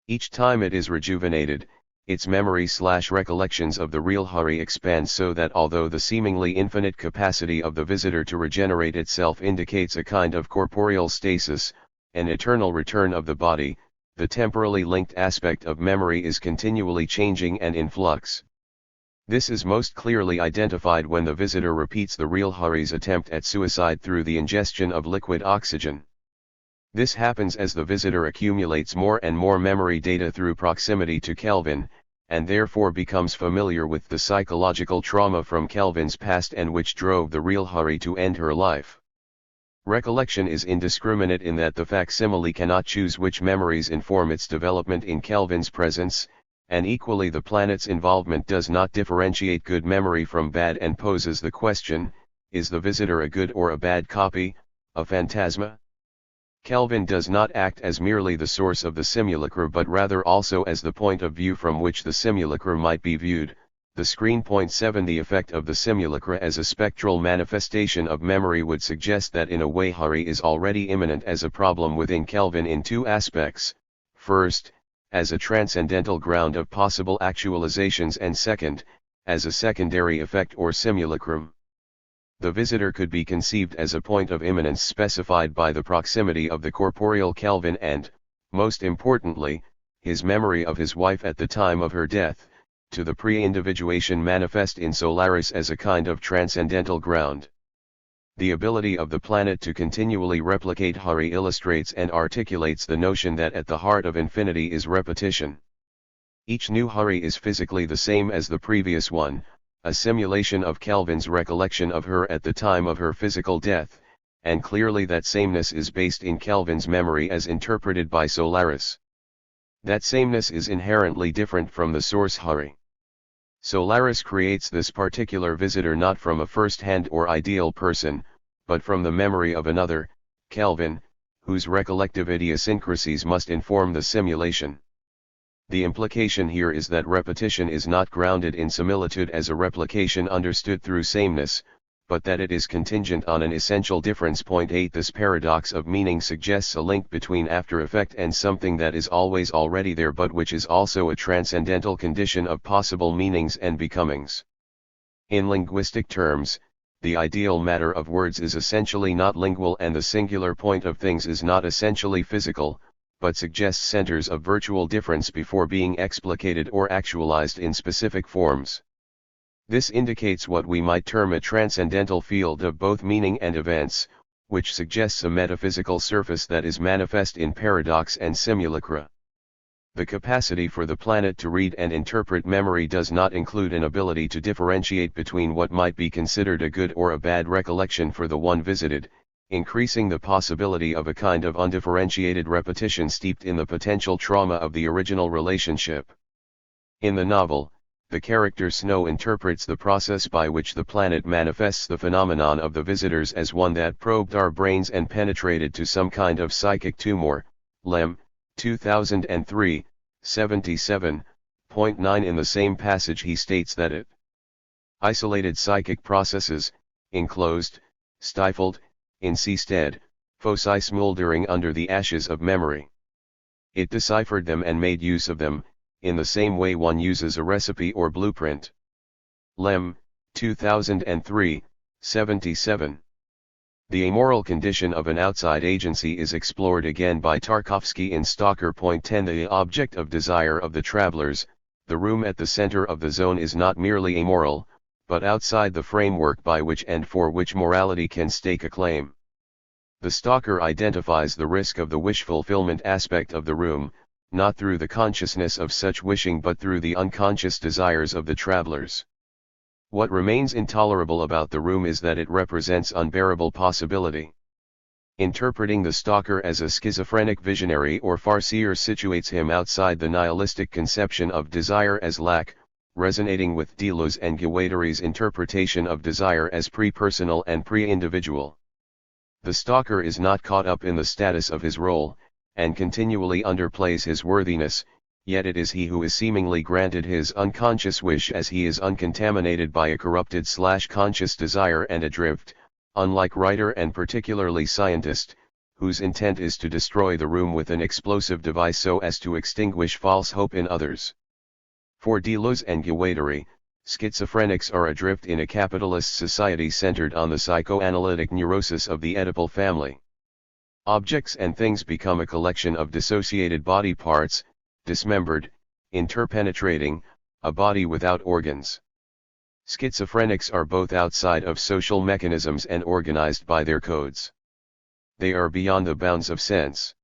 Speaker 1: Each time it is rejuvenated, its memory/recollections of the real Hari expand so that although the seemingly infinite capacity of the visitor to regenerate itself indicates a kind of corporeal stasis, an eternal return of the body, the temporally linked aspect of memory is continually changing and in flux. This is most clearly identified when the visitor repeats the real Hari's attempt at suicide through the ingestion of liquid oxygen. This happens as the visitor accumulates more and more memory data through proximity to Kelvin, and therefore becomes familiar with the psychological trauma from Kelvin's past and which drove the real Hari to end her life. Recollection is indiscriminate in that the facsimile cannot choose which memories inform its development in Kelvin's presence, and equally the planet's involvement does not differentiate good memory from bad and poses the question, is the visitor a good or a bad copy, a phantasma? Kelvin does not act as merely the source of the simulacra but rather also as the point of view from which the simulacra might be viewed, the screen. Point 7. The effect of the simulacra as a spectral manifestation of memory would suggest that in a way Hari is already immanent as a problem within Kelvin in two aspects. First, as a transcendental ground of possible actualizations, and second, as a secondary effect or simulacrum. The visitor could be conceived as a point of immanence specified by the proximity of the corporeal Kelvin and, most importantly, his memory of his wife at the time of her death, to the pre-individuation manifest in Solaris as a kind of transcendental ground. The ability of the planet to continually replicate Hari illustrates and articulates the notion that at the heart of infinity is repetition. Each new Hari is physically the same as the previous one, a simulation of Kelvin's recollection of her at the time of her physical death, and clearly that sameness is based in Kelvin's memory as interpreted by Solaris. That sameness is inherently different from the source Hari. Solaris creates this particular visitor not from a first-hand or ideal person, but from the memory of another, Kelvin, whose recollective idiosyncrasies must inform the simulation. The implication here is that repetition is not grounded in similitude as a replication understood through sameness, but that it is contingent on an essential difference. 8 This paradox of meaning suggests a link between after effect and something that is always already there but which is also a transcendental condition of possible meanings and becomings. In linguistic terms, the ideal matter of words is essentially not lingual and the singular point of things is not essentially physical, but suggests centers of virtual difference before being explicated or actualized in specific forms. This indicates what we might term a transcendental field of both meaning and events, which suggests a metaphysical surface that is manifest in paradox and simulacra. The capacity for the planet to read and interpret memory does not include an ability to differentiate between what might be considered a good or a bad recollection for the one visited, increasing the possibility of a kind of undifferentiated repetition steeped in the potential trauma of the original relationship. In the novel, the character Snow interprets the process by which the planet manifests the phenomenon of the visitors as one that probed our brains and penetrated to some kind of psychic tumor. Lem, 2003, 77.9. In the same passage he states that it isolated psychic processes, enclosed, stifled, in seastead, foci smoldering under the ashes of memory. It deciphered them and made use of them, in the same way one uses a recipe or blueprint. Lem, 2003, 77. The amoral condition of an outside agency is explored again by Tarkovsky in Stalker. 10 The object of desire of the travelers, the room at the center of the zone, is not merely amoral, but outside the framework by which and for which morality can stake a claim. The stalker identifies the risk of the wish fulfillment aspect of the room, not through the consciousness of such wishing but through the unconscious desires of the travelers. What remains intolerable about the room is that it represents unbearable possibility. Interpreting the stalker as a schizophrenic visionary or farseer situates him outside the nihilistic conception of desire as lack, resonating with Deleuze and Guattari's interpretation of desire as pre-personal and pre-individual. The stalker is not caught up in the status of his role, and continually underplays his worthiness, yet it is he who is seemingly granted his unconscious wish as he is uncontaminated by a corrupted/conscious desire and adrift, unlike writer and particularly scientist, whose intent is to destroy the room with an explosive device so as to extinguish false hope in others. For Deleuze and Guattari, schizophrenics are adrift in a capitalist society centered on the psychoanalytic neurosis of the Oedipal family. Objects and things become a collection of dissociated body parts, dismembered, interpenetrating, a body without organs. Schizophrenics are both outside of social mechanisms and organized by their codes. They are beyond the bounds of sense.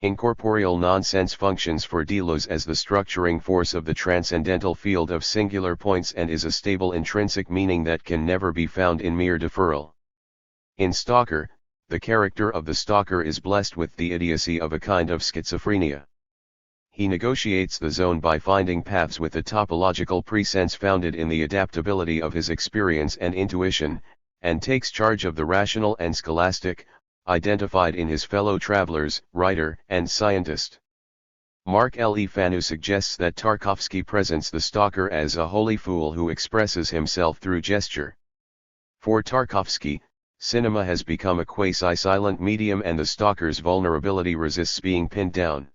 Speaker 1: Incorporeal nonsense functions for Deleuze as the structuring force of the transcendental field of singular points and is a stable intrinsic meaning that can never be found in mere deferral. In Stalker, the character of the stalker is blessed with the idiocy of a kind of schizophrenia. He negotiates the zone by finding paths with a topological presence founded in the adaptability of his experience and intuition, and takes charge of the rational and scholastic, identified in his fellow travelers, writer and scientist. Mark L. E. Fanu suggests that Tarkovsky presents the stalker as a holy fool who expresses himself through gesture. For Tarkovsky, cinema has become a quasi-silent medium and the stalker's vulnerability resists being pinned down.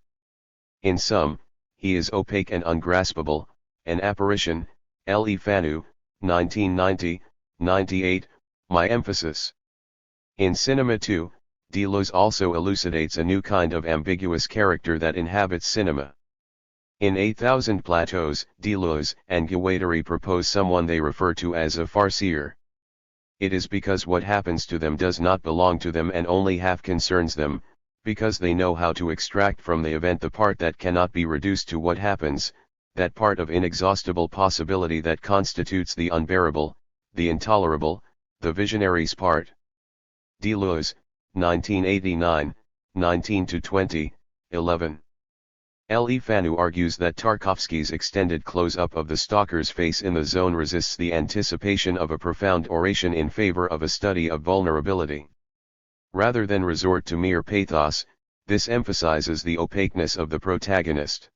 Speaker 1: In sum, he is opaque and ungraspable, an apparition. L. E. Fanu, 1990, 98, my emphasis. In cinema too, Deleuze also elucidates a new kind of ambiguous character that inhabits cinema. In 8,000 Plateaus, Deleuze and Guattari propose someone they refer to as a farcier. It is because what happens to them does not belong to them and only half concerns them, because they know how to extract from the event the part that cannot be reduced to what happens, that part of inexhaustible possibility that constitutes the unbearable, the intolerable, the visionary's part. Deleuze, 1989, 19-20, 11. L. E. Fanu argues that Tarkovsky's extended close-up of the stalker's face in The Zone resists the anticipation of a profound oration in favor of a study of vulnerability. Rather than resort to mere pathos, this emphasizes the opaqueness of the protagonist.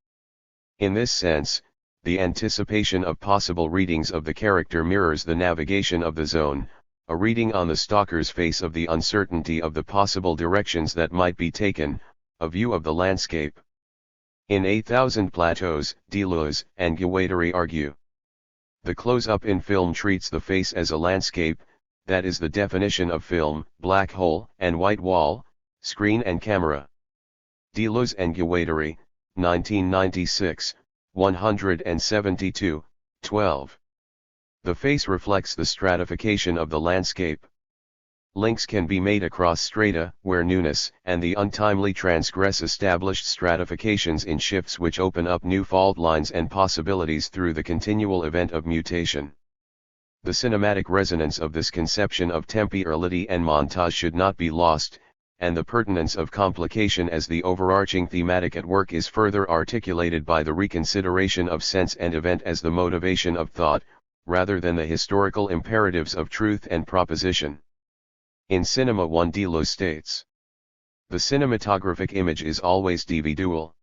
Speaker 1: In this sense, the anticipation of possible readings of the character mirrors the navigation of The Zone, a reading on the stalker's face of the uncertainty of the possible directions that might be taken, a view of the landscape. In 8,000 Plateaus, Deleuze and Guattari argue. The close-up in film treats the face as a landscape, that is the definition of film, black hole and white wall, screen and camera. Deleuze and Guattari, 1996, 172, 12. The face reflects the stratification of the landscape. Links can be made across strata, where newness and the untimely transgress established stratifications in shifts which open up new fault lines and possibilities through the continual event of mutation. The cinematic resonance of this conception of temporality and montage should not be lost, and the pertinence of complication as the overarching thematic at work is further articulated by the reconsideration of sense and event as the motivation of thought, rather than the historical imperatives of truth and proposition. In Cinema 1, Deleuze states, the cinematographic image is always dividual.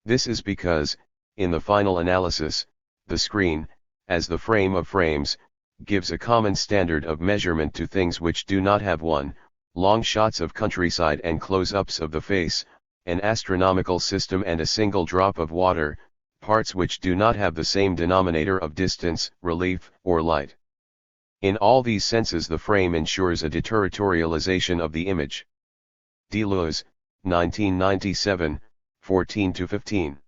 Speaker 1: This is because, in the final analysis, the screen, as the frame of frames, gives a common standard of measurement to things which do not have one, long shots of countryside and close-ups of the face, an astronomical system and a single drop of water, parts which do not have the same denominator of distance, relief, or light. In all these senses the frame ensures a deterritorialization of the image. Deleuze, 1997, 14-15.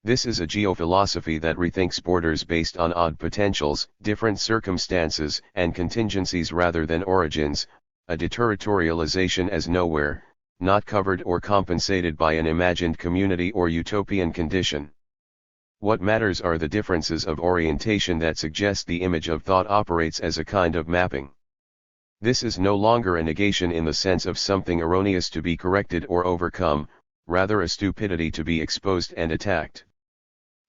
Speaker 1: This is a geophilosophy that rethinks borders based on odd potentials, different circumstances and contingencies rather than origins, a deterritorialization as nowhere, not covered or compensated by an imagined community or utopian condition. What matters are the differences of orientation that suggest the image of thought operates as a kind of mapping. This is no longer a negation in the sense of something erroneous to be corrected or overcome, rather a stupidity to be exposed and attacked.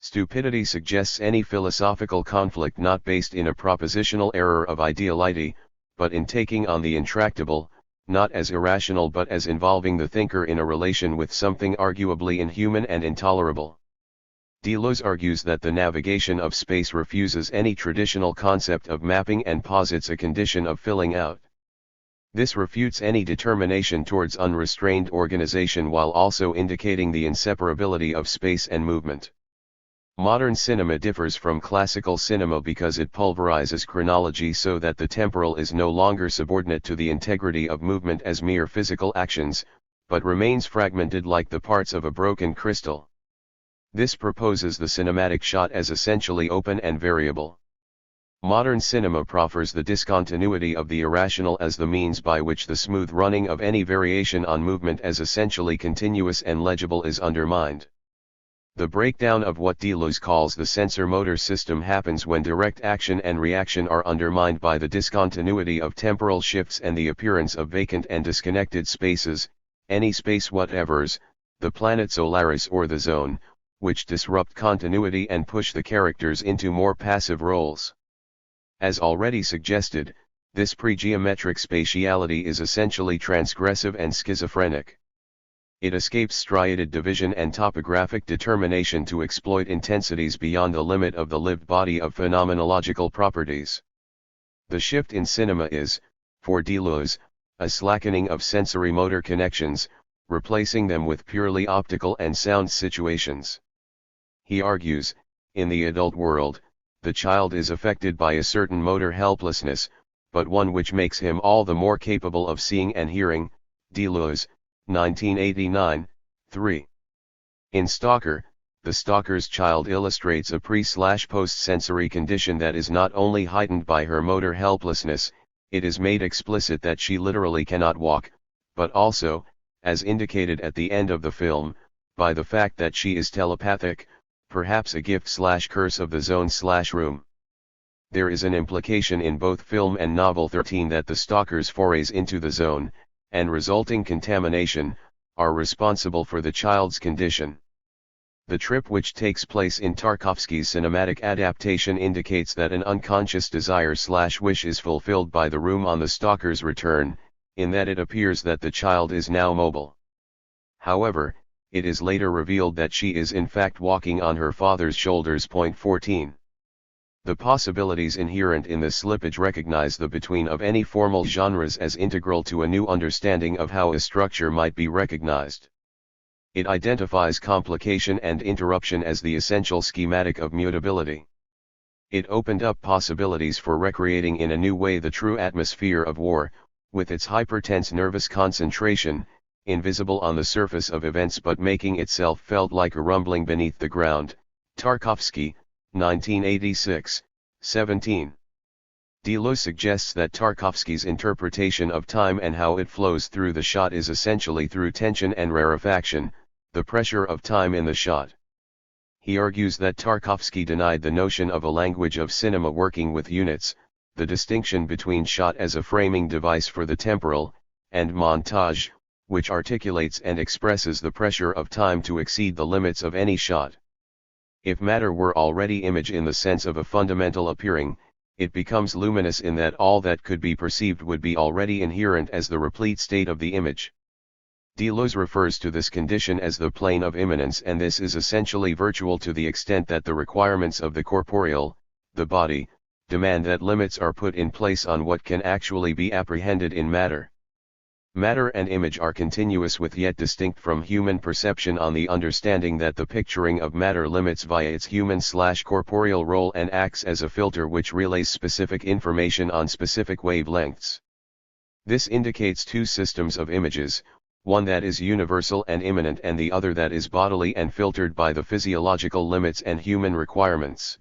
Speaker 1: Stupidity suggests any philosophical conflict not based in a propositional error of ideality, but in taking on the intractable, not as irrational but as involving the thinker in a relation with something arguably inhuman and intolerable. Deleuze argues that the navigation of space refuses any traditional concept of mapping and posits a condition of filling out. This refutes any determination towards unrestrained organization while also indicating the inseparability of space and movement. Modern cinema differs from classical cinema because it pulverizes chronology so that the temporal is no longer subordinate to the integrity of movement as mere physical actions, but remains fragmented like the parts of a broken crystal. This proposes the cinematic shot as essentially open and variable. Modern cinema proffers the discontinuity of the irrational as the means by which the smooth running of any variation on movement as essentially continuous and legible is undermined. The breakdown of what Deleuze calls the sensor-motor system happens when direct action and reaction are undermined by the discontinuity of temporal shifts and the appearance of vacant and disconnected spaces, any space whatever's, the planet Solaris or the zone, which disrupt continuity and push the characters into more passive roles. As already suggested, this pre-geometric spatiality is essentially transgressive and schizophrenic. It escapes striated division and topographic determination to exploit intensities beyond the limit of the lived body of phenomenological properties. The shift in cinema is, for Deleuze, a slackening of sensory-motor connections, replacing them with purely optical and sound situations. He argues, in the adult world, the child is affected by a certain motor helplessness, but one which makes him all the more capable of seeing and hearing. Deleuze, 1989, 3. In Stalker, the stalker's child illustrates a pre/post-sensory condition that is not only heightened by her motor helplessness, it is made explicit that she literally cannot walk, but also, as indicated at the end of the film, by the fact that she is telepathic, perhaps a gift/curse of the zone/room. There is an implication in both film and novel 13 that the stalker's forays into the zone, and resulting contamination, are responsible for the child's condition. The trip which takes place in Tarkovsky's cinematic adaptation indicates that an unconscious desire/wish is fulfilled by the room on the stalker's return, in that it appears that the child is now mobile. However, it is later revealed that she is in fact walking on her father's shoulders. 14. The possibilities inherent in this slippage recognize the between of any formal genres as integral to a new understanding of how a structure might be recognized. It identifies complication and interruption as the essential schematic of mutability. It opened up possibilities for recreating in a new way the true atmosphere of war, with its hypertense nervous concentration, invisible on the surface of events but making itself felt like a rumbling beneath the ground. Tarkovsky, 1986, 17. Deleuze suggests that Tarkovsky's interpretation of time and how it flows through the shot is essentially through tension and rarefaction, the pressure of time in the shot. He argues that Tarkovsky denied the notion of a language of cinema working with units, the distinction between shot as a framing device for the temporal, and montage, which articulates and expresses the pressure of time to exceed the limits of any shot. If matter were already image in the sense of a fundamental appearing, it becomes luminous in that all that could be perceived would be already inherent as the replete state of the image. Deleuze refers to this condition as the plane of immanence, and this is essentially virtual to the extent that the requirements of the corporeal, the body, demand that limits are put in place on what can actually be apprehended in matter. Matter and image are continuous with yet distinct from human perception on the understanding that the picturing of matter limits via its human/corporeal role and acts as a filter which relays specific information on specific wavelengths. This indicates two systems of images, one that is universal and immanent and the other that is bodily and filtered by the physiological limits and human requirements.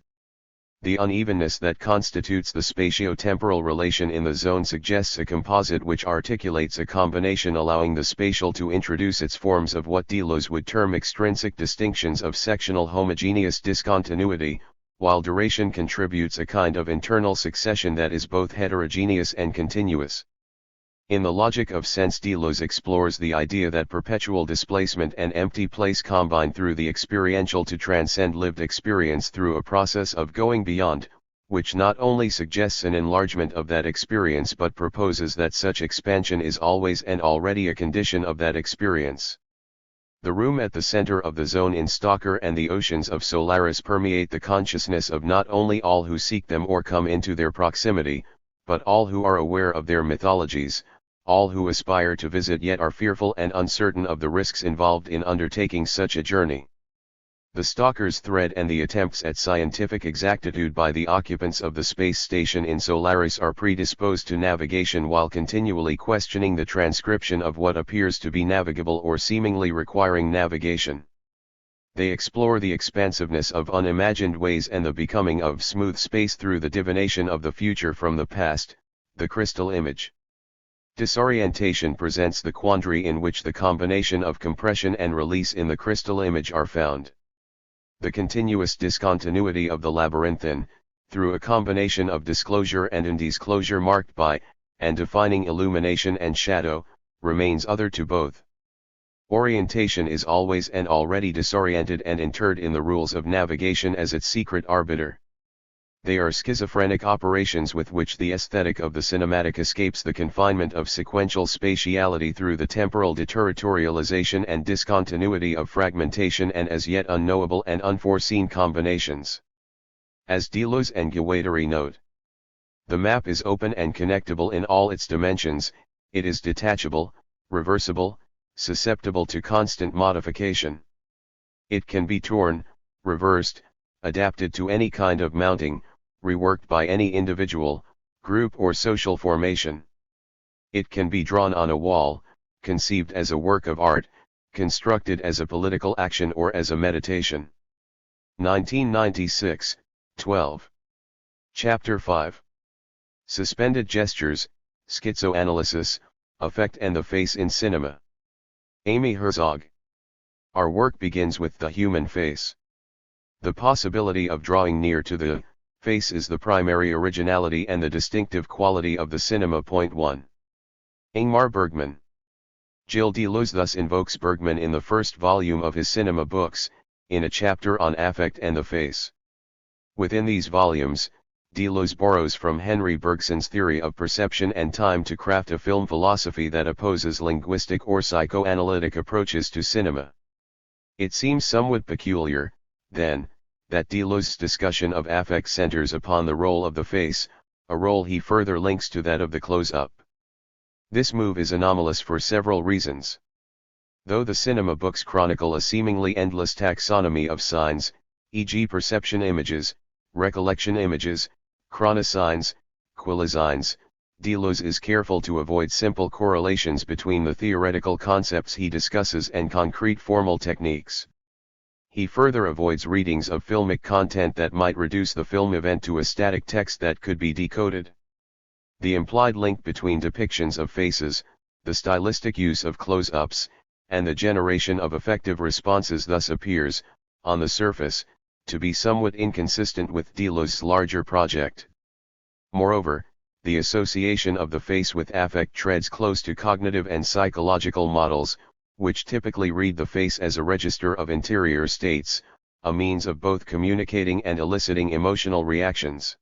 Speaker 1: The unevenness that constitutes the spatio-temporal relation in the zone suggests a composite which articulates a combination allowing the spatial to introduce its forms of what Deleuze would term extrinsic distinctions of sectional homogeneous discontinuity, while duration contributes a kind of internal succession that is both heterogeneous and continuous. In the logic of sense, Deleuze explores the idea that perpetual displacement and empty place combine through the experiential to transcend lived experience through a process of going beyond, which not only suggests an enlargement of that experience but proposes that such expansion is always and already a condition of that experience. The room at the center of the zone in Stalker and the oceans of Solaris permeate the consciousness of not only all who seek them or come into their proximity, but all who are aware of their mythologies, all who aspire to visit yet are fearful and uncertain of the risks involved in undertaking such a journey. The stalker's thread and the attempts at scientific exactitude by the occupants of the space station in Solaris are predisposed to navigation while continually questioning the transcription of what appears to be navigable or seemingly requiring navigation. They explore the expansiveness of unimagined ways and the becoming of smooth space through the divination of the future from the past, the crystal image. Disorientation presents the quandary in which the combination of compression and release in the crystal image are found. The continuous discontinuity of the labyrinthine, through a combination of disclosure and undisclosure marked by, and defining illumination and shadow, remains other to both. Orientation is always and already disoriented and interred in the rules of navigation as its secret arbiter. They are schizophrenic operations with which the aesthetic of the cinematic escapes the confinement of sequential spatiality through the temporal deterritorialization and discontinuity of fragmentation and as yet unknowable and unforeseen combinations. As Deleuze and Guattari note, the map is open and connectable in all its dimensions, it is detachable, reversible, susceptible to constant modification. It can be torn, reversed, adapted to any kind of mounting, reworked by any individual, group or social formation. It can be drawn on a wall, conceived as a work of art, constructed as a political action or as a meditation. 1996, 12. Chapter 5. Suspended Gestures, Schizoanalysis, Affect and the Face in Cinema. Amy Herzog. Our work begins with the human face. The possibility of drawing near to the face is the primary originality and the distinctive quality of the cinema. Point 1. Ingmar Bergman. Gilles Deleuze thus invokes Bergman in the first volume of his cinema books, in a chapter on affect and the face. Within these volumes, Deleuze borrows from Henry Bergson's theory of perception and time to craft a film philosophy that opposes linguistic or psychoanalytic approaches to cinema. It seems somewhat peculiar, then, that Deleuze's discussion of affect centers upon the role of the face, a role he further links to that of the close-up. This move is anomalous for several reasons. Though the cinema books chronicle a seemingly endless taxonomy of signs, e.g. perception images, recollection images, chronosigns, quilisigns, Deleuze is careful to avoid simple correlations between the theoretical concepts he discusses and concrete formal techniques. He further avoids readings of filmic content that might reduce the film event to a static text that could be decoded. The implied link between depictions of faces, the stylistic use of close-ups, and the generation of affective responses thus appears, on the surface, to be somewhat inconsistent with Deleuze's larger project. Moreover, the association of the face with affect treads close to cognitive and psychological models, which typically read the face as a register of interior states, a means of both communicating and eliciting emotional reactions.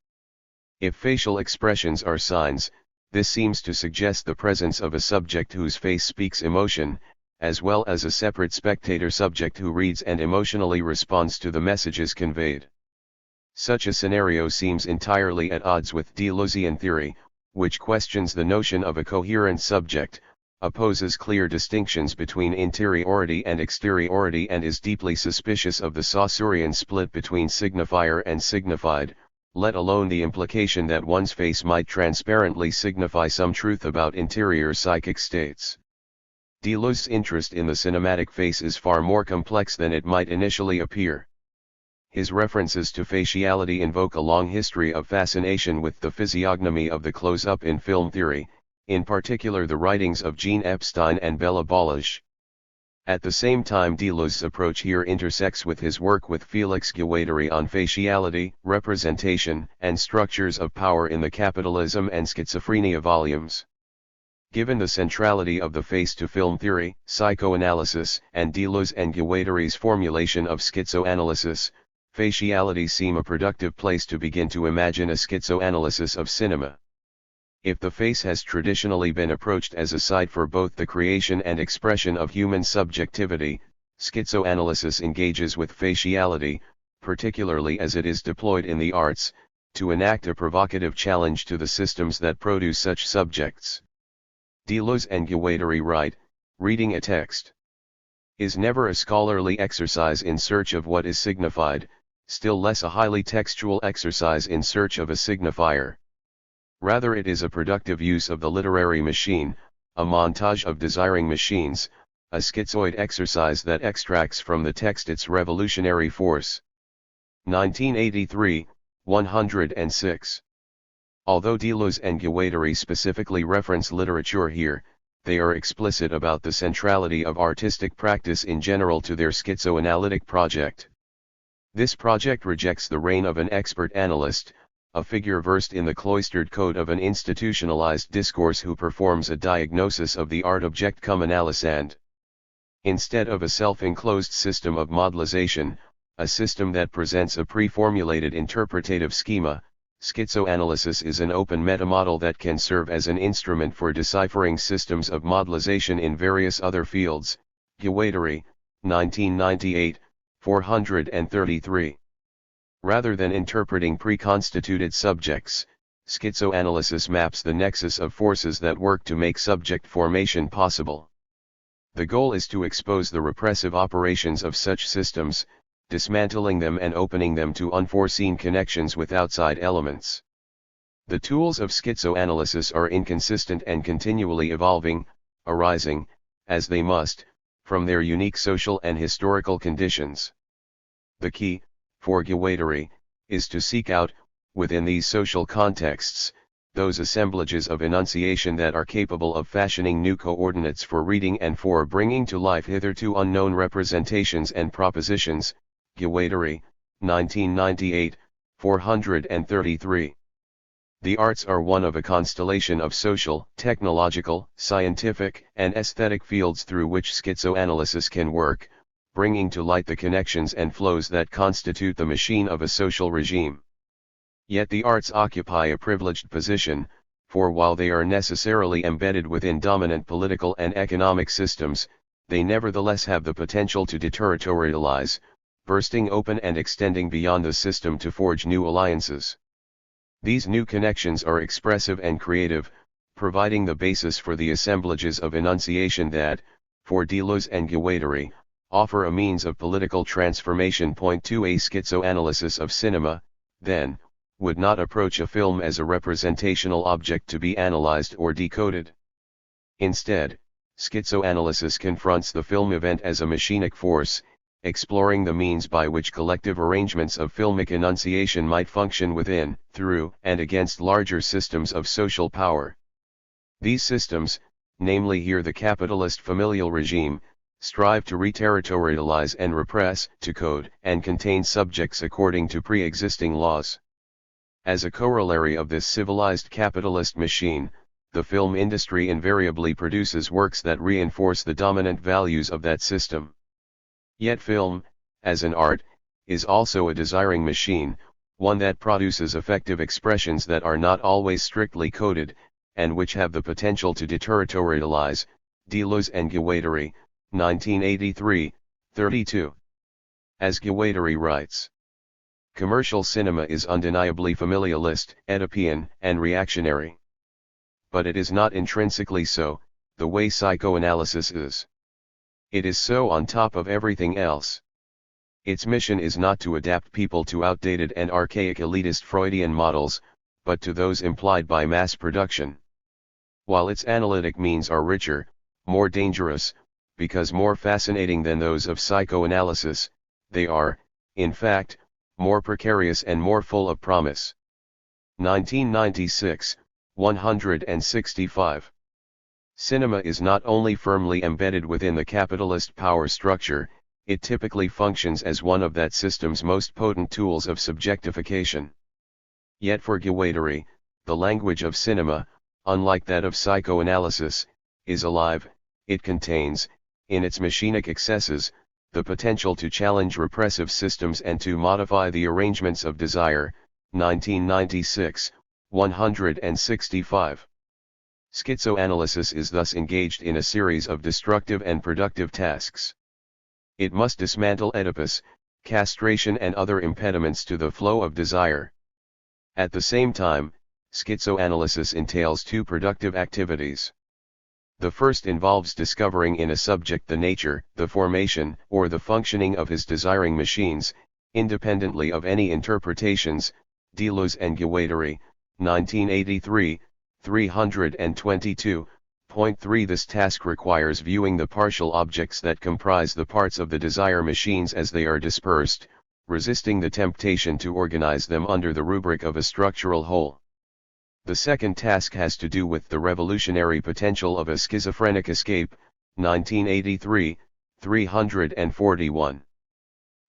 Speaker 1: If facial expressions are signs, this seems to suggest the presence of a subject whose face speaks emotion, as well as a separate spectator subject who reads and emotionally responds to the messages conveyed. Such a scenario seems entirely at odds with Deleuzean theory, which questions the notion of a coherent subject, opposes clear distinctions between interiority and exteriority, and is deeply suspicious of the Saussurean split between signifier and signified, let alone the implication that one's face might transparently signify some truth about interior psychic states. Deleuze's interest in the cinematic face is far more complex than it might initially appear. His references to faciality invoke a long history of fascination with the physiognomy of the close-up in film theory, in particular the writings of Jean Epstein and Bela Balázs. At the same time, Deleuze's approach here intersects with his work with Félix Guattari on faciality, representation, and structures of power in the Capitalism and Schizophrenia volumes. Given the centrality of the face to film theory, psychoanalysis, and Deleuze and Guattari's formulation of schizoanalysis, faciality seem a productive place to begin to imagine a schizoanalysis of cinema. If the face has traditionally been approached as a site for both the creation and expression of human subjectivity, schizoanalysis engages with faciality, particularly as it is deployed in the arts, to enact a provocative challenge to the systems that produce such subjects. Deleuze and Guattari write, reading a text is never a scholarly exercise in search of what is signified, still less a highly textual exercise in search of a signifier. Rather, it is a productive use of the literary machine, a montage of desiring machines, a schizoid exercise that extracts from the text its revolutionary force. 1983, 106. Although Deleuze and Guattari specifically reference literature here, they are explicit about the centrality of artistic practice in general to their schizoanalytic project. This project rejects the reign of an expert analyst, a figure versed in the cloistered code of an institutionalized discourse who performs a diagnosis of the art object cum analysis and, instead of a self-enclosed system of modelization, a system that presents a pre-formulated interpretative schema, schizoanalysis is an open metamodel that can serve as an instrument for deciphering systems of modelization in various other fields. Guattari, 1998, 433. Rather than interpreting pre-constituted subjects, schizoanalysis maps the nexus of forces that work to make subject formation possible. The goal is to expose the repressive operations of such systems, dismantling them and opening them to unforeseen connections with outside elements. The tools of schizoanalysis are inconsistent and continually evolving, arising, as they must, from their unique social and historical conditions. The key, for Guattari, is to seek out, within these social contexts, those assemblages of enunciation that are capable of fashioning new coordinates for reading and for bringing to life hitherto unknown representations and propositions. Guattari, 1998, 433. The arts are one of a constellation of social, technological, scientific, and aesthetic fields through which schizoanalysis can work, bringing to light the connections and flows that constitute the machine of a social regime. Yet the arts occupy a privileged position, for while they are necessarily embedded within dominant political and economic systems, they nevertheless have the potential to deterritorialize, bursting open and extending beyond the system to forge new alliances. These new connections are expressive and creative, providing the basis for the assemblages of enunciation that, for Deleuze and Guattari, offer a means of political transformation. Point 2. A schizoanalysis of cinema, then, would not approach a film as a representational object to be analyzed or decoded. Instead, schizoanalysis confronts the film event as a machinic force, exploring the means by which collective arrangements of filmic enunciation might function within, through, and against larger systems of social power. These systems, namely here the capitalist familial regime, strive to reterritorialize and repress, to code and contain subjects according to pre-existing laws. As a corollary of this civilized capitalist machine, the film industry invariably produces works that reinforce the dominant values of that system. Yet film, as an art, is also a desiring machine, one that produces effective expressions that are not always strictly coded, and which have the potential to deterritorialize. Deleuze and Guattari, 1983, 32. As Guattari writes, commercial cinema is undeniably familialist, Oedipian, and reactionary. But it is not intrinsically so, the way psychoanalysis is. It is so on top of everything else. Its mission is not to adapt people to outdated and archaic elitist Freudian models, but to those implied by mass production. While its analytic means are richer, more dangerous, because more fascinating than those of psychoanalysis, they are, in fact, more precarious and more full of promise. 1996, 165. Cinema is not only firmly embedded within the capitalist power structure, it typically functions as one of that system's most potent tools of subjectification. Yet for Guattari, the language of cinema, unlike that of psychoanalysis, is alive. It contains, in its machinic excesses, the potential to challenge repressive systems and to modify the arrangements of desire. 1996, 165. Schizoanalysis is thus engaged in a series of destructive and productive tasks. It must dismantle Oedipus, castration and other impediments to the flow of desire. At the same time, schizoanalysis entails two productive activities. The first involves discovering in a subject the nature, the formation, or the functioning of his desiring machines, independently of any interpretations. Deleuze and Guattari, 1983, 322. Point 3. This task requires viewing the partial objects that comprise the parts of the desire machines as they are dispersed, resisting the temptation to organize them under the rubric of a structural whole. The second task has to do with the revolutionary potential of a schizophrenic escape. 1983, 341.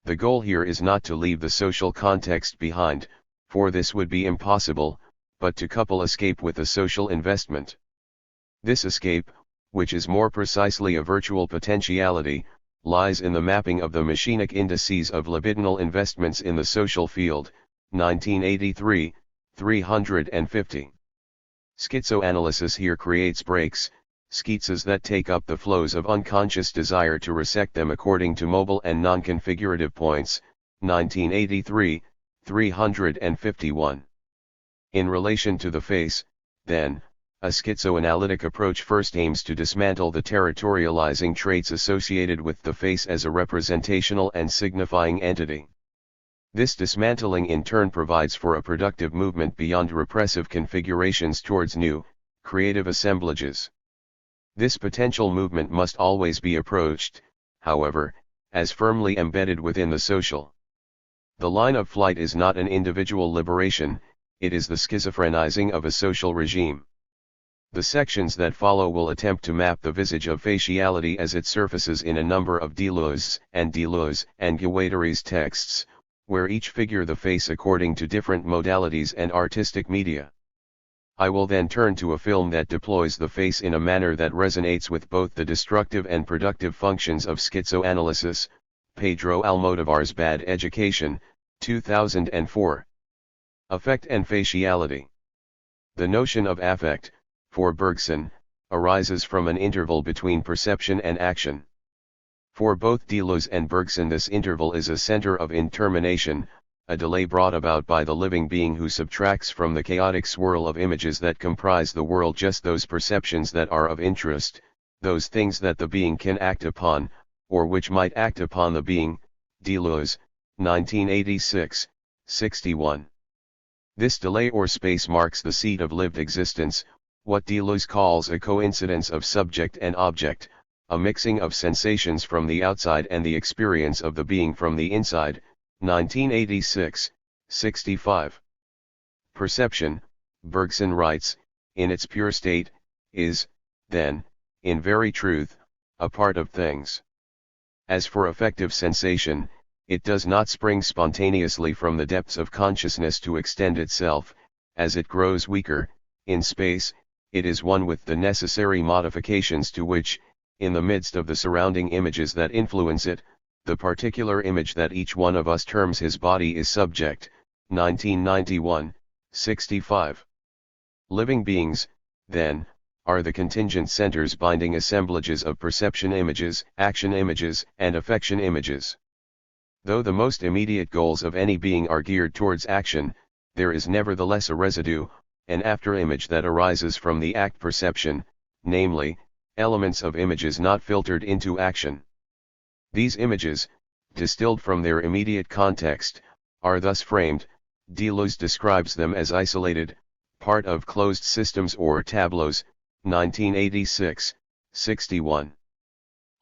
Speaker 1: The goal here is not to leave the social context behind, for this would be impossible, but to couple escape with a social investment. This escape, which is more precisely a virtual potentiality, lies in the mapping of the machinic indices of libidinal investments in the social field. 1983, 350. Schizoanalysis here creates breaks, schizas that take up the flows of unconscious desire to resect them according to mobile and non-configurative points. 1983, 351. In relation to the face, then, A schizoanalytic approach first aims to dismantle the territorializing traits associated with the face as a representational and signifying entity. This dismantling in turn provides for a productive movement beyond repressive configurations towards new, creative assemblages. This potential movement must always be approached, however, as firmly embedded within the social. The line of flight is not an individual liberation, it is the schizophrenizing of a social regime. The sections that follow will attempt to map the visage of faciality as it surfaces in a number of Deleuze and Guattari's texts, where each figure the face according to different modalities and artistic media. I will then turn to a film that deploys the face in a manner that resonates with both the destructive and productive functions of schizoanalysis, Pedro Almodovar's Bad Education, 2004. Affect and faciality. The notion of affect, for Bergson, arises from an interval between perception and action. For both Deleuze and Bergson, this interval is a center of intermination, a delay brought about by the living being who subtracts from the chaotic swirl of images that comprise the world just those perceptions that are of interest, those things that the being can act upon, or which might act upon the being. Deleuze, 1986, 61. This delay or space marks the seat of lived existence, what Deleuze calls a coincidence of subject and object, a mixing of sensations from the outside and the experience of the being from the inside. 1986, 65. Perception, Bergson writes, in its pure state, is, then, in very truth, a part of things. As for affective sensation, it does not spring spontaneously from the depths of consciousness to extend itself, as it grows weaker, in space, it is one with the necessary modifications to which, in the midst of the surrounding images that influence it, the particular image that each one of us terms his body is subject. 1991, 65. Living beings, then, are the contingent centers binding assemblages of perception images, action images, and affection images. Though the most immediate goals of any being are geared towards action, there is nevertheless a residue, an after-image that arises from the act perception, namely, elements of images not filtered into action. These images, distilled from their immediate context, are thus framed. Deleuze describes them as isolated, part of closed systems or tableaus. 1986, 61.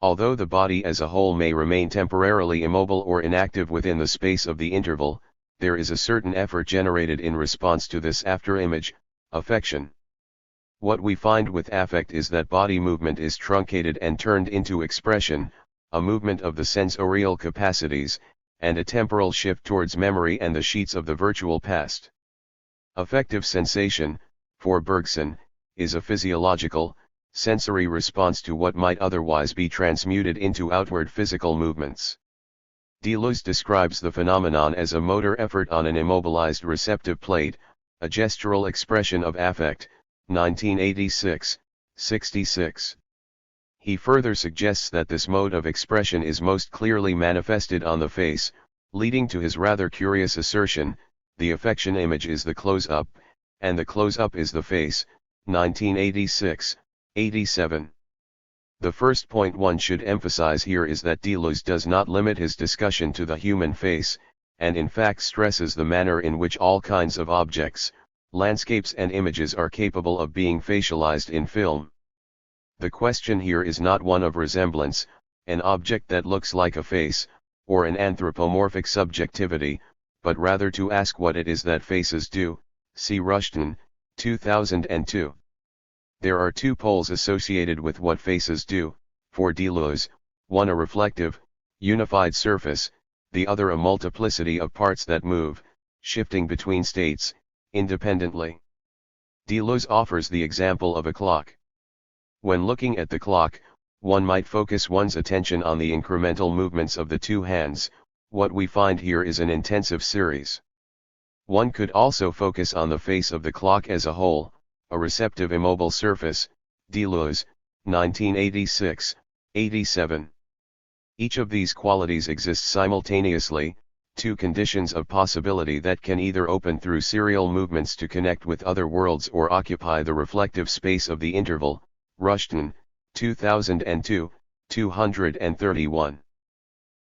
Speaker 1: Although the body as a whole may remain temporarily immobile or inactive within the space of the interval, there is a certain effort generated in response to this after-image, affection. What we find with affect is that body movement is truncated and turned into expression, a movement of the sensorial capacities, and a temporal shift towards memory and the sheets of the virtual past. Affective sensation, for Bergson, is a physiological, sensory response to what might otherwise be transmuted into outward physical movements. Deleuze describes the phenomenon as a motor effort on an immobilized receptive plate, a gestural expression of affect. 1986, 66. He further suggests that this mode of expression is most clearly manifested on the face, leading to his rather curious assertion, the affection image is the close-up, and the close-up is the face. 1986, 87. The first point one should emphasize here is that Deleuze does not limit his discussion to the human face, and in fact stresses the manner in which all kinds of objects, landscapes and images are capable of being facialized in film. The question here is not one of resemblance, an object that looks like a face, or an anthropomorphic subjectivity, but rather to ask what it is that faces do. See Rushton, 2002. There are two poles associated with what faces do, for Deleuze, one a reflective, unified surface, the other a multiplicity of parts that move, shifting between states, independently. Deleuze offers the example of a clock. When looking at the clock, one might focus one's attention on the incremental movements of the two hands. What we find here is an intensive series. One could also focus on the face of the clock as a whole, a receptive immobile surface. Deleuze, 1986, 87. Each of these qualities exists simultaneously, two conditions of possibility that can either open through serial movements to connect with other worlds or occupy the reflective space of the interval. Rushton, 2002, 231.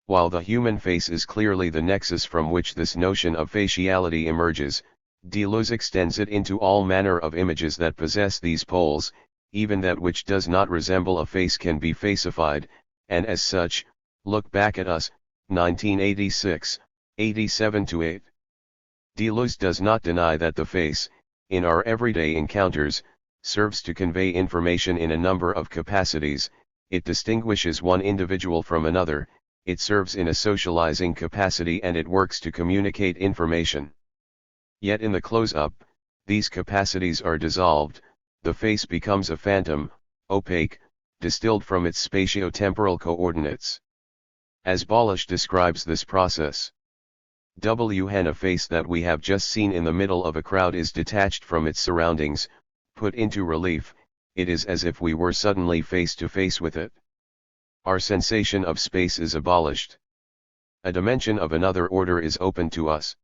Speaker 1: While the human face is clearly the nexus from which this notion of faciality emerges, Deleuze extends it into all manner of images that possess these poles. Even that which does not resemble a face can be facified, and as such, Look Back at Us, 1986, 87-8. Deleuze does not deny that the face, in our everyday encounters, serves to convey information in a number of capacities. It distinguishes one individual from another, it serves in a socializing capacity, and it works to communicate information. Yet in the close-up, these capacities are dissolved, the face becomes a phantom, opaque, distilled from its spatio-temporal coordinates. As Balish describes this process, Buchanan, a face that we have just seen in the middle of a crowd is detached from its surroundings, put into relief, it is as if we were suddenly face to face with it. Our sensation of space is abolished. A dimension of another order is open to us.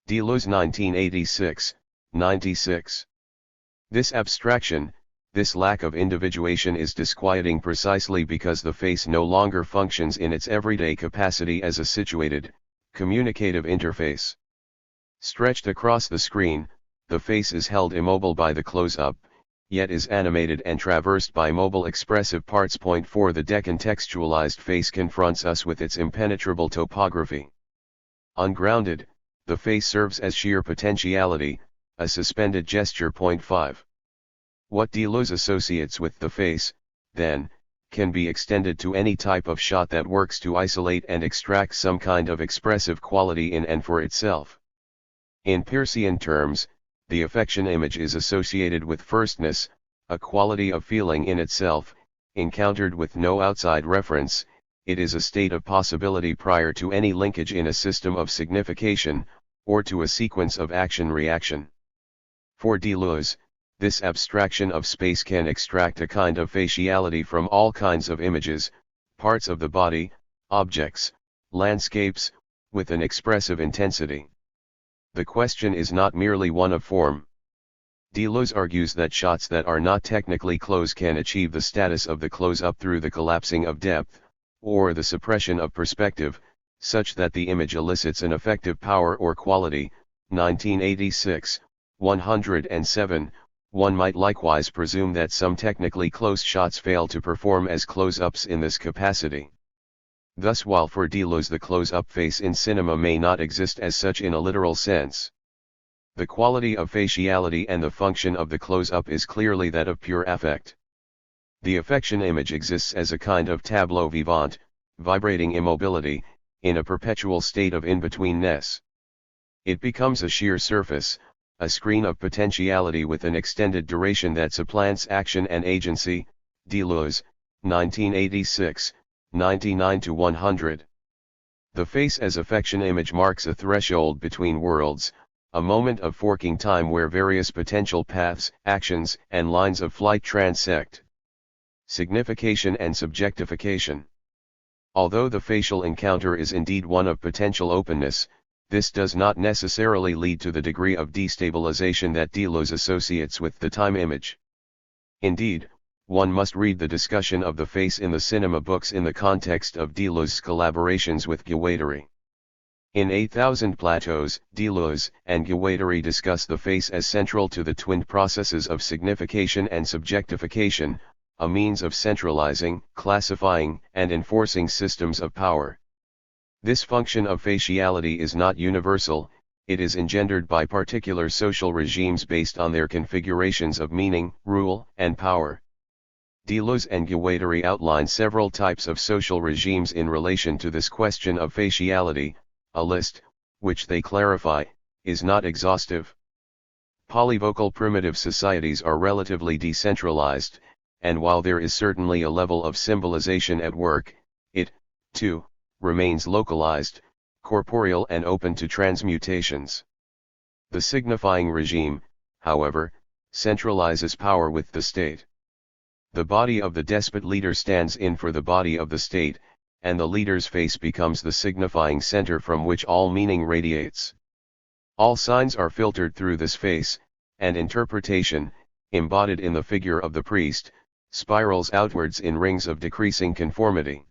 Speaker 1: Deleuze, 1986, 96. This abstraction, this lack of individuation is disquieting precisely because the face no longer functions in its everyday capacity as a situated, communicative interface. Stretched across the screen, the face is held immobile by the close-up, yet is animated and traversed by mobile expressive parts. Point 4. The decontextualized face confronts us with its impenetrable topography. Ungrounded, the face serves as sheer potentiality, a suspended gesture. Point 5. What Deleuze associates with the face, then, can be extended to any type of shot that works to isolate and extract some kind of expressive quality in and for itself. In Peircean terms, the affection image is associated with firstness, a quality of feeling in itself, encountered with no outside reference. It is a state of possibility prior to any linkage in a system of signification, or to a sequence of action-reaction. For Deleuze, this abstraction of space can extract a kind of faciality from all kinds of images, parts of the body, objects, landscapes, with an expressive intensity. The question is not merely one of form. Deleuze argues that shots that are not technically close can achieve the status of the close-up through the collapsing of depth, or the suppression of perspective, such that the image elicits an effective power or quality. 1986, 107. One might likewise presume that some technically close shots fail to perform as close-ups in this capacity. Thus, while for Deleuze the close-up face in cinema may not exist as such in a literal sense, the quality of faciality and the function of the close-up is clearly that of pure affect. The affection image exists as a kind of tableau vivant, vibrating immobility, in a perpetual state of in-betweenness. It becomes a sheer surface, a screen of potentiality with an extended duration that supplants action and agency. Deleuze, 1986, 99-100. The face as affection image marks a threshold between worlds, a moment of forking time where various potential paths, actions, and lines of flight transect. Signification and subjectification. Although the facial encounter is indeed one of potential openness, this does not necessarily lead to the degree of destabilization that Deleuze associates with the time image. Indeed, one must read the discussion of the face in the cinema books in the context of Deleuze's collaborations with Guattari. In 8,000 Plateaus, Deleuze and Guattari discuss the face as central to the twin processes of signification and subjectification, a means of centralizing, classifying, and enforcing systems of power. This function of faciality is not universal, it is engendered by particular social regimes based on their configurations of meaning, rule, and power. Deleuze and Guattari outline several types of social regimes in relation to this question of faciality. A list, which they clarify, is not exhaustive. Polyvocal primitive societies are relatively decentralized, and while there is certainly a level of symbolization at work, it, too, remains localized, corporeal and open to transmutations. The signifying regime, however, centralizes power with the state. The body of the despot leader stands in for the body of the state, and the leader's face becomes the signifying center from which all meaning radiates. All signs are filtered through this face, and interpretation, embodied in the figure of the priest, spirals outwards in rings of decreasing conformity.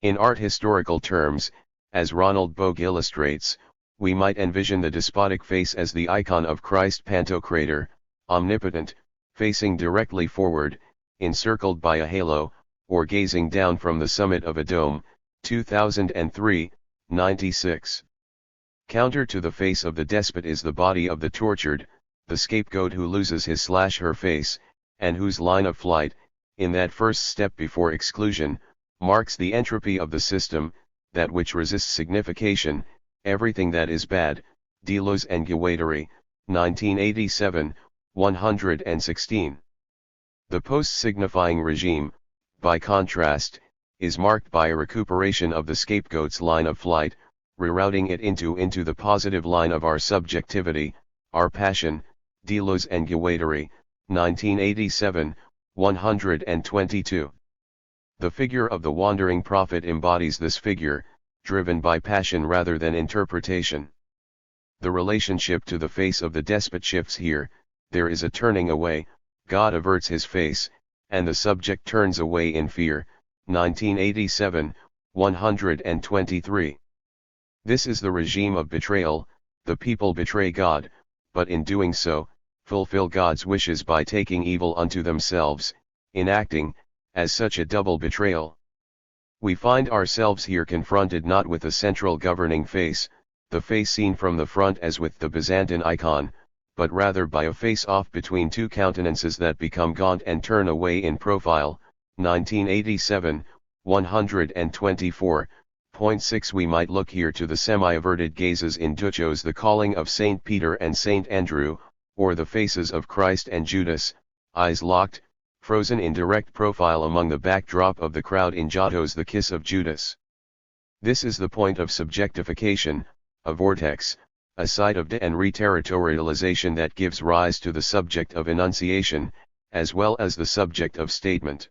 Speaker 1: In art historical terms, as Ronald Bogue illustrates, we might envision the despotic face as the icon of Christ Pantocrator, omnipotent, facing directly forward, encircled by a halo, or gazing down from the summit of a dome, 2003, 96. Counter to the face of the despot is the body of the tortured, the scapegoat who loses his/her face, and whose line of flight, in that first step before exclusion, marks the entropy of the system, that which resists signification, everything that is bad. Deleuze and Guattari, 1987, 116. The post-signifying regime, by contrast, is marked by a recuperation of the scapegoat's line of flight, rerouting it into the positive line of our subjectivity, our passion. Deleuze and Guattari, 1987, 122. The figure of the wandering prophet embodies this figure, driven by passion rather than interpretation. The relationship to the face of the despot shifts here, there is a turning away, God averts his face, and the subject turns away in fear. 1987, 123. This is the regime of betrayal. The people betray God, but in doing so, fulfill God's wishes by taking evil unto themselves, enacting, as such a double betrayal. We find ourselves here confronted not with a central governing face, the face seen from the front as with the Byzantine icon, but rather by a face-off between two countenances that become gaunt and turn away in profile. 1987, 124.6. We might look here to the semi-averted gazes in Ducciot's The Calling of Saint Peter and Saint Andrew, or the faces of Christ and Judas, eyes locked, frozen in direct profile among the backdrop of the crowd in Giotto's The Kiss of Judas. This is the point of subjectification, a vortex, a site of de and reterritorialization that gives rise to the subject of enunciation, as well as the subject of statement.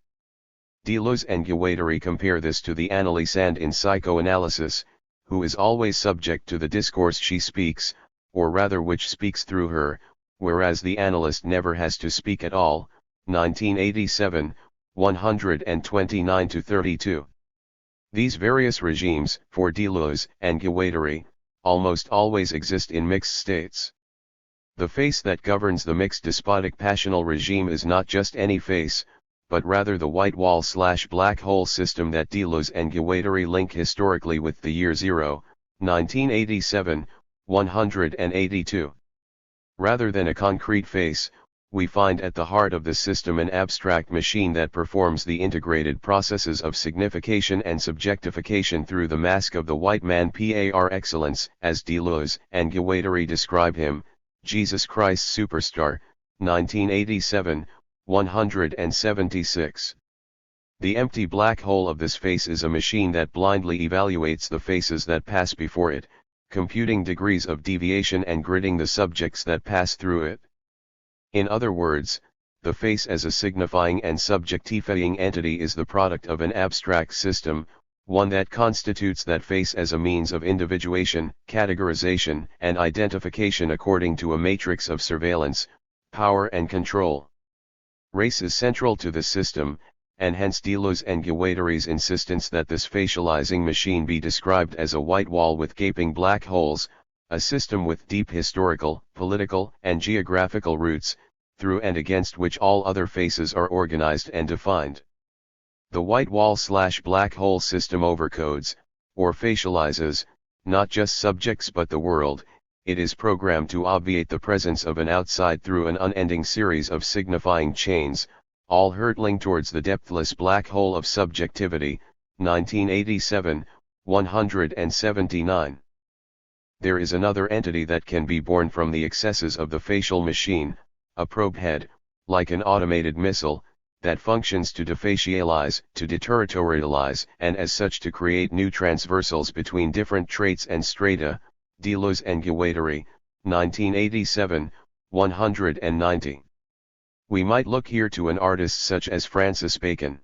Speaker 1: Deleuze and Guattari compare this to the analysand in psychoanalysis, who is always subject to the discourse she speaks, or rather which speaks through her, whereas the analyst never has to speak at all. 1987, 129-32. These various regimes, for Deleuze and Guattari, almost always exist in mixed states. The face that governs the mixed despotic passional regime is not just any face, but rather the white wall/black hole system that Deleuze and Guattari link historically with the year zero, 1987, 182. Rather than a concrete face, we find at the heart of the system an abstract machine that performs the integrated processes of signification and subjectification through the mask of the white man par excellence, as Deleuze and Guattari describe him, Jesus Christ Superstar, 1987, 176. The empty black hole of this face is a machine that blindly evaluates the faces that pass before it, computing degrees of deviation and gridding the subjects that pass through it. In other words, the face as a signifying and subjectifying entity is the product of an abstract system, one that constitutes that face as a means of individuation, categorization, and identification according to a matrix of surveillance, power and control. Race is central to this system, and hence Deleuze and Guattari's insistence that this facializing machine be described as a white wall with gaping black holes, a system with deep historical, political, and geographical roots, through and against which all other faces are organized and defined. The white wall/black hole system overcodes, or facializes, not just subjects but the world. It is programmed to obviate the presence of an outside through an unending series of signifying chains, all hurtling towards the depthless black hole of subjectivity. 1987, 179. There is another entity that can be born from the excesses of the facial machine, a probe head, like an automated missile, that functions to defacialize, to deterritorialize, and as such to create new transversals between different traits and strata. Deleuze and Guattari, 1987, 190. We might look here to an artist such as Francis Bacon.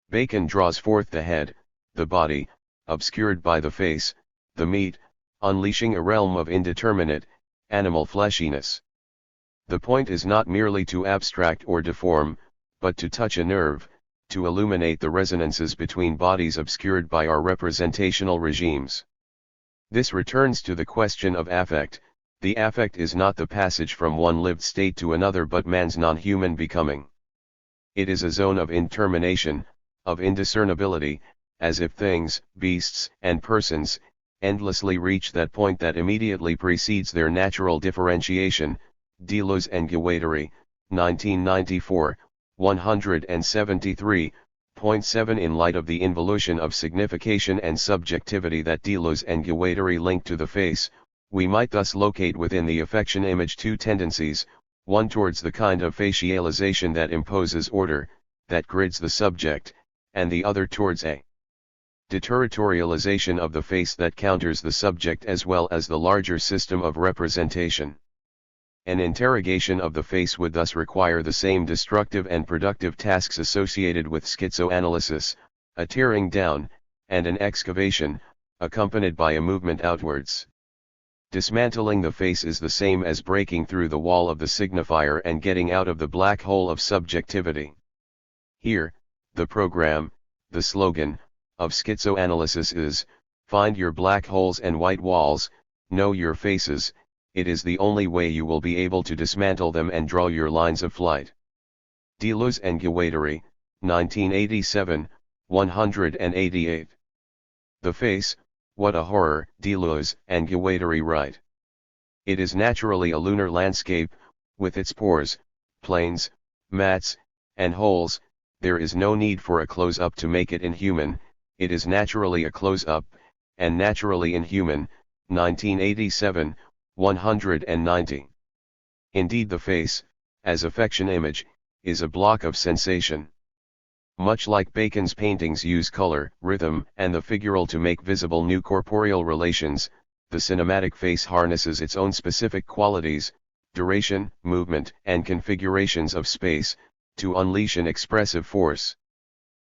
Speaker 1: Bacon draws forth the head, the body, obscured by the face, the meat, unleashing a realm of indeterminate, animal fleshiness. The point is not merely to abstract or deform, but to touch a nerve, to illuminate the resonances between bodies obscured by our representational regimes. This returns to the question of affect. The affect is not the passage from one lived state to another but man's non-human becoming. It is a zone of intermination, of indiscernibility, as if things, beasts, and persons, endlessly reach that point that immediately precedes their natural differentiation. Deleuze and Guattari, 1994, 173.7. In light of the involution of signification and subjectivity that Deleuze and Guattari link to the face, we might thus locate within the affection image two tendencies, one towards the kind of facialization that imposes order, that grids the subject, and the other towards a deterritorialization of the face that counters the subject as well as the larger system of representation. An interrogation of the face would thus require the same destructive and productive tasks associated with schizoanalysis, a tearing down, and an excavation, accompanied by a movement outwards. Dismantling the face is the same as breaking through the wall of the signifier and getting out of the black hole of subjectivity. Here, the program, the slogan, of schizoanalysis is, find your black holes and white walls, know your faces. It is the only way you will be able to dismantle them and draw your lines of flight. Deleuze and Guattari, 1987, 188. The face, what a horror, Deleuze and Guattari write. It is naturally a lunar landscape, with its pores, planes, mats, and holes. There is no need for a close-up to make it inhuman. It is naturally a close-up, and naturally inhuman. 1987, 190. Indeed, the face, as affection image, is a block of sensation. Much like Bacon's paintings use color, rhythm, and the figural to make visible new corporeal relations, the cinematic face harnesses its own specific qualities, duration, movement, and configurations of space, to unleash an expressive force.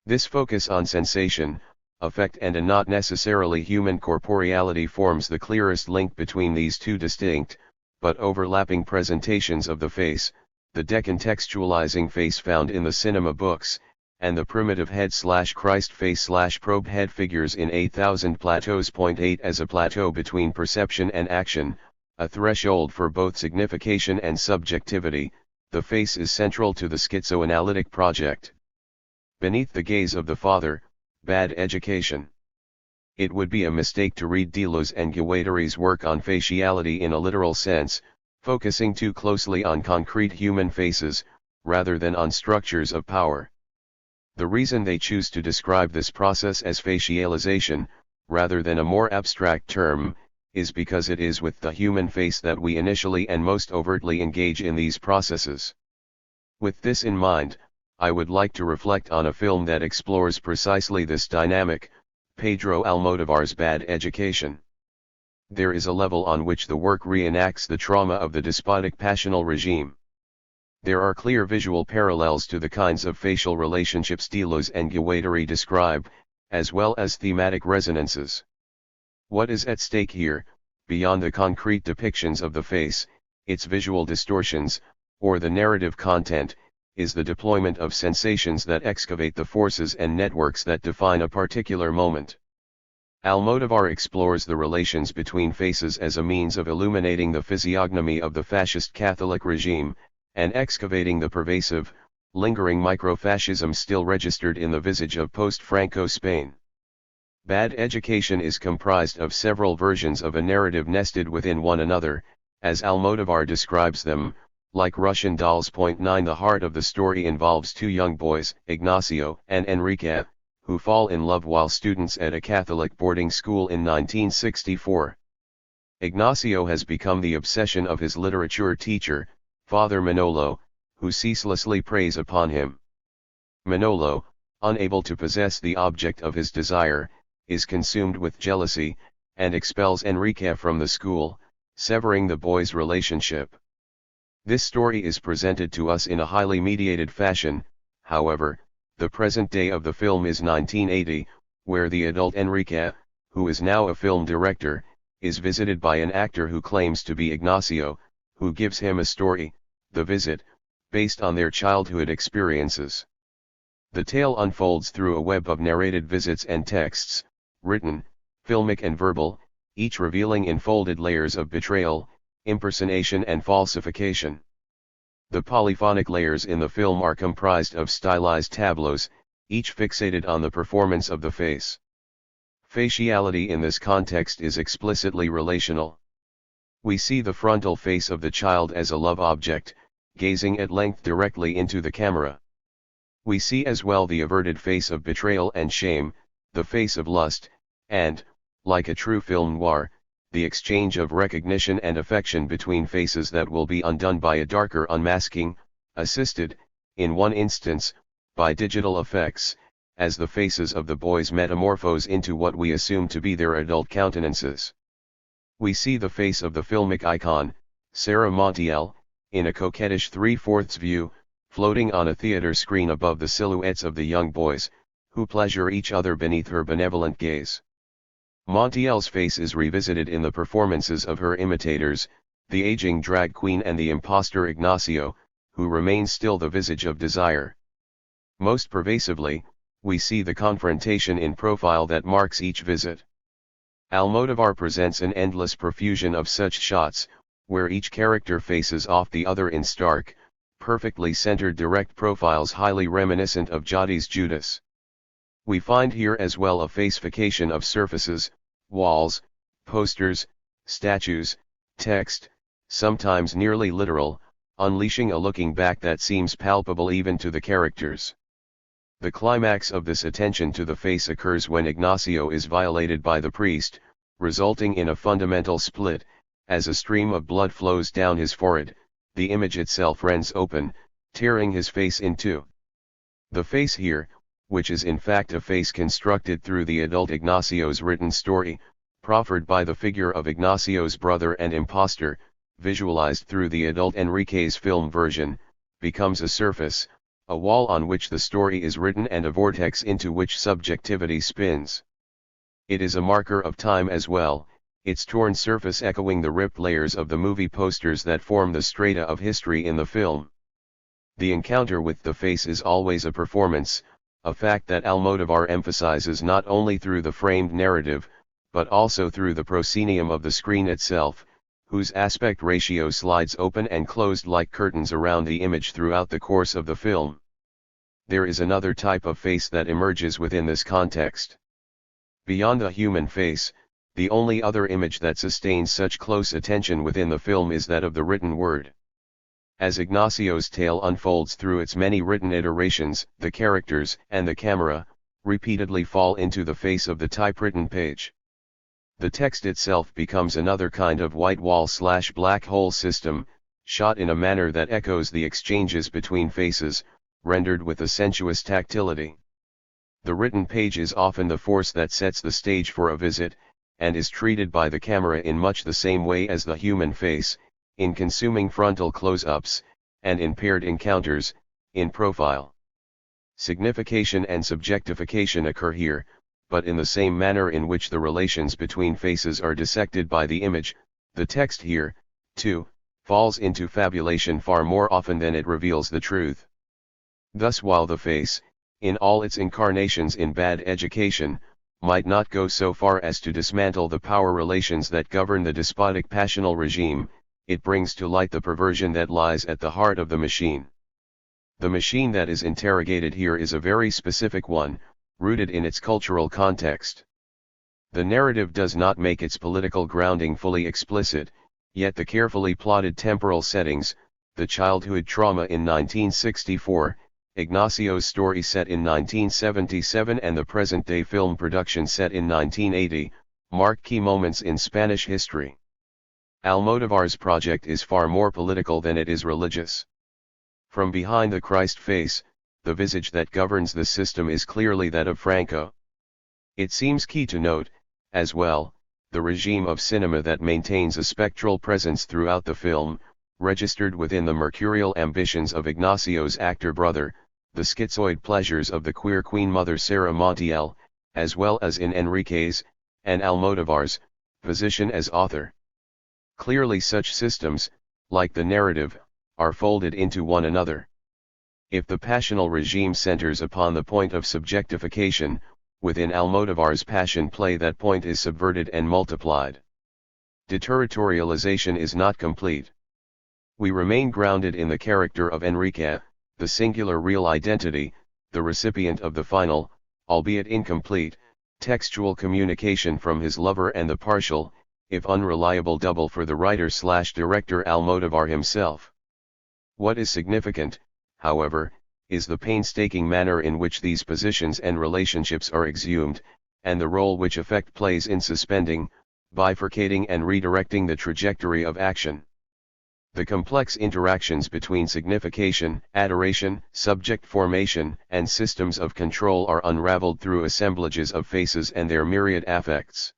Speaker 1: This focus on sensation, affect, and a not necessarily human corporeality forms the clearest link between these two distinct, but overlapping presentations of the face, the decontextualizing face found in the cinema books, and the primitive head/Christ face/probe head figures in 8,000 Plateaus. 8 As a plateau between perception and action, a threshold for both signification and subjectivity, the face is central to the schizoanalytic project. Beneath the gaze of the father, bad education. It would be a mistake to read Deleuze and Guattari's work on faciality in a literal sense, focusing too closely on concrete human faces, rather than on structures of power. The reason they choose to describe this process as facialization, rather than a more abstract term, is because it is with the human face that we initially and most overtly engage in these processes. With this in mind, I would like to reflect on a film that explores precisely this dynamic, Pedro Almodóvar's Bad Education. There is a level on which the work reenacts the trauma of the despotic passional regime. There are clear visual parallels to the kinds of facial relationships Deleuze and Guattari describe, as well as thematic resonances. What is at stake here, beyond the concrete depictions of the face, its visual distortions, or the narrative content, is the deployment of sensations that excavate the forces and networks that define a particular moment. Almodóvar explores the relations between faces as a means of illuminating the physiognomy of the fascist Catholic regime, and excavating the pervasive, lingering microfascism still registered in the visage of post-Franco Spain. Bad Education is comprised of several versions of a narrative nested within one another, as Almodóvar describes them. Like Russian dolls. 9 The heart of the story involves two young boys, Ignacio and Enrique, who fall in love while students at a Catholic boarding school in 1964. Ignacio has become the obsession of his literature teacher, Father Manolo, who ceaselessly preys upon him. Manolo, unable to possess the object of his desire, is consumed with jealousy, and expels Enrique from the school, severing the boys' relationship. This story is presented to us in a highly mediated fashion. However, the present day of the film is 1980, where the adult Enrique, who is now a film director, is visited by an actor who claims to be Ignacio, who gives him a story, The Visit, based on their childhood experiences. The tale unfolds through a web of narrated visits and texts, written, filmic and verbal, each revealing enfolded layers of betrayal, impersonation and falsification. The polyphonic layers in the film are comprised of stylized tableaus, each fixated on the performance of the face. Faciality in this context is explicitly relational. We see the frontal face of the child as a love object, gazing at length directly into the camera. We see as well the averted face of betrayal and shame, the face of lust, and, like a true film noir, the exchange of recognition and affection between faces that will be undone by a darker unmasking, assisted, in one instance, by digital effects, as the faces of the boys metamorphose into what we assume to be their adult countenances. We see the face of the filmic icon, Sarah Montiel, in a coquettish 3/4 view, floating on a theater screen above the silhouettes of the young boys, who pleasure each other beneath her benevolent gaze. Montiel's face is revisited in the performances of her imitators, the aging drag queen and the impostor Ignacio, who remains still the visage of desire. Most pervasively, we see the confrontation in profile that marks each visit. Almodovar presents an endless profusion of such shots, where each character faces off the other in stark, perfectly centered direct profiles highly reminiscent of Jodi's Judas. We find here as well a faceification of surfaces, walls, posters, statues, text, sometimes nearly literal, unleashing a looking back that seems palpable even to the characters. The climax of this attention to the face occurs when Ignacio is violated by the priest, resulting in a fundamental split, as a stream of blood flows down his forehead, the image itself rends open, tearing his face in two. The face here, which is in fact a face constructed through the adult Ignacio's written story, proffered by the figure of Ignacio's brother and impostor, visualized through the adult Enrique's film version, becomes a surface, a wall on which the story is written and a vortex into which subjectivity spins. It is a marker of time as well, its torn surface echoing the ripped layers of the movie posters that form the strata of history in the film. The encounter with the face is always a performance, a fact that Almodovar emphasizes not only through the framed narrative, but also through the proscenium of the screen itself, whose aspect ratio slides open and closed like curtains around the image throughout the course of the film. There is another type of face that emerges within this context. Beyond the human face, the only other image that sustains such close attention within the film is that of the written word. As Ignacio's tale unfolds through its many written iterations, the characters and the camera repeatedly fall into the face of the typewritten page. The text itself becomes another kind of white wall/black hole system, shot in a manner that echoes the exchanges between faces, rendered with a sensuous tactility. The written page is often the force that sets the stage for a visit, and is treated by the camera in much the same way as the human face, in consuming frontal close-ups, and in paired encounters, in profile. Signification and subjectification occur here, but in the same manner in which the relations between faces are dissected by the image, the text here, too, falls into fabulation far more often than it reveals the truth. Thus while the face, in all its incarnations in bad education, might not go so far as to dismantle the power relations that govern the despotic passional regime, it brings to light the perversion that lies at the heart of the machine. The machine that is interrogated here is a very specific one, rooted in its cultural context. The narrative does not make its political grounding fully explicit, yet the carefully plotted temporal settings, the childhood trauma in 1964, Ignacio's story set in 1977 and the present-day film production set in 1980, mark key moments in Spanish history. Almodovar's project is far more political than it is religious. From behind the Christ face, the visage that governs the system is clearly that of Franco. It seems key to note, as well, the regime of cinema that maintains a spectral presence throughout the film, registered within the mercurial ambitions of Ignacio's actor brother, the schizoid pleasures of the queer queen mother Sarah Montiel, as well as in Enrique's, and Almodovar's, position as author. Clearly such systems, like the narrative, are folded into one another. If the passional regime centers upon the point of subjectification, within Almodovar's passion play that point is subverted and multiplied. Deterritorialization is not complete. We remain grounded in the character of Enrique, the singular real identity, the recipient of the final, albeit incomplete, textual communication from his lover and the partial, if unreliable double for the writer/director Almodovar himself. What is significant, however, is the painstaking manner in which these positions and relationships are exhumed, and the role which affect plays in suspending, bifurcating and redirecting the trajectory of action. The complex interactions between signification, adoration, subject formation, and systems of control are unraveled through assemblages of faces and their myriad affects.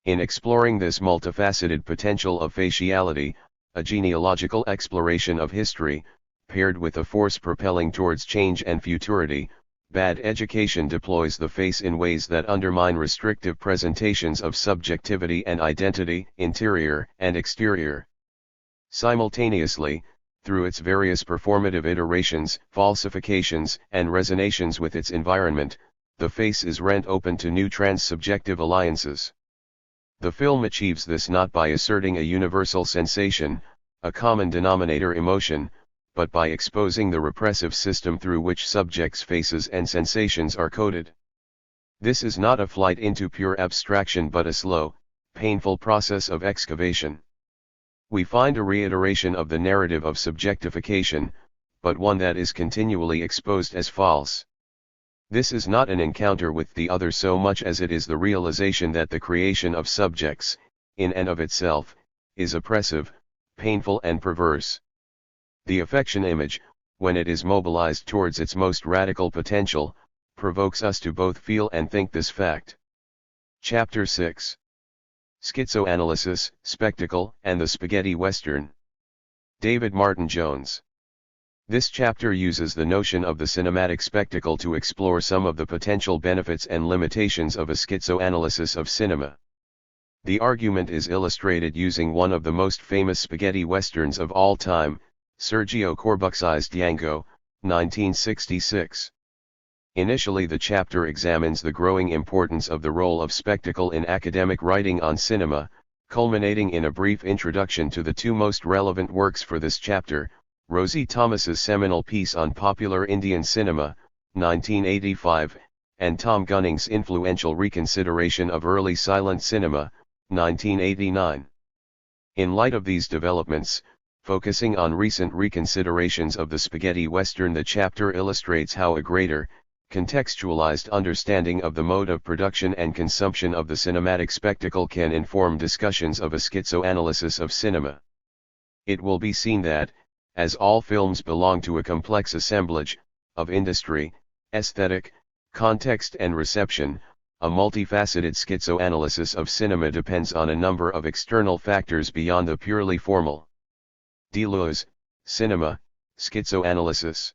Speaker 1: In exploring this multifaceted potential of faciality, a genealogical exploration of history, paired with a force propelling towards change and futurity, bad education deploys the face in ways that undermine restrictive presentations of subjectivity and identity, interior and exterior. Simultaneously, through its various performative iterations, falsifications, and resonations with its environment, the face is rent open to new transsubjective alliances. The film achieves this not by asserting a universal sensation, a common denominator emotion, but by exposing the repressive system through which subjects' faces and sensations are coded. This is not a flight into pure abstraction but a slow, painful process of excavation. We find a reiteration of the narrative of subjectification, but one that is continually exposed as false. This is not an encounter with the other so much as it is the realization that the creation of subjects, in and of itself, is oppressive, painful and perverse. The affection image, when it is mobilized towards its most radical potential, provokes us to both feel and think this fact. Chapter 6. Schizoanalysis, Spectacle, and the Spaghetti Western. David Martin Jones. This chapter uses the notion of the cinematic spectacle to explore some of the potential benefits and limitations of a schizoanalysis of cinema. The argument is illustrated using one of the most famous spaghetti westerns of all time, Sergio Corbucci's Django, 1966. Initially, the chapter examines the growing importance of the role of spectacle in academic writing on cinema, culminating in a brief introduction to the two most relevant works for this chapter, Rosie Thomas's seminal piece on popular Indian cinema, 1985, and Tom Gunning's influential reconsideration of early silent cinema, 1989. In light of these developments, focusing on recent reconsiderations of the spaghetti western, the chapter illustrates how a greater, contextualized understanding of the mode of production and consumption of the cinematic spectacle can inform discussions of a schizoanalysis of cinema. It will be seen that, as all films belong to a complex assemblage, of industry, aesthetic, context and reception, a multifaceted schizoanalysis of cinema depends on a number of external factors beyond the purely formal. Deleuze, Cinema, Schizoanalysis.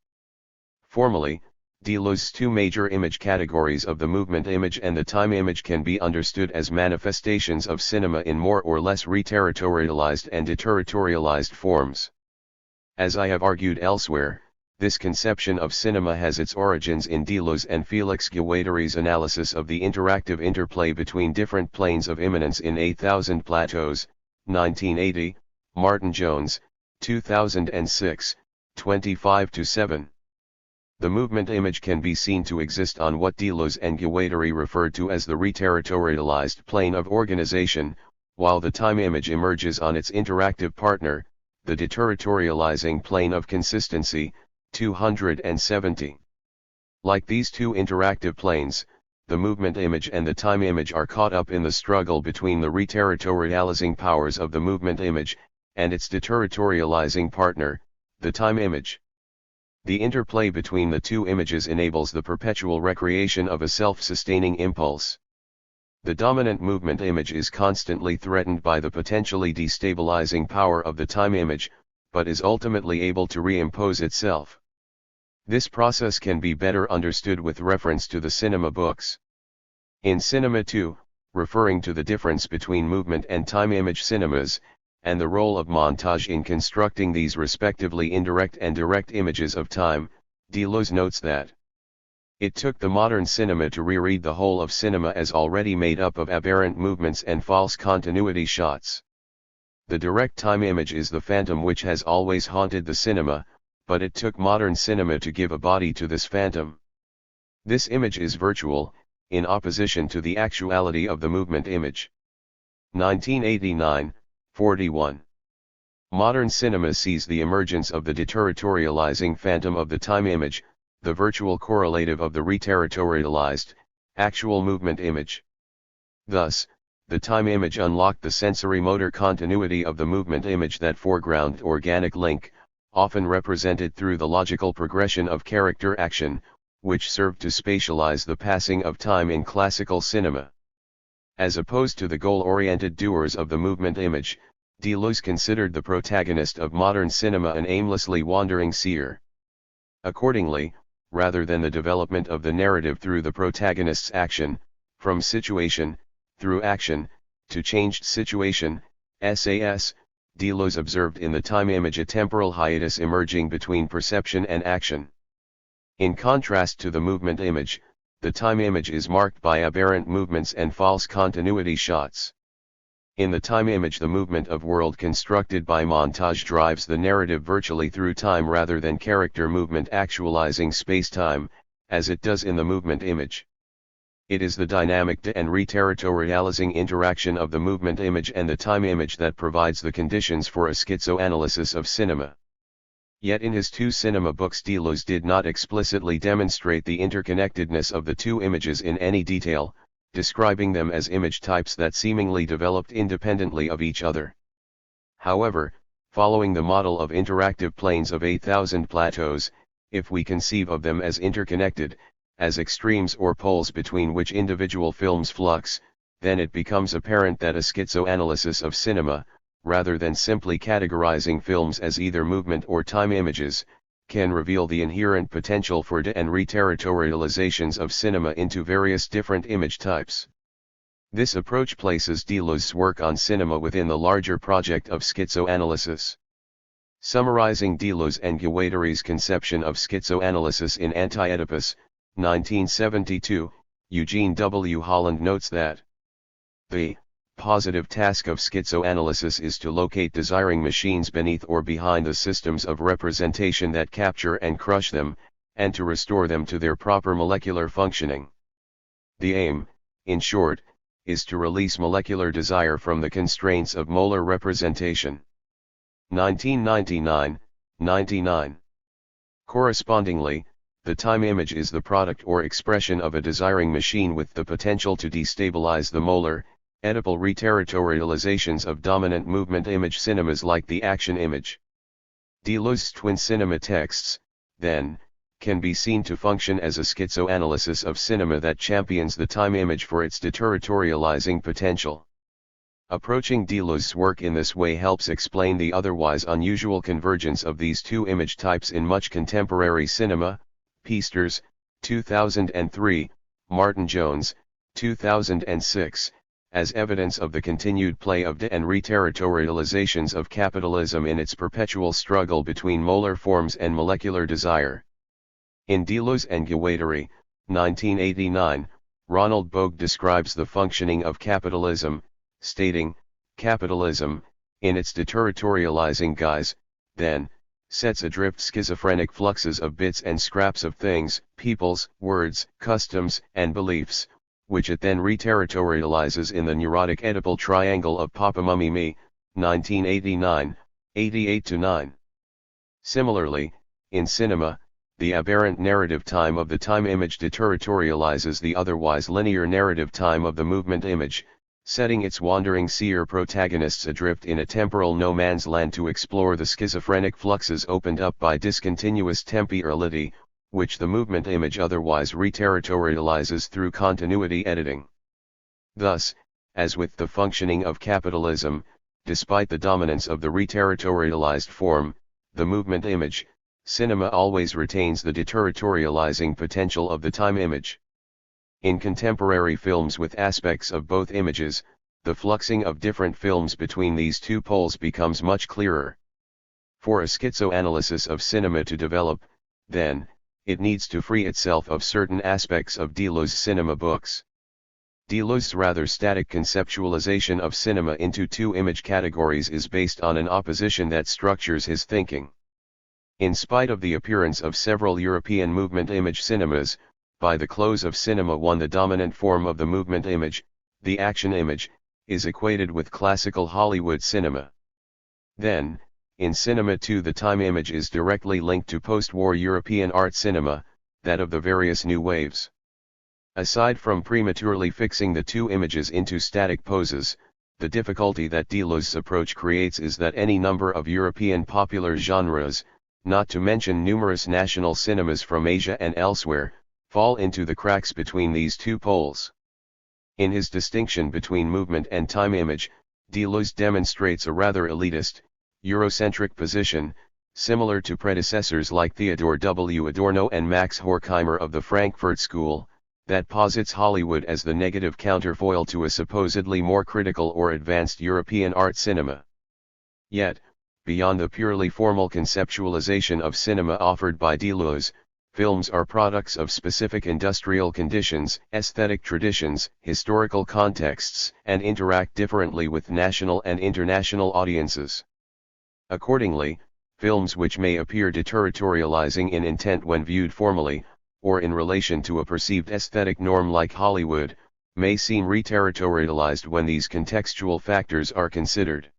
Speaker 1: Formally, Deleuze's two major image categories of the movement image and the time image can be understood as manifestations of cinema in more or less reterritorialized and deterritorialized forms. As I have argued elsewhere, this conception of cinema has its origins in Deleuze and Félix Guattari's analysis of the interactive interplay between different planes of immanence in 8,000 Plateaus, 1980, Martin Jones, 2006, 25-7. The movement image can be seen to exist on what Deleuze and Guattari referred to as the reterritorialized plane of organization, while the time image emerges on its interactive partner, the deterritorializing plane of consistency, 270. Like these two interactive planes, the movement image and the time image are caught up in the struggle between the reterritorializing powers of the movement image, and its deterritorializing partner, the time image. The interplay between the two images enables the perpetual recreation of a self-sustaining impulse. The dominant movement image is constantly threatened by the potentially destabilizing power of the time image, but is ultimately able to reimpose itself. This process can be better understood with reference to the cinema books. In cinema too, referring to the difference between movement and time image cinemas, and the role of montage in constructing these respectively indirect and direct images of time, Deleuze notes that it took the modern cinema to reread the whole of cinema as already made up of aberrant movements and false continuity shots. The direct time image is the phantom which has always haunted the cinema, but it took modern cinema to give a body to this phantom. This image is virtual, in opposition to the actuality of the movement image. 1989, 41. Modern cinema sees the emergence of the deterritorializing phantom of the time image, the virtual correlative of the reterritorialized, actual movement image. Thus, the time image unlocked the sensory-motor continuity of the movement image, that foreground organic link, often represented through the logical progression of character action, which served to spatialize the passing of time in classical cinema. As opposed to the goal-oriented doers of the movement image, Deleuze considered the protagonist of modern cinema an aimlessly wandering seer. Accordingly, rather than the development of the narrative through the protagonist's action, from situation, through action, to changed situation, SAS, Deleuze observed in the time image a temporal hiatus emerging between perception and action. In contrast to the movement image, the time image is marked by aberrant movements and false continuity shots. In the time image, the movement of world constructed by montage drives the narrative virtually through time rather than character movement actualizing space-time, as it does in the movement image. It is the dynamic and reterritorializing interaction of the movement image and the time image that provides the conditions for a schizoanalysis of cinema. Yet in his two cinema books, Deleuze did not explicitly demonstrate the interconnectedness of the two images in any detail, describing them as image types that seemingly developed independently of each other. However, following the model of interactive planes of 8,000 plateaus, if we conceive of them as interconnected, as extremes or poles between which individual films flux, then it becomes apparent that a schizoanalysis of cinema, rather than simply categorizing films as either movement or time images, can reveal the inherent potential for de- and reterritorializations of cinema into various different image types. This approach places Deleuze's work on cinema within the larger project of schizoanalysis. Summarizing Deleuze and Guattari's conception of schizoanalysis in Anti-Oedipus, 1972, Eugene W. Holland notes that the positive task of schizoanalysis is to locate desiring machines beneath or behind the systems of representation that capture and crush them, and to restore them to their proper molecular functioning. The aim, in short, is to release molecular desire from the constraints of molar representation. 1999, 99. Correspondingly, the time image is the product or expression of a desiring machine with the potential to destabilize the molar, Oedipal reterritorializations of dominant movement image cinemas like the action image. Deleuze's twin cinema texts, then, can be seen to function as a schizoanalysis of cinema that champions the time image for its deterritorializing potential. Approaching Deleuze's work in this way helps explain the otherwise unusual convergence of these two image types in much contemporary cinema. Peasters, 2003, Martin Jones, 2006, as evidence of the continued play of de- and reterritorializations of capitalism in its perpetual struggle between molar forms and molecular desire. In Deleuze and Guattari, 1989, Ronald Bogue describes the functioning of capitalism, stating, "Capitalism, in its deterritorializing guise, then, sets adrift schizophrenic fluxes of bits and scraps of things, peoples, words, customs, and beliefs, which it then reterritorializes in the neurotic Oedipal triangle of Papa Mummy Me, 1989, 88-9. Similarly, in cinema, the aberrant narrative time of the time image deterritorializes the otherwise linear narrative time of the movement image, setting its wandering seer protagonists adrift in a temporal no man's land to explore the schizophrenic fluxes opened up by discontinuous temporality, which the movement image otherwise reterritorializes through continuity editing. Thus, as with the functioning of capitalism, despite the dominance of the reterritorialized form, the movement image, cinema always retains the deterritorializing potential of the time image. In contemporary films with aspects of both images, the fluxing of different films between these two poles becomes much clearer. For a schizoanalysis of cinema to develop, then, it needs to free itself of certain aspects of Deleuze's cinema books. Deleuze's rather static conceptualization of cinema into two image categories is based on an opposition that structures his thinking. In spite of the appearance of several European movement image cinemas, by the close of cinema 1 the dominant form of the movement image, the action image, is equated with classical Hollywood cinema. Then, in cinema 2 the time image is directly linked to post-war European art cinema, that of the various new waves. Aside from prematurely fixing the two images into static poses, the difficulty that Deleuze's approach creates is that any number of European popular genres, not to mention numerous national cinemas from Asia and elsewhere, fall into the cracks between these two poles. In his distinction between movement and time image, Deleuze demonstrates a rather elitist, Eurocentric position, similar to predecessors like Theodore W. Adorno and Max Horkheimer of the Frankfurt School, that posits Hollywood as the negative counterfoil to a supposedly more critical or advanced European art cinema. Yet, beyond the purely formal conceptualization of cinema offered by Deleuze, films are products of specific industrial conditions, aesthetic traditions, historical contexts, and interact differently with national and international audiences. Accordingly, films which may appear deterritorializing in intent when viewed formally, or in relation to a perceived aesthetic norm like Hollywood, may seem reterritorialized when these contextual factors are considered.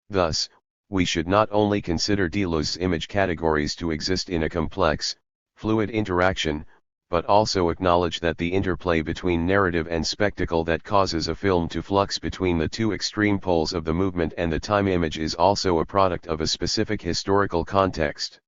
Speaker 1: Thus, we should not only consider Deleuze's image categories to exist in a complex, fluid interaction, but also acknowledge that the interplay between narrative and spectacle that causes a film to flux between the two extreme poles of the movement and the time image is also a product of a specific historical context.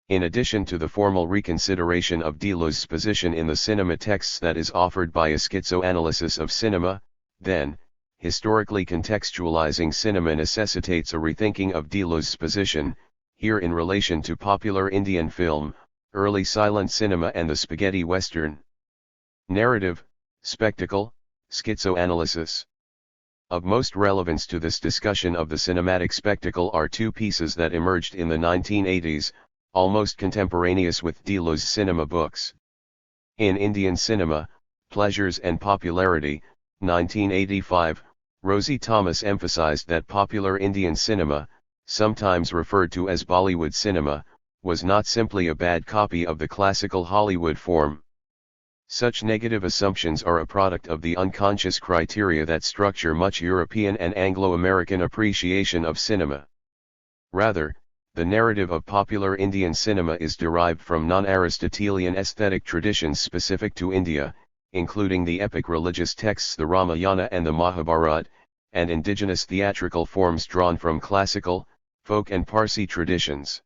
Speaker 1: In addition to the formal reconsideration of Deleuze's position in the cinema texts that is offered by a schizoanalysis of cinema, then, historically contextualizing cinema necessitates a rethinking of Deleuze's position, here in relation to popular Indian film, early silent cinema and the spaghetti western. Narrative, spectacle, schizoanalysis. Of most relevance to this discussion of the cinematic spectacle are two pieces that emerged in the 1980s, almost contemporaneous with Deleuze's cinema books. In Indian Cinema, Pleasures and Popularity, 1985, Rosie Thomas emphasized that popular Indian cinema, sometimes referred to as Bollywood cinema, was not simply a bad copy of the classical Hollywood form. Such negative assumptions are a product of the unconscious criteria that structure much European and Anglo-American appreciation of cinema. Rather, the narrative of popular Indian cinema is derived from non-Aristotelian aesthetic traditions specific to India, including the epic religious texts the Ramayana and the Mahabharata, and indigenous theatrical forms drawn from classical, folk and Parsi traditions.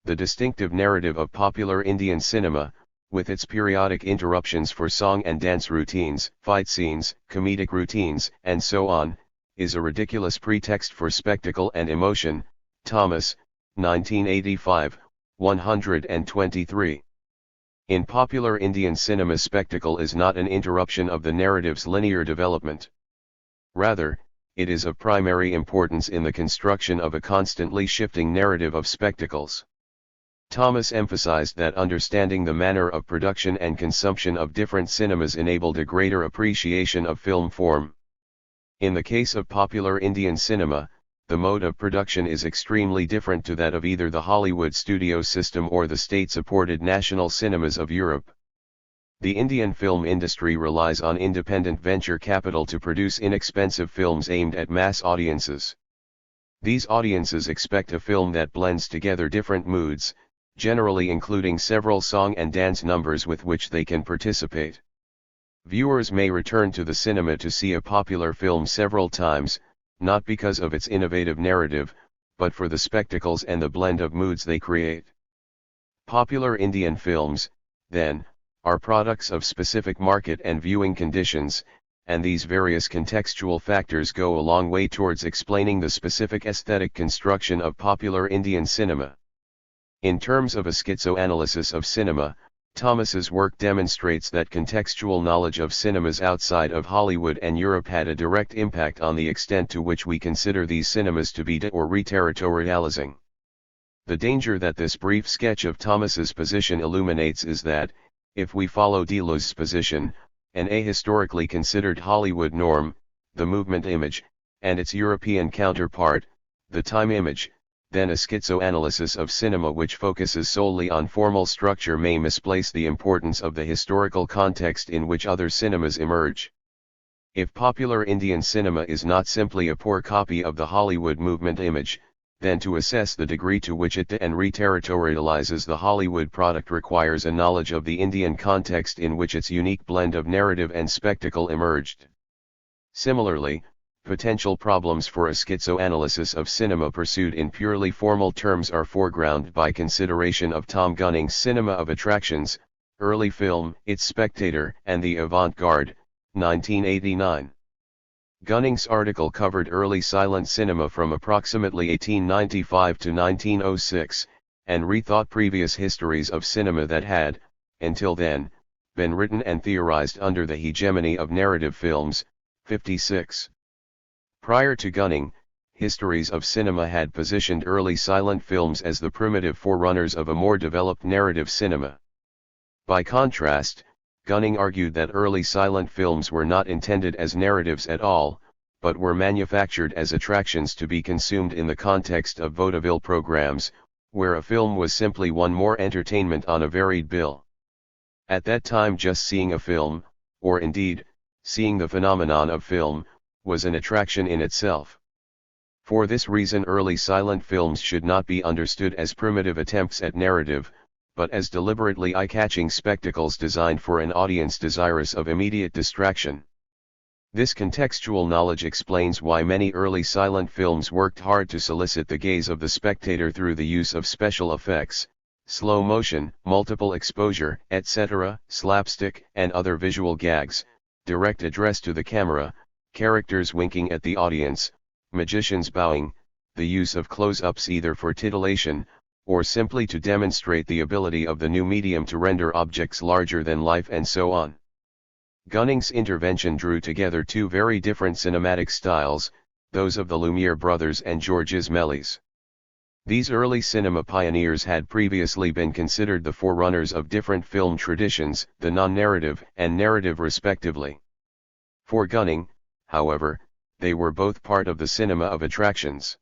Speaker 1: The distinctive narrative of popular Indian cinema, with its periodic interruptions for song and dance routines, fight scenes, comedic routines, and so on, is a ridiculous pretext for spectacle and emotion. Thomas, 1985, 123. In popular Indian cinema, spectacle is not an interruption of the narrative's linear development. Rather, it is of primary importance in the construction of a constantly shifting narrative of spectacles. Thomas emphasized that understanding the manner of production and consumption of different cinemas enabled a greater appreciation of film form. In the case of popular Indian cinema, the mode of production is extremely different to that of either the Hollywood studio system or the state-supported national cinemas of Europe. The Indian film industry relies on independent venture capital to produce inexpensive films aimed at mass audiences. These audiences expect a film that blends together different moods, generally including several song and dance numbers with which they can participate. Viewers may return to the cinema to see a popular film several times, not because of its innovative narrative, but for the spectacles and the blend of moods they create. Popular Indian films, then, are products of specific market and viewing conditions, and these various contextual factors go a long way towards explaining the specific aesthetic construction of popular Indian cinema. In terms of a schizoanalysis of cinema, Thomas's work demonstrates that contextual knowledge of cinemas outside of Hollywood and Europe had a direct impact on the extent to which we consider these cinemas to be de or re-territorializing. The danger that this brief sketch of Thomas's position illuminates is that, if we follow Deleuze's position, an ahistorically considered Hollywood norm, the movement image, and its European counterpart, the time image, then a schizoanalysis of cinema which focuses solely on formal structure may misplace the importance of the historical context in which other cinemas emerge. If popular Indian cinema is not simply a poor copy of the Hollywood movement image, then to assess the degree to which it de- and re-territorializes the Hollywood product requires a knowledge of the Indian context in which its unique blend of narrative and spectacle emerged. Similarly, potential problems for a schizoanalysis of cinema pursued in purely formal terms are foregrounded by consideration of Tom Gunning's Cinema of Attractions, Early Film, Its Spectator, and the Avant-Garde, 1989. Gunning's article covered early silent cinema from approximately 1895 to 1906, and rethought previous histories of cinema that had, until then, been written and theorized under the hegemony of narrative films, 56. Prior to Gunning, histories of cinema had positioned early silent films as the primitive forerunners of a more developed narrative cinema. By contrast, Gunning argued that early silent films were not intended as narratives at all, but were manufactured as attractions to be consumed in the context of vaudeville programs, where a film was simply one more entertainment on a varied bill. At that time, just seeing a film, or indeed, seeing the phenomenon of film, was an attraction in itself. For this reason, early silent films should not be understood as primitive attempts at narrative, but as deliberately eye-catching spectacles designed for an audience desirous of immediate distraction. This contextual knowledge explains why many early silent films worked hard to solicit the gaze of the spectator through the use of special effects, slow motion, multiple exposure, etc., slapstick, and other visual gags, direct address to the camera, characters winking at the audience, magicians bowing, the use of close-ups either for titillation, or simply to demonstrate the ability of the new medium to render objects larger than life, and so on. Gunning's intervention drew together two very different cinematic styles, those of the Lumiere brothers and Georges Méliès. These early cinema pioneers had previously been considered the forerunners of different film traditions, the non-narrative and narrative respectively. For Gunning, however, they were both part of the cinema of attractions.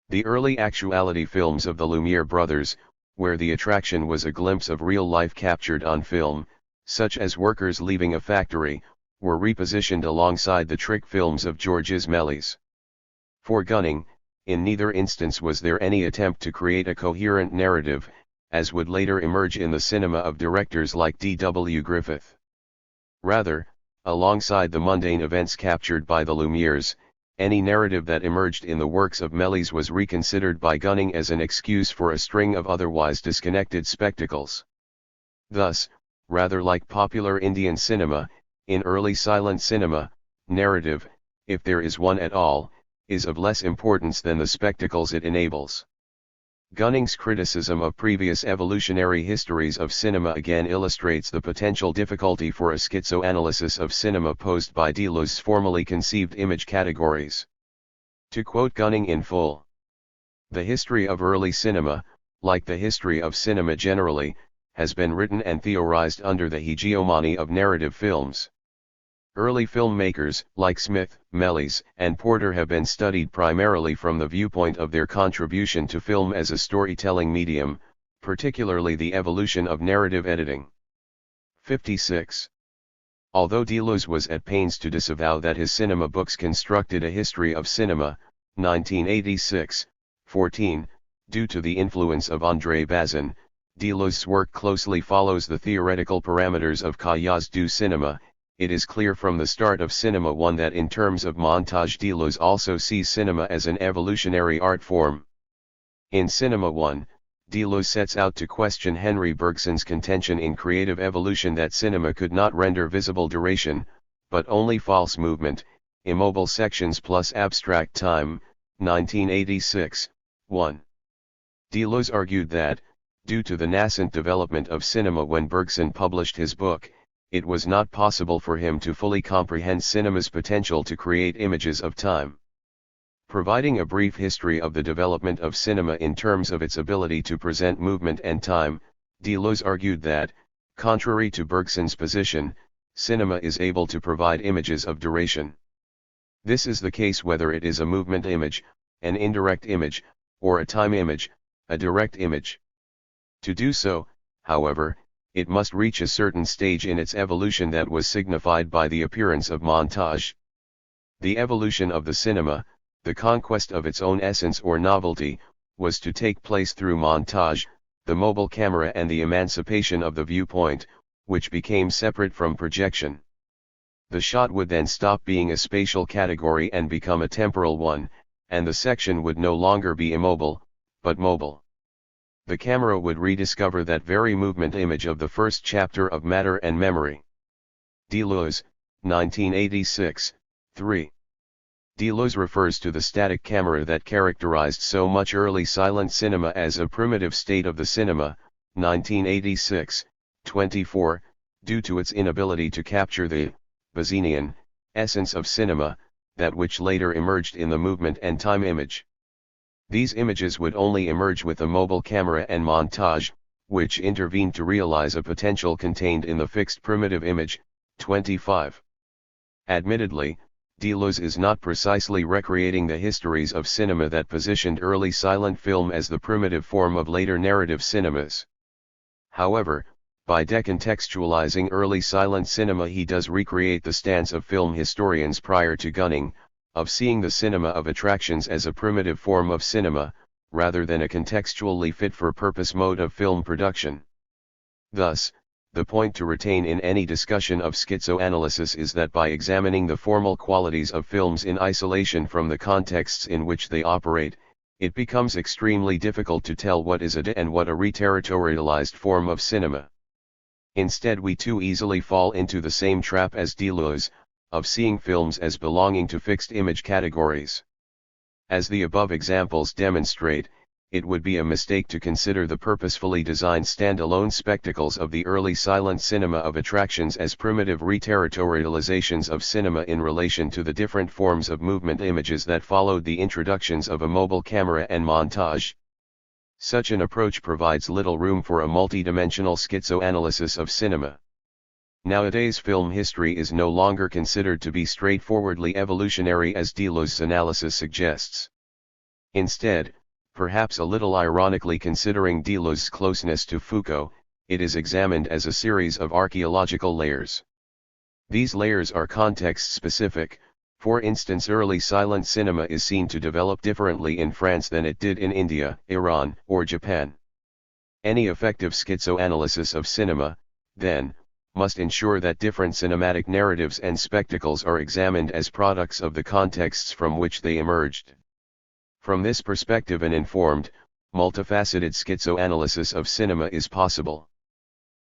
Speaker 1: The early actuality films of the Lumiere brothers, where the attraction was a glimpse of real life captured on film, such as workers leaving a factory, were repositioned alongside the trick films of Georges Méliès. For Gunning, in neither instance was there any attempt to create a coherent narrative, as would later emerge in the cinema of directors like D.W. Griffith. Rather, alongside the mundane events captured by the Lumieres, any narrative that emerged in the works of Méliès was reconsidered by Gunning as an excuse for a string of otherwise disconnected spectacles. Thus, rather like popular Indian cinema, in early silent cinema, narrative, if there is one at all, is of less importance than the spectacles it enables. Gunning's criticism of previous evolutionary histories of cinema again illustrates the potential difficulty for a schizoanalysis of cinema posed by Deleuze's formally conceived image categories. To quote Gunning in full, "The history of early cinema, like the history of cinema generally, has been written and theorized under the hegemony of narrative films. Early filmmakers, like Smith, Méliès, and Porter, have been studied primarily from the viewpoint of their contribution to film as a storytelling medium, particularly the evolution of narrative editing." 56. Although Deleuze was at pains to disavow that his cinema books constructed a history of cinema, 1986, 14, due to the influence of André Bazin, Deleuze's work closely follows the theoretical parameters of Cahiers du cinéma. It is clear from the start of Cinema 1 that in terms of montage Deleuze also sees cinema as an evolutionary art form. In Cinema 1, Deleuze sets out to question Henry Bergson's contention in Creative Evolution that cinema could not render visible duration, but only false movement, immobile sections plus abstract time, 1986, 1. Deleuze argued that, Due to the nascent development of cinema when Bergson published his book, it was not possible for him to fully comprehend cinema's potential to create images of time. Providing a brief history of the development of cinema in terms of its ability to present movement and time, Deleuze argued that, contrary to Bergson's position, cinema is able to provide images of duration. This is the case whether it is a movement image, an indirect image, or a time image, a direct image. To do so, however, it must reach a certain stage in its evolution that was signified by the appearance of montage. The evolution of the cinema, the conquest of its own essence or novelty, was to take place through montage, the mobile camera, and the emancipation of the viewpoint, which became separate from projection. The shot would then stop being a spatial category and become a temporal one, and the section would no longer be immobile, but mobile. The camera would rediscover that very movement image of the first chapter of Matter and Memory. Deleuze, 1986, 3. Deleuze refers to the static camera that characterized so much early silent cinema as a primitive state of the cinema, 1986, 24, due to its inability to capture the Bazinian essence of cinema, that which later emerged in the movement and time image. These images would only emerge with a mobile camera and montage, which intervened to realize a potential contained in the fixed primitive image, 25. Admittedly, Deleuze is not precisely recreating the histories of cinema that positioned early silent film as the primitive form of later narrative cinemas. However, by decontextualizing early silent cinema he does recreate the stance of film historians prior to Gunning, of seeing the cinema of attractions as a primitive form of cinema, rather than a contextually fit-for-purpose mode of film production. Thus, the point to retain in any discussion of schizoanalysis is that by examining the formal qualities of films in isolation from the contexts in which they operate, it becomes extremely difficult to tell what is a and what a reterritorialized form of cinema. Instead, we too easily fall into the same trap as Deleuze, of seeing films as belonging to fixed image categories. As the above examples demonstrate, it would be a mistake to consider the purposefully designed standalone spectacles of the early silent cinema of attractions as primitive reterritorializations of cinema in relation to the different forms of movement images that followed the introductions of a mobile camera and montage. Such an approach provides little room for a multidimensional schizoanalysis of cinema. Nowadays, film history is no longer considered to be straightforwardly evolutionary as Deleuze's analysis suggests. Instead, perhaps a little ironically considering Deleuze's closeness to Foucault, it is examined as a series of archaeological layers. These layers are context-specific. For instance, early silent cinema is seen to develop differently in France than it did in India, Iran, or Japan. Any effective schizoanalysis of cinema, then, must ensure that different cinematic narratives and spectacles are examined as products of the contexts from which they emerged. From this perspective, an informed, multifaceted schizoanalysis of cinema is possible.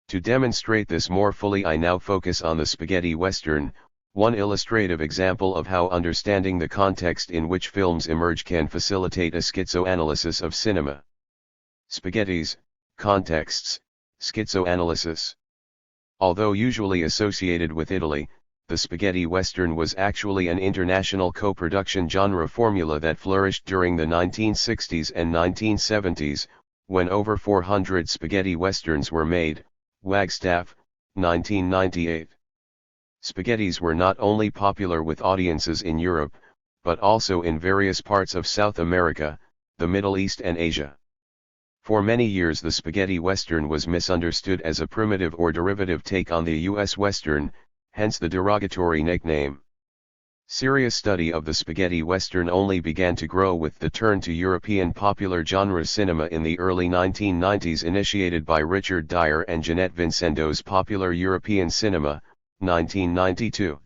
Speaker 1: To demonstrate this more fully, I now focus on the spaghetti western, one illustrative example of how understanding the context in which films emerge can facilitate a schizoanalysis of cinema. Spaghettis, contexts, schizoanalysis. Although usually associated with Italy, the spaghetti western was actually an international co-production genre formula that flourished during the 1960s and 1970s, when over 400 spaghetti westerns were made. Wagstaff, 1998. Spaghettis were not only popular with audiences in Europe, but also in various parts of South America, the Middle East and Asia. For many years the spaghetti western was misunderstood as a primitive or derivative take on the U.S. western, hence the derogatory nickname. Serious study of the spaghetti western only began to grow with the turn to European popular genre cinema in the early 1990s, initiated by Richard Dyer and Jeanette Vincendo's Popular European Cinema, 1992.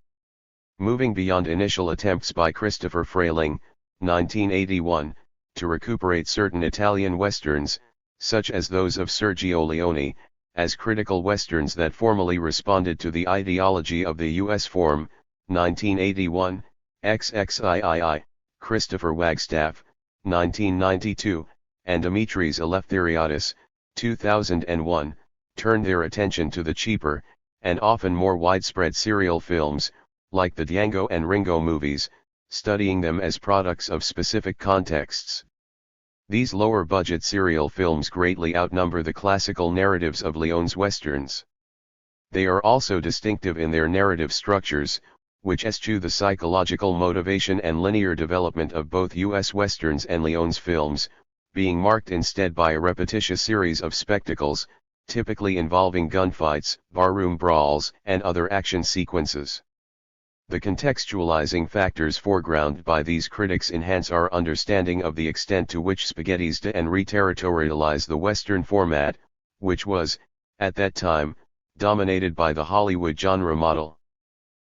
Speaker 1: Moving beyond initial attempts by Christopher Frayling, 1981, to recuperate certain Italian westerns, such as those of Sergio Leone, as critical westerns that formally responded to the ideology of the U.S. form, 1981, XXIII, Christopher Wagstaff, 1992, and Dimitris Eleftheriadis, 2001, turned their attention to the cheaper, and often more widespread serial films, like the Django and Ringo movies, studying them as products of specific contexts. These lower-budget serial films greatly outnumber the classical narratives of Leone's westerns. They are also distinctive in their narrative structures, which eschew the psychological motivation and linear development of both U.S. westerns and Leone's films, being marked instead by a repetitious series of spectacles, typically involving gunfights, barroom brawls, and other action sequences. The contextualizing factors foregrounded by these critics enhance our understanding of the extent to which spaghettis de and reterritorialize the Western format, which was, at that time, dominated by the Hollywood genre model.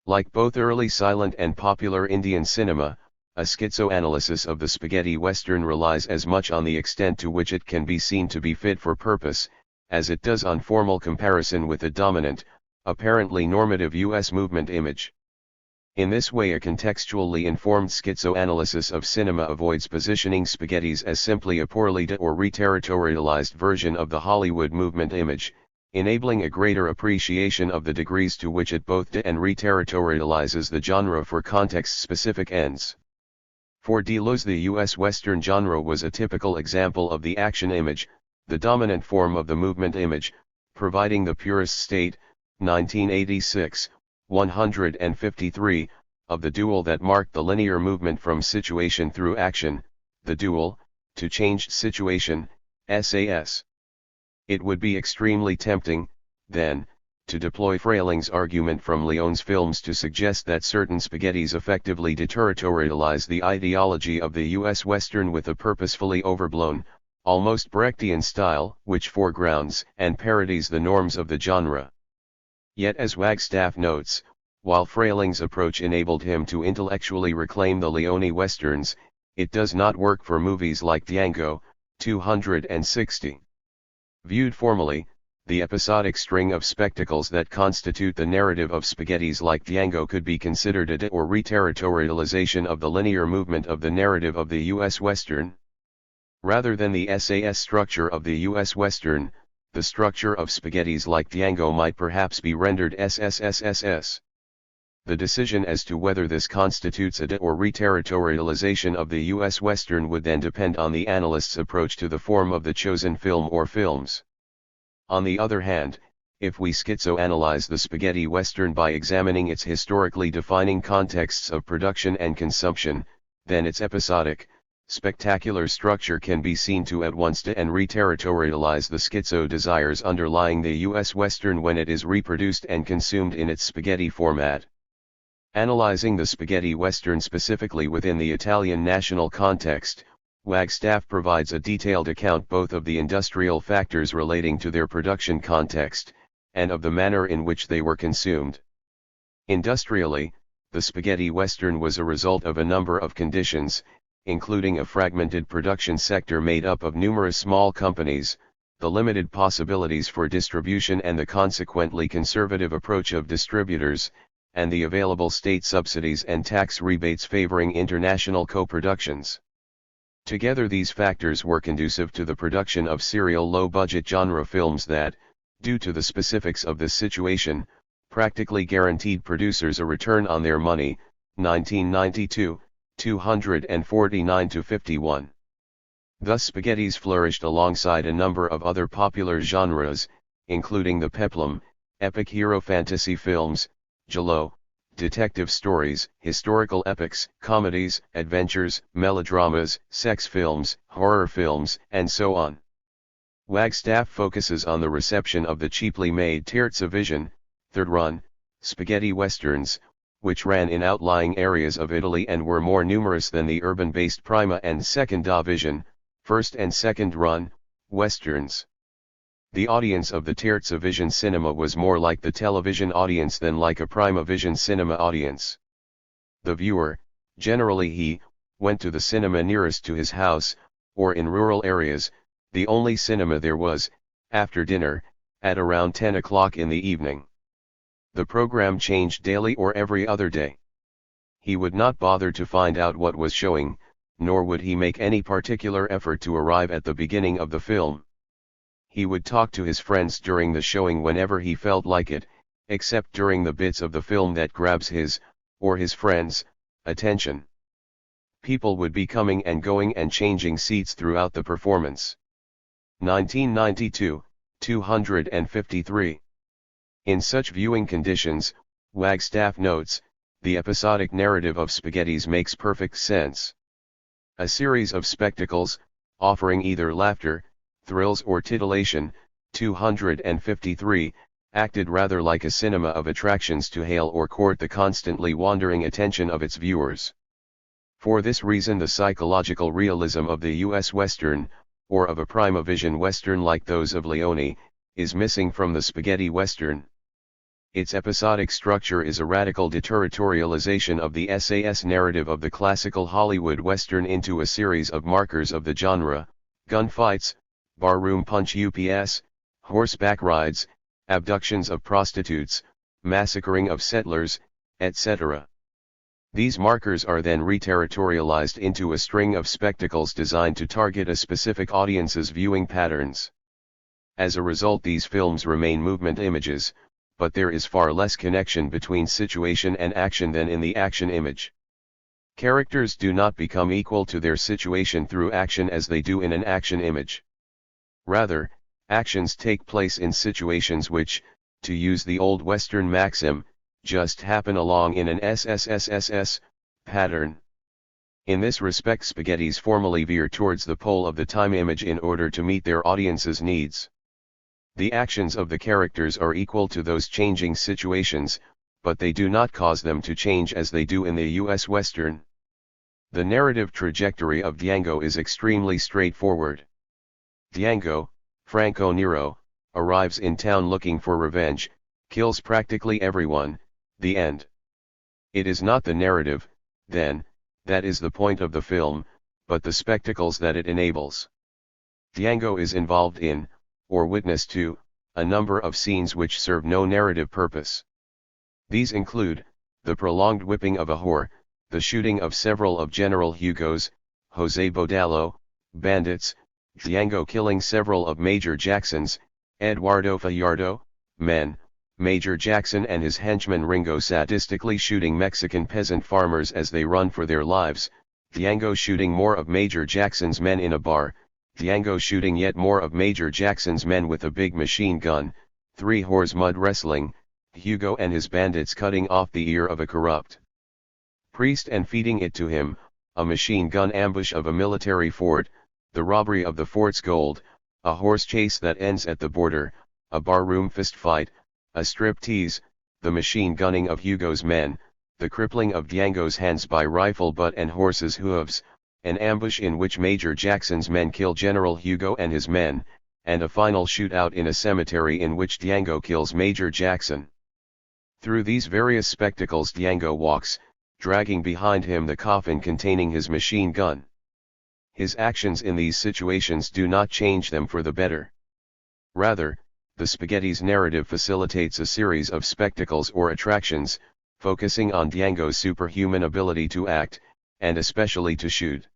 Speaker 1: Like both early silent and popular Indian cinema, a schizoanalysis of the spaghetti Western relies as much on the extent to which it can be seen to be fit for purpose, as it does on formal comparison with the dominant, apparently normative U.S. movement image. In this way, a contextually informed schizoanalysis of cinema avoids positioning spaghettis as simply a poorly de or reterritorialized version of the Hollywood movement image, enabling a greater appreciation of the degrees to which it both de and reterritorializes the genre for context-specific ends. For Deleuze, the U.S. Western genre was a typical example of the action image, the dominant form of the movement image, providing the purest state, 1986, 153, of the dual that marked the linear movement from situation through action, the dual, to changed situation, SAS. It would be extremely tempting, then, to deploy Frayling's argument from Leone's films to suggest that certain spaghettis effectively deterritorialize the ideology of the U.S. Western with a purposefully overblown, almost Brechtian style, which foregrounds and parodies the norms of the genre. Yet, as Wagstaff notes, while Frayling's approach enabled him to intellectually reclaim the Leone Westerns, it does not work for movies like Django, 260. Viewed formally, the episodic string of spectacles that constitute the narrative of spaghettis like Django could be considered a de or reterritorialization of the linear movement of the narrative of the U.S. Western. Rather than the SAS structure of the U.S. Western, the structure of spaghettis like Django might perhaps be rendered SSSSS. The decision as to whether this constitutes a de or reterritorialization of the U.S. Western would then depend on the analyst's approach to the form of the chosen film or films. On the other hand, if we schizoanalyze the spaghetti Western by examining its historically defining contexts of production and consumption, then its episodic, spectacular structure can be seen to at once de and reterritorialize the schizo desires underlying the U.S. Western when it is reproduced and consumed in its spaghetti format. Analyzing the spaghetti Western specifically within the Italian national context, Wagstaff provides a detailed account both of the industrial factors relating to their production context, and of the manner in which they were consumed. Industrially, the spaghetti Western was a result of a number of conditions, including a fragmented production sector made up of numerous small companies, the limited possibilities for distribution and the consequently conservative approach of distributors, and the available state subsidies and tax rebates favoring international co-productions. Together, these factors were conducive to the production of serial low-budget genre films that, due to the specifics of this situation, practically guaranteed producers a return on their money, 1992, 249-51. Thus spaghettis flourished alongside a number of other popular genres, including the peplum, epic hero fantasy films, giallo, detective stories, historical epics, comedies, adventures, melodramas, sex films, horror films, and so on. Wagstaff focuses on the reception of the cheaply made terza vision, third run, spaghetti westerns, which ran in outlying areas of Italy and were more numerous than the urban-based prima and seconda vision, first and second run, westerns. The audience of the terza vision cinema was more like the television audience than like a prima vision cinema audience. The viewer, generally he, went to the cinema nearest to his house, or in rural areas, the only cinema there was, after dinner, at around 10 o'clock in the evening. The program changed daily or every other day. He would not bother to find out what was showing, nor would he make any particular effort to arrive at the beginning of the film. he would talk to his friends during the showing whenever he felt like it, except during the bits of the film that grabs his, or his friends', attention. People would be coming and going and changing seats throughout the performance. 1992, 253. In such viewing conditions, Wagstaff notes, the episodic narrative of Spaghettis makes perfect sense. A series of spectacles, offering either laughter, thrills or titillation, 253, acted rather like a cinema of attractions to hail or court the constantly wandering attention of its viewers. For this reason the psychological realism of the U.S. Western, or of a prima vision Western like those of Leone, is missing from the spaghetti Western. Its episodic structure is a radical deterritorialization of the SAS narrative of the classical Hollywood Western into a series of markers of the genre, gunfights, barroom punch ups, horseback rides, abductions of prostitutes, massacring of settlers, etc. These markers are then reterritorialized into a string of spectacles designed to target a specific audience's viewing patterns. As a result, these films remain movement images, but there is far less connection between situation and action than in the action image. Characters do not become equal to their situation through action as they do in an action image. Rather, actions take place in situations which, to use the old Western maxim, just happen along in an SSSSS pattern. In this respect, spaghettis formally veer towards the pole of the time image in order to meet their audience's needs. The actions of the characters are equal to those changing situations, but they do not cause them to change as they do in the U.S. Western. The narrative trajectory of Django is extremely straightforward. Django, Franco Nero, arrives in town looking for revenge, kills practically everyone, the end. It is not the narrative, then, that is the point of the film, but the spectacles that it enables. Django is involved in, or witness to, a number of scenes which serve no narrative purpose. These include, the prolonged whipping of a whore, the shooting of several of General Hugo's, Jose Bodalo, bandits, Django killing several of Major Jackson's, Eduardo Fajardo, men, Major Jackson and his henchman Ringo sadistically shooting Mexican peasant farmers as they run for their lives, Django shooting more of Major Jackson's men in a bar, Django shooting yet more of Major Jackson's men with a big machine gun, 3 whores mud wrestling, Hugo and his bandits cutting off the ear of a corrupt priest and feeding it to him, a machine gun ambush of a military fort, the robbery of the fort's gold, a horse chase that ends at the border, a barroom fist fight, a striptease, the machine gunning of Hugo's men, the crippling of Django's hands by rifle butt and horse's hooves, an ambush in which Major Jackson's men kill General Hugo and his men, and a final shootout in a cemetery in which Django kills Major Jackson. Through these various spectacles Django walks, dragging behind him the coffin containing his machine gun. His actions in these situations do not change them for the better. Rather, the spaghetti's narrative facilitates a series of spectacles or attractions, focusing on Django's superhuman ability to act, and especially to shoot.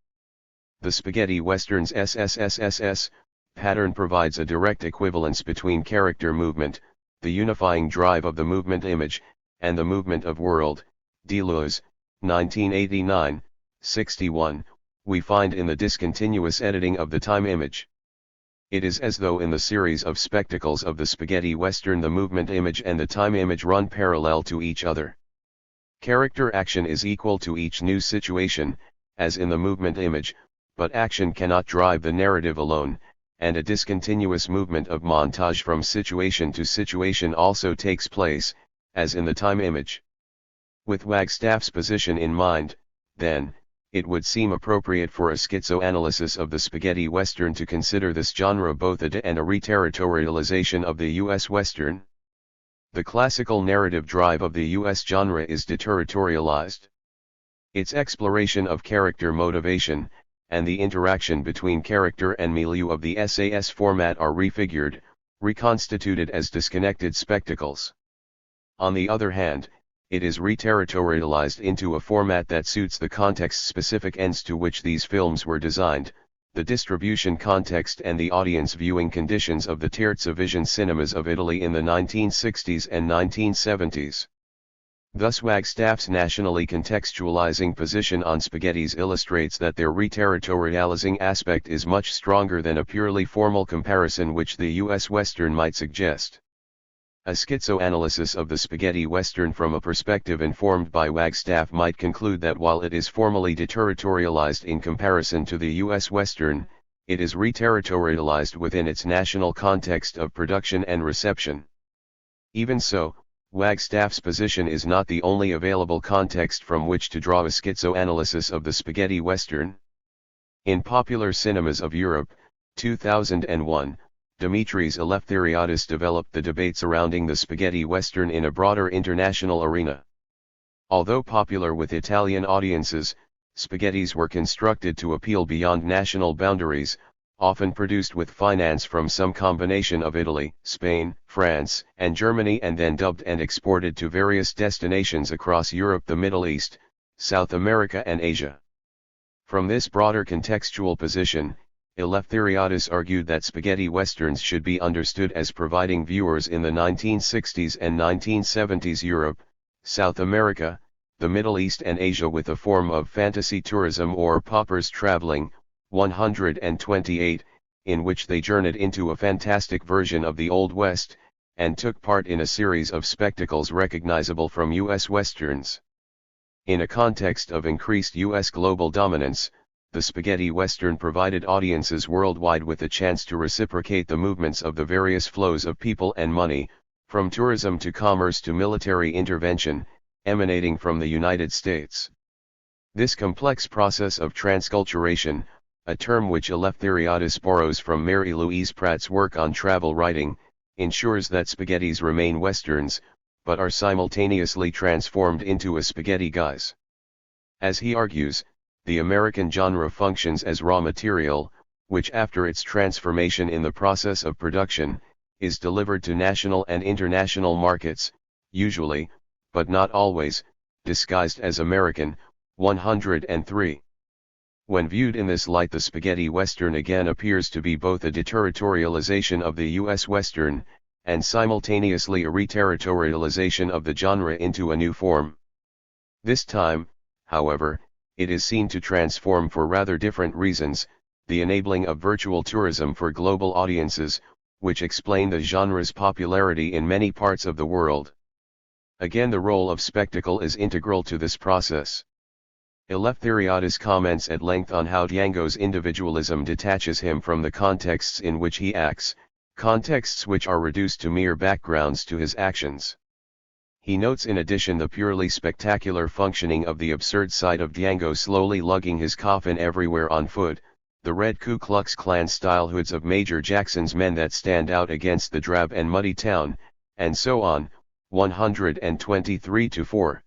Speaker 1: The spaghetti Western's SSSSS pattern provides a direct equivalence between character movement, the unifying drive of the movement image, and the movement of world. Deleuze, 1989, 61, we find in the discontinuous editing of the time image. It is as though in the series of spectacles of the spaghetti Western the movement image and the time image run parallel to each other. Character action is equal to each new situation, as in the movement image, but action cannot drive the narrative alone, and a discontinuous movement of montage from situation to situation also takes place, as in the time image. With Wagstaff's position in mind, then, it would seem appropriate for a schizoanalysis of the spaghetti Western to consider this genre both a de and a reterritorialization of the U.S. Western. The classical narrative drive of the U.S. genre is deterritorialized. Its exploration of character motivation, and the interaction between character and milieu of the SAS format are refigured, reconstituted as disconnected spectacles. On the other hand, it is reterritorialized into a format that suits the context-specific ends to which these films were designed, the distribution context and the audience viewing conditions of the Terza Vision cinemas of Italy in the 1960s and 1970s. Thus Wagstaff's nationally contextualizing position on spaghettis illustrates that their reterritorializing aspect is much stronger than a purely formal comparison which the U.S. Western might suggest. A schizoanalysis of the spaghetti Western from a perspective informed by Wagstaff might conclude that while it is formally deterritorialized in comparison to the U.S. Western, it is reterritorialized within its national context of production and reception. Even so, Wagstaff's position is not the only available context from which to draw a schizoanalysis of the spaghetti Western. In Popular Cinemas of Europe, 2001, Dimitris Eleftheriadis developed the debate surrounding the spaghetti Western in a broader international arena. Although popular with Italian audiences, spaghettis were constructed to appeal beyond national boundaries, often produced with finance from some combination of Italy, Spain, France, and Germany and then dubbed and exported to various destinations across Europe, the Middle East, South America and Asia. From this broader contextual position, Eleftheriadis argued that spaghetti westerns should be understood as providing viewers in the 1960s and 1970s Europe, South America, the Middle East and Asia with a form of fantasy tourism or paupers traveling, 128, in which they journeyed into a fantastic version of the Old West, and took part in a series of spectacles recognizable from U.S. Westerns. In a context of increased U.S. global dominance, the spaghetti Western provided audiences worldwide with a chance to reciprocate the movements of the various flows of people and money, from tourism to commerce to military intervention, emanating from the United States. This complex process of transculturation, a term which Eleftheriadis borrows from Mary-Louise Pratt's work on travel writing, ensures that spaghettis remain westerns, but are simultaneously transformed into a spaghetti guise. As he argues, the American genre functions as raw material, which after its transformation in the process of production, is delivered to national and international markets, usually, but not always, disguised as American, 103. When viewed in this light, the spaghetti Western again appears to be both a deterritorialization of the U.S. Western, and simultaneously a reterritorialization of the genre into a new form. This time, however, it is seen to transform for rather different reasons, the enabling of virtual tourism for global audiences, which explain the genre's popularity in many parts of the world. Again, the role of spectacle is integral to this process. Eleftheriadis comments at length on how Django's individualism detaches him from the contexts in which he acts, contexts which are reduced to mere backgrounds to his actions. He notes in addition the purely spectacular functioning of the absurd sight of Django slowly lugging his coffin everywhere on foot, the red Ku Klux Klan-style hoods of Major Jackson's men that stand out against the drab and muddy town, and so on, 123-4.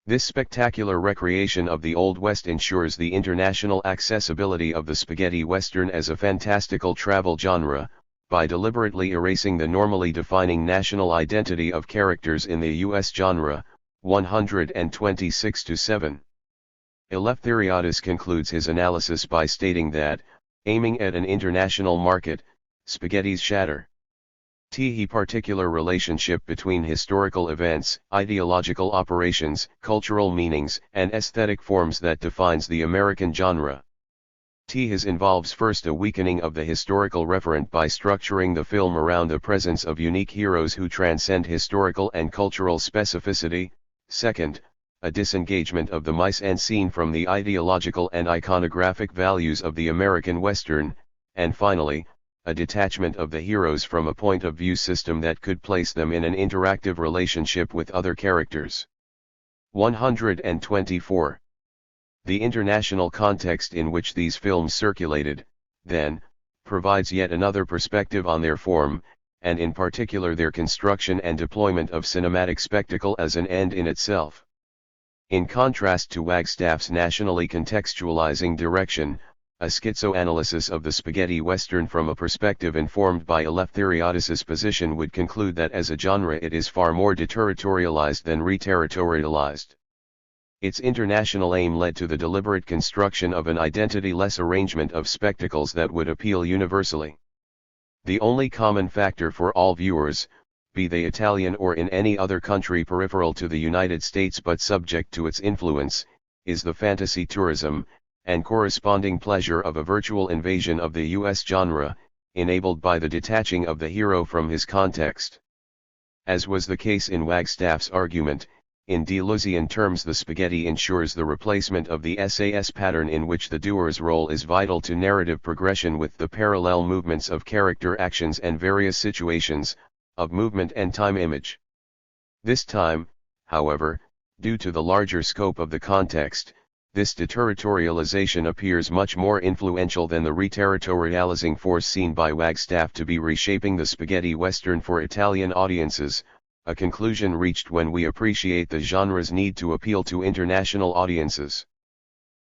Speaker 1: This spectacular recreation of the Old West ensures the international accessibility of the spaghetti Western as a fantastical travel genre, by deliberately erasing the normally defining national identity of characters in the U.S. genre, 126-7. Eleftheriadis concludes his analysis by stating that, aiming at an international market, spaghettis shatter the particular relationship between historical events, ideological operations, cultural meanings, and aesthetic forms that defines the American genre. His involves first a weakening of the historical referent by structuring the film around the presence of unique heroes who transcend historical and cultural specificity, second, a disengagement of the mise-en-scene from the ideological and iconographic values of the American Western, and finally, a detachment of the heroes from a point of view system that could place them in an interactive relationship with other characters. 124. The international context in which these films circulated, then, provides yet another perspective on their form, and in particular their construction and deployment of cinematic spectacle as an end in itself. In contrast to Wagstaff's nationally contextualizing direction, a schizoanalysis of the spaghetti Western from a perspective informed by Eleftheriadis's position would conclude that as a genre it is far more deterritorialized than reterritorialized. Its international aim led to the deliberate construction of an identity-less arrangement of spectacles that would appeal universally. The only common factor for all viewers, be they Italian or in any other country peripheral to the United States but subject to its influence, is the fantasy tourism, and corresponding pleasure of a virtual invasion of the US genre, enabled by the detaching of the hero from his context. As was the case in Wagstaff's argument, in Deleuzian terms the spaghetti ensures the replacement of the SAS pattern in which the doer's role is vital to narrative progression with the parallel movements of character actions and various situations, of movement and time image. This time, however, due to the larger scope of the context, this deterritorialization appears much more influential than the reterritorializing force seen by Wagstaff to be reshaping the spaghetti western for Italian audiences, a conclusion reached when we appreciate the genre's need to appeal to international audiences.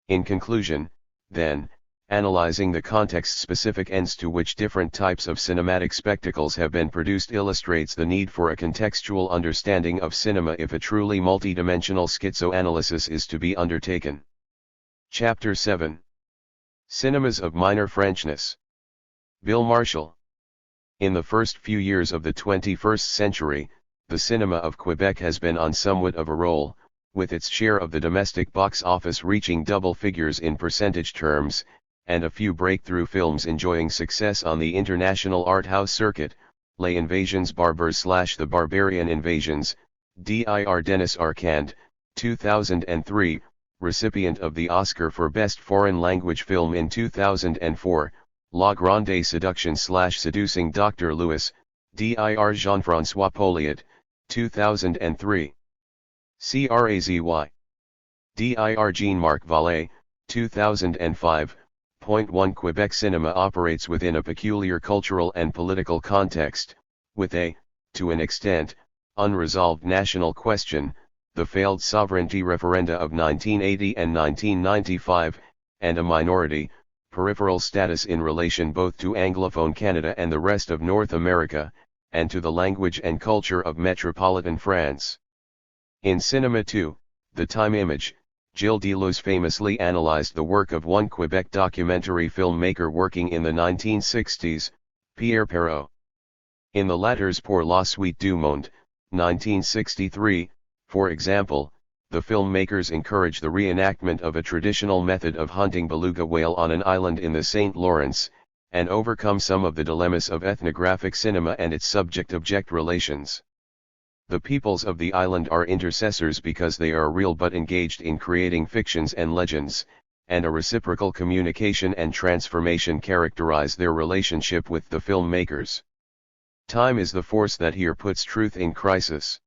Speaker 1: In conclusion, then, analyzing the context-specific ends to which different types of cinematic spectacles have been produced illustrates the need for a contextual understanding of cinema if a truly multidimensional schizoanalysis is to be undertaken. Chapter 7. Cinemas of Minor Frenchness. Bill Marshall. In the first few years of the 21st century, the cinema of Quebec has been on somewhat of a roll, with its share of the domestic box office reaching double figures in percentage terms, and a few breakthrough films enjoying success on the international art house circuit, Les Invasions Barbers / The Barbarian Invasions, Dir Dennis Arcand, 2003, recipient of the Oscar for Best Foreign Language Film in 2004, La Grande Seduction / Seducing Dr. Lewis, Dir Jean-François Poliot, 2003. Crazy. Dir Jean-Marc Vallée, 2005. Point 1 Quebec cinema operates within a peculiar cultural and political context, with a, to an extent, unresolved national question, the failed sovereignty referenda of 1980 and 1995, and a minority, peripheral status in relation both to Anglophone Canada and the rest of North America, and to the language and culture of metropolitan France. In cinema too, the time image, Gilles Deleuze famously analyzed the work of one Quebec documentary filmmaker working in the 1960s, Pierre Perrault. In the latter's Pour la Suite du Monde, 1963, for example, the filmmakers encourage the reenactment of a traditional method of hunting beluga whale on an island in the St. Lawrence, and overcome some of the dilemmas of ethnographic cinema and its subject-object relations. The peoples of the island are intercessors because they are real but engaged in creating fictions and legends, and a reciprocal communication and transformation characterize their relationship with the filmmakers. Time is the force that here puts truth in crisis.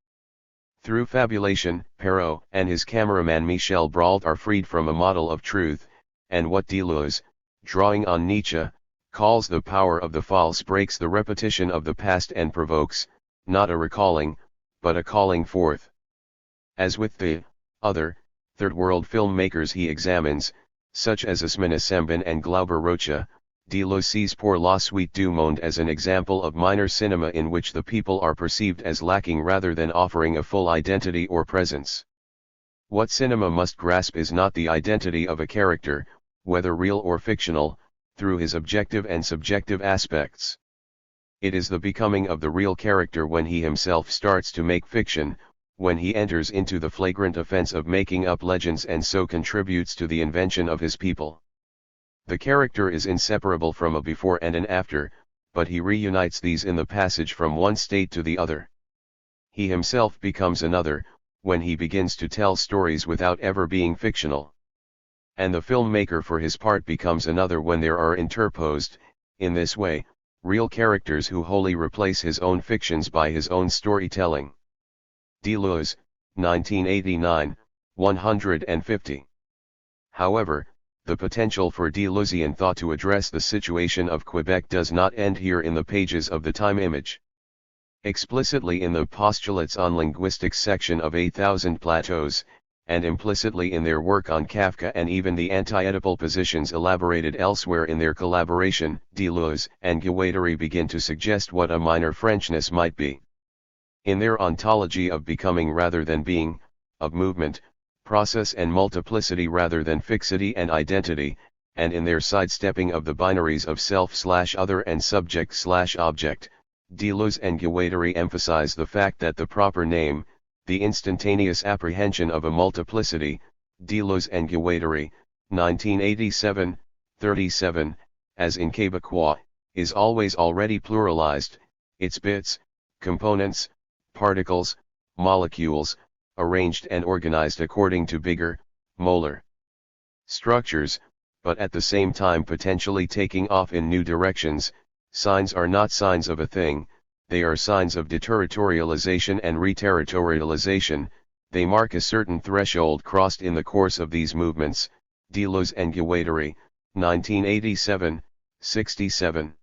Speaker 1: Through fabulation, Perrault and his cameraman Michel Brault are freed from a model of truth, and what Deleuze, drawing on Nietzsche, calls the power of the false breaks the repetition of the past and provokes, not a recalling, but a calling forth. As with the other, third world filmmakers he examines, such as Ousmane Sembène and Glauber Rocha, Deleuze sees Pour la Suite du Monde as an example of minor cinema in which the people are perceived as lacking rather than offering a full identity or presence. What cinema must grasp is not the identity of a character, whether real or fictional, through his objective and subjective aspects. It is the becoming of the real character when he himself starts to make fiction, when he enters into the flagrant offense of making up legends and so contributes to the invention of his people. The character is inseparable from a before and an after, but he reunites these in the passage from one state to the other. He himself becomes another, when he begins to tell stories without ever being fictional. And the filmmaker for his part becomes another when there are interposed, in this way, real characters who wholly replace his own fictions by his own storytelling. Deleuze, 1989, 150. However, the potential for Deleuzian thought to address the situation of Quebec does not end here in the pages of the time image. Explicitly in the postulates on linguistics section of 8,000 Plateaus, and implicitly in their work on Kafka and even the anti-Oedipal positions elaborated elsewhere in their collaboration, Deleuze and Guattari begin to suggest what a minor Frenchness might be. In their ontology of becoming rather than being, of movement, process and multiplicity rather than fixity and identity, and in their sidestepping of the binaries of self/other and subject/object, Deleuze and Guattari emphasize the fact that the proper name, the instantaneous apprehension of a multiplicity, Deleuze and Guattari, 1987, 37, as in Québécois, is always already pluralized, its bits, components, particles, molecules, arranged and organized according to bigger, molar structures, but at the same time potentially taking off in new directions. Signs are not signs of a thing, they are signs of deterritorialization and reterritorialization, they mark a certain threshold crossed in the course of these movements. Deleuze and Guattari, 1987, 67.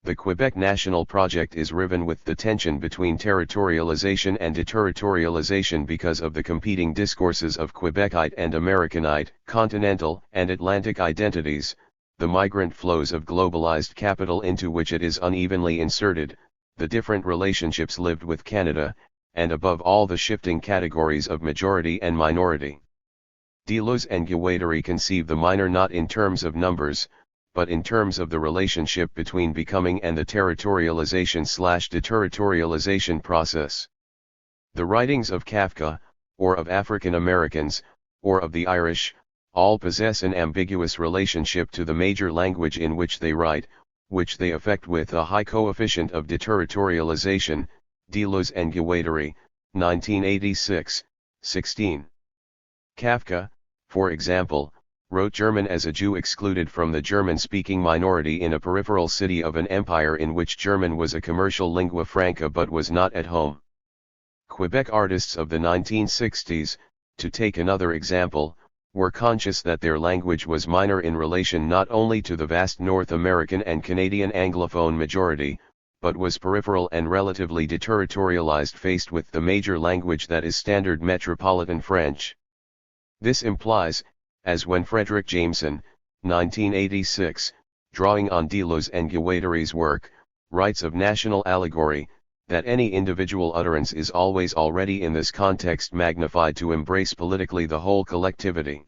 Speaker 1: The Quebec National Project is riven with the tension between territorialization and deterritorialization because of the competing discourses of Quebecite and Americanite, continental and Atlantic identities, the migrant flows of globalized capital into which it is unevenly inserted, the different relationships lived with Canada, and above all the shifting categories of majority and minority. Deleuze and Guattari conceive the minor not in terms of numbers, but in terms of the relationship between becoming and the territorialization/deterritorialization process. The writings of Kafka, or of African Americans, or of the Irish, all possess an ambiguous relationship to the major language in which they write, which they affect with a high coefficient of deterritorialization. Deleuze and Guattari, 1986, 16. Kafka, for example, wrote German as a Jew excluded from the German-speaking minority in a peripheral city of an empire in which German was a commercial lingua franca but was not at home. Quebec artists of the 1960s, to take another example, were conscious that their language was minor in relation not only to the vast North American and Canadian Anglophone majority, but was peripheral and relatively deterritorialized faced with the major language that is Standard Metropolitan French. This implies, as when Frederick Jameson, 1986, drawing on Deleuze and Guattari's work, writes of national allegory, that any individual utterance is always already in this context magnified to embrace politically the whole collectivity.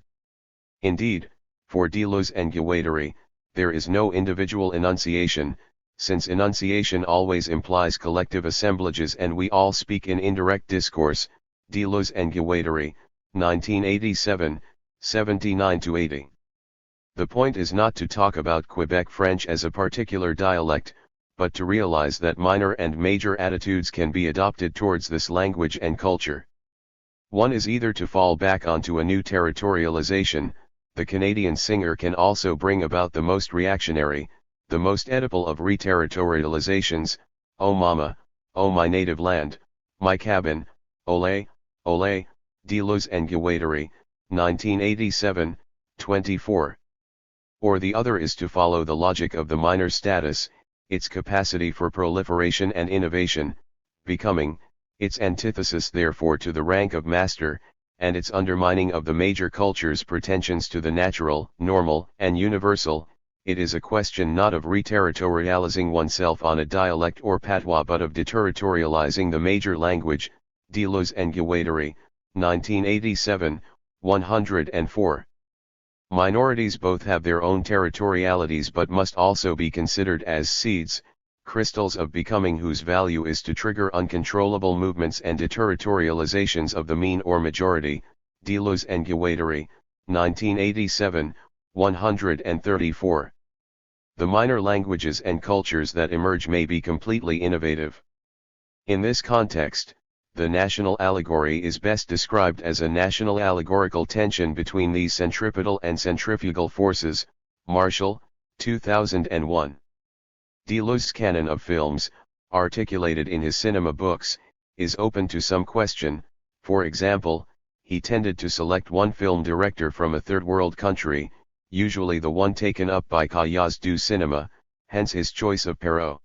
Speaker 1: Indeed, for Deleuze and Guattari, there is no individual enunciation, since enunciation always implies collective assemblages and we all speak in indirect discourse. Deleuze and Guattari, 1987, 79-80. The point is not to talk about Quebec French as a particular dialect, but to realize that minor and major attitudes can be adopted towards this language and culture. One is either to fall back onto a new territorialization. The Canadian singer can also bring about the most reactionary, the most Oedipal of reterritorializations, "Oh mama, oh my native land, my cabin, ole, ole." Deleuze and Guattari, 1987, 24. Or the other is to follow the logic of the minor status, its capacity for proliferation and innovation, becoming, its antithesis therefore to the rank of master, and its undermining of the major culture's pretensions to the natural, normal, and universal. It is a question not of reterritorializing oneself on a dialect or patois but of deterritorializing the major language. Deleuze and Guattari, 1987, 104. Minorities both have their own territorialities but must also be considered as seeds, crystals of becoming whose value is to trigger uncontrollable movements and deterritorializations of the mean or majority. Deleuze and Guattari, 1987, 134. The minor languages and cultures that emerge may be completely innovative. In this context, the national allegory is best described as a national allegorical tension between these centripetal and centrifugal forces. Marshall, 2001. Deleuze's canon of films, articulated in his cinema books, is open to some question. For example, he tended to select one film director from a third world country, usually the one taken up by Cahiers du Cinéma, hence his choice of Perrault.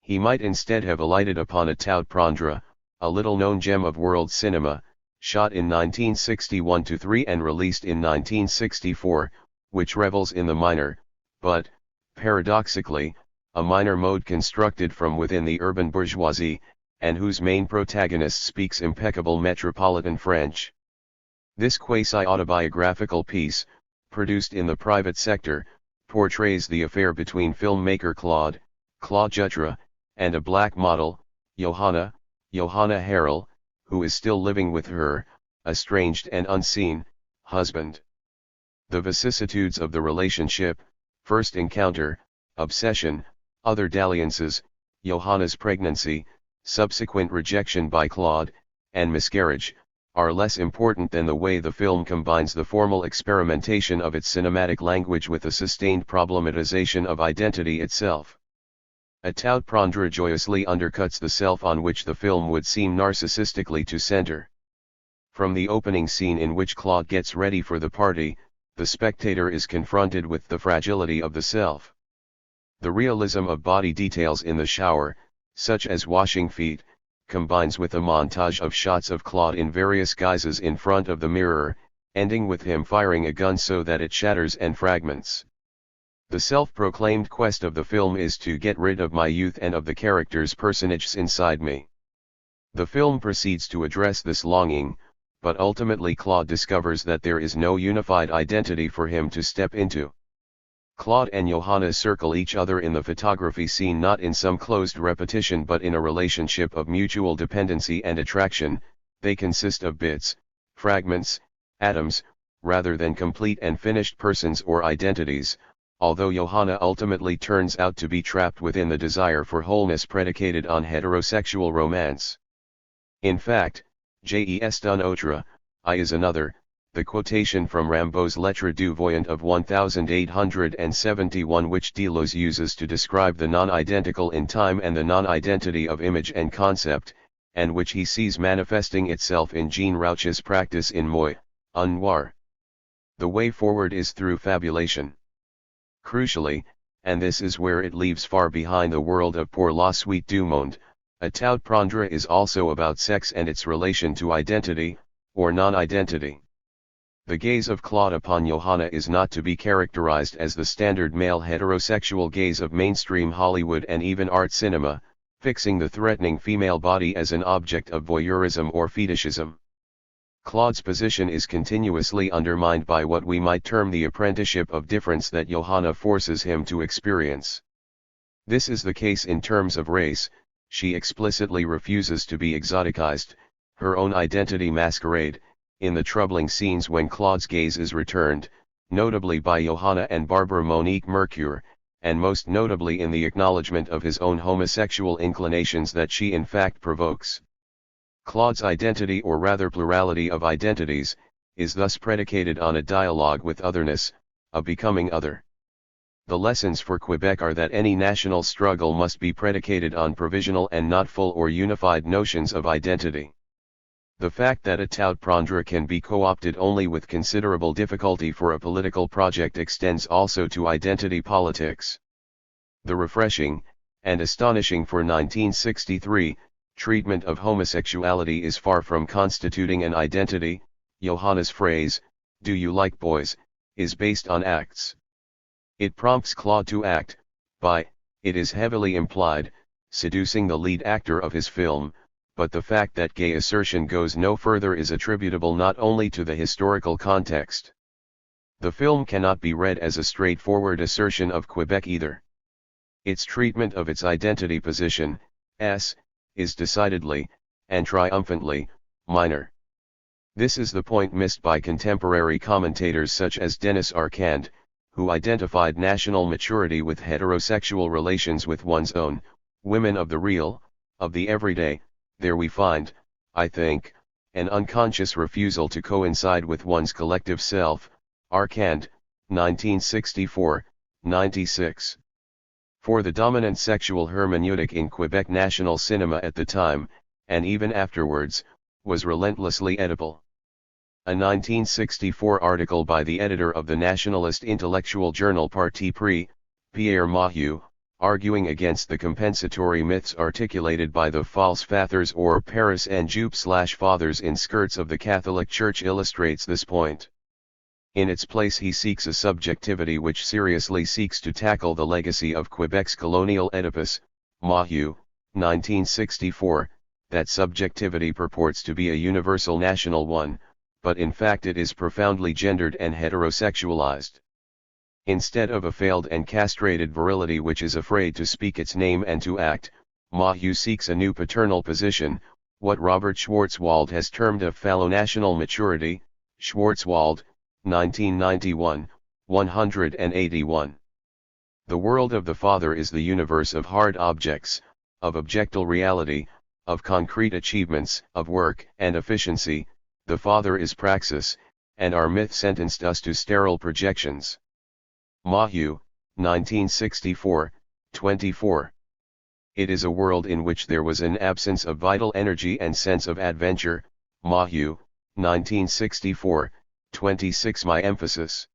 Speaker 1: He might instead have alighted upon a Tout Prendre, a little-known gem of world cinema, shot in 1961-3 and released in 1964, which revels in the minor, but, paradoxically, a minor mode constructed from within the urban bourgeoisie, and whose main protagonist speaks impeccable metropolitan French. This quasi-autobiographical piece, produced in the private sector, portrays the affair between filmmaker Claude Jutra, and a black model, Johanna Harrell, who is still living with her, estranged and unseen, husband. The vicissitudes of the relationship, first encounter, obsession, other dalliances, Johanna's pregnancy, subsequent rejection by Claude, and miscarriage, are less important than the way the film combines the formal experimentation of its cinematic language with a sustained problematization of identity itself. A tout prendre joyously undercuts the self on which the film would seem narcissistically to center. From the opening scene in which Claude gets ready for the party, the spectator is confronted with the fragility of the self. The realism of body details in the shower, such as washing feet, combines with a montage of shots of Claude in various guises in front of the mirror, ending with him firing a gun so that it shatters and fragments. The self-proclaimed quest of the film is to get rid of my youth and of the character's personages inside me. The film proceeds to address this longing, but ultimately Claude discovers that there is no unified identity for him to step into. Claude and Johanna circle each other in the photography scene not in some closed repetition but in a relationship of mutual dependency and attraction. They consist of bits, fragments, atoms, rather than complete and finished persons or identities, although Johanna ultimately turns out to be trapped within the desire for wholeness predicated on heterosexual romance. In fact, Jes d'un autre, I is another, the quotation from Rimbaud's Lettre du Voyant of 1871 which Deleuze uses to describe the non-identical in time and the non-identity of image and concept, and which he sees manifesting itself in Jean Rouch's practice in Moi, un noir. The way forward is through fabulation. Crucially, and this is where it leaves far behind the world of Pour la suite du monde, a tout prendre is also about sex and its relation to identity, or non-identity. The gaze of Claude upon Johanna is not to be characterized as the standard male heterosexual gaze of mainstream Hollywood and even art cinema, fixing the threatening female body as an object of voyeurism or fetishism. Claude's position is continuously undermined by what we might term the apprenticeship of difference that Johanna forces him to experience. This is the case in terms of race. She explicitly refuses to be exoticized, her own identity masquerade, in the troubling scenes when Claude's gaze is returned, notably by Johanna and Barbara Monique Mercure, and most notably in the acknowledgement of his own homosexual inclinations that she in fact provokes. Claude's identity, or rather plurality of identities, is thus predicated on a dialogue with otherness, a becoming other. The lessons for Quebec are that any national struggle must be predicated on provisional and not full or unified notions of identity. The fact that a tout prendre can be co-opted only with considerable difficulty for a political project extends also to identity politics. The refreshing, and astonishing for 1963, treatment of homosexuality is far from constituting an identity. Johanna's phrase, "Do you like boys?" is based on acts. It prompts Claude to act, by, it is heavily implied, seducing the lead actor of his film, but the fact that gay assertion goes no further is attributable not only to the historical context. The film cannot be read as a straightforward assertion of Quebec either. Its treatment of its identity position, is decidedly, and triumphantly, minor. This is the point missed by contemporary commentators such as Denis Arcand, who identified national maturity with heterosexual relations with one's own, women of the real, of the everyday. There we find, I think, an unconscious refusal to coincide with one's collective self. Arcand, 1964, 96. For the dominant sexual hermeneutic in Quebec national cinema at the time, and even afterwards, was relentlessly Oedipal. A 1964 article by the editor of the nationalist intellectual journal Parti Pris, Pierre Mahieu, arguing against the compensatory myths articulated by the false fathers or Paris and Jupe/fathers in skirts of the Catholic Church, illustrates this point. In its place he seeks a subjectivity which seriously seeks to tackle the legacy of Quebec's colonial Oedipus. Mahieu, 1964, that subjectivity purports to be a universal national one, but in fact it is profoundly gendered and heterosexualized. Instead of a failed and castrated virility which is afraid to speak its name and to act, Mahu seeks a new paternal position, what Robert Schwarzwald has termed a fallonational maturity, Schwarzwald, 1991, 181. The world of the father is the universe of hard objects, of objectal reality, of concrete achievements, of work and efficiency. The father is praxis, and our myth sentenced us to sterile projections. Mahu, 1964, 24. It is a world in which there was an absence of vital energy and sense of adventure. Mahu, 1964, 26. My emphasis.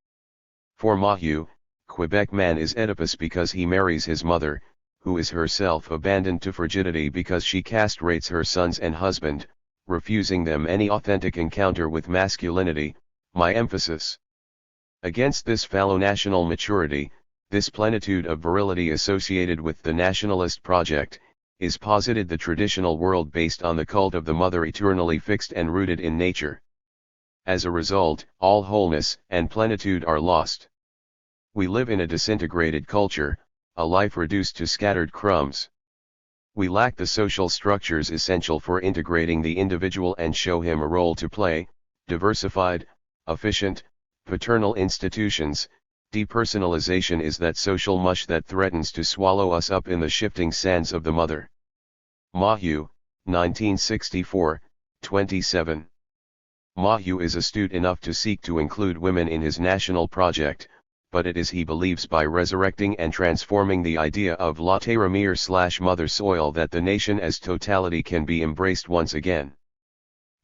Speaker 1: For Mahu, Quebec man is Oedipus because he marries his mother, who is herself abandoned to frigidity because she castrates her sons and husband, refusing them any authentic encounter with masculinity. My emphasis. Against this fallonational maturity, this plenitude of virility associated with the nationalist project, is posited the traditional world based on the cult of the mother eternally fixed and rooted in nature. As a result, all wholeness and plenitude are lost. We live in a disintegrated culture, a life reduced to scattered crumbs. We lack the social structures essential for integrating the individual and show him a role to play, diversified, efficient, paternal institutions. Depersonalization is that social mush that threatens to swallow us up in the shifting sands of the mother. Mahu, 1964, 27. Mahu is astute enough to seek to include women in his national project, but it is he believes by resurrecting and transforming the idea of la terre mère / mother soil that the nation as totality can be embraced once again.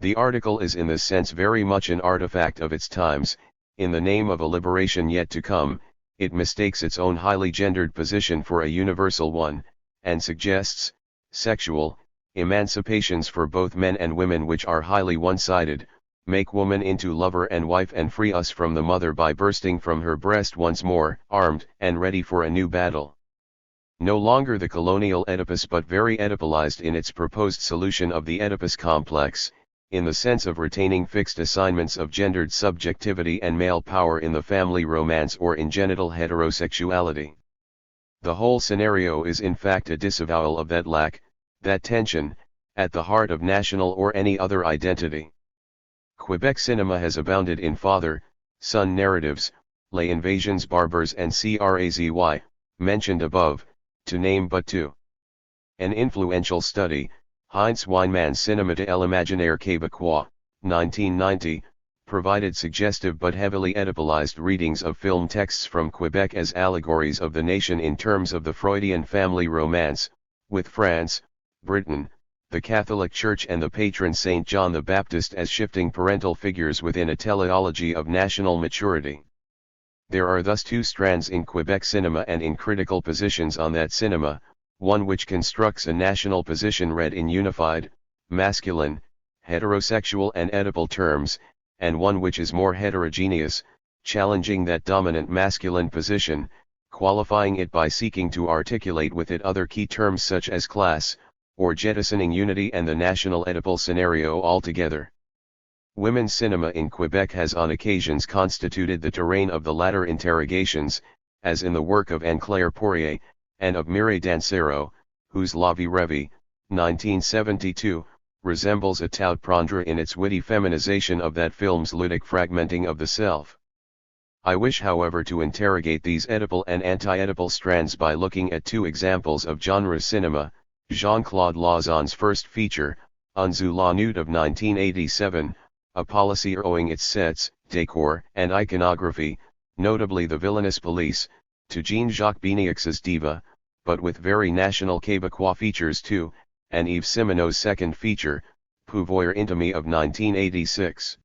Speaker 1: The article is in this sense very much an artifact of its times. In the name of a liberation yet to come, it mistakes its own highly gendered position for a universal one, and suggests sexual emancipations for both men and women which are highly one-sided. Make woman into lover and wife and free us from the mother by bursting from her breast once more, armed and ready for a new battle. No longer the colonial Oedipus but very Oedipalized in its proposed solution of the Oedipus complex, in the sense of retaining fixed assignments of gendered subjectivity and male power in the family romance or in genital heterosexuality. The whole scenario is in fact a disavowal of that lack, that tension, at the heart of national or any other identity. Quebec cinema has abounded in father-son narratives, Les Invasions Barbares and Crazy, mentioned above, to name but two. An influential study, Heinz Weinmann's Cinéma de l'Imaginaire Québécois, 1990, provided suggestive but heavily Oedipalized readings of film texts from Quebec as allegories of the nation in terms of the Freudian family romance, with France, Britain, the Catholic Church and the patron Saint John the Baptist as shifting parental figures within a teleology of national maturity. There are thus two strands in Quebec cinema and in critical positions on that cinema, one which constructs a national position read in unified, masculine, heterosexual and Oedipal terms, and one which is more heterogeneous, challenging that dominant masculine position, qualifying it by seeking to articulate with it other key terms such as class, or jettisoning unity and the national Oedipal scenario altogether. Women's cinema in Quebec has on occasions constituted the terrain of the latter interrogations, as in the work of Anne-Claire Poirier, and of Mireille Dancero, whose La Vie Rêvée, 1972, resembles a tout prendre in its witty feminization of that film's ludic fragmenting of the self. I wish however to interrogate these Oedipal and anti-Oedipal strands by looking at two examples of genre cinema, Jean-Claude Lauzon's first feature, Un Zoo la Nude of 1987, a policy owing its sets, decor, and iconography, notably the villainous police, to Jean-Jacques Beniax's Diva, but with very national Québécois features too, and Yves Simoneau's second feature, Pouvoir Intime of 1986.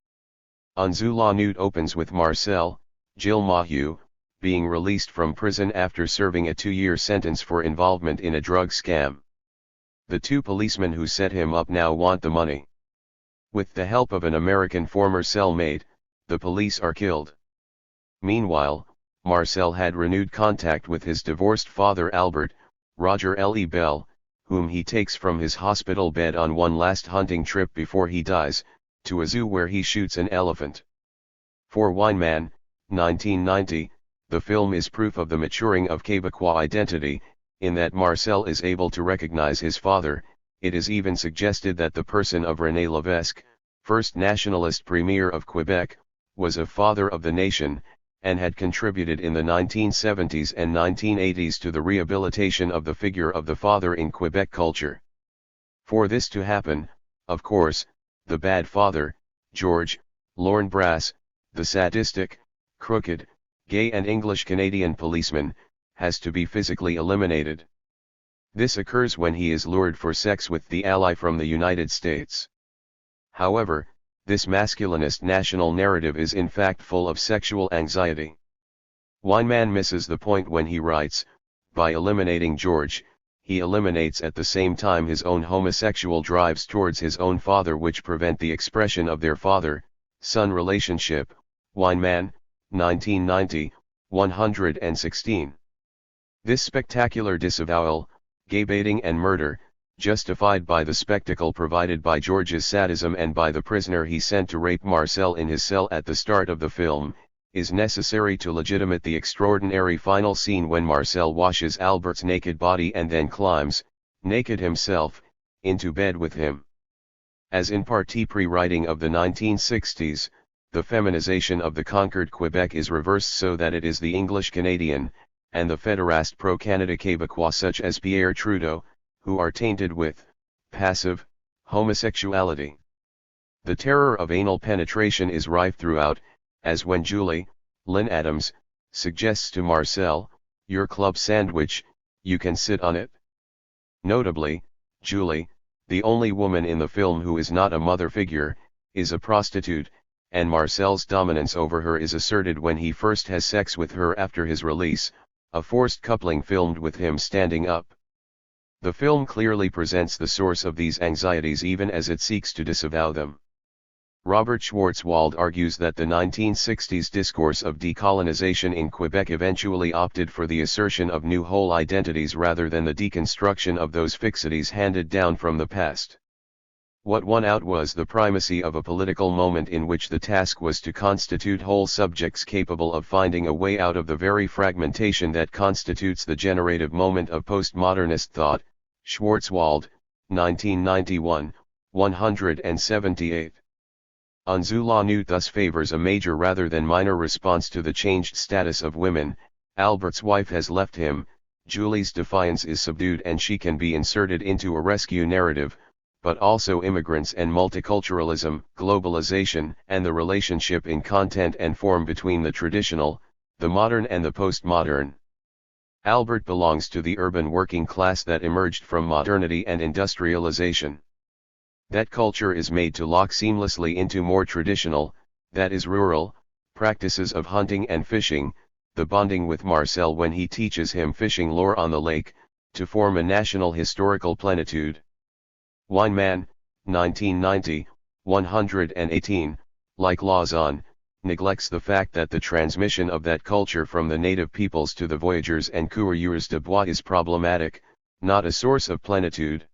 Speaker 1: Un Zoo la Nude opens with Marcel, Gilles Mahu, being released from prison after serving a 2-year sentence for involvement in a drug scam. The two policemen who set him up now want the money. With the help of an American former cellmate, the police are killed. Meanwhile, Marcel had renewed contact with his divorced father Albert, Roger Le Bel, whom he takes from his hospital bed on one last hunting trip before he dies, to a zoo where he shoots an elephant. For Weinman, 1990, the film is proof of the maturing of Quebecois identity, in that Marcel is able to recognize his father. It is even suggested that the person of René Lévesque, first nationalist premier of Quebec, was a father of the nation, and had contributed in the 1970s and 1980s to the rehabilitation of the figure of the father in Quebec culture. For this to happen, of course, the bad father, George, Lorne Brass, the sadistic, crooked, gay and English-Canadian policeman, has to be physically eliminated. This occurs when he is lured for sex with the ally from the United States. However, this masculinist national narrative is in fact full of sexual anxiety. Weinman misses the point when he writes, by eliminating George, he eliminates at the same time his own homosexual drives towards his own father, which prevent the expression of their father-son relationship. Weinman, 1990, 116. This spectacular disavowal, gay-baiting and murder, justified by the spectacle provided by George's sadism and by the prisoner he sent to rape Marcel in his cell at the start of the film, is necessary to legitimate the extraordinary final scene when Marcel washes Albert's naked body and then climbs, naked himself, into bed with him. As in parti pris writing of the 1960s, the feminization of the conquered Quebec is reversed so that it is the English-Canadian, and the Fédériste pro-Canada Québécois such as Pierre Trudeau, who are tainted with passive homosexuality. The terror of anal penetration is rife throughout, as when Julie, Lynn Adams, suggests to Marcel, "Your club sandwich, you can sit on it." Notably, Julie, the only woman in the film who is not a mother figure, is a prostitute, and Marcel's dominance over her is asserted when he first has sex with her after his release, a forced coupling filmed with him standing up. The film clearly presents the source of these anxieties even as it seeks to disavow them. Robert Schwarzwald argues that the 1960s discourse of decolonization in Quebec eventually opted for the assertion of new whole identities rather than the deconstruction of those fixities handed down from the past. What won out was the primacy of a political moment in which the task was to constitute whole subjects capable of finding a way out of the very fragmentation that constitutes the generative moment of postmodernist thought. Schwarzwald, 1991, 178. Unzu La Nut thus favors a major rather than minor response to the changed status of women. Albert's wife has left him, Julie's defiance is subdued and she can be inserted into a rescue narrative, but also immigrants and multiculturalism, globalization, and the relationship in content and form between the traditional, the modern and the postmodern. Albert belongs to the urban working class that emerged from modernity and industrialization. That culture is made to lock seamlessly into more traditional, that is rural, practices of hunting and fishing, the bonding with Marcel when he teaches him fishing lore on the lake, to form a national historical plenitude. Weinman, 1990, 118, like Lausanne, neglects the fact that the transmission of that culture from the native peoples to the voyageurs and coureurs de bois is problematic, not a source of plenitude.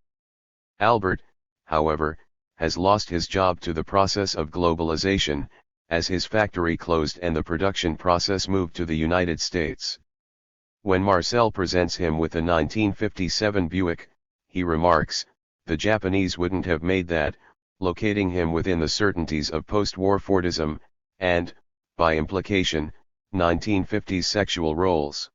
Speaker 1: Albert, however, has lost his job to the process of globalization, as his factory closed and the production process moved to the United States. When Marcel presents him with a 1957 Buick, he remarks, "The Japanese wouldn't have made that," locating him within the certainties of post-war Fordism, and, by implication, 1950s sexual roles.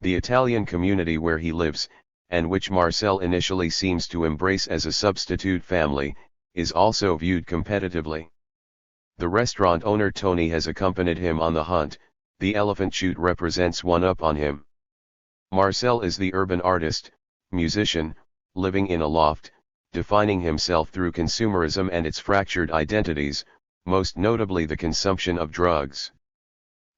Speaker 1: The Italian community where he lives, and which Marcel initially seems to embrace as a substitute family, is also viewed competitively. The restaurant owner Tony has accompanied him on the hunt, the elephant shoot represents one up on him. Marcel is the urban artist, musician, living in a loft, defining himself through consumerism and its fractured identities, most notably the consumption of drugs.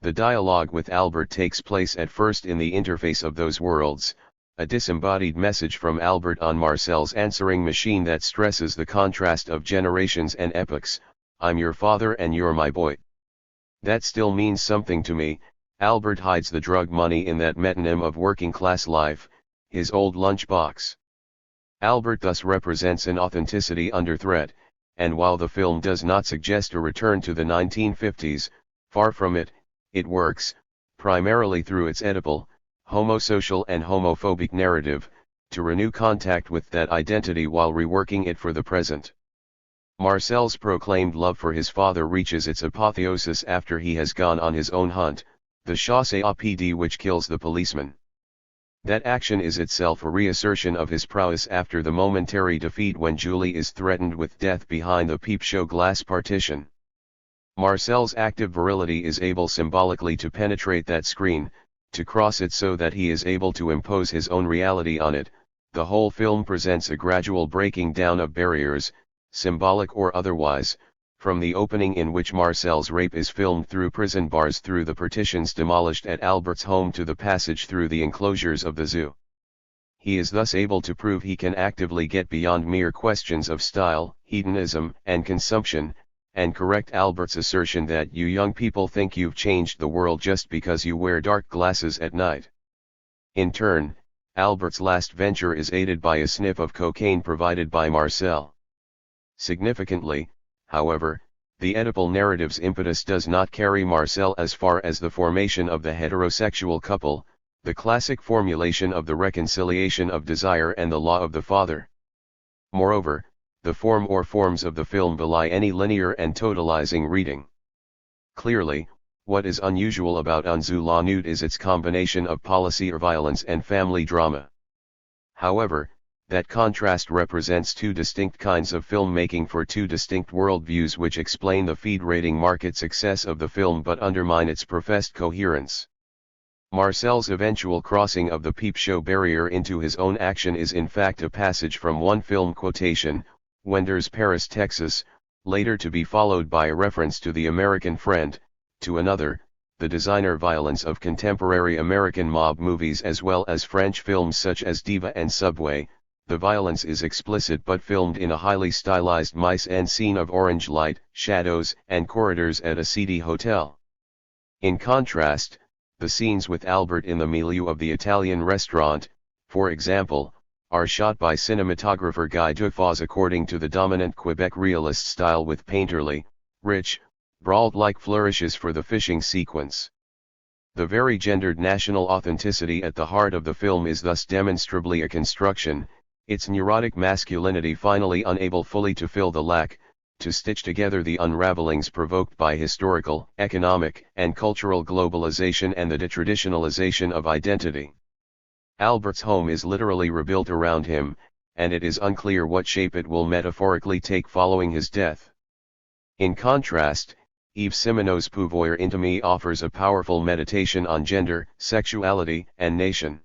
Speaker 1: The dialogue with Albert takes place at first in the interface of those worlds, a disembodied message from Albert on Marcel's answering machine that stresses the contrast of generations and epochs. "I'm your father and you're my boy. That still means something to me." Albert hides the drug money in that metonym of working class life, his old lunchbox. Albert thus represents an authenticity under threat, and while the film does not suggest a return to the 1950s, far from it, it works, primarily through its Oedipal, homosocial and homophobic narrative, to renew contact with that identity while reworking it for the present. Marcel's proclaimed love for his father reaches its apotheosis after he has gone on his own hunt, the chasse à pied which kills the policeman. That action is itself a reassertion of his prowess after the momentary defeat when Julie is threatened with death behind the peep show glass partition. Marcel's active virility is able symbolically to penetrate that screen, to cross it so that he is able to impose his own reality on it. The whole film presents a gradual breaking down of barriers, symbolic or otherwise, from the opening in which Marcel's rape is filmed through prison bars, through the partitions demolished at Albert's home, to the passage through the enclosures of the zoo. He is thus able to prove he can actively get beyond mere questions of style, hedonism, and consumption, and correct Albert's assertion that you young people think you've changed the world just because you wear dark glasses at night. In turn, Albert's last venture is aided by a sniff of cocaine provided by Marcel. Significantly, however, the Oedipal narrative's impetus does not carry Marcel as far as the formation of the heterosexual couple, the classic formulation of the reconciliation of desire and the law of the father. Moreover, the form or forms of the film belie any linear and totalizing reading. Clearly, what is unusual about Un Zoo la Nuit is its combination of policy or violence and family drama. However, that contrast represents two distinct kinds of filmmaking for two distinct worldviews which explain the feed rating market success of the film but undermine its professed coherence. Marcel's eventual crossing of the peep show barrier into his own action is in fact a passage from one film quotation, Wender's Paris, Texas, later to be followed by a reference to The American Friend, to another, the designer violence of contemporary American mob movies as well as French films such as Diva and Subway. The violence is explicit but filmed in a highly stylized mise-en-scene of orange light, shadows, and corridors at a seedy hotel. In contrast, the scenes with Albert in the milieu of the Italian restaurant, for example, are shot by cinematographer Guy Dufaux according to the dominant Quebec realist style with painterly, rich, brawled-like flourishes for the fishing sequence. The very gendered national authenticity at the heart of the film is thus demonstrably a construction, its neurotic masculinity finally unable fully to fill the lack, to stitch together the unravelings provoked by historical, economic, and cultural globalization and the detraditionalization of identity. Albert's home is literally rebuilt around him, and it is unclear what shape it will metaphorically take following his death. In contrast, Yves Simoneau's Pouvoir Intime offers a powerful meditation on gender, sexuality, and nation.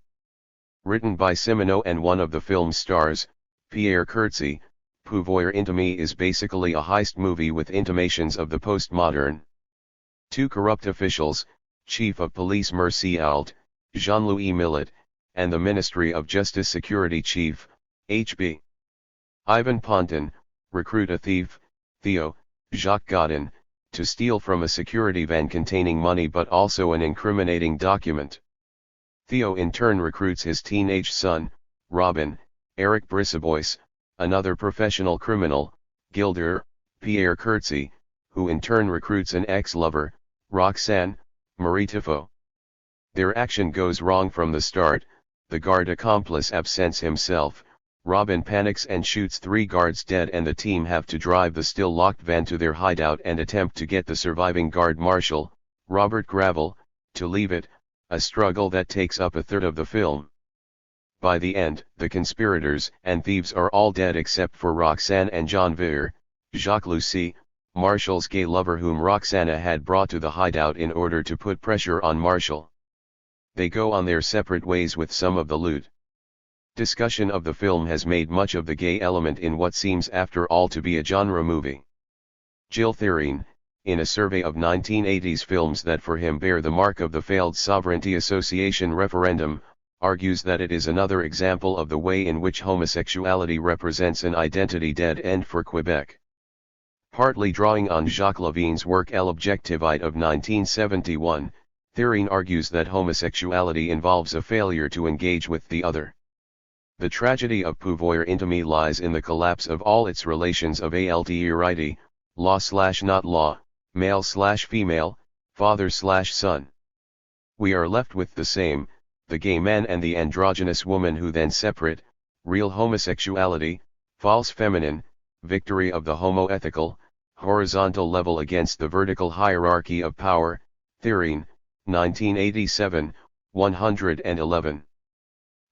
Speaker 1: Written by Simoneau and one of the film's stars, Pierre Curzi, Pouvoir Intime is basically a heist movie with intimations of the postmodern. Two corrupt officials, Chief of Police Mercy Alt, Jean-Louis Millet, and the Ministry of Justice Security Chief, H.B. Ivan Ponton, recruit a thief, Theo, Jacques Godin, to steal from a security van containing money but also an incriminating document. Theo in turn recruits his teenage son, Robin, Eric Brisebois, another professional criminal, Gilder, Pierre Curzi, who in turn recruits an ex-lover, Roxanne, Marie Tifo. Their action goes wrong from the start, the guard accomplice absents himself, Robin panics and shoots 3 guards dead and the team have to drive the still locked van to their hideout and attempt to get the surviving guard marshal, Robert Gravel, to leave it, a struggle that takes up a third of the film. By the end, the conspirators and thieves are all dead except for Roxanne and Jean Vere, Jacques Lucy, Marshall's gay lover whom Roxana had brought to the hideout in order to put pressure on Marshall. They go on their separate ways with some of the loot. Discussion of the film has made much of the gay element in what seems after all to be a genre movie. Gilles Thérine, in a survey of 1980s films that for him bear the mark of the failed Sovereignty Association referendum, argues that it is another example of the way in which homosexuality represents an identity dead end for Quebec. Partly drawing on Jacques Levine's work L'Objectivite of 1971, Thérine argues that homosexuality involves a failure to engage with the other. The tragedy of pouvoir intime lies in the collapse of all its relations of altérité, law/not law, male/female, father/son. We are left with the same, the gay man and the androgynous woman who then separate, real homosexuality, false feminine, victory of the homoethical, horizontal level against the vertical hierarchy of power, Thireen, 1987, 111.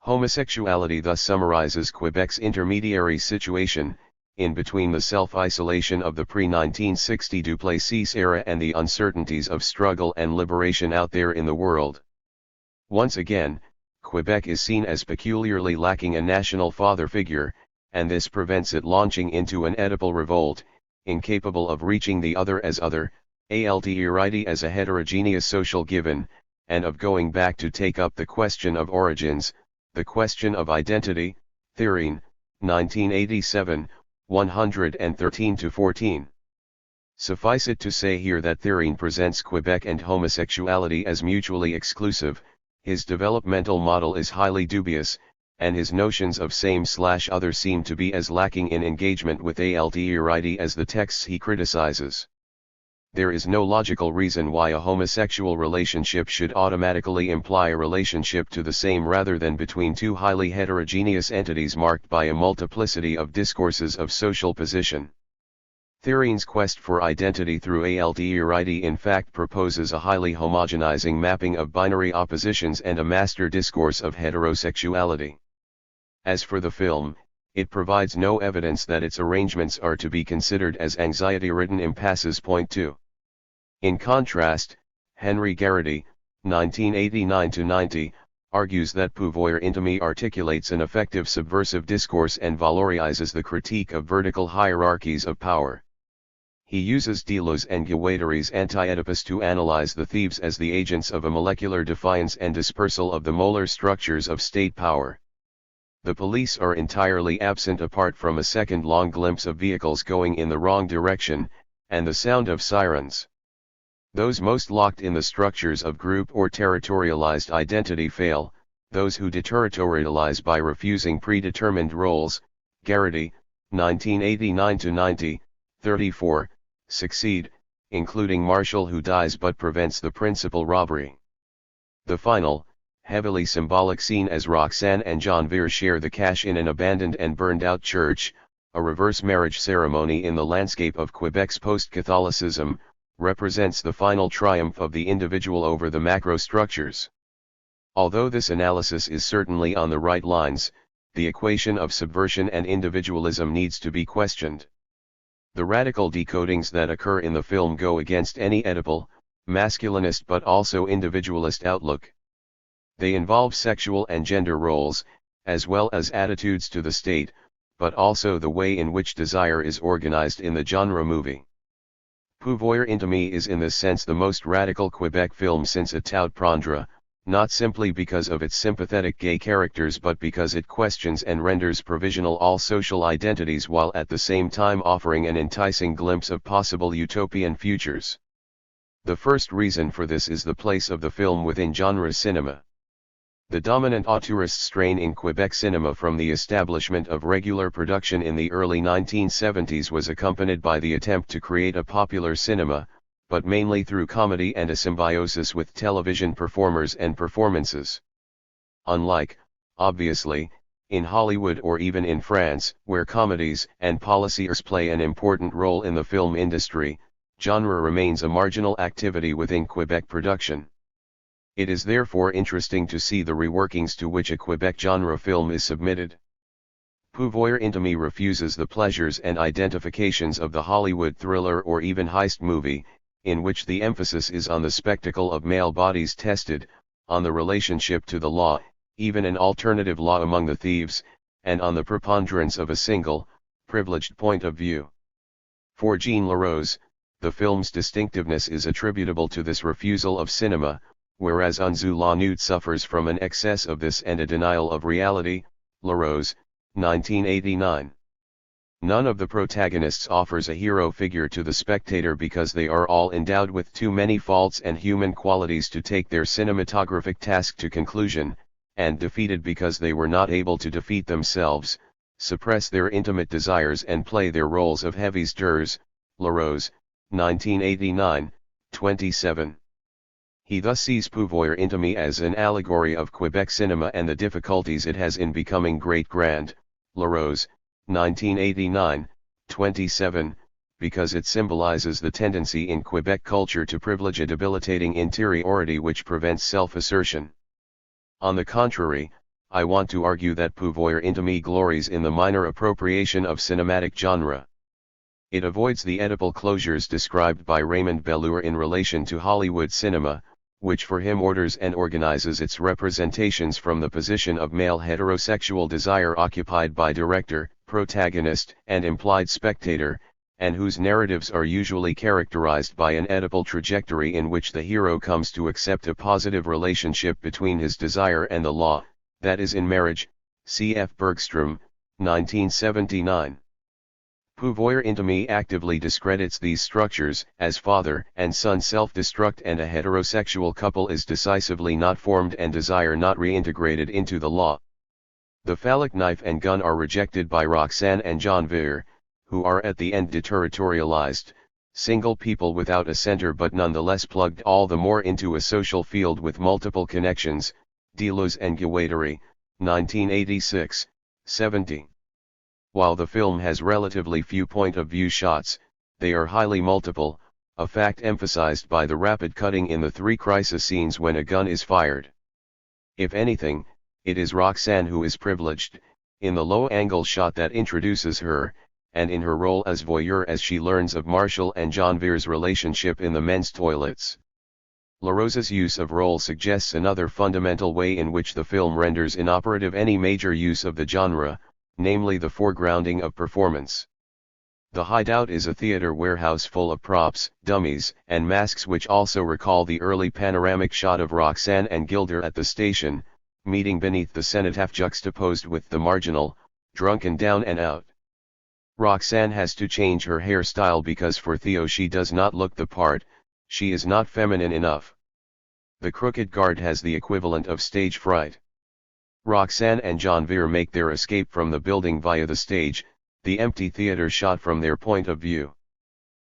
Speaker 1: Homosexuality thus summarizes Quebec's intermediary situation, in between the self-isolation of the pre-1960 Duplessis era and the uncertainties of struggle and liberation out there in the world. Once again, Quebec is seen as peculiarly lacking a national father figure, and this prevents it launching into an Oedipal revolt, incapable of reaching the other as other, altérité as a heterogeneous social given, and of going back to take up the question of origins, the question of identity, Thireen, 1987, 113-14. Suffice it to say here that Thireen presents Quebec and homosexuality as mutually exclusive, his developmental model is highly dubious, and his notions of same/other seem to be as lacking in engagement with altérité as the texts he criticizes. There is no logical reason why a homosexual relationship should automatically imply a relationship to the same rather than between two highly heterogeneous entities marked by a multiplicity of discourses of social position. Thireen's quest for identity through altérité in fact proposes a highly homogenizing mapping of binary oppositions and a master discourse of heterosexuality. As for the film, it provides no evidence that its arrangements are to be considered as anxiety-ridden impasses. Point 2. In contrast, Henry Garrity, 1989-90, argues that pouvoir intime articulates an effective subversive discourse and valorizes the critique of vertical hierarchies of power. He uses Deleuze and Guattari's Anti-Oedipus to analyze the thieves as the agents of a molecular defiance and dispersal of the molar structures of state power. The police are entirely absent apart from a second-long glimpse of vehicles going in the wrong direction, and the sound of sirens. Those most locked in the structures of group or territorialized identity fail, those who deterritorialize by refusing predetermined roles, Garrity, 1989-90, 34, succeed, including Marshall who dies but prevents the principal robbery. The final, heavily symbolic scene as Roxanne and Janvier share the cash in an abandoned and burned-out church, a reverse marriage ceremony in the landscape of Quebec's post-Catholicism, represents the final triumph of the individual over the macro structures. Although this analysis is certainly on the right lines, the equation of subversion and individualism needs to be questioned. The radical decodings that occur in the film go against any Oedipal, masculinist but also individualist outlook. They involve sexual and gender roles, as well as attitudes to the state, but also the way in which desire is organized in the genre movie. Pouvoir intime is in this sense the most radical Quebec film since A Tout Prendre, not simply because of its sympathetic gay characters but because it questions and renders provisional all social identities while at the same time offering an enticing glimpse of possible utopian futures. The first reason for this is the place of the film within genre cinema. The dominant auteurist strain in Quebec cinema from the establishment of regular production in the early 1970s was accompanied by the attempt to create a popular cinema, but mainly through comedy and a symbiosis with television performers and performances. Unlike, obviously, in Hollywood or even in France, where comedies and policiers play an important role in the film industry, genre remains a marginal activity within Quebec production. It is therefore interesting to see the reworkings to which a Quebec genre film is submitted. Pouvoir intime refuses the pleasures and identifications of the Hollywood thriller or even heist movie, in which the emphasis is on the spectacle of male bodies tested, on the relationship to the law, even an alternative law among the thieves, and on the preponderance of a single, privileged point of view. For Jean Larose, the film's distinctiveness is attributable to this refusal of cinema, whereas Un Zoo la Nuit suffers from an excess of this and a denial of reality. Larose, 1989. None of the protagonists offers a hero figure to the spectator because they are all endowed with too many faults and human qualities to take their cinematographic task to conclusion, and defeated because they were not able to defeat themselves, suppress their intimate desires and play their roles of heavy stirs. Larose, 1989, 27. He thus sees Pouvoir Intime as an allegory of Quebec cinema and the difficulties it has in becoming great grand. Larose, 1989, 27, because it symbolizes the tendency in Quebec culture to privilege a debilitating interiority which prevents self-assertion. On the contrary, I want to argue that Pouvoir Intime glories in the minor appropriation of cinematic genre. It avoids the Oedipal closures described by Raymond Bellour in relation to Hollywood cinema, which for him orders and organizes its representations from the position of male heterosexual desire occupied by director, protagonist, and implied spectator, and whose narratives are usually characterized by an Oedipal trajectory in which the hero comes to accept a positive relationship between his desire and the law, that is in marriage. C.F. Bergstrom, 1979. Pouvoir Intime actively discredits these structures, as father and son self-destruct and a heterosexual couple is decisively not formed and desire not reintegrated into the law. The phallic knife and gun are rejected by Roxane and Janvier, who are at the end deterritorialized, single people without a center but nonetheless plugged all the more into a social field with multiple connections. Deleuze and Guattari, 1986, 70. While the film has relatively few point-of-view shots, they are highly multiple, a fact emphasized by the rapid cutting in the 3 crisis scenes when a gun is fired. If anything, it is Roxane who is privileged, in the low-angle shot that introduces her, and in her role as voyeur as she learns of Marshall and Janvier's relationship in the men's toilets. Larose's use of role suggests another fundamental way in which the film renders inoperative any major use of the genre, namely the foregrounding of performance. The hideout is a theater warehouse full of props, dummies, and masks which also recall the early panoramic shot of Roxane and Gilder at the station, meeting beneath the cenotaph juxtaposed with the marginal, drunken down and out. Roxane has to change her hairstyle because for Theo she does not look the part, she is not feminine enough. The crooked guard has the equivalent of stage fright. Roxane and Janvier make their escape from the building via the stage, the empty theater shot from their point of view.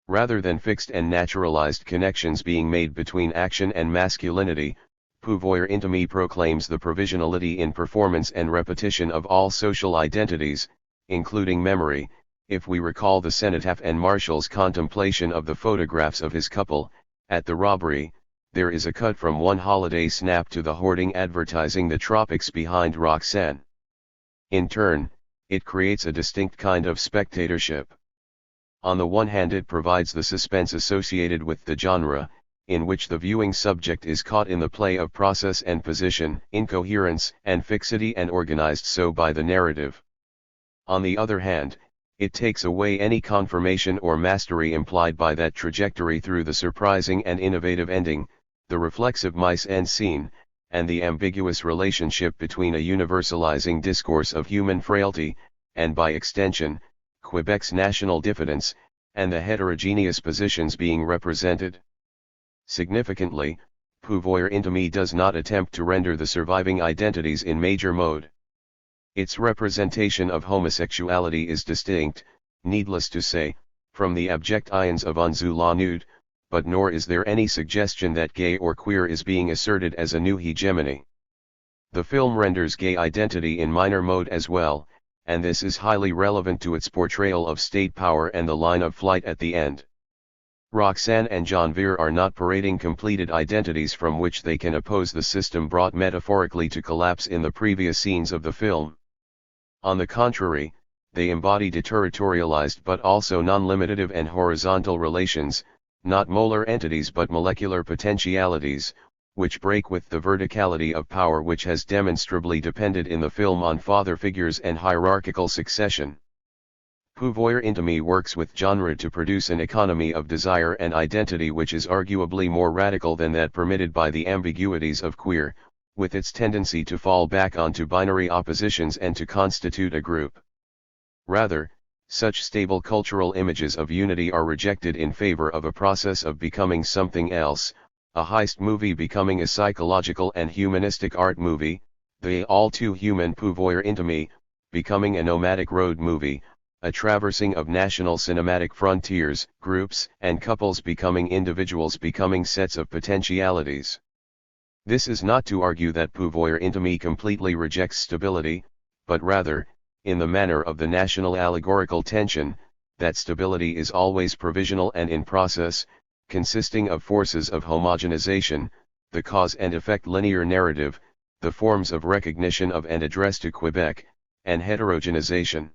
Speaker 1: Rather than fixed and naturalized connections being made between action and masculinity, Pouvoir Intime proclaims the provisionality in performance and repetition of all social identities, including memory. If we recall the cenotaph and Marshall's contemplation of the photographs of his couple, at the robbery, there is a cut from one holiday snap to the hoarding advertising the tropics behind Roxane. In turn, it creates a distinct kind of spectatorship. On the one hand it provides the suspense associated with the genre, in which the viewing subject is caught in the play of process and position, incoherence and fixity and organized so by the narrative. On the other hand, it takes away any confirmation or mastery implied by that trajectory through the surprising and innovative ending, the reflexive mise-en-scene, and the ambiguous relationship between a universalizing discourse of human frailty, and by extension, Quebec's national diffidence, and the heterogeneous positions being represented. Significantly, Pouvoir Intime does not attempt to render the surviving identities in major mode. Its representation of homosexuality is distinct, needless to say, from the abject ions of On la Nude, but nor is there any suggestion that gay or queer is being asserted as a new hegemony. The film renders gay identity in minor mode as well, and this is highly relevant to its portrayal of state power and the line of flight at the end. Roxane and Janvier are not parading completed identities from which they can oppose the system brought metaphorically to collapse in the previous scenes of the film. On the contrary, they embody deterritorialized but also non-limitative and horizontal relations, not molar entities but molecular potentialities, which break with the verticality of power which has demonstrably depended in the film on father figures and hierarchical succession. Pouvoir Intime works with genre to produce an economy of desire and identity which is arguably more radical than that permitted by the ambiguities of queer, with its tendency to fall back onto binary oppositions and to constitute a group. Rather, such stable cultural images of unity are rejected in favor of a process of becoming something else, a heist movie becoming a psychological and humanistic art movie, The all-too-human pouvoir intime, becoming a nomadic road movie, a traversing of national cinematic frontiers, groups and couples becoming individuals becoming sets of potentialities. This is not to argue that pouvoir intime completely rejects stability, but rather, in the manner of the national allegorical tension, that stability is always provisional and in process, consisting of forces of homogenization, the cause and effect linear narrative, the forms of recognition of and address to Quebec, and heterogenization.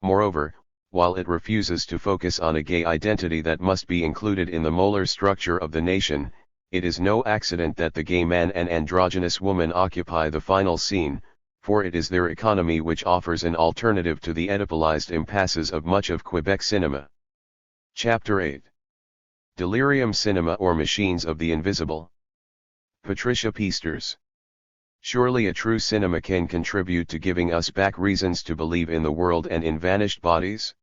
Speaker 1: Moreover, while it refuses to focus on a gay identity that must be included in the molar structure of the nation, it is no accident that the gay man and androgynous woman occupy the final scene, for it is their economy which offers an alternative to the Oedipalized impasses of much of Quebec cinema. Chapter 8. Delirium Cinema or Machines of the Invisible. Patricia Peasters. Surely a true cinema can contribute to giving us back reasons to believe in the world and in vanished bodies?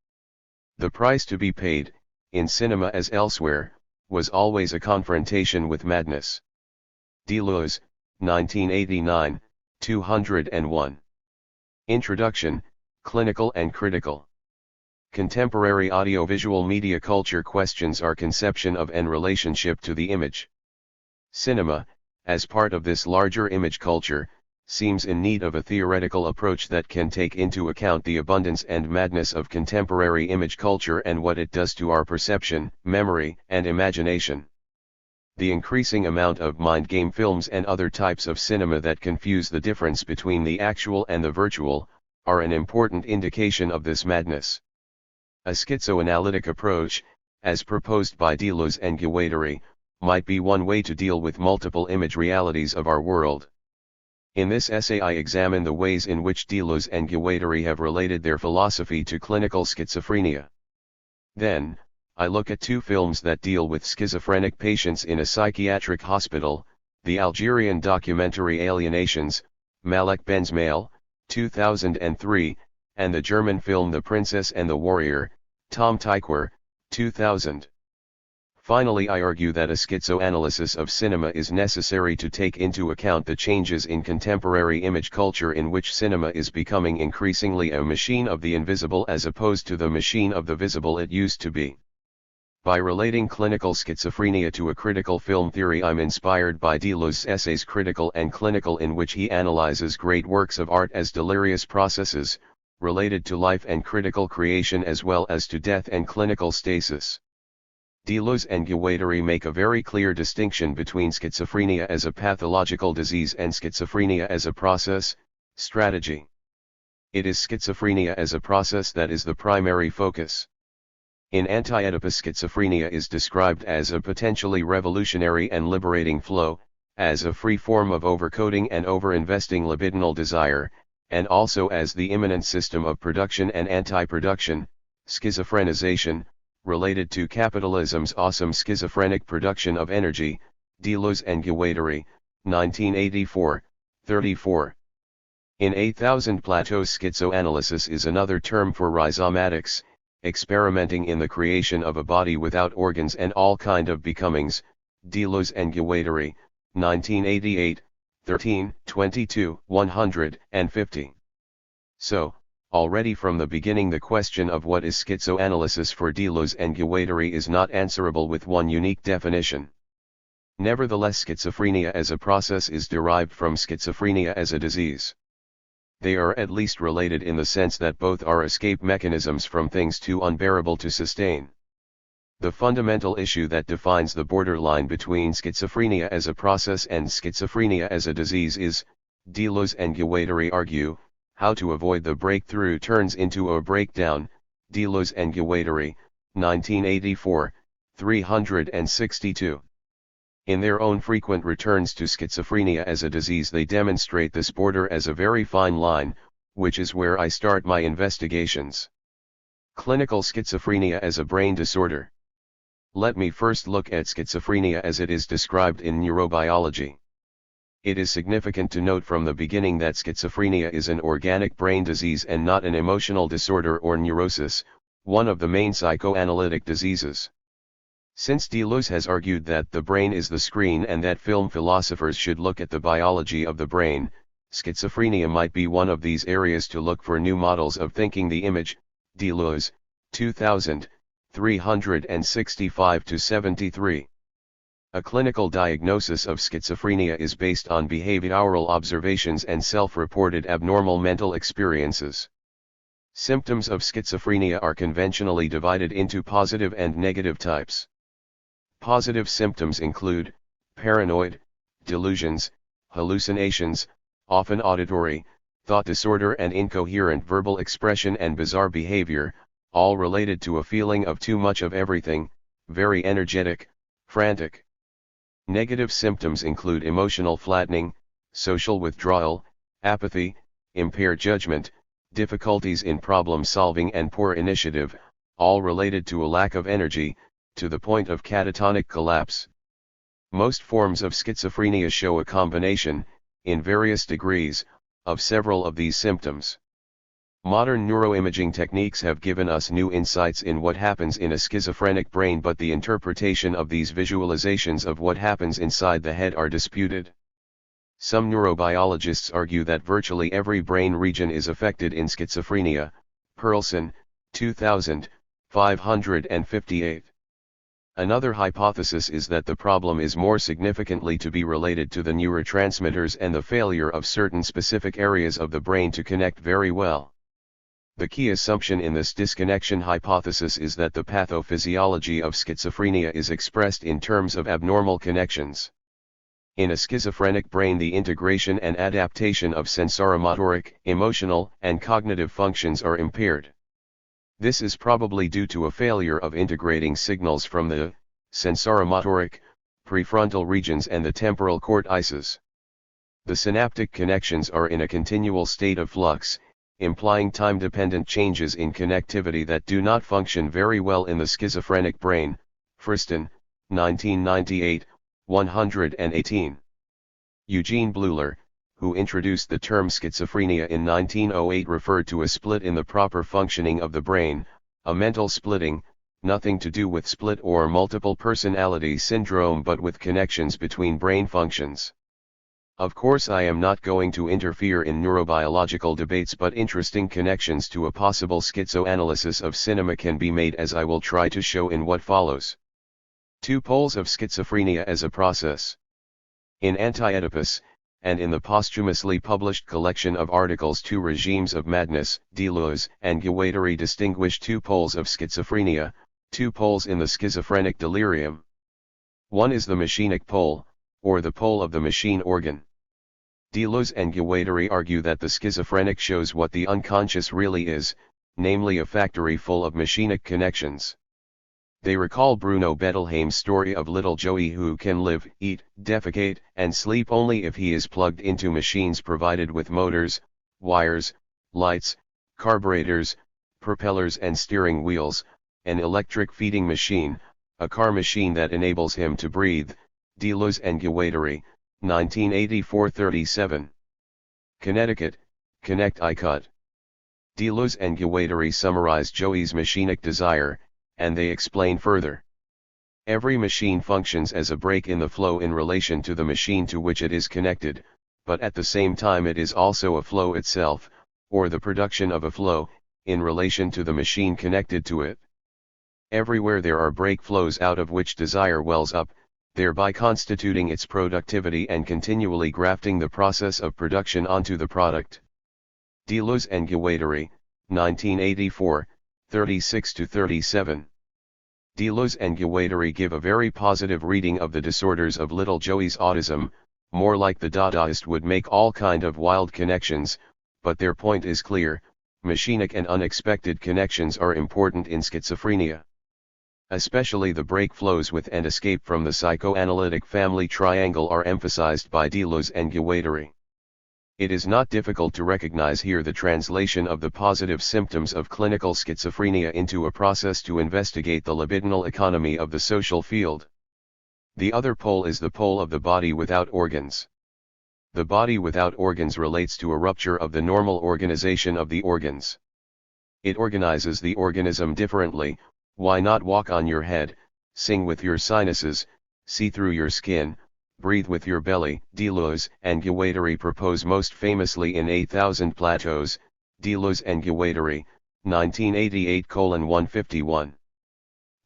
Speaker 1: The price to be paid, in cinema as elsewhere, was always a confrontation with madness. Deleuze, 1989, 201. Introduction, Clinical and Critical. Contemporary audiovisual media culture questions our conception of and relationship to the image. Cinema, as part of this larger image culture, seems in need of a theoretical approach that can take into account the abundance and madness of contemporary image culture and what it does to our perception, memory, and imagination. The increasing amount of mind game films and other types of cinema that confuse the difference between the actual and the virtual, are an important indication of this madness. A schizoanalytic approach, as proposed by Deleuze and Guattari, might be one way to deal with multiple image realities of our world. In this essay I examine the ways in which Deleuze and Guattari have related their philosophy to clinical schizophrenia. Then, I look at two films that deal with schizophrenic patients in a psychiatric hospital, the Algerian documentary Alienations, Malek Benzmail, 2003, and the German film The Princess and the Warrior, Tom Tykwer, 2000. Finally, I argue that a schizoanalysis of cinema is necessary to take into account the changes in contemporary image culture in which cinema is becoming increasingly a machine of the invisible as opposed to the machine of the visible it used to be. By relating clinical schizophrenia to a critical film theory, I'm inspired by Deleuze's essays Critical and Clinical, in which he analyzes great works of art as delirious processes, related to life and critical creation as well as to death and clinical stasis. Deleuze and Guattari make a very clear distinction between schizophrenia as a pathological disease and schizophrenia as a process, strategy. It is schizophrenia as a process that is the primary focus. In Anti-Oedipus, schizophrenia is described as a potentially revolutionary and liberating flow, as a free form of overcoding and overinvesting libidinal desire, and also as the immanent system of production and anti-production, schizophrenization, related to capitalism's awesome schizophrenic production of energy, Deleuze and Guattari, 1984, 34. In 8000 Plateau's schizoanalysis is another term for rhizomatics, experimenting in the creation of a body without organs and all kind of becomings, Deleuze and Guattari, 1988, 13, 22, 150. So, already from the beginning the question of what is schizoanalysis for Deleuze and Guattari is not answerable with one unique definition. Nevertheless, schizophrenia as a process is derived from schizophrenia as a disease. They are at least related in the sense that both are escape mechanisms from things too unbearable to sustain. The fundamental issue that defines the borderline between schizophrenia as a process and schizophrenia as a disease is, Deleuze and Guattari argue, how to avoid the breakthrough turns into a breakdown, Deleuze and Guattari, 1984, 362. In their own frequent returns to schizophrenia as a disease they demonstrate this border as a very fine line, which is where I start my investigations. Clinical schizophrenia as a brain disorder. Let me first look at schizophrenia as it is described in neurobiology. It is significant to note from the beginning that schizophrenia is an organic brain disease and not an emotional disorder or neurosis, one of the main psychoanalytic diseases. Since Deleuze has argued that the brain is the screen and that film philosophers should look at the biology of the brain, Schizophrenia might be one of these areas to look for new models of thinking. The image, Deleuze, 2000, 365-73. A clinical diagnosis of schizophrenia is based on behavioral observations and self-reported abnormal mental experiences. Symptoms of schizophrenia are conventionally divided into positive and negative types. Positive symptoms include paranoid, delusions, hallucinations, often auditory, thought disorder and incoherent verbal expression and bizarre behavior, all related to a feeling of too much of everything, very energetic, frantic. Negative symptoms include emotional flattening, social withdrawal, apathy, impaired judgment, difficulties in problem solving and poor initiative, all related to a lack of energy, to the point of catatonic collapse. Most forms of schizophrenia show a combination, in various degrees, of several of these symptoms. Modern neuroimaging techniques have given us new insights in what happens in a schizophrenic brain, but the interpretation of these visualizations of what happens inside the head are disputed. Some neurobiologists argue that virtually every brain region is affected in schizophrenia. Perlson, 2000, 558. Another hypothesis is that the problem is more significantly to be related to the neurotransmitters and the failure of certain specific areas of the brain to connect very well. The key assumption in this disconnection hypothesis is that the pathophysiology of schizophrenia is expressed in terms of abnormal connections. In a schizophrenic brain, the integration and adaptation of sensoromotoric, emotional, and cognitive functions are impaired. This is probably due to a failure of integrating signals from the sensoromotoric, prefrontal regions and the temporal cortices. The synaptic connections are in a continual state of flux, implying time-dependent changes in connectivity that do not function very well in the schizophrenic brain. Friston, 1998, 118. Eugene Bleuler, who introduced the term schizophrenia in 1908, referred to a split in the proper functioning of the brain, a mental splitting, nothing to do with split or multiple personality syndrome but with connections between brain functions. Of course, I am not going to interfere in neurobiological debates, but interesting connections to a possible schizoanalysis of cinema can be made, as I will try to show in what follows. Two poles of schizophrenia as a process. In Anti-Oedipus, and in the posthumously published collection of articles Two Regimes of Madness, Deleuze and Guattari distinguish two poles of schizophrenia, two poles in the schizophrenic delirium. One is the machinic pole, or the pole of the machine organ. Deleuze and Guattari argue that the schizophrenic shows what the unconscious really is, namely a factory full of machinic connections. They recall Bruno Bettelheim's story of little Joey who can live, eat, defecate, and sleep only if he is plugged into machines provided with motors, wires, lights, carburetors, propellers and steering wheels, an electric feeding machine, a car machine that enables him to breathe. Deleuze and Guattari, 1984-37. Connecticut, Connect-I-Cut. Deleuze and Guattari summarize Joey's machinic desire, and they explain further. Every machine functions as a break in the flow in relation to the machine to which it is connected, but at the same time it is also a flow itself, or the production of a flow, in relation to the machine connected to it. Everywhere there are break flows out of which desire wells up, thereby constituting its productivity and continually grafting the process of production onto the product. Deleuze and Guattari, 1984, 36-37. Deleuze and Guattari give a very positive reading of the disorders of little Joey's autism, more like the Dadaist would make all kind of wild connections, but their point is clear: machinic and unexpected connections are important in schizophrenia. Especially the break flows with and escape from the psychoanalytic family triangle are emphasized by Deleuze and Guattari. It is not difficult to recognize here the translation of the positive symptoms of clinical schizophrenia into a process to investigate the libidinal economy of the social field. The other pole is the pole of the body without organs. The body without organs relates to a rupture of the normal organization of the organs. It organizes the organism differently. Why not walk on your head, sing with your sinuses, see through your skin, breathe with your belly. Deleuze and Guattari propose most famously in 8,000 Plateaus, Deleuze and Guattari, 1988:151.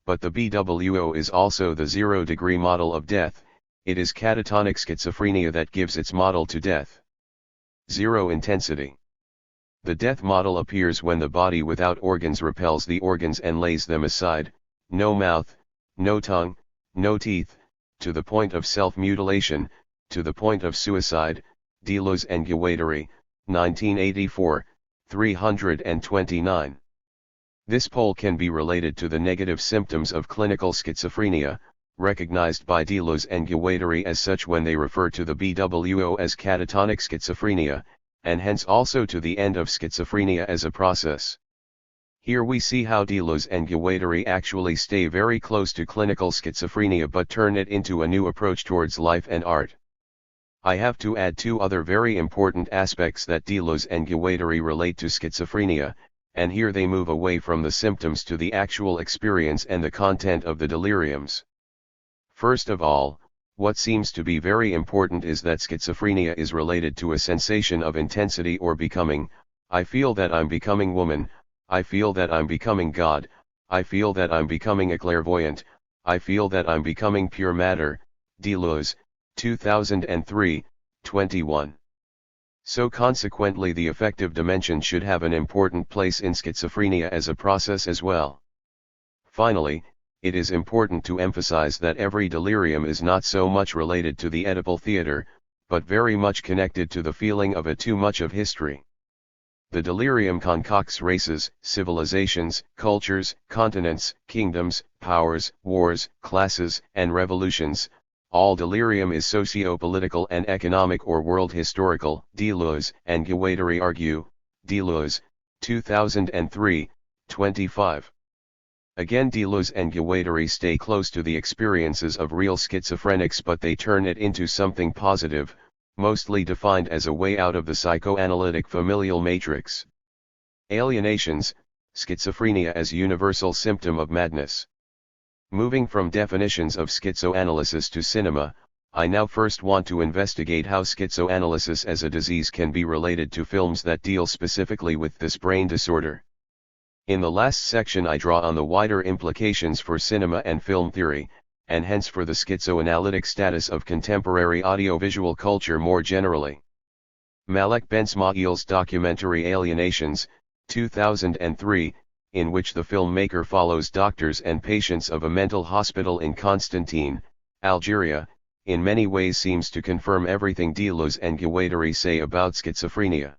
Speaker 1: But the BWO is also the zero-degree model of death. It is catatonic schizophrenia that gives its model to death. Zero intensity. The death model appears when the body without organs repels the organs and lays them aside, no mouth, no tongue, no teeth, to the point of self-mutilation, to the point of suicide. Deleuze and Guattari, 1984, 329. This pole can be related to the negative symptoms of clinical schizophrenia, recognized by Deleuze and Guattari as such when they refer to the BWO as catatonic schizophrenia, and hence also to the end of schizophrenia as a process. Here we see how Deleuze and Guattari actually stay very close to clinical schizophrenia but turn it into a new approach towards life and art. I have to add two other very important aspects that Deleuze and Guattari relate to schizophrenia, and here they move away from the symptoms to the actual experience and the content of the deliriums. First of all, what seems to be very important is that schizophrenia is related to a sensation of intensity or becoming. I feel that I'm becoming woman, I feel that I'm becoming God, I feel that I'm becoming a clairvoyant, I feel that I'm becoming pure matter. Deleuze, 2003, 21. So consequently the affective dimension should have an important place in schizophrenia as a process as well. Finally, it is important to emphasize that every delirium is not so much related to the Oedipal theater, but very much connected to the feeling of a too much of history. The delirium concocts races, civilizations, cultures, continents, kingdoms, powers, wars, classes, and revolutions. All delirium is socio-political and economic or world historical. Deleuze and Guattari argue, Deleuze, 2003, 25. Again, Deleuze and Guattari stay close to the experiences of real schizophrenics, but they turn it into something positive, mostly defined as a way out of the psychoanalytic familial matrix. Alienations, schizophrenia as universal symptom of madness. Moving from definitions of schizoanalysis to cinema, I now first want to investigate how schizoanalysis as a disease can be related to films that deal specifically with this brain disorder. In the last section I draw on the wider implications for cinema and film theory, and hence for the schizoanalytic status of contemporary audiovisual culture more generally. Malek Ben-Smail's documentary Alienations, 2003, in which the filmmaker follows doctors and patients of a mental hospital in Constantine, Algeria, in many ways seems to confirm everything Deleuze and Guattari say about schizophrenia.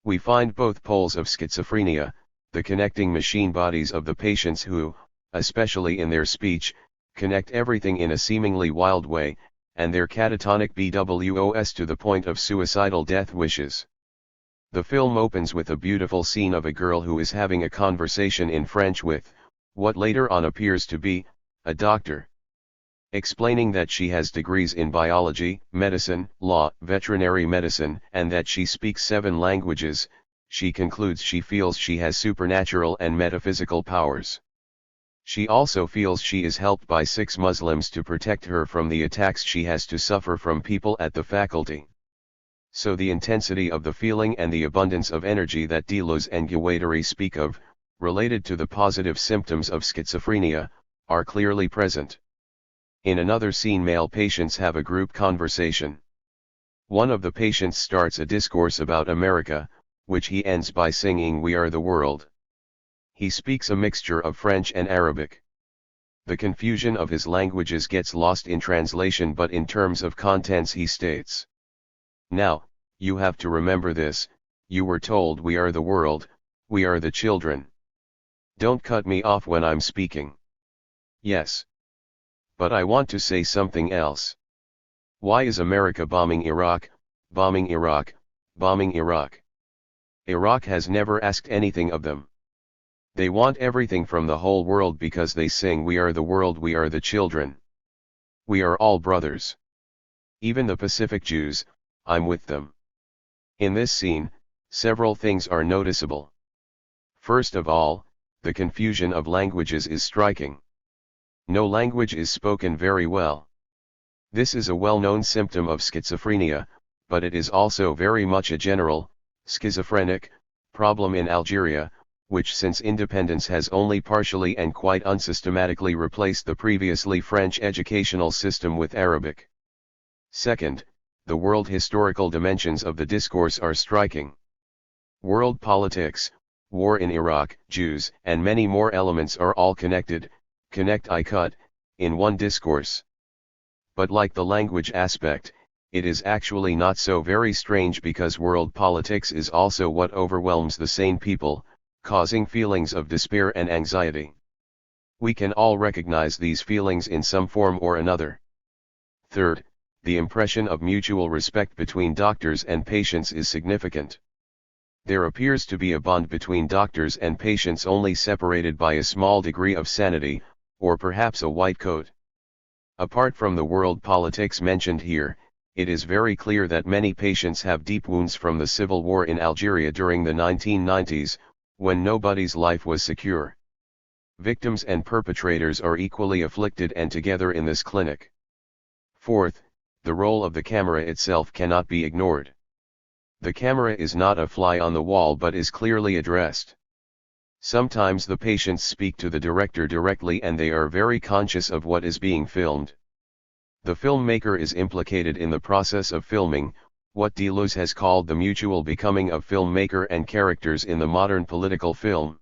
Speaker 1: We find both poles of schizophrenia, the connecting machine bodies of the patients who, especially in their speech, connect everything in a seemingly wild way, and their catatonic BWOS to the point of suicidal death wishes. The film opens with a beautiful scene of a girl who is having a conversation in French with, what later on appears to be, a doctor. Explaining that she has degrees in biology, medicine, law, veterinary medicine, and that she speaks 7 languages, she concludes she feels she has supernatural and metaphysical powers. She also feels she is helped by 6 Muslims to protect her from the attacks she has to suffer from people at the faculty. So the intensity of the feeling and the abundance of energy that Deleuze and Guattari speak of, related to the positive symptoms of schizophrenia, are clearly present. In another scene, male patients have a group conversation. One of the patients starts a discourse about America, which he ends by singing "We Are the World." He speaks a mixture of French and Arabic. The confusion of his languages gets lost in translation, but in terms of contents he states, "Now, you have to remember this, you were told we are the world, we are the children. Don't cut me off when I'm speaking." Yes. But I want to say something else. Why is America bombing Iraq, bombing Iraq, bombing Iraq? Iraq has never asked anything of them. They want everything from the whole world because they sing "We are the world, we are the children. We are all brothers. Even the Pacific Jews, I'm with them." In this scene, several things are noticeable. First of all, the confusion of languages is striking. No language is spoken very well. This is a well-known symptom of schizophrenia, but it is also very much a general, schizophrenic, problem in Algeria, which since independence has only partially and quite unsystematically replaced the previously French educational system with Arabic. Second, the world historical dimensions of the discourse are striking. World politics, war in Iraq, Jews, and many more elements are all connected, in one discourse. But like the language aspect, it is actually not so very strange because world politics is also what overwhelms the sane people, causing feelings of despair and anxiety. We can all recognize these feelings in some form or another. Third, the impression of mutual respect between doctors and patients is significant. There appears to be a bond between doctors and patients only separated by a small degree of sanity, or perhaps a white coat. Apart from the world politics mentioned here, it is very clear that many patients have deep wounds from the civil war in Algeria during the 1990s, when nobody's life was secure. Victims and perpetrators are equally afflicted and together in this clinic. Fourth, the role of the camera itself cannot be ignored. The camera is not a fly on the wall but is clearly addressed. Sometimes the patients speak to the director directly and they are very conscious of what is being filmed. The filmmaker is implicated in the process of filming, what Deleuze has called the mutual becoming of filmmaker and characters in the modern political film.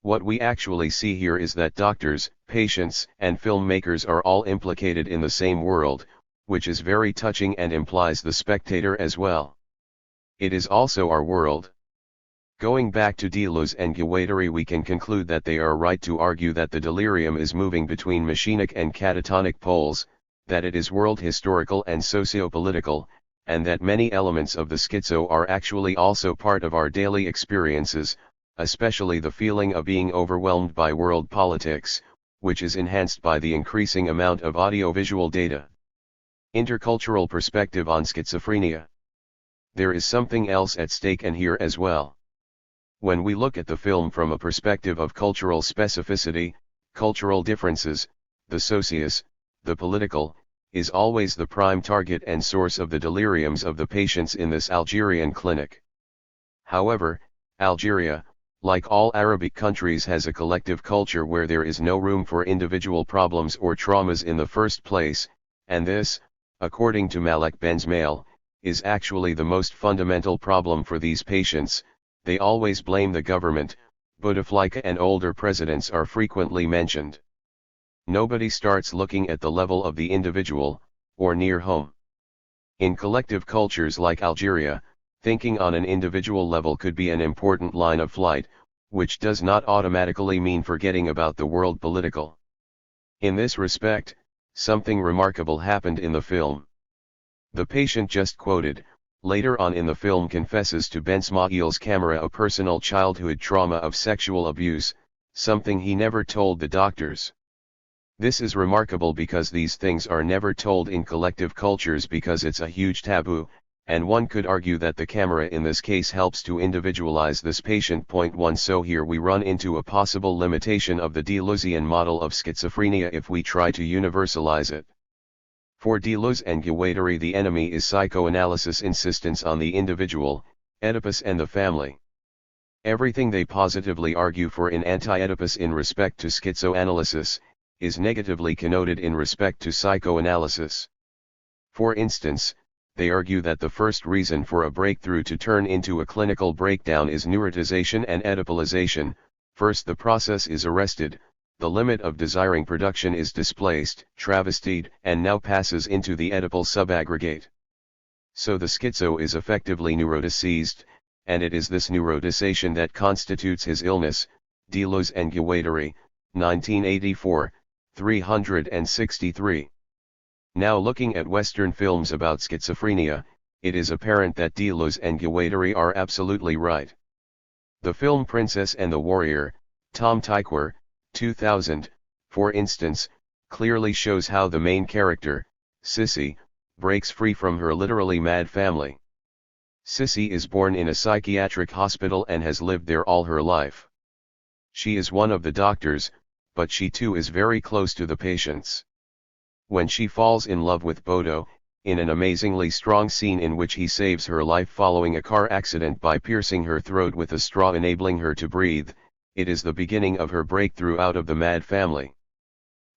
Speaker 1: What we actually see here is that doctors, patients, and filmmakers are all implicated in the same world, which is very touching and implies the spectator as well. It is also our world. Going back to Deleuze and Guattari, we can conclude that they are right to argue that the delirium is moving between machinic and catatonic poles, that it is world historical and socio-political, and that many elements of the schizo are actually also part of our daily experiences, especially the feeling of being overwhelmed by world politics, which is enhanced by the increasing amount of audiovisual data. Intercultural perspective on schizophrenia. There is something else at stake and here as well. When we look at the film from a perspective of cultural specificity, cultural differences, the socius, the political, is always the prime target and source of the deliriums of the patients in this Algerian clinic. However, Algeria, like all Arabic countries, has a collective culture where there is no room for individual problems or traumas in the first place, and this, according to Malek Benzmail, is actually the most fundamental problem for these patients. They always blame the government, Bouteflika and older presidents are frequently mentioned. Nobody starts looking at the level of the individual, or near home. In collective cultures like Algeria, thinking on an individual level could be an important line of flight, which does not automatically mean forgetting about the world political. In this respect, something remarkable happened in the film. The patient just quoted, later on in the film confesses to Benzmail's camera a personal childhood trauma of sexual abuse, something he never told the doctors. This is remarkable because these things are never told in collective cultures because it's a huge taboo, and one could argue that the camera in this case helps to individualize this patient. Point 1. So here we run into a possible limitation of the Deleuzian model of schizophrenia if we try to universalize it. For Deleuze and Guattari, the enemy is psychoanalysis' insistence on the individual, Oedipus and the family. Everything they positively argue for in anti-Oedipus in respect to schizoanalysis, is negatively connoted in respect to psychoanalysis. For instance, they argue that the first reason for a breakthrough to turn into a clinical breakdown is neurotization and Oedipalization. First the process is arrested, the limit of desiring production is displaced, travestied, and now passes into the Oedipal subaggregate. So the schizo is effectively neuroticized, and it is this neurotization that constitutes his illness. Deleuze and Guattari, 1984, 363. Now looking at Western films about schizophrenia, it is apparent that Deleuze and Guattari are absolutely right. The film Princess and the Warrior, Tom Tykwer, 2000, for instance, clearly shows how the main character, Sissy, breaks free from her literally mad family. Sissy is born in a psychiatric hospital and has lived there all her life. She is one of the doctors, but she too is very close to the patients. when she falls in love with Bodo, in an amazingly strong scene in which he saves her life following a car accident by piercing her throat with a straw enabling her to breathe, it is the beginning of her breakthrough out of the mad family.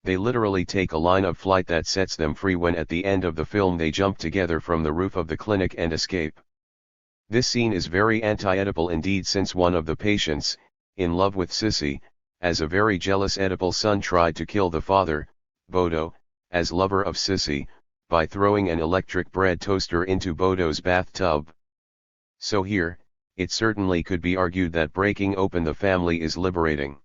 Speaker 1: They literally take a line of flight that sets them free when at the end of the film they jump together from the roof of the clinic and escape. This scene is very anti-Oedipal indeed, since one of the patients, in love with Sissy, as a very jealous Oedipal son, tried to kill the father, Bodo, as lover of Sissy, by throwing an electric bread toaster into Bodo's bathtub. So here, it certainly could be argued that breaking open the family is liberating.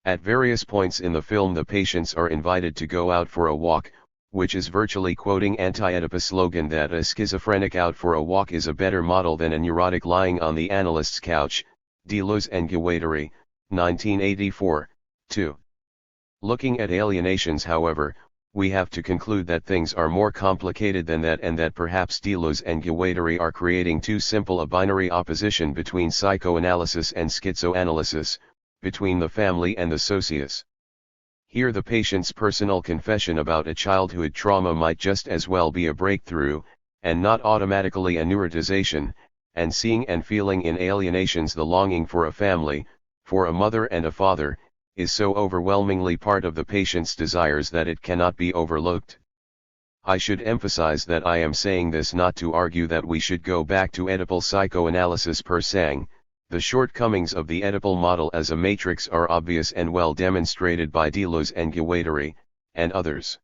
Speaker 1: At various points in the film the patients are invited to go out for a walk, which is virtually quoting anti-Oedipus slogan that a schizophrenic out for a walk is a better model than a neurotic lying on the analyst's couch, Deleuze and Guattari, 1984, 2. Looking at alienations, however, we have to conclude that things are more complicated than that, and that perhaps Deleuze and Guattari are creating too simple a binary opposition between psychoanalysis and schizoanalysis, between the family and the socius. Here the patient's personal confession about a childhood trauma might just as well be a breakthrough, and not automatically a neurotization, and seeing and feeling in alienations the longing for a family, for a mother and a father, is so overwhelmingly part of the patient's desires that it cannot be overlooked. I should emphasize that I am saying this not to argue that we should go back to Oedipal psychoanalysis per se. The shortcomings of the Oedipal model as a matrix are obvious and well demonstrated by Deleuze and Guattari, and others.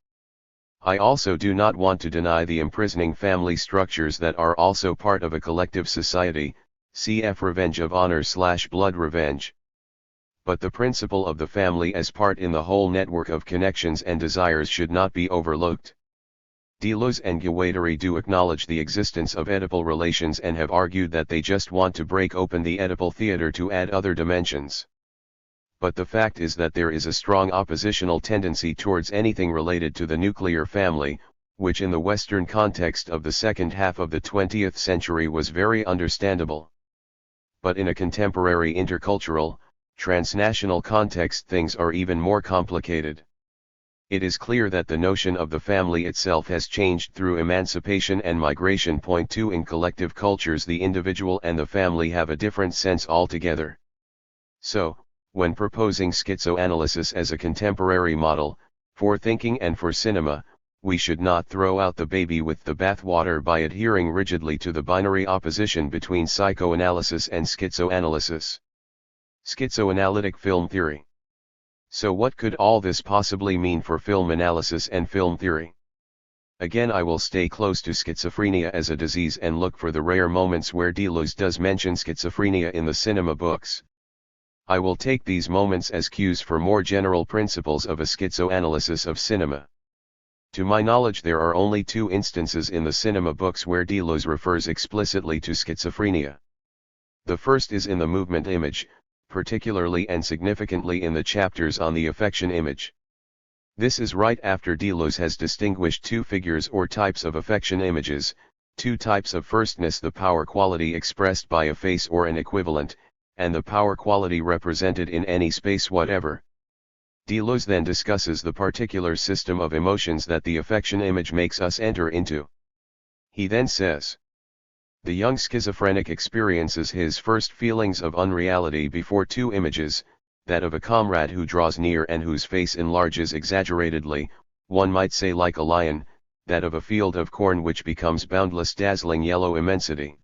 Speaker 1: I also do not want to deny the imprisoning family structures that are also part of a collective society, cf. Revenge of Honor/Blood Revenge. But the principle of the family as part in the whole network of connections and desires should not be overlooked. Deleuze and Guattari do acknowledge the existence of Oedipal relations and have argued that they just want to break open the Oedipal theater to add other dimensions. But the fact is that there is a strong oppositional tendency towards anything related to the nuclear family, which in the Western context of the second half of the 20th century was very understandable. But in a contemporary intercultural, transnational context things are even more complicated. It is clear that the notion of the family itself has changed through emancipation and migration. Point 2. In collective cultures the individual and the family have a different sense altogether. So, when proposing schizoanalysis as a contemporary model, for thinking and for cinema, we should not throw out the baby with the bathwater by adhering rigidly to the binary opposition between psychoanalysis and schizoanalysis. Schizoanalytic film theory. So what could all this possibly mean for film analysis and film theory? Again, I will stay close to schizophrenia as a disease and look for the rare moments where Deleuze does mention schizophrenia in the cinema books. I will take these moments as cues for more general principles of a schizoanalysis of cinema. To my knowledge there are only 2 instances in the cinema books where Deleuze refers explicitly to schizophrenia. The first is in the movement image, particularly and significantly in the chapters on the affection image. This is right after Deleuze has distinguished 2 figures or types of affection images, 2 types of firstness: the power quality expressed by a face or an equivalent, and the power quality represented in any space whatever. Deleuze then discusses the particular system of emotions that the affection image makes us enter into. He then says, the young schizophrenic experiences his first feelings of unreality before 2 images, that of a comrade who draws near and whose face enlarges exaggeratedly, one might say like a lion, that of a field of corn which becomes boundless dazzling yellow immensity.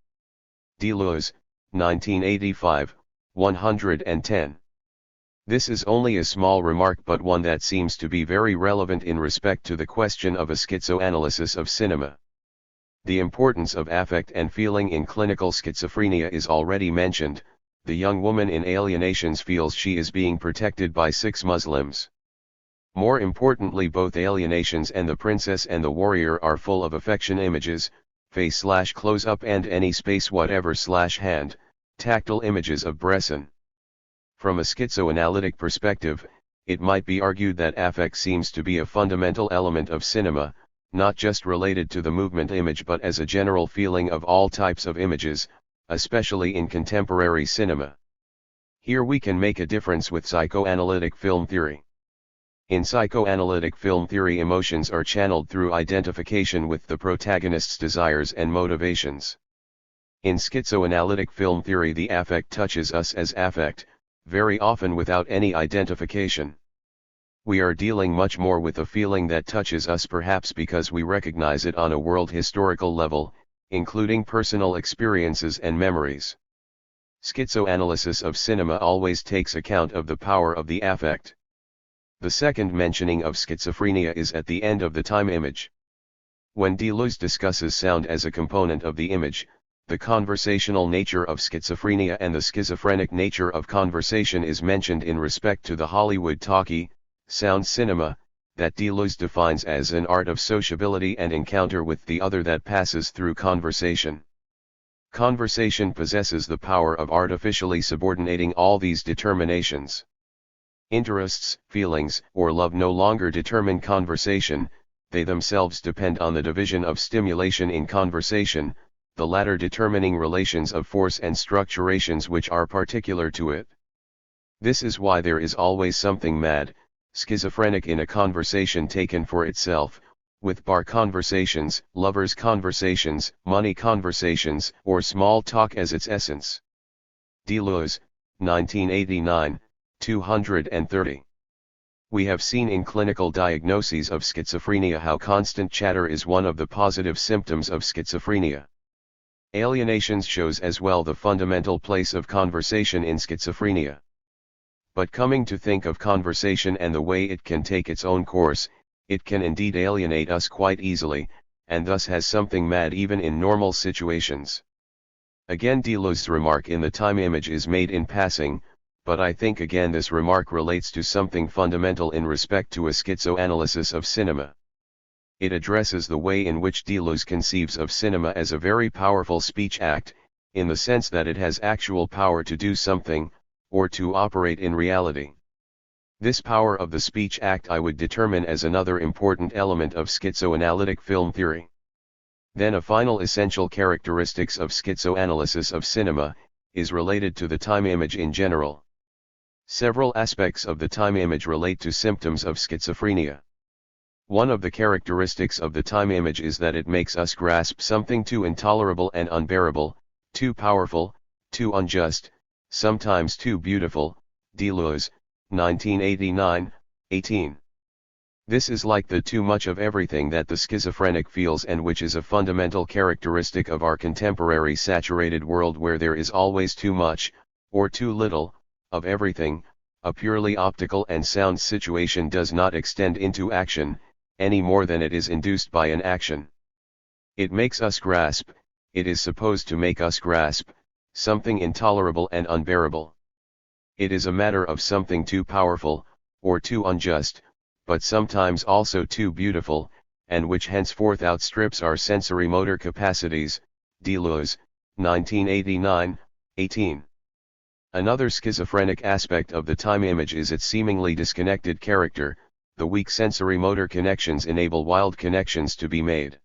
Speaker 1: Deleuze, 1985, 110. This is only a small remark but one that seems to be very relevant in respect to the question of a schizoanalysis of cinema. The importance of affect and feeling in clinical schizophrenia is already mentioned. The young woman in Alienations feels she is being protected by 6 Muslims. More importantly, both Alienations and The Princess and the Warrior are full of affection images, face/close-up and any space whatever/hand, tactile images of Bresson. From a schizoanalytic perspective, it might be argued that affect seems to be a fundamental element of cinema, not just related to the movement image but as a general feeling of all types of images, especially in contemporary cinema. Here we can make a difference with psychoanalytic film theory. In psychoanalytic film theory, emotions are channeled through identification with the protagonist's desires and motivations. In schizoanalytic film theory, the affect touches us as affect, very often without any identification. We are dealing much more with a feeling that touches us, perhaps because we recognize it on a world historical level, including personal experiences and memories. Schizoanalysis of cinema always takes account of the power of the affect. The second mentioning of schizophrenia is at the end of the time image. When Deleuze discusses sound as a component of the image, the conversational nature of schizophrenia and the schizophrenic nature of conversation is mentioned in respect to the Hollywood talkie, sound cinema, that Deleuze defines as an art of sociability and encounter with the other that passes through conversation. Conversation possesses the power of artificially subordinating all these determinations. Interests, feelings, or love no longer determine conversation, they themselves depend on the division of stimulation in conversation, the latter determining relations of force and structurations which are particular to it. This is why there is always something mad, schizophrenic in a conversation taken for itself, with bar conversations, lovers' conversations, money conversations, or small talk as its essence. Deleuze, 1989, 230. We have seen in clinical diagnoses of schizophrenia how constant chatter is one of the positive symptoms of schizophrenia. Alienations shows as well the fundamental place of conversation in schizophrenia. But coming to think of conversation and the way it can take its own course, it can indeed alienate us quite easily, and thus has something mad even in normal situations. Again, Deleuze's remark in the time image is made in passing, but I think again this remark relates to something fundamental in respect to a schizoanalysis of cinema. It addresses the way in which Deleuze conceives of cinema as a very powerful speech act, in the sense that it has actual power to do something, or to operate in reality. This power of the speech act I would determine as another important element of schizoanalytic film theory. Then a final essential characteristics of schizoanalysis of cinema, is related to the time image in general. Several aspects of the time image relate to symptoms of schizophrenia. One of the characteristics of the time image is that it makes us grasp something too intolerable and unbearable, too powerful, too unjust, sometimes too beautiful. Deleuze, 1989, 18. This is like the too much of everything that the schizophrenic feels, and which is a fundamental characteristic of our contemporary saturated world where there is always too much, or too little, of everything. A purely optical and sound situation does not extend into action, any more than it is induced by an action. It makes us grasp, it is supposed to make us grasp, something intolerable and unbearable. It is a matter of something too powerful, or too unjust, but sometimes also too beautiful, and which henceforth outstrips our sensory motor capacities. Deleuze, 1989, 18. Another schizophrenic aspect of the time image is its seemingly disconnected character. The weak sensory motor connections enable wild connections to be made.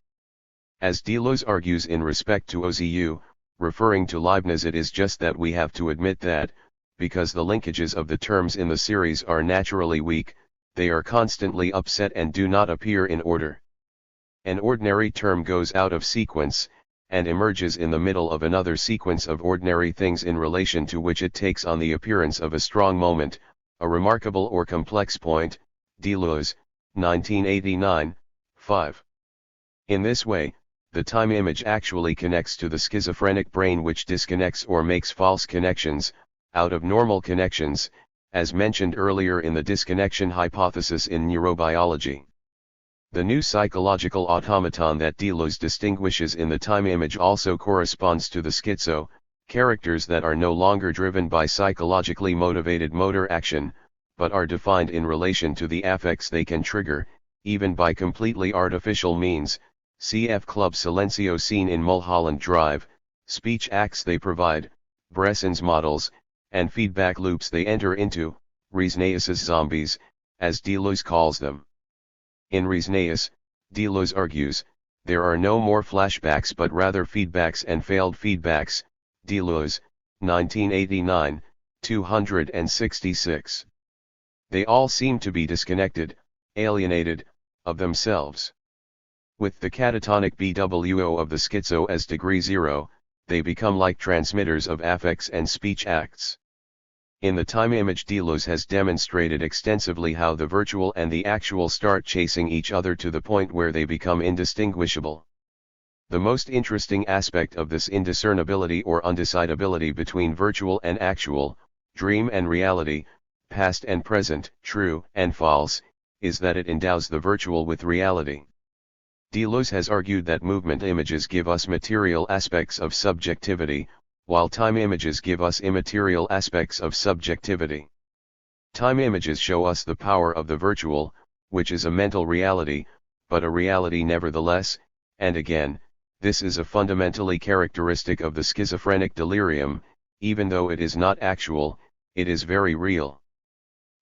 Speaker 1: As Deleuze argues in respect to OZU, referring to Leibniz, it is just that we have to admit that, because the linkages of the terms in the series are naturally weak, they are constantly upset and do not appear in order. An ordinary term goes out of sequence, and emerges in the middle of another sequence of ordinary things in relation to which it takes on the appearance of a strong moment, a remarkable or complex point. Deleuze, 1989, 5. In this way, the time image actually connects to the schizophrenic brain, which disconnects or makes false connections, out of normal connections, as mentioned earlier in the disconnection hypothesis in neurobiology. The new psychological automaton that Deleuze distinguishes in the time image also corresponds to the schizo, characters that are no longer driven by psychologically motivated motor action, but are defined in relation to the affects they can trigger, even by completely artificial means. Cf. Club Silencio scene in Mulholland Drive, speech acts they provide, Bresson's models, and feedback loops they enter into, Reisneus's zombies, as Deleuze calls them. In Reisneus, Deleuze argues, there are no more flashbacks but rather feedbacks and failed feedbacks. Deleuze, 1989, 266. They all seem to be disconnected, alienated, of themselves. With the catatonic BWO of the schizo as degree 0, they become like transmitters of affects and speech acts. In the time image, Deleuze has demonstrated extensively how the virtual and the actual start chasing each other to the point where they become indistinguishable. The most interesting aspect of this indiscernibility or undecidability between virtual and actual, dream and reality, past and present, true and false, is that it endows the virtual with reality. Deleuze has argued that movement images give us material aspects of subjectivity, while time images give us immaterial aspects of subjectivity. Time images show us the power of the virtual, which is a mental reality, but a reality nevertheless, and again, this is a fundamentally characteristic of the schizophrenic delirium. Even though it is not actual, it is very real.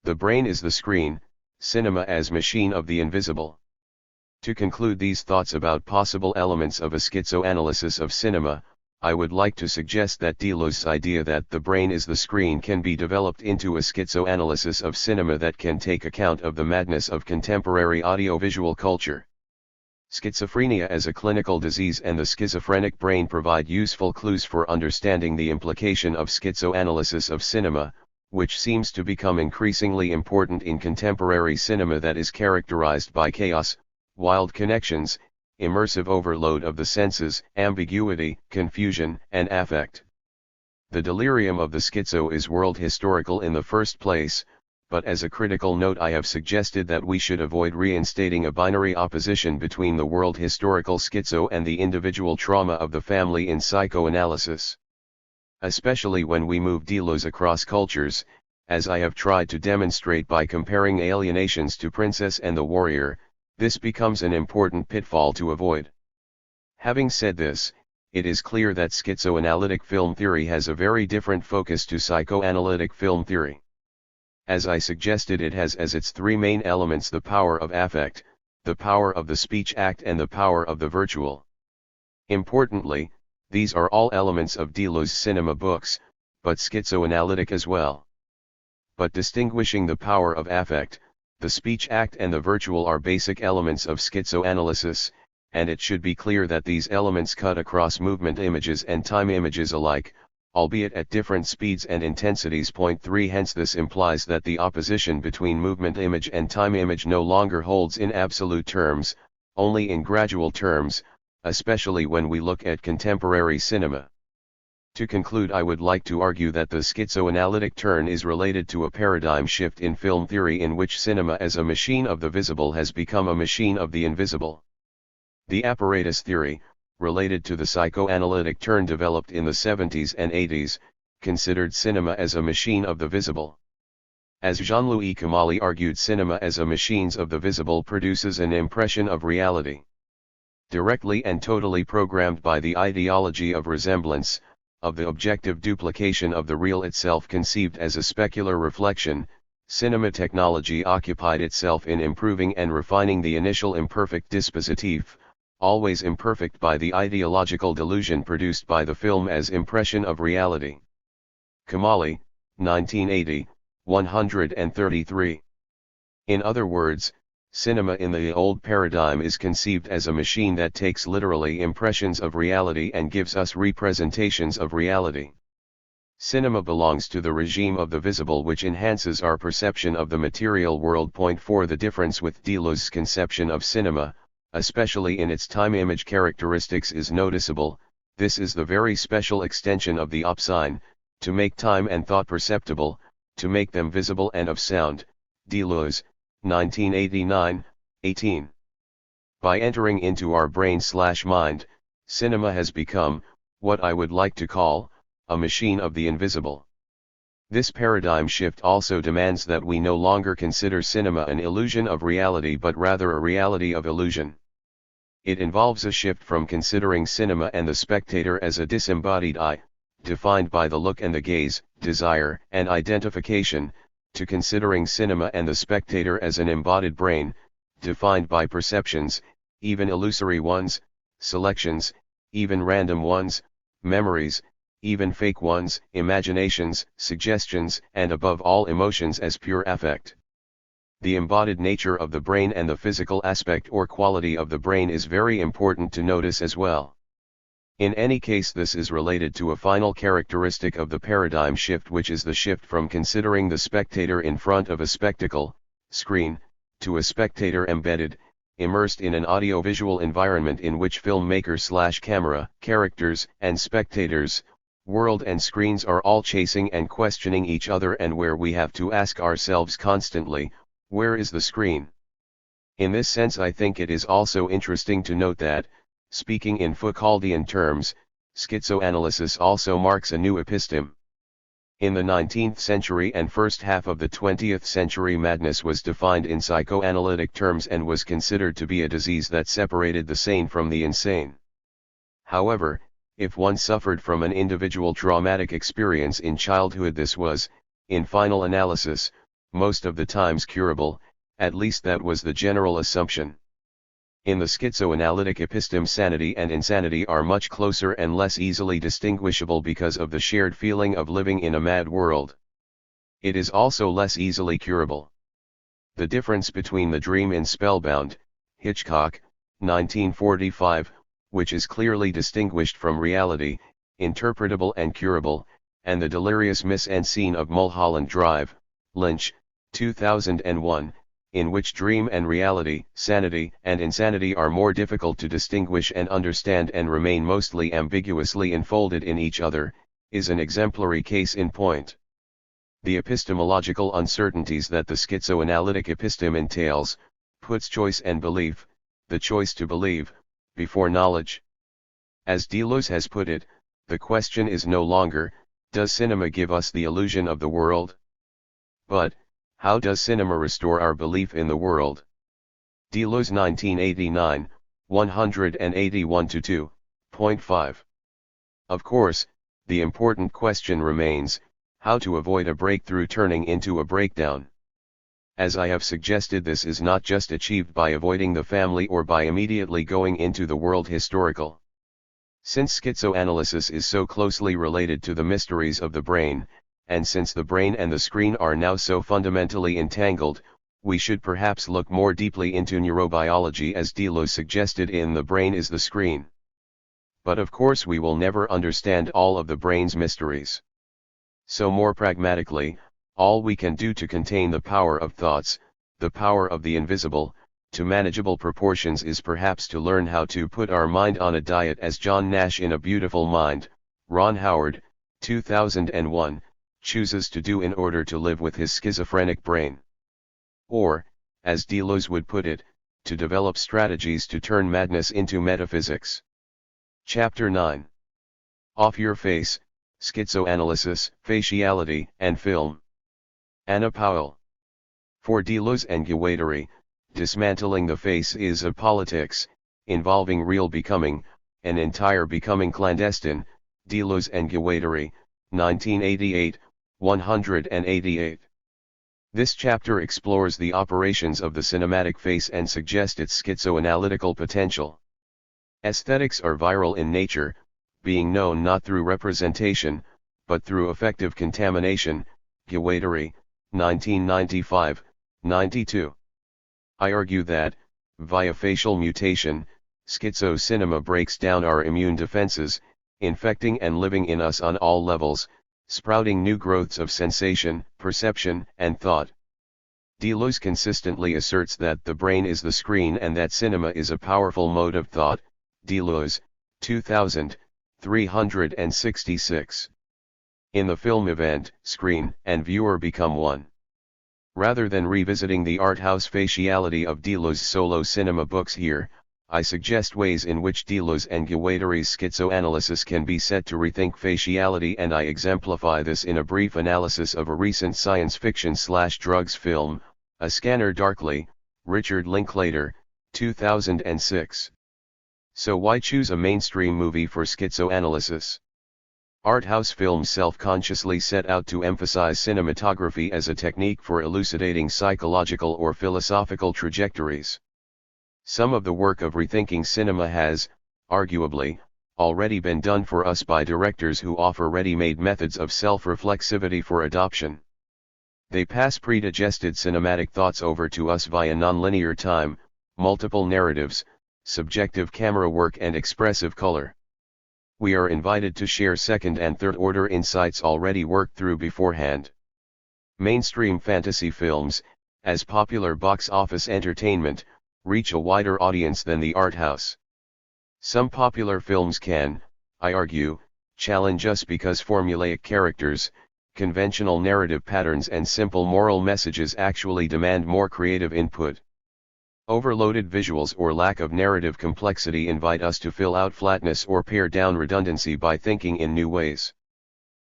Speaker 1: The brain is the screen, cinema as machine of the invisible. To conclude these thoughts about possible elements of a schizoanalysis of cinema, I would like to suggest that Deleuze's idea that the brain is the screen can be developed into a schizoanalysis of cinema that can take account of the madness of contemporary audiovisual culture. Schizophrenia as a clinical disease and the schizophrenic brain provide useful clues for understanding the implication of schizoanalysis of cinema, which seems to become increasingly important in contemporary cinema that is characterized by chaos, wild connections, immersive overload of the senses, ambiguity, confusion, and affect. The delirium of the schizo is world historical in the first place, but as a critical note I have suggested that we should avoid reinstating a binary opposition between the world historical schizo and the individual trauma of the family in psychoanalysis. Especially when we move Deleuze across cultures, as I have tried to demonstrate by comparing Alienations to Princess and the Warrior, this becomes an important pitfall to avoid. Having said this, it is clear that schizoanalytic film theory has a very different focus to psychoanalytic film theory. As I suggested, it has as its three main elements the power of affect, the power of the speech act, and the power of the virtual. Importantly, these are all elements of Deleuze's cinema books, but schizoanalytic as well. But distinguishing the power of affect, the speech act and the virtual are basic elements of schizoanalysis, and it should be clear that these elements cut across movement images and time images alike, albeit at different speeds and intensities. Point 3 Hence this implies that the opposition between movement image and time image no longer holds in absolute terms, only in gradual terms, especially when we look at contemporary cinema. To conclude, I would like to argue that the schizoanalytic turn is related to a paradigm shift in film theory in which cinema as a machine of the visible has become a machine of the invisible. The apparatus theory, related to the psychoanalytic turn developed in the 70s and 80s, considered cinema as a machine of the visible. As Jean-Louis Camali argued, cinema as a machine of the visible produces an impression of reality. Directly and totally programmed by the ideology of resemblance, of the objective duplication of the real itself conceived as a specular reflection, cinema technology occupied itself in improving and refining the initial imperfect dispositif, always imperfect by the ideological delusion produced by the film as impression of reality. Camali, 1980, 133. In other words, cinema in the old paradigm is conceived as a machine that takes literally impressions of reality and gives us representations of reality. Cinema belongs to the regime of the visible, which enhances our perception of the material world. Point 4 The difference with Deleuze's conception of cinema, especially in its time-image characteristics, is noticeable. This is the very special extension of the op sign, to make time and thought perceptible, to make them visible and of sound. Deleuze, 1989, 18. By entering into our brain/mind, cinema has become, what I would like to call, a machine of the invisible. This paradigm shift also demands that we no longer consider cinema an illusion of reality but rather a reality of illusion. It involves a shift from considering cinema and the spectator as a disembodied I, defined by the look and the gaze, desire and identification, to considering cinema and the spectator as an embodied brain, defined by perceptions, even illusory ones, selections, even random ones, memories, even fake ones, imaginations, suggestions, and above all emotions as pure affect. The embodied nature of the brain and the physical aspect or quality of the brain is very important to notice as well. In any case, this is related to a final characteristic of the paradigm shift, which is the shift from considering the spectator in front of a spectacle, screen, to a spectator embedded, immersed in an audiovisual environment in which filmmaker/camera, characters, and spectators, world and screens are all chasing and questioning each other, and where we have to ask ourselves constantly, where is the screen? In this sense, I think it is also interesting to note that, speaking in Foucauldian terms, schizoanalysis also marks a new episteme. In the 19th century and first half of the 20th century, madness was defined in psychoanalytic terms and was considered to be a disease that separated the sane from the insane. However, if one suffered from an individual traumatic experience in childhood, this was, in final analysis, most of the times curable, at least that was the general assumption. In the schizoanalytic episteme, sanity and insanity are much closer and less easily distinguishable because of the shared feeling of living in a mad world. It is also less easily curable. The difference between the dream in Spellbound, Hitchcock, 1945, which is clearly distinguished from reality, interpretable and curable, and the delirious mise-en-scene of Mulholland Drive, Lynch, 2001, in which dream and reality, sanity and insanity are more difficult to distinguish and understand and remain mostly ambiguously enfolded in each other, is an exemplary case in point. The epistemological uncertainties that the schizoanalytic episteme entails, puts choice and belief, the choice to believe, before knowledge. As Deleuze has put it, the question is no longer, does cinema give us the illusion of the world? But, how does cinema restore our belief in the world? Deleuze, 1989, 181-2.5. Of course, the important question remains, how to avoid a breakthrough turning into a breakdown. As I have suggested, this is not just achieved by avoiding the family or by immediately going into the world historical. Since schizoanalysis is so closely related to the mysteries of the brain, and since the brain and the screen are now so fundamentally entangled, we should perhaps look more deeply into neurobiology, as Deleuze suggested in The Brain is the Screen. But of course we will never understand all of the brain's mysteries. So more pragmatically, all we can do to contain the power of thoughts, the power of the invisible, to manageable proportions is perhaps to learn how to put our mind on a diet, as John Nash in A Beautiful Mind, Ron Howard, 2001, chooses to do in order to live with his schizophrenic brain. Or, as Deleuze would put it, to develop strategies to turn madness into metaphysics. Chapter 9. Off Your Face, Schizoanalysis, Faciality, and Film. Anna Powell. For Deleuze and Guattari, dismantling the face is a politics, involving real becoming, an entire becoming clandestine. Deleuze and Guattari, 1988, 188. This chapter explores the operations of the cinematic face and suggests its schizoanalytical potential. Aesthetics are viral in nature, being known not through representation, but through affective contamination. Guattari, 1995, 92. I argue that, via facial mutation, schizocinema breaks down our immune defenses, infecting and living in us on all levels, sprouting new growths of sensation, perception, and thought. Deleuze consistently asserts that the brain is the screen and that cinema is a powerful mode of thought. Deleuze, 2000, 366. In the film event, screen and viewer become one. Rather than revisiting the art house faciality of Deleuze's solo cinema books here, I suggest ways in which Deleuze and Guattari's schizoanalysis can be set to rethink faciality, and I exemplify this in a brief analysis of a recent science fiction/drugs film, A Scanner Darkly, Richard Linklater, 2006. So why choose a mainstream movie for schizoanalysis? Art house films self-consciously set out to emphasize cinematography as a technique for elucidating psychological or philosophical trajectories. Some of the work of rethinking cinema has, arguably, already been done for us by directors who offer ready-made methods of self-reflexivity for adoption. They pass pre-digested cinematic thoughts over to us via nonlinear time, multiple narratives, subjective camera work and expressive color. We are invited to share second and third order insights already worked through beforehand. Mainstream fantasy films, as popular box office entertainment, reach a wider audience than the art house. Some popular films can, I argue, challenge us because formulaic characters, conventional narrative patterns and simple moral messages actually demand more creative input. Overloaded visuals or lack of narrative complexity invite us to fill out flatness or pare down redundancy by thinking in new ways.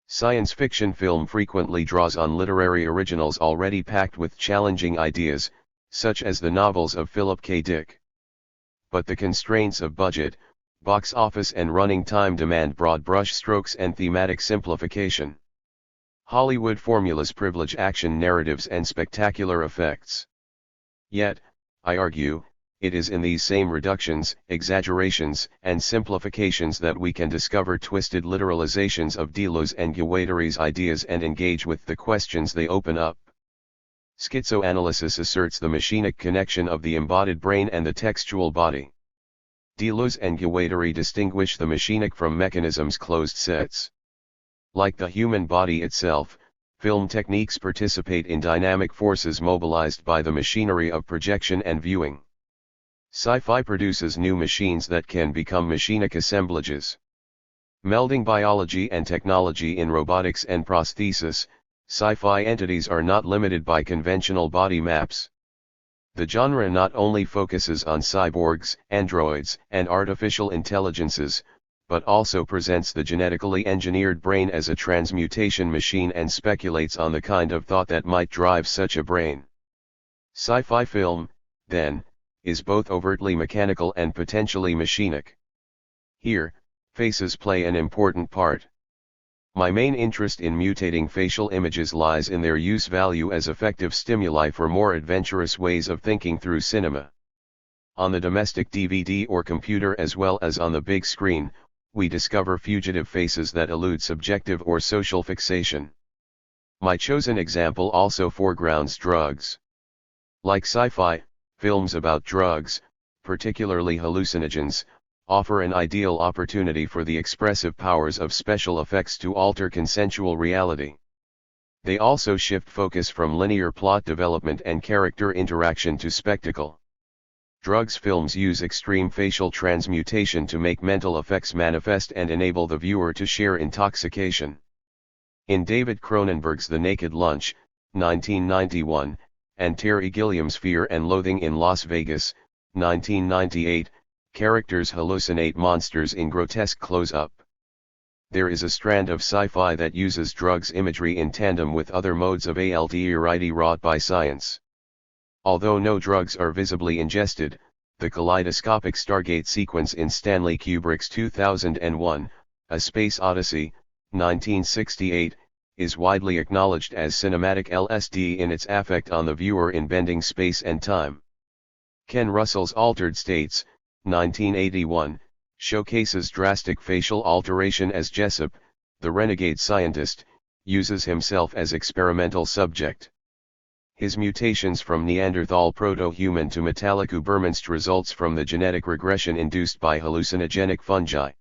Speaker 1: Science fiction film frequently draws on literary originals already packed with challenging ideas, such as the novels of Philip K. Dick. But the constraints of budget, box office and running time demand broad brush strokes and thematic simplification. Hollywood formulas privilege action narratives and spectacular effects. Yet, I argue, it is in these same reductions, exaggerations, and simplifications that we can discover twisted literalizations of Deleuze and Guattari's ideas and engage with the questions they open up. Schizoanalysis asserts the machinic connection of the embodied brain and the textual body. Deleuze and Guattari distinguish the machinic from mechanism's closed sets. Like the human body itself, film techniques participate in dynamic forces mobilized by the machinery of projection and viewing. Sci-fi produces new machines that can become machinic assemblages. Melding biology and technology in robotics and prosthesis, sci-fi entities are not limited by conventional body maps. The genre not only focuses on cyborgs, androids, and artificial intelligences, but also presents the genetically engineered brain as a transmutation machine and speculates on the kind of thought that might drive such a brain. Sci-fi film, then, is both overtly mechanical and potentially machinic. Here, faces play an important part. My main interest in mutating facial images lies in their use value as effective stimuli for more adventurous ways of thinking through cinema. On the domestic DVD or computer as well as on the big screen, we discover fugitive faces that elude subjective or social fixation. My chosen example also foregrounds drugs. Like sci-fi, films about drugs, particularly hallucinogens, offer an ideal opportunity for the expressive powers of special effects to alter consensual reality. They also shift focus from linear plot development and character interaction to spectacle. Drugs films use extreme facial transmutation to make mental effects manifest and enable the viewer to share intoxication. In David Cronenberg's The Naked Lunch, 1991, and Terry Gilliam's Fear and Loathing in Las Vegas, 1998, characters hallucinate monsters in grotesque close-up. There is a strand of sci-fi that uses drugs imagery in tandem with other modes of alterity wrought by science. Although no drugs are visibly ingested, the kaleidoscopic Stargate sequence in Stanley Kubrick's 2001, A Space Odyssey, 1968, is widely acknowledged as cinematic LSD in its affect on the viewer in bending space and time. Ken Russell's Altered States, 1981, showcases drastic facial alteration as Jessup, the renegade scientist, uses himself as experimental subject. His mutations from Neanderthal proto-human to metallic Ubermensch results from the genetic regression induced by hallucinogenic fungi.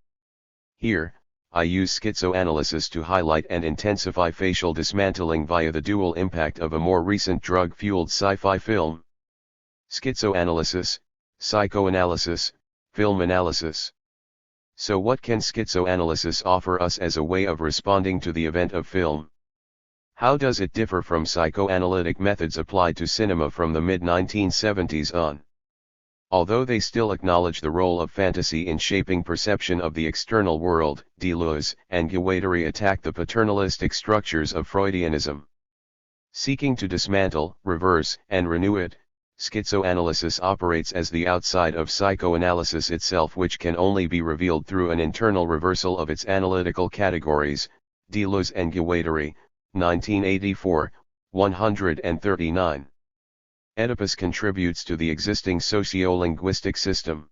Speaker 1: Here, I use schizoanalysis to highlight and intensify facial dismantling via the dual impact of a more recent drug-fueled sci-fi film. Schizoanalysis, psychoanalysis, film analysis. So what can schizoanalysis offer us as a way of responding to the event of film? How does it differ from psychoanalytic methods applied to cinema from the mid-1970s on? Although they still acknowledge the role of fantasy in shaping perception of the external world, Deleuze and Guattari attack the paternalistic structures of Freudianism. Seeking to dismantle, reverse, and renew it, schizoanalysis operates as the outside of psychoanalysis itself, which can only be revealed through an internal reversal of its analytical categories. Deleuze and Guattari, 1984, 139. Oedipus contributes to the existing socio-linguistic system.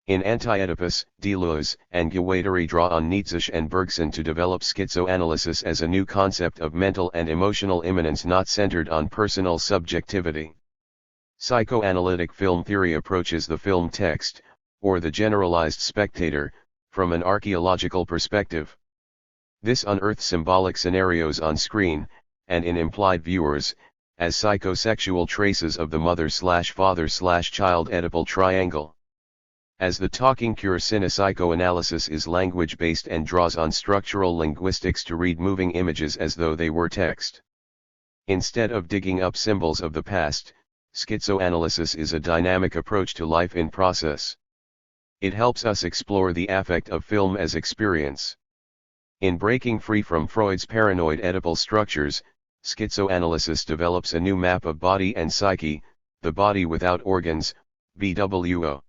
Speaker 1: In Anti-Oedipus, Deleuze and Guattari draw on Nietzsche and Bergson to develop schizoanalysis as a new concept of mental and emotional immanence not centered on personal subjectivity. Psychoanalytic film theory approaches the film text, or the generalized spectator, from an archaeological perspective. This unearths symbolic scenarios on screen, and in implied viewers, as psychosexual traces of the mother-father-child Oedipal triangle. As the talking cure, psychoanalysis is language-based and draws on structural linguistics to read moving images as though they were text. Instead of digging up symbols of the past, schizoanalysis is a dynamic approach to life in process. It helps us explore the affect of film as experience. In breaking free from Freud's paranoid Oedipal structures, schizoanalysis develops a new map of body and psyche, the body without organs, BWO.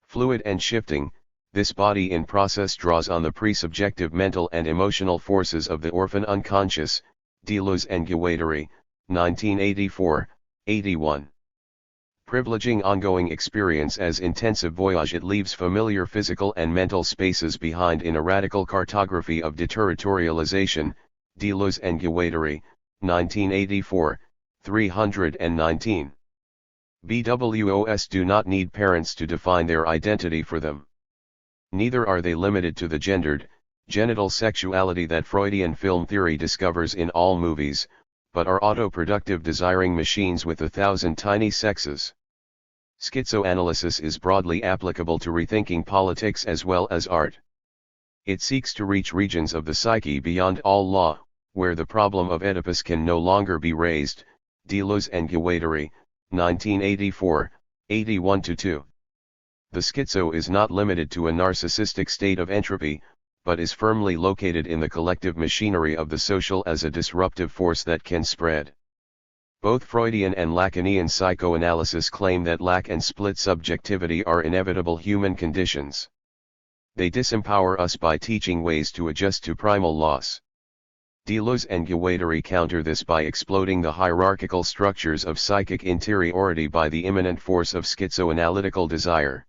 Speaker 1: Fluid and shifting, this body in process draws on the pre-subjective mental and emotional forces of the orphan unconscious, Deleuze and Guattari, 1984-81. Privileging ongoing experience as intensive voyage, it leaves familiar physical and mental spaces behind in a radical cartography of deterritorialization, Deleuze and Guattari, 1984, 319. BWOs do not need parents to define their identity for them. Neither are they limited to the gendered, genital sexuality that Freudian film theory discovers in all movies, but are autoproductive desiring machines with 1,000 tiny sexes. Schizoanalysis is broadly applicable to rethinking politics as well as art. It seeks to reach regions of the psyche beyond all law, where the problem of Oedipus can no longer be raised, Deleuze and Guattari, 1984, 81-2. The schizo is not limited to a narcissistic state of entropy, but is firmly located in the collective machinery of the social as a disruptive force that can spread. Both Freudian and Lacanian psychoanalysis claim that lack and split subjectivity are inevitable human conditions. They disempower us by teaching ways to adjust to primal loss. Deleuze and Guattari counter this by exploding the hierarchical structures of psychic interiority by the immanent force of schizoanalytical desire.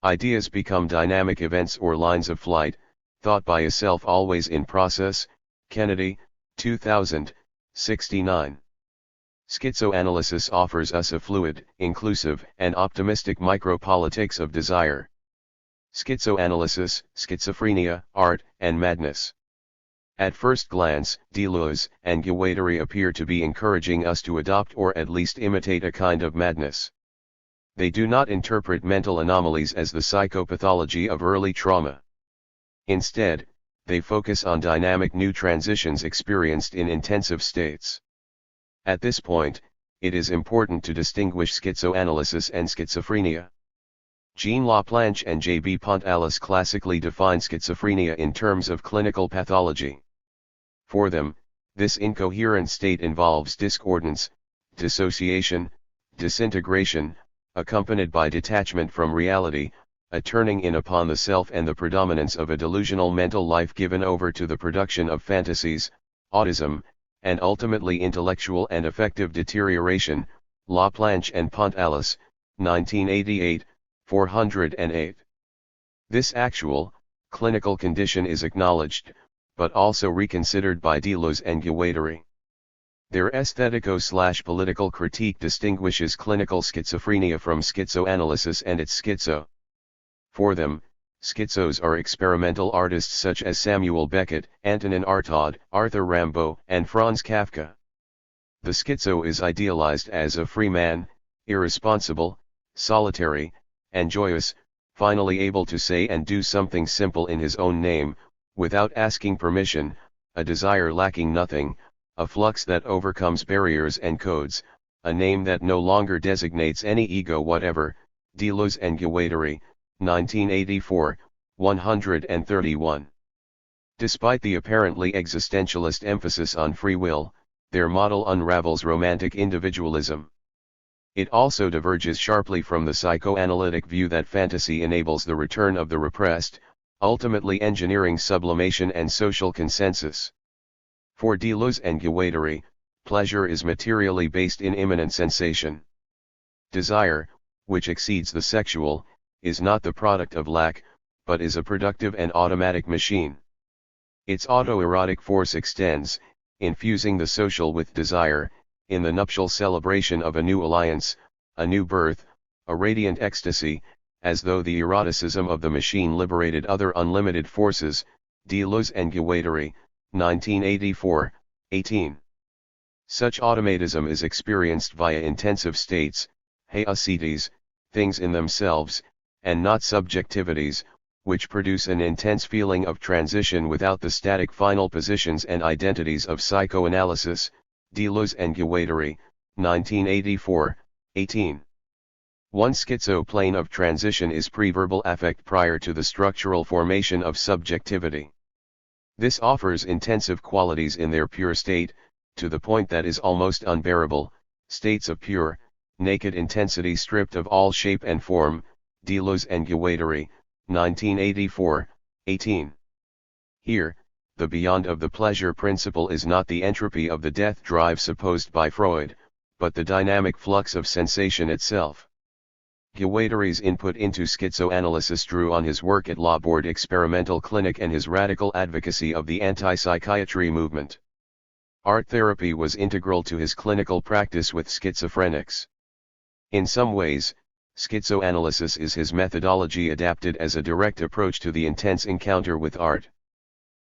Speaker 1: Ideas become dynamic events or lines of flight, thought by a self always in process, Kennedy, 2000, 69. Schizoanalysis offers us a fluid, inclusive, and optimistic micropolitics of desire. Schizoanalysis, schizophrenia, art, and madness. At first glance, Deleuze and Guattari appear to be encouraging us to adopt or at least imitate a kind of madness. They do not interpret mental anomalies as the psychopathology of early trauma. Instead, they focus on dynamic new transitions experienced in intensive states. At this point, it is important to distinguish schizoanalysis and schizophrenia. Jean Laplanche and J.B. Pontalis classically define schizophrenia in terms of clinical pathology. For them, this incoherent state involves discordance, dissociation, disintegration, accompanied by detachment from reality, a turning in upon the self and the predominance of a delusional mental life given over to the production of fantasies, autism, and ultimately intellectual and affective deterioration, Laplanche and Pontalis, 1988, 408. This actual, clinical condition is acknowledged, but also reconsidered by Deleuze and Guattari. Their aesthetico-political critique distinguishes clinical schizophrenia from schizoanalysis and its schizo. For them, schizos are experimental artists such as Samuel Beckett, Antonin Artaud, Arthur Rimbaud, and Franz Kafka. The schizo is idealized as a free man, irresponsible, solitary, and joyous, finally able to say and do something simple in his own name, without asking permission, a desire lacking nothing, a flux that overcomes barriers and codes, a name that no longer designates any ego whatever, Deleuze and Guattari, 1984, 131. Despite the apparently existentialist emphasis on free will, their model unravels romantic individualism. It also diverges sharply from the psychoanalytic view that fantasy enables the return of the repressed, ultimately engineering sublimation and social consensus. For Deleuze and Guattari, pleasure is materially based in immanent sensation. Desire, which exceeds the sexual, is not the product of lack, but is a productive and automatic machine. Its autoerotic force extends, infusing the social with desire, in the nuptial celebration of a new alliance, a new birth, a radiant ecstasy, as though the eroticism of the machine liberated other unlimited forces. Deleuze and Guattari, 1984, 18. Such automatism is experienced via intensive states, haesites, things in themselves, and not subjectivities, which produce an intense feeling of transition without the static final positions and identities of psychoanalysis. Deleuze and Guattari, 1984, 18. One schizo-plane of transition is pre-verbal affect prior to the structural formation of subjectivity. This offers intensive qualities in their pure state, to the point that is almost unbearable, states of pure, naked intensity stripped of all shape and form. Deleuze and Guattari, 1984, 18. Here, the beyond of the pleasure principle is not the entropy of the death drive supposed by Freud, but the dynamic flux of sensation itself. Guattari's input into schizoanalysis drew on his work at Law Board Experimental Clinic and his radical advocacy of the anti-psychiatry movement. Art therapy was integral to his clinical practice with schizophrenics. In some ways, schizoanalysis is his methodology adapted as a direct approach to the intense encounter with art.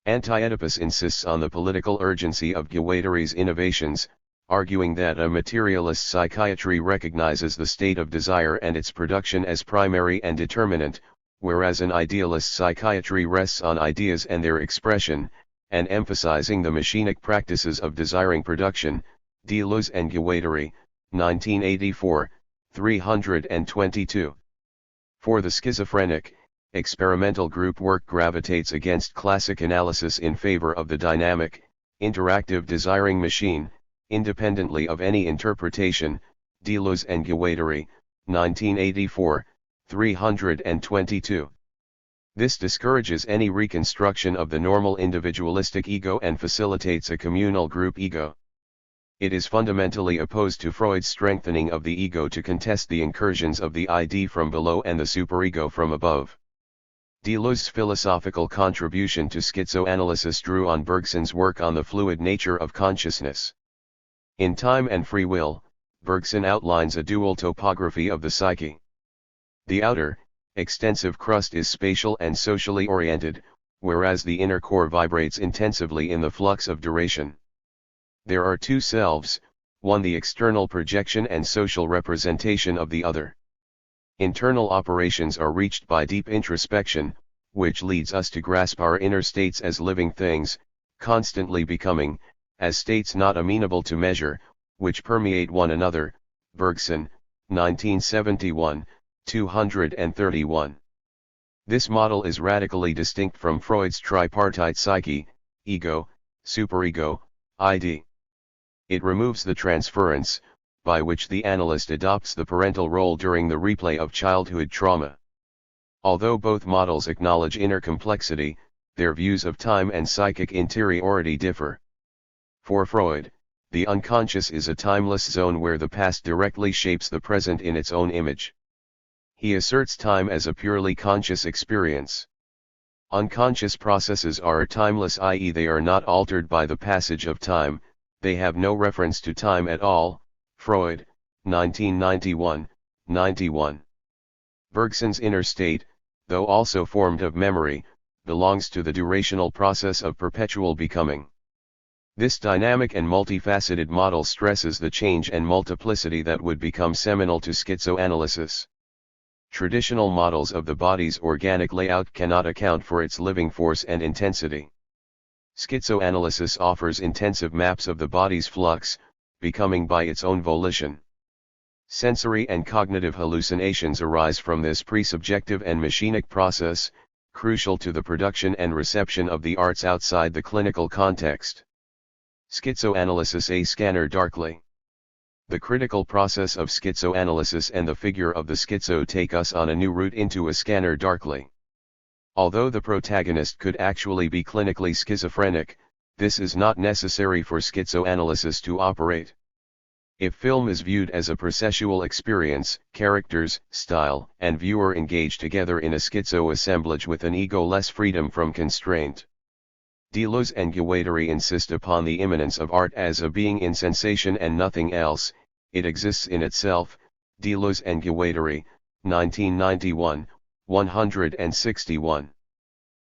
Speaker 1: Anti-Oedipus insists on the political urgency of Guattari's innovations, arguing that a materialist psychiatry recognizes the state of desire and its production as primary and determinant, whereas an idealist psychiatry rests on ideas and their expression, and emphasizing the machinic practices of desiring production. Deleuze and Guattari, 1984, 322. For the schizophrenic, experimental group work gravitates against classic analysis in favor of the dynamic, interactive desiring machine, independently of any interpretation. Deleuze and Guattari, 1984, 322. This discourages any reconstruction of the normal individualistic ego and facilitates a communal group ego. It is fundamentally opposed to Freud's strengthening of the ego to contest the incursions of the ID from below and the superego from above. Deleuze's philosophical contribution to schizoanalysis drew on Bergson's work on the fluid nature of consciousness. In Time and Free Will, Bergson outlines a dual topography of the psyche. The outer, extensive crust is spatial and socially oriented, whereas the inner core vibrates intensively in the flux of duration. There are two selves, one the external projection and social representation of the other. Internal operations are reached by deep introspection, which leads us to grasp our inner states as living things, constantly becoming, as states not amenable to measure, which permeate one another. Bergson, 1971, 231. This model is radically distinct from Freud's tripartite psyche, ego, superego, ID. It removes the transference, by which the analyst adopts the parental role during the replay of childhood trauma. Although both models acknowledge inner complexity, their views of time and psychic interiority differ. For Freud, the unconscious is a timeless zone where the past directly shapes the present in its own image. He asserts time as a purely conscious experience. Unconscious processes are timeless, i.e., they are not altered by the passage of time, they have no reference to time at all. Freud, 1991, 91. Bergson's inner state, though also formed of memory, belongs to the durational process of perpetual becoming. This dynamic and multifaceted model stresses the change and multiplicity that would become seminal to schizoanalysis. Traditional models of the body's organic layout cannot account for its living force and intensity. Schizoanalysis offers intensive maps of the body's flux, becoming by its own volition. Sensory and cognitive hallucinations arise from this presubjective and machinic process, crucial to the production and reception of the arts outside the clinical context. Schizoanalysis, a scanner darkly. The critical process of schizoanalysis and the figure of the schizo take us on a new route into a scanner darkly. Although the protagonist could actually be clinically schizophrenic, this is not necessary for schizoanalysis to operate. If film is viewed as a processual experience, characters, style, and viewer engage together in a schizo-assemblage with an ego-less freedom from constraint. Deleuze and Guattari insist upon the immanence of art as a being in sensation and nothing else, it exists in itself. Deleuze and Guattari, 1991, 161.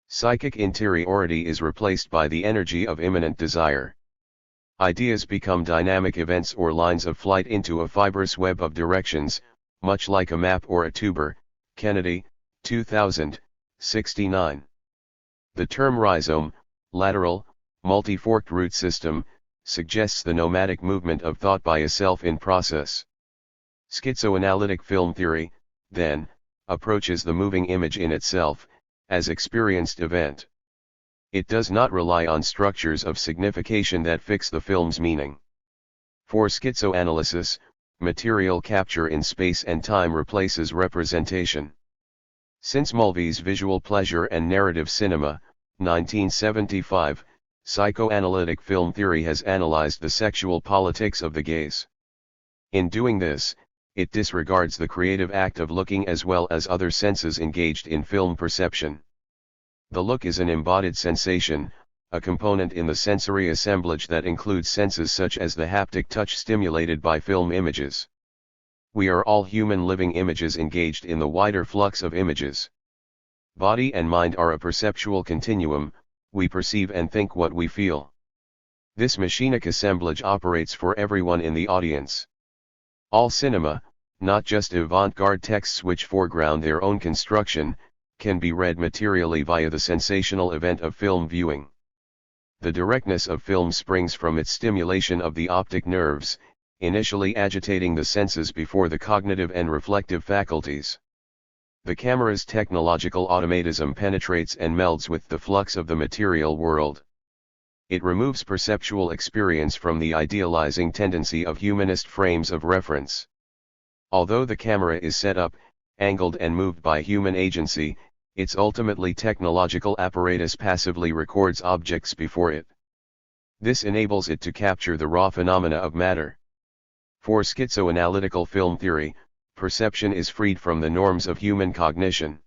Speaker 1: Psychic interiority is replaced by the energy of immanent desire. Ideas become dynamic events or lines of flight into a fibrous web of directions, much like a map or a tuber. Kennedy, 2000, 69. The term rhizome, lateral, multi-forked root system, suggests the nomadic movement of thought by a self in process. Schizoanalytic film theory, then, approaches the moving image in itself, as experienced event. It does not rely on structures of signification that fix the film's meaning. For schizoanalysis, material capture in space and time replaces representation. Since Mulvey's Visual Pleasure and Narrative Cinema, 1975, psychoanalytic film theory has analyzed the sexual politics of the gaze. In doing this, it disregards the creative act of looking as well as other senses engaged in film perception. The look is an embodied sensation, a component in the sensory assemblage that includes senses such as the haptic touch stimulated by film images. We are all human living images engaged in the wider flux of images. Body and mind are a perceptual continuum, we perceive and think what we feel. This machinic assemblage operates for everyone in the audience. All cinema, not just avant-garde texts which foreground their own construction, can be read materially via the sensational event of film viewing. The directness of film springs from its stimulation of the optic nerves, initially agitating the senses before the cognitive and reflective faculties. The camera's technological automatism penetrates and melds with the flux of the material world. It removes perceptual experience from the idealizing tendency of humanist frames of reference. Although the camera is set up, angled and moved by human agency, its ultimately technological apparatus passively records objects before it. This enables it to capture the raw phenomena of matter. For schizoanalytical film theory, perception is freed from the norms of human cognition.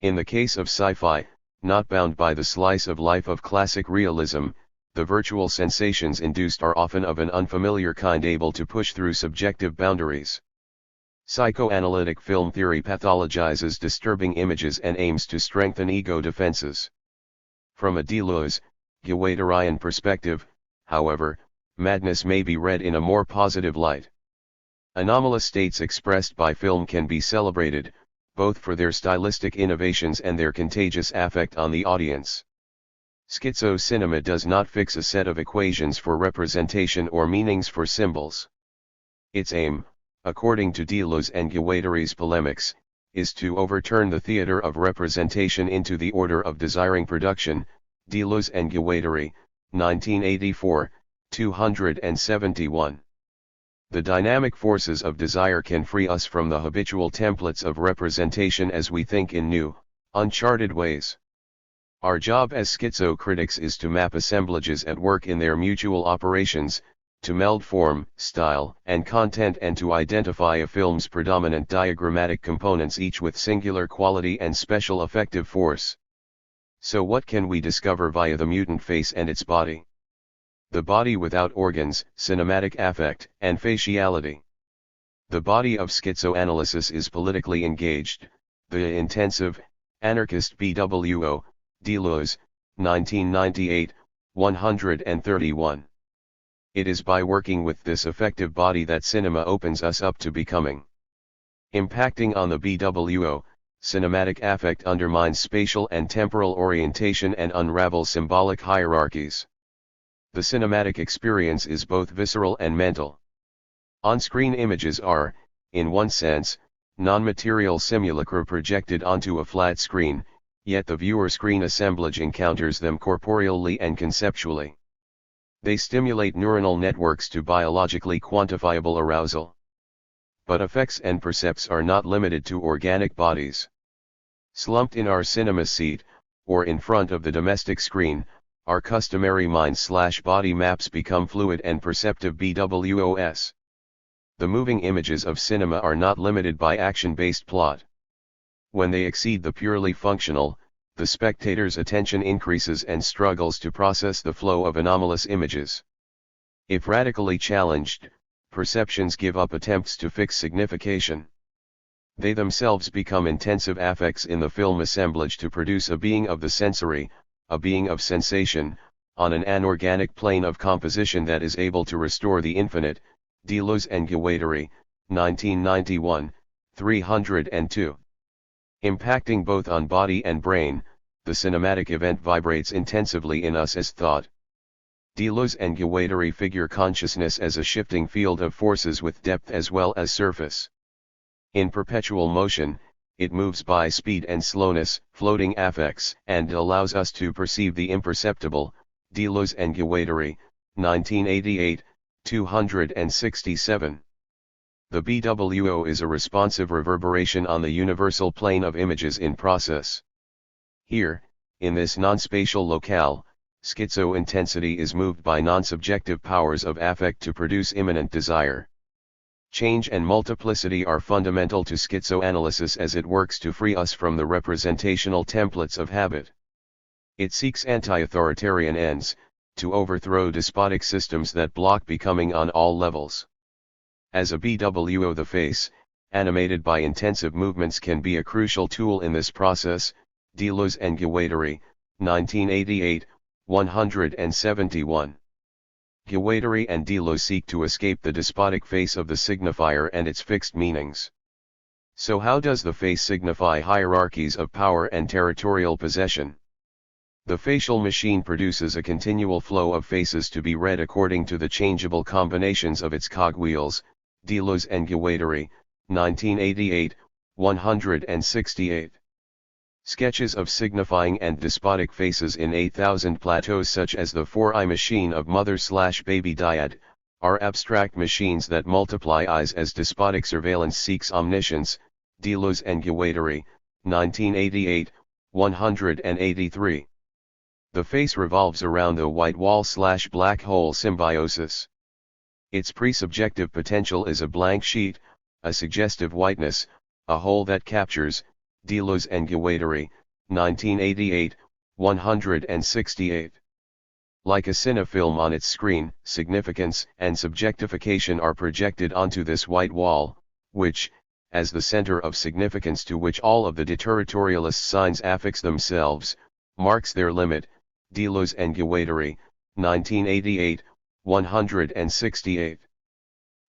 Speaker 1: In the case of sci-fi, not bound by the slice of life of classic realism, the virtual sensations induced are often of an unfamiliar kind able to push through subjective boundaries. Psychoanalytic film theory pathologizes disturbing images and aims to strengthen ego defenses. From a Deleuze, Guattarian perspective, however, madness may be read in a more positive light. Anomalous states expressed by film can be celebrated, both for their stylistic innovations and their contagious affect on the audience. Schizo cinema does not fix a set of equations for representation or meanings for symbols. Its aim, according to Deleuze and Guattari's polemics, is to overturn the theater of representation into the order of desiring production. Deleuze and Guattari, 1984, 271. The dynamic forces of desire can free us from the habitual templates of representation as we think in new, uncharted ways. Our job as schizo critics is to map assemblages at work in their mutual operations, to meld form, style, and content, and to identify a film's predominant diagrammatic components, each with singular quality and special effective force. So what can we discover via the mutant face and its body? The body without organs, cinematic affect, and faciality. The body of schizoanalysis is politically engaged, the intensive, anarchist BWO, Deleuze, 1998, 131. It is by working with this effective body that cinema opens us up to becoming. Impacting on the BWO, cinematic affect undermines spatial and temporal orientation and unravels symbolic hierarchies. The cinematic experience is both visceral and mental. On-screen images are, in one sense, non-material simulacra projected onto a flat screen, yet the viewer screen assemblage encounters them corporeally and conceptually. They stimulate neuronal networks to biologically quantifiable arousal. But effects and percepts are not limited to organic bodies. Slumped in our cinema seat, or in front of the domestic screen, our customary mind/body maps become fluid and perceptive BWOS. The moving images of cinema are not limited by action-based plot. When they exceed the purely functional, the spectator's attention increases and struggles to process the flow of anomalous images. If radically challenged, perceptions give up attempts to fix signification. They themselves become intensive affects in the film assemblage to produce a being of the sensory, a being of sensation, on an anorganic plane of composition that is able to restore the infinite. Deleuze and Guattari, 1991, 302. Impacting both on body and brain, the cinematic event vibrates intensively in us as thought. Deleuze and Guattari figure consciousness as a shifting field of forces with depth as well as surface. In perpetual motion, it moves by speed and slowness, floating affects, and allows us to perceive the imperceptible. Deleuze and Guattari, 1988, 267. The BWO is a responsive reverberation on the universal plane of images in process. Here, in this non-spatial locale, schizo-intensity is moved by non-subjective powers of affect to produce immanent desire. Change and multiplicity are fundamental to schizoanalysis as it works to free us from the representational templates of habit. It seeks anti-authoritarian ends, to overthrow despotic systems that block becoming on all levels. As a BWO, the face, animated by intensive movements, can be a crucial tool in this process. Deleuze and Guattari, 1988, 171. Guattari and Deleuze seek to escape the despotic face of the signifier and its fixed meanings. So how does the face signify hierarchies of power and territorial possession? The facial machine produces a continual flow of faces to be read according to the changeable combinations of its cogwheels. Deleuze and Guattari, 1988, 168. Sketches of signifying and despotic faces in 8,000 plateaus, such as the 4-eye machine of mother/baby dyad, are abstract machines that multiply eyes as despotic surveillance seeks omniscience. Deleuze and Guattari, 1988, 183. The face revolves around the white wall/black hole symbiosis. Its presubjective potential is a blank sheet, a suggestive whiteness, a hole that captures. Deleuze and Guattari, 1988, 168. Like a cinefilm on its screen, significance and subjectification are projected onto this white wall, which, as the center of significance to which all of the deterritorialist signs affix themselves, marks their limit. Deleuze and Guattari, 1988, 168.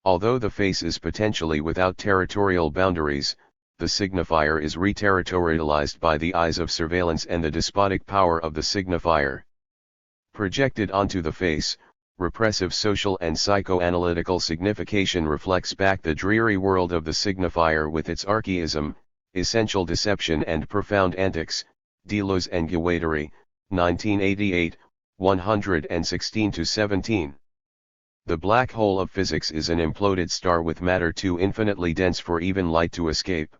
Speaker 1: Although the face is potentially without territorial boundaries, the signifier is reterritorialized by the eyes of surveillance and the despotic power of the signifier. Projected onto the face, repressive social and psychoanalytical signification reflects back the dreary world of the signifier with its archaism, essential deception and profound antics. Deleuze and Guattari, 1988, 116-17. The black hole of physics is an imploded star with matter too infinitely dense for even light to escape.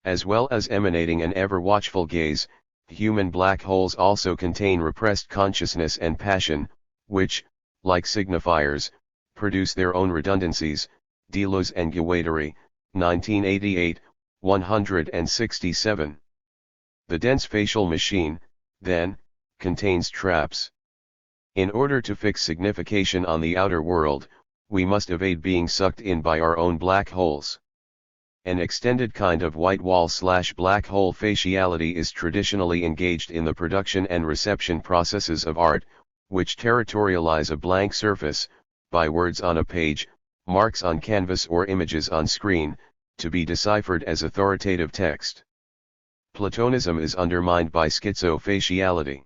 Speaker 1: As well as emanating an ever-watchful gaze, human black holes also contain repressed consciousness and passion, which, like signifiers, produce their own redundancies. Deleuze and Guattari, 1988, 167. The dense facial machine, then, contains traps. In order to fix signification on the outer world, we must evade being sucked in by our own black holes. An extended kind of white wall/black hole faciality is traditionally engaged in the production and reception processes of art, which territorialize a blank surface, by words on a page, marks on canvas or images on screen, to be deciphered as authoritative text. Platonism is undermined by schizofaciality.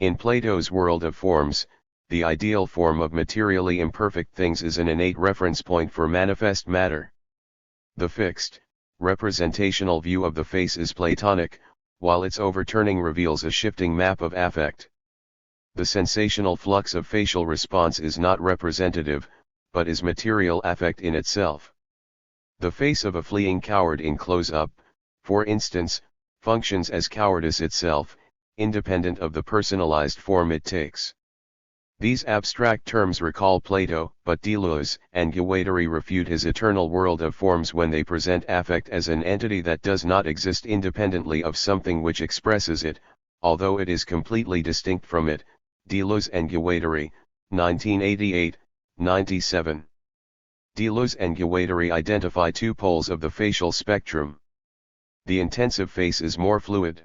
Speaker 1: In Plato's world of forms, the ideal form of materially imperfect things is an innate reference point for manifest matter. The fixed, representational view of the face is Platonic, while its overturning reveals a shifting map of affect. The sensational flux of facial response is not representative, but is material affect in itself. The face of a fleeing coward in close-up, for instance, functions as cowardice itself, independent of the personalized form it takes. These abstract terms recall Plato, but Deleuze and Guattari refute his eternal world of forms when they present affect as an entity that does not exist independently of something which expresses it, although it is completely distinct from it. Deleuze and Guattari, 1988, 97. Deleuze and Guattari identify two poles of the facial spectrum. The intensive face is more fluid.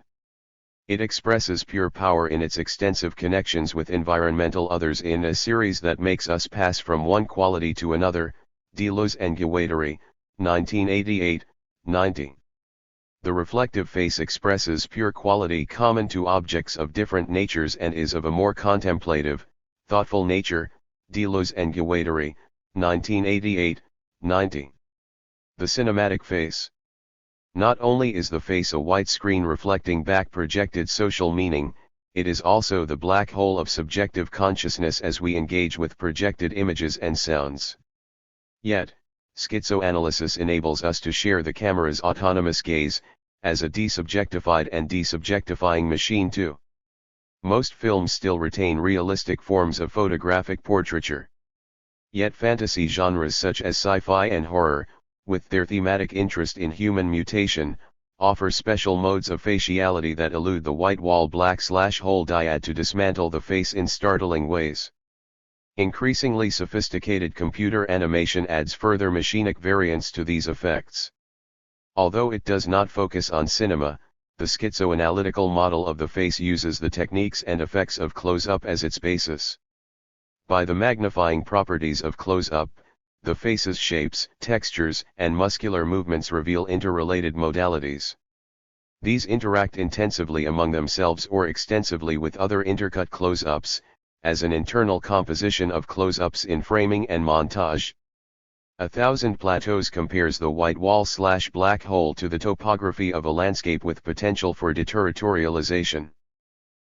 Speaker 1: It expresses pure power in its extensive connections with environmental others in a series that makes us pass from one quality to another. Deleuze and Guattari, 1988, 90. The reflective face expresses pure quality common to objects of different natures and is of a more contemplative, thoughtful nature. Deleuze and Guattari, 1988, 90. The cinematic face. Not only is the face a white screen reflecting back projected social meaning, it is also the black hole of subjective consciousness as we engage with projected images and sounds. Yet, schizoanalysis enables us to share the camera's autonomous gaze, as a desubjectified and desubjectifying machine too. Most films still retain realistic forms of photographic portraiture. Yet fantasy genres such as sci-fi and horror, with their thematic interest in human mutation, offer special modes of faciality that elude the white wall black/hole dyad to dismantle the face in startling ways. Increasingly sophisticated computer animation adds further machinic variance to these effects. Although it does not focus on cinema, the schizoanalytical model of the face uses the techniques and effects of close-up as its basis. By the magnifying properties of close-up, the face's shapes, textures, and muscular movements reveal interrelated modalities. These interact intensively among themselves or extensively with other intercut close-ups, as an internal composition of close-ups in framing and montage. 1000 Plateaus compares the white wall/black hole to the topography of a landscape with potential for deterritorialization.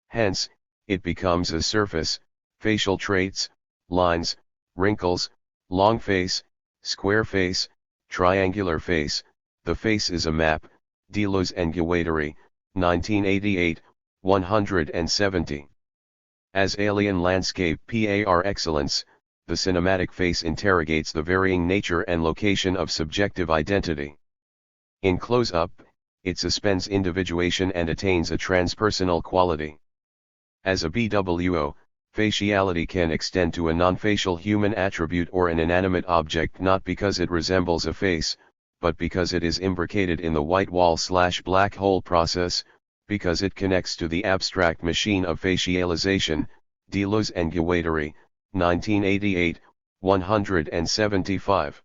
Speaker 1: Hence, it becomes a surface, facial traits, lines, wrinkles, long face, square face, triangular face. The face is a map. Deleuze and Guattari, 1988, 170. As alien landscape par excellence, the cinematic face interrogates the varying nature and location of subjective identity. In close-up, it suspends individuation and attains a transpersonal quality. As a BWO, faciality can extend to a non-facial human attribute or an inanimate object not because it resembles a face, but because it is imbricated in the white wall/black hole process, because it connects to the abstract machine of facialization. Deleuze and Guattari, 1988, 175.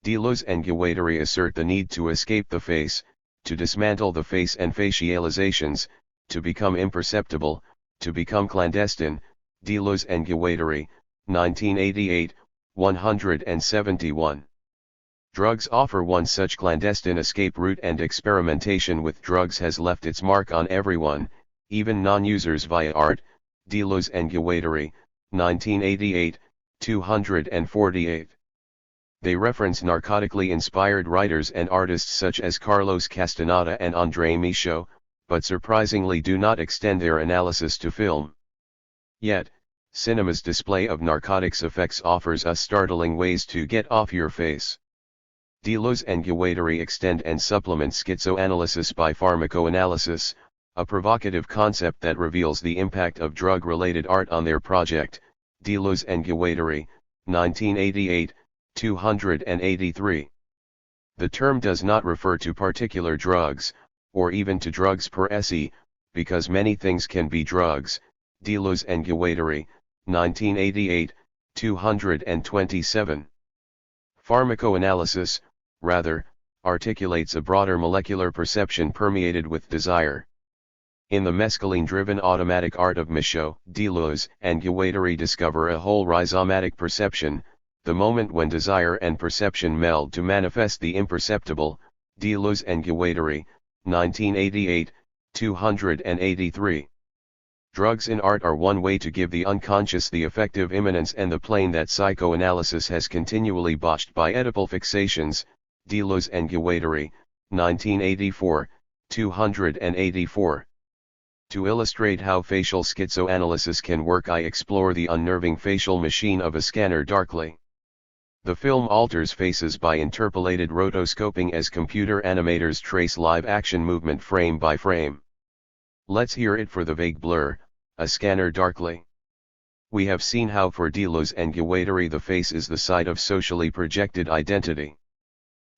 Speaker 1: Deleuze and Guattari assert the need to escape the face, to dismantle the face and facializations, to become imperceptible, to become clandestine. Deleuze and Guattari, 1988, 171. Drugs offer one such clandestine escape route, and experimentation with drugs has left its mark on everyone, even non-users, via art. Deleuze and Guattari, 1988, 248. They reference narcotically inspired writers and artists such as Carlos Castaneda and André Michaud, but surprisingly do not extend their analysis to film. Yet, cinema's display of narcotics effects offers us startling ways to get off your face. Deleuze and Guattari extend and supplement schizoanalysis by pharmacoanalysis, a provocative concept that reveals the impact of drug-related art on their project. Deleuze and Guattari, 1988, 283. The term does not refer to particular drugs, or even to drugs per se, because many things can be drugs. Deleuze and Guattari, 1988, 227. Pharmacoanalysis, rather, articulates a broader molecular perception permeated with desire. In the mescaline-driven automatic art of Michaud, Deleuze and Guattari discover a whole rhizomatic perception, the moment when desire and perception meld to manifest the imperceptible. Deleuze and Guattari, 1988, 283. Drugs in art are one way to give the unconscious the effective immanence and the plane that psychoanalysis has continually botched by Oedipal fixations. Deleuze and Guattari, 1984, 284. To illustrate how facial schizoanalysis can work, I explore the unnerving facial machine of a scanner darkly. The film alters faces by interpolated rotoscoping as computer animators trace live action movement frame by frame. Let's hear it for the vague blur, a scanner darkly. We have seen how for Deleuze and Guattari the face is the site of socially projected identity.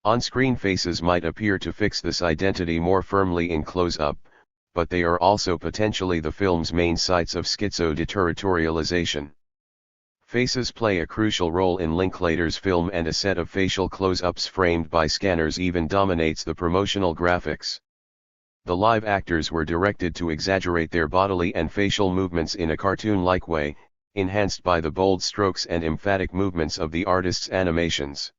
Speaker 1: On-screen faces might appear to fix this identity more firmly in close-up, but they are also potentially the film's main sites of schizodeterritorialization. Faces play a crucial role in Linklater's film, and a set of facial close-ups framed by scanners even dominates the promotional graphics. The live actors were directed to exaggerate their bodily and facial movements in a cartoon-like way, enhanced by the bold strokes and emphatic movements of the artist's animations.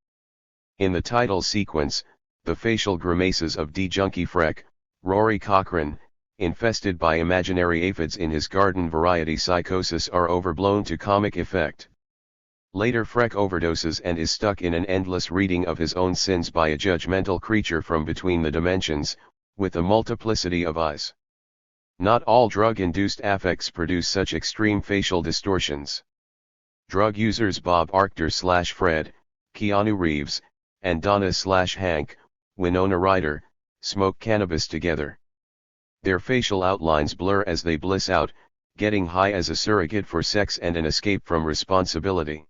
Speaker 1: In the title sequence, the facial grimaces of D. Junkie Freck, Rory Cochrane, infested by imaginary aphids in his garden variety psychosis, are overblown to comic effect. Later Freck overdoses and is stuck in an endless reading of his own sins by a judgmental creature from between the dimensions, with a multiplicity of eyes. Not all drug-induced affects produce such extreme facial distortions. Drug users Bob Arctor/Fred, Keanu Reeves, and Donna/Hank, Winona Ryder, smoke cannabis together. Their facial outlines blur as they bliss out, getting high as a surrogate for sex and an escape from responsibility.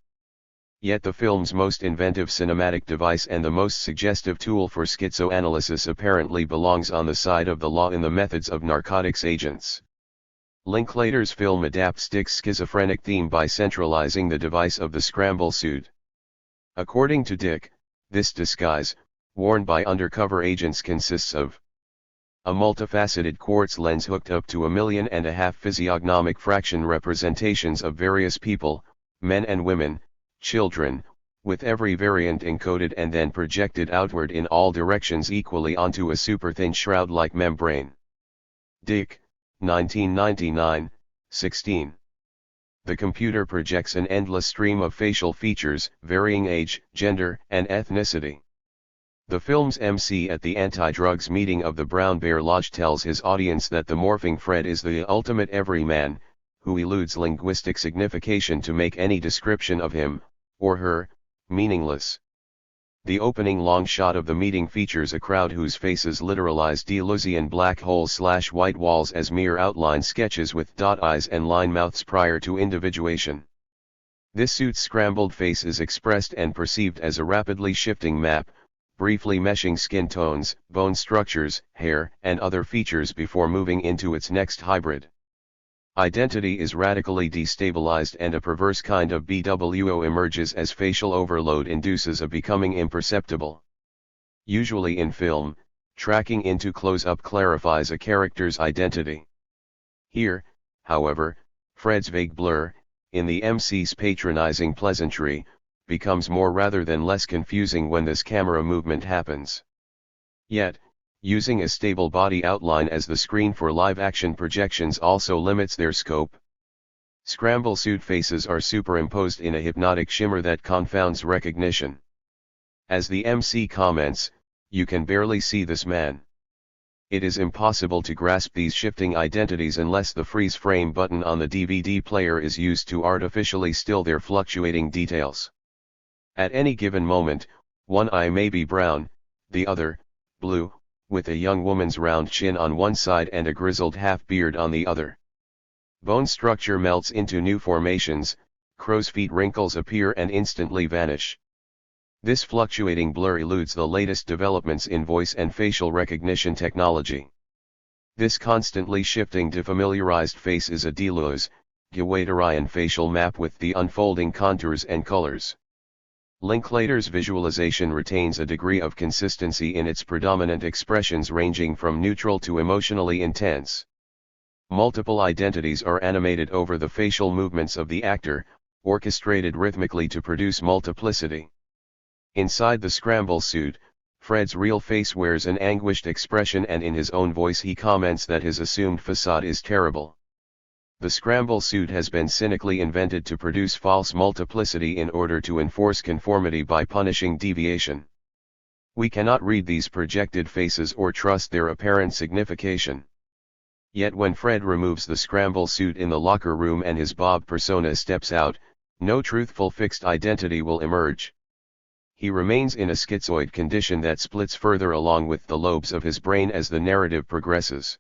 Speaker 1: Yet the film's most inventive cinematic device and the most suggestive tool for schizoanalysis apparently belongs on the side of the law in the methods of narcotics agents. Linklater's film adapts Dick's schizophrenic theme by centralizing the device of the scramble suit. According to Dick, this disguise, worn by undercover agents, consists of a multifaceted quartz lens hooked up to 1.5 million physiognomic fraction representations of various people, men and women, children, with every variant encoded and then projected outward in all directions equally onto a super-thin shroud-like membrane. Dick, 1999, 16. The computer projects an endless stream of facial features, varying age, gender, and ethnicity. The film's MC at the anti-drugs meeting of the Brown Bear Lodge tells his audience that the morphing Fred is the ultimate everyman, who eludes linguistic signification to make any description of him, or her, meaningless. The opening long shot of the meeting features a crowd whose faces literalize Deleuzian black holes/white walls as mere outline sketches with dot eyes and line mouths prior to individuation. This suit's scrambled face is expressed and perceived as a rapidly shifting map, briefly meshing skin tones, bone structures, hair, and other features before moving into its next hybrid. Identity is radically destabilized and a perverse kind of BWO emerges as facial overload induces a becoming imperceptible. Usually in film, tracking into close-up clarifies a character's identity. Here, however, Fred's vague blur, in the MC's patronizing pleasantry, becomes more rather than less confusing when this camera movement happens. Yet, using a stable body outline as the screen for live-action projections also limits their scope. Scramble suit faces are superimposed in a hypnotic shimmer that confounds recognition. As the MC comments, "You can barely see this man." It is impossible to grasp these shifting identities unless the freeze frame button on the DVD player is used to artificially still their fluctuating details. At any given moment, one eye may be brown, the other, blue, with a young woman's round chin on one side and a grizzled half-beard on the other. Bone structure melts into new formations, crow's feet wrinkles appear and instantly vanish. This fluctuating blur eludes the latest developments in voice and facial recognition technology. This constantly shifting defamiliarized face is a Deleuze, Guattarian facial map with the unfolding contours and colors. Linklater's visualization retains a degree of consistency in its predominant expressions ranging from neutral to emotionally intense. Multiple identities are animated over the facial movements of the actor, orchestrated rhythmically to produce multiplicity. Inside the scramble suit, Fred's real face wears an anguished expression, and in his own voice he comments that his assumed facade is terrible. The scramble suit has been cynically invented to produce false multiplicity in order to enforce conformity by punishing deviation. We cannot read these projected faces or trust their apparent signification. Yet when Fred removes the scramble suit in the locker room and his Bob persona steps out, no truthful fixed identity will emerge. He remains in a schizoid condition that splits further along with the lobes of his brain as the narrative progresses.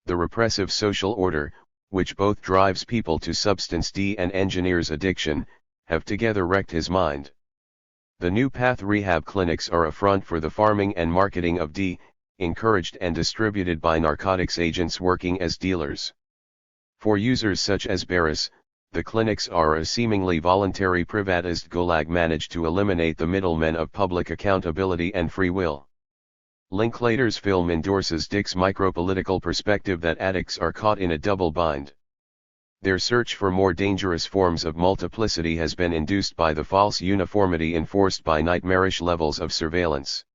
Speaker 1: The repressive social order, which both drives people to substance D and engineers addiction, have together wrecked his mind. The new path rehab clinics are a front for the farming and marketing of D, encouraged and distributed by narcotics agents working as dealers. For users such as Barris, the clinics are a seemingly voluntary privatized gulag managed to eliminate the middlemen of public accountability and free will. Linklater's film endorses Dick's micropolitical perspective that addicts are caught in a double bind. Their search for more dangerous forms of multiplicity has been induced by the false uniformity enforced by nightmarish levels of surveillance.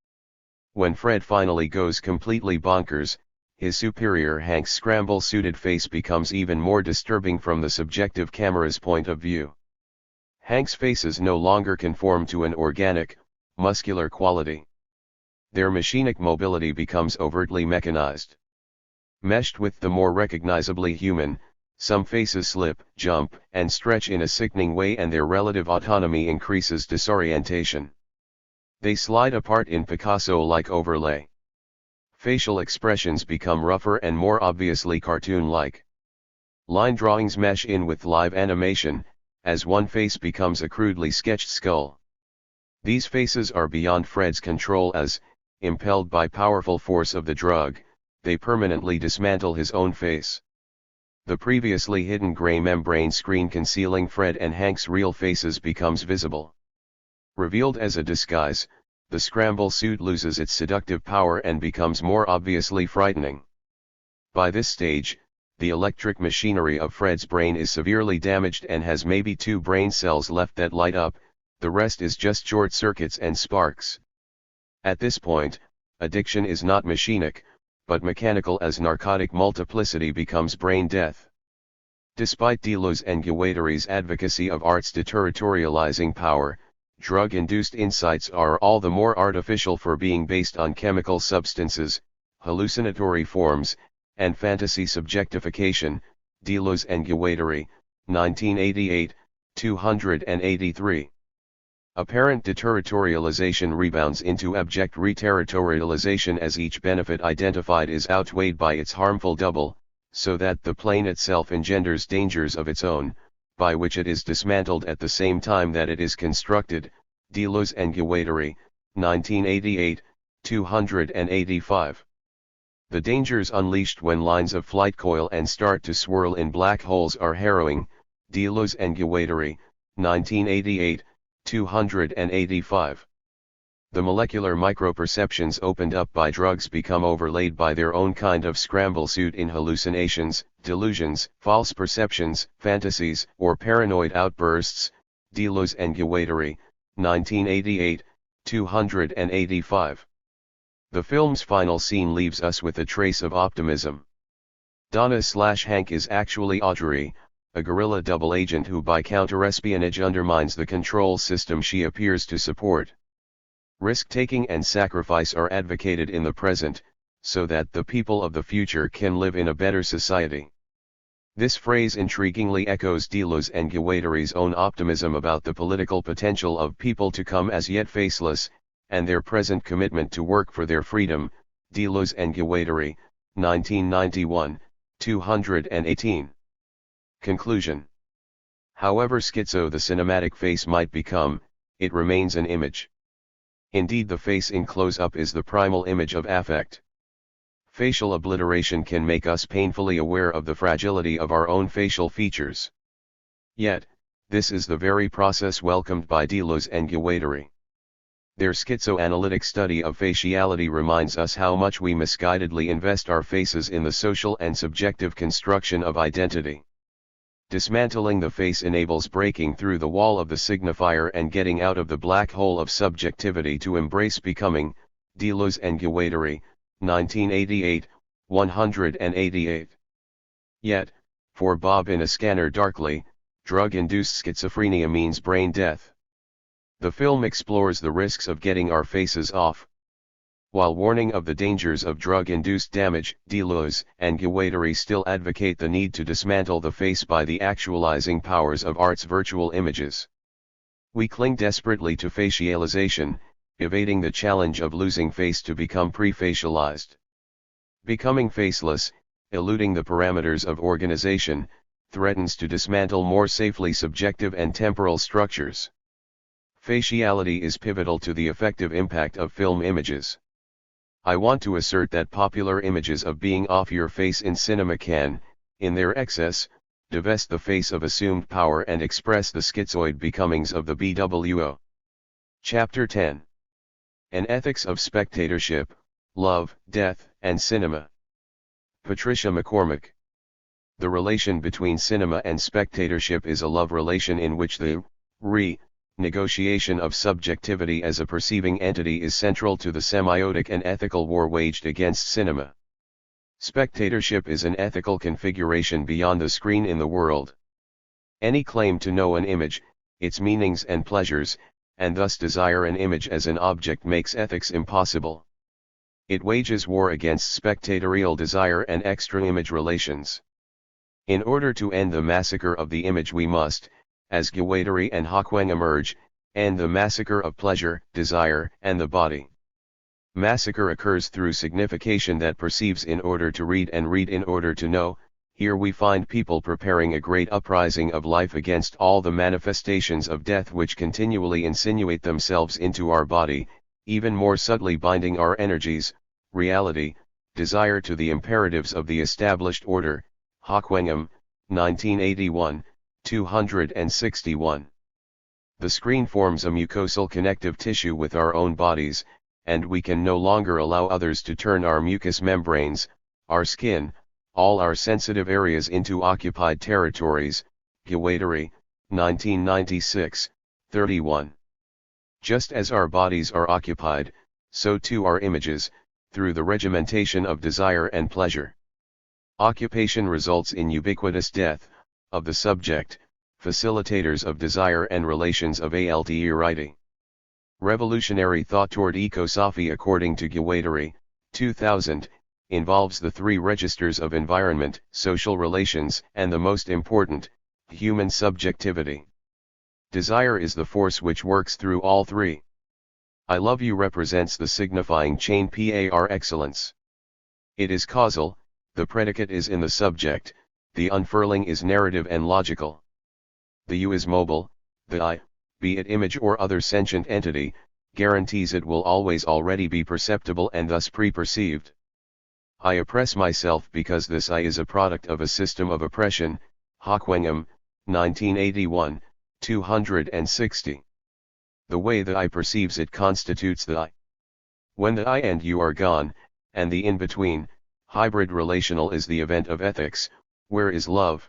Speaker 1: When Fred finally goes completely bonkers, his superior Hank's scramble-suited face becomes even more disturbing from the subjective camera's point of view. Hank's faces no longer conform to an organic, muscular quality. Their machinic mobility becomes overtly mechanized. Meshed with the more recognizably human, some faces slip, jump, and stretch in a sickening way, and their relative autonomy increases disorientation. They slide apart in Picasso-like overlay. Facial expressions become rougher and more obviously cartoon-like. Line drawings mesh in with live animation, as one face becomes a crudely sketched skull. These faces are beyond Fred's control as, impelled by powerful force of the drug, they permanently dismantle his own face. The previously hidden gray membrane screen concealing Fred and Hank's real faces becomes visible. Revealed as a disguise, the scramble suit loses its seductive power and becomes more obviously frightening. By this stage, the electric machinery of Fred's brain is severely damaged and has maybe 2 brain cells left that light up, the rest is just short circuits and sparks. At this point, addiction is not machinic, but mechanical, as narcotic multiplicity becomes brain death. Despite Deleuze and Guattari's advocacy of art's deterritorializing power, drug-induced insights are all the more artificial for being based on chemical substances, hallucinatory forms, and fantasy subjectification. Deleuze and Guattari, 1988, 283. Apparent deterritorialization rebounds into abject reterritorialization as each benefit identified is outweighed by its harmful double, so that the plane itself engenders dangers of its own, by which it is dismantled at the same time that it is constructed. Deleuze and Guattari, 1988, 285. The dangers unleashed when lines of flight coil and start to swirl in black holes are harrowing. Deleuze and Guattari, 1988, 285. The molecular microperceptions opened up by drugs become overlaid by their own kind of scramble suit in hallucinations, delusions, false perceptions, fantasies, or paranoid outbursts. Deleuze and Guattari, 1988, 285. The film's final scene leaves us with a trace of optimism. Donna/Hank is actually Audrey, a guerrilla double agent who by counterespionage undermines the control system she appears to support. Risk-taking and sacrifice are advocated in the present, so that the people of the future can live in a better society. This phrase intriguingly echoes Deleuze and Guattari's own optimism about the political potential of people to come as yet faceless, and their present commitment to work for their freedom. Deleuze and Guattari, 1991, 218. Conclusion. However schizo the cinematic face might become, it remains an image. Indeed, the face in close-up is the primal image of affect. Facial obliteration can make us painfully aware of the fragility of our own facial features. Yet, this is the very process welcomed by Deleuze and Guattari. Their schizoanalytic study of faciality reminds us how much we misguidedly invest our faces in the social and subjective construction of identity. Dismantling the face enables breaking through the wall of the signifier and getting out of the black hole of subjectivity to embrace becoming. Deleuze and Guattari, 1988, 188. Yet, for Bob in A Scanner Darkly, drug-induced schizophrenia means brain death. The film explores the risks of getting our faces off. While warning of the dangers of drug-induced damage, Deleuze and Guattari still advocate the need to dismantle the face by the actualizing powers of art's virtual images. We cling desperately to facialization, evading the challenge of losing face to become pre-facialized. Becoming faceless, eluding the parameters of organization, threatens to dismantle more safely subjective and temporal structures. Faciality is pivotal to the effective impact of film images. I want to assert that popular images of being off your face in cinema can, in their excess, divest the face of assumed power and express the schizoid becomings of the BWO. Chapter 10. An Ethics of Spectatorship, Love, Death, and Cinema. Patricia MacCormack. The relation between cinema and spectatorship is a love relation in which the negotiation of subjectivity as a perceiving entity is central to the semiotic and ethical war waged against cinema. Spectatorship is an ethical configuration beyond the screen in the world. Any claim to know an image, its meanings and pleasures, and thus desire an image as an object makes ethics impossible. It wages war against spectatorial desire and extra-image relations. In order to end the massacre of the image we must, as Guattari and Hochwang urge, end the massacre of pleasure, desire, and the body. Massacre occurs through signification that perceives in order to read and read in order to know. Here we find people preparing a great uprising of life against all the manifestations of death which continually insinuate themselves into our body, even more subtly binding our energies, reality, desire to the imperatives of the established order. Hochwang, 1981, 261. The screen forms a mucosal connective tissue with our own bodies, and we can no longer allow others to turn our mucous membranes, our skin, all our sensitive areas into occupied territories. Guattari, 1996, 31. Just as our bodies are occupied, so too are images, through the regimentation of desire and pleasure. Occupation results in ubiquitous death of the subject, facilitators of desire and relations of alterity. Revolutionary thought toward ecosophy according to Guattari, 2000, involves the three registers of environment, social relations, and the most important, human subjectivity. Desire is the force which works through all three. I love you represents the signifying chain par excellence. It is causal, the predicate is in the subject, the unfurling is narrative and logical. The you is mobile, the I, be it image or other sentient entity, guarantees it will always already be perceptible and thus pre-perceived. I oppress myself because this I is a product of a system of oppression. Hochwang, 1981, 260. The way that I perceives it constitutes the I. When the I and you are gone, and the in-between, hybrid relational is the event of ethics, where is love?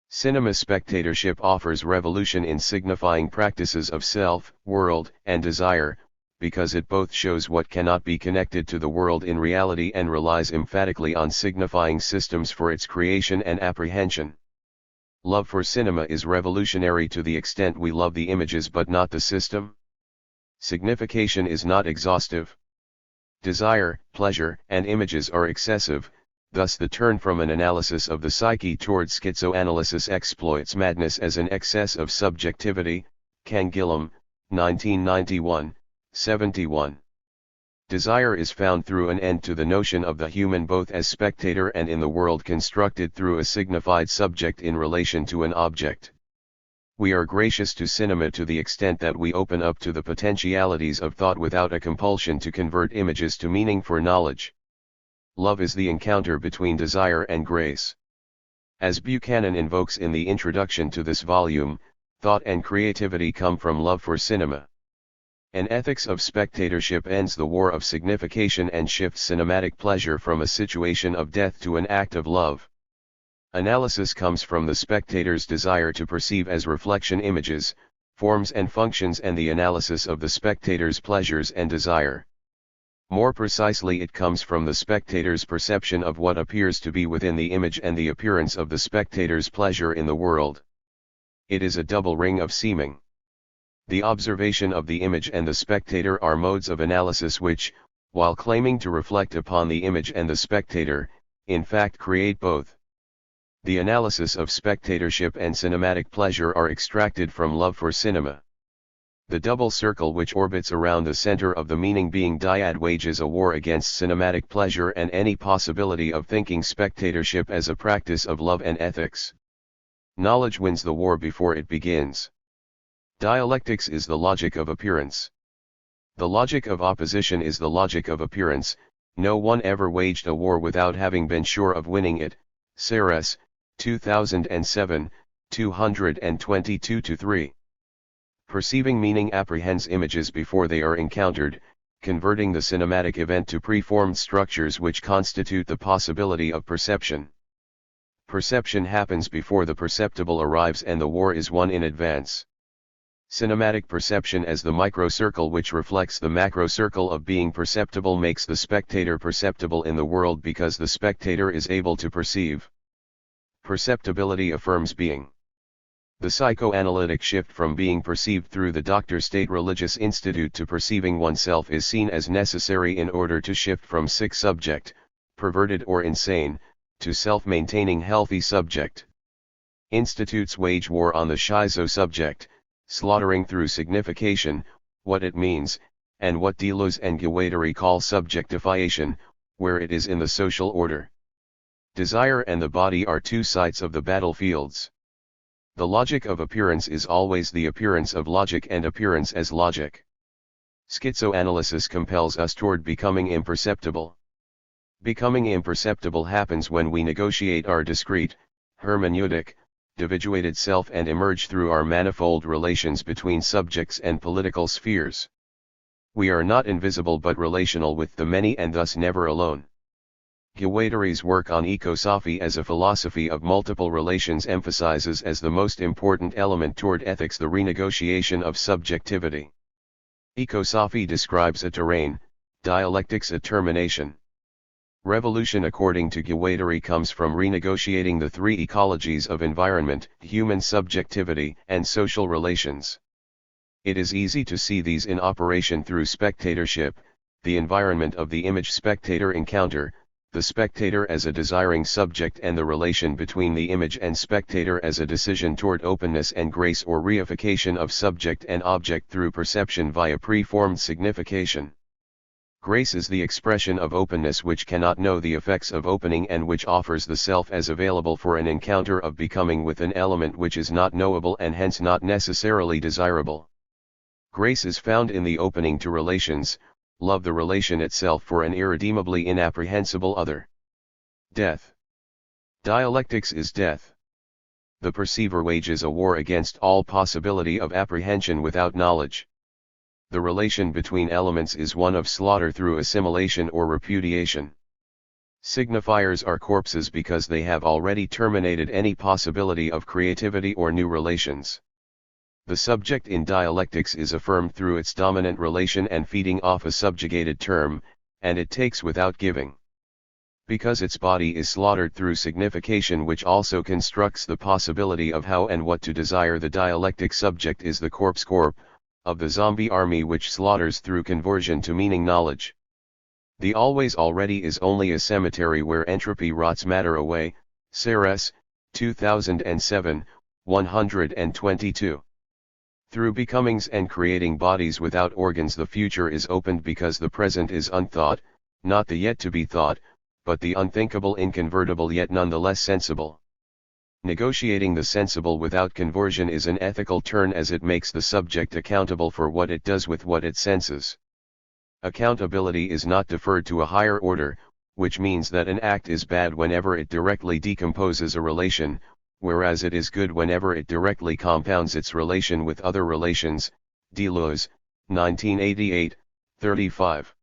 Speaker 1: Cinema spectatorship offers revolution in signifying practices of self, world, and desire, because it both shows what cannot be connected to the world in reality and relies emphatically on signifying systems for its creation and apprehension. Love for cinema is revolutionary to the extent we love the images but not the system. Signification is not exhaustive. Desire, pleasure, and images are excessive. Thus the turn from an analysis of the psyche toward schizoanalysis exploits madness as an excess of subjectivity. Canguilhem, 1991, 71. Desire is found through an end to the notion of the human both as spectator and in the world constructed through a signified subject in relation to an object. We are gracious to cinema to the extent that we open up to the potentialities of thought without a compulsion to convert images to meaning for knowledge. Love is the encounter between desire and grace. As Buchanan invokes in the introduction to this volume, thought and creativity come from love for cinema. An ethics of spectatorship ends the war of signification and shifts cinematic pleasure from a situation of death to an act of love. Analysis comes from the spectator's desire to perceive as reflection images, forms and functions and the analysis of the spectator's pleasures and desire. More precisely, it comes from the spectator's perception of what appears to be within the image and the appearance of the spectator's pleasure in the world. It is a double ring of seeming. The observation of the image and the spectator are modes of analysis which, while claiming to reflect upon the image and the spectator, in fact create both. The analysis of spectatorship and cinematic pleasure are extracted from love for cinema. The double circle which orbits around the center of the meaning being dyad wages a war against cinematic pleasure and any possibility of thinking spectatorship as a practice of love and ethics. Knowledge wins the war before it begins. Dialectics is the logic of appearance. The logic of opposition is the logic of appearance. No one ever waged a war without having been sure of winning it. Seres, 2007, 222-3. Perceiving meaning apprehends images before they are encountered, converting the cinematic event to preformed structures which constitute the possibility of perception. Perception happens before the perceptible arrives and the war is won in advance. Cinematic perception as the microcircle which reflects the macrocircle of being perceptible makes the spectator perceptible in the world because the spectator is able to perceive. Perceptibility affirms being. The psychoanalytic shift from being perceived through the Dr. State Religious Institute to perceiving oneself is seen as necessary in order to shift from sick subject, perverted or insane, to self-maintaining healthy subject. Institutes wage war on the schizo subject, slaughtering through signification, what it means, and what Deleuze and Guattari call subjectification, where it is in the social order. Desire and the body are two sides of the battlefields. The logic of appearance is always the appearance of logic and appearance as logic. Schizoanalysis compels us toward becoming imperceptible. Becoming imperceptible happens when we negotiate our discrete, hermeneutic, individuated self and emerge through our manifold relations between subjects and political spheres. We are not invisible but relational with the many and thus never alone. Guattari's work on ecosophy as a philosophy of multiple relations emphasizes as the most important element toward ethics the renegotiation of subjectivity. Ecosophy describes a terrain, dialectics a termination. Revolution according to Guattari comes from renegotiating the three ecologies of environment, human subjectivity, and social relations. It is easy to see these in operation through spectatorship, the environment of the image-spectator encounter, the spectator as a desiring subject and the relation between the image and spectator as a decision toward openness and grace or reification of subject and object through perception via preformed signification. Grace is the expression of openness which cannot know the effects of opening and which offers the self as available for an encounter of becoming with an element which is not knowable and hence not necessarily desirable. Grace is found in the opening to relations, love the relation itself for an irredeemably inapprehensible other. Death. Dialectics is death. The perceiver wages a war against all possibility of apprehension without knowledge. The relation between elements is one of slaughter through assimilation or repudiation. Signifiers are corpses because they have already terminated any possibility of creativity or new relations. The subject in dialectics is affirmed through its dominant relation and feeding off a subjugated term, and it takes without giving. Because its body is slaughtered through signification which also constructs the possibility of how and what to desire, the dialectic subject is the corpse of the zombie army which slaughters through conversion to meaning knowledge. The always already is only a cemetery where entropy rots matter away. Seres, 2007, 122. Through becomings and creating bodies without organs the future is opened because the present is unthought, not the yet to be thought, but the unthinkable inconvertible yet nonetheless sensible. Negotiating the sensible without conversion is an ethical turn as it makes the subject accountable for what it does with what it senses. Accountability is not deferred to a higher order, which means that an act is bad whenever it directly decomposes a relation, whereas it is good whenever it directly compounds its relation with other relations. Deleuze, 1988, 35.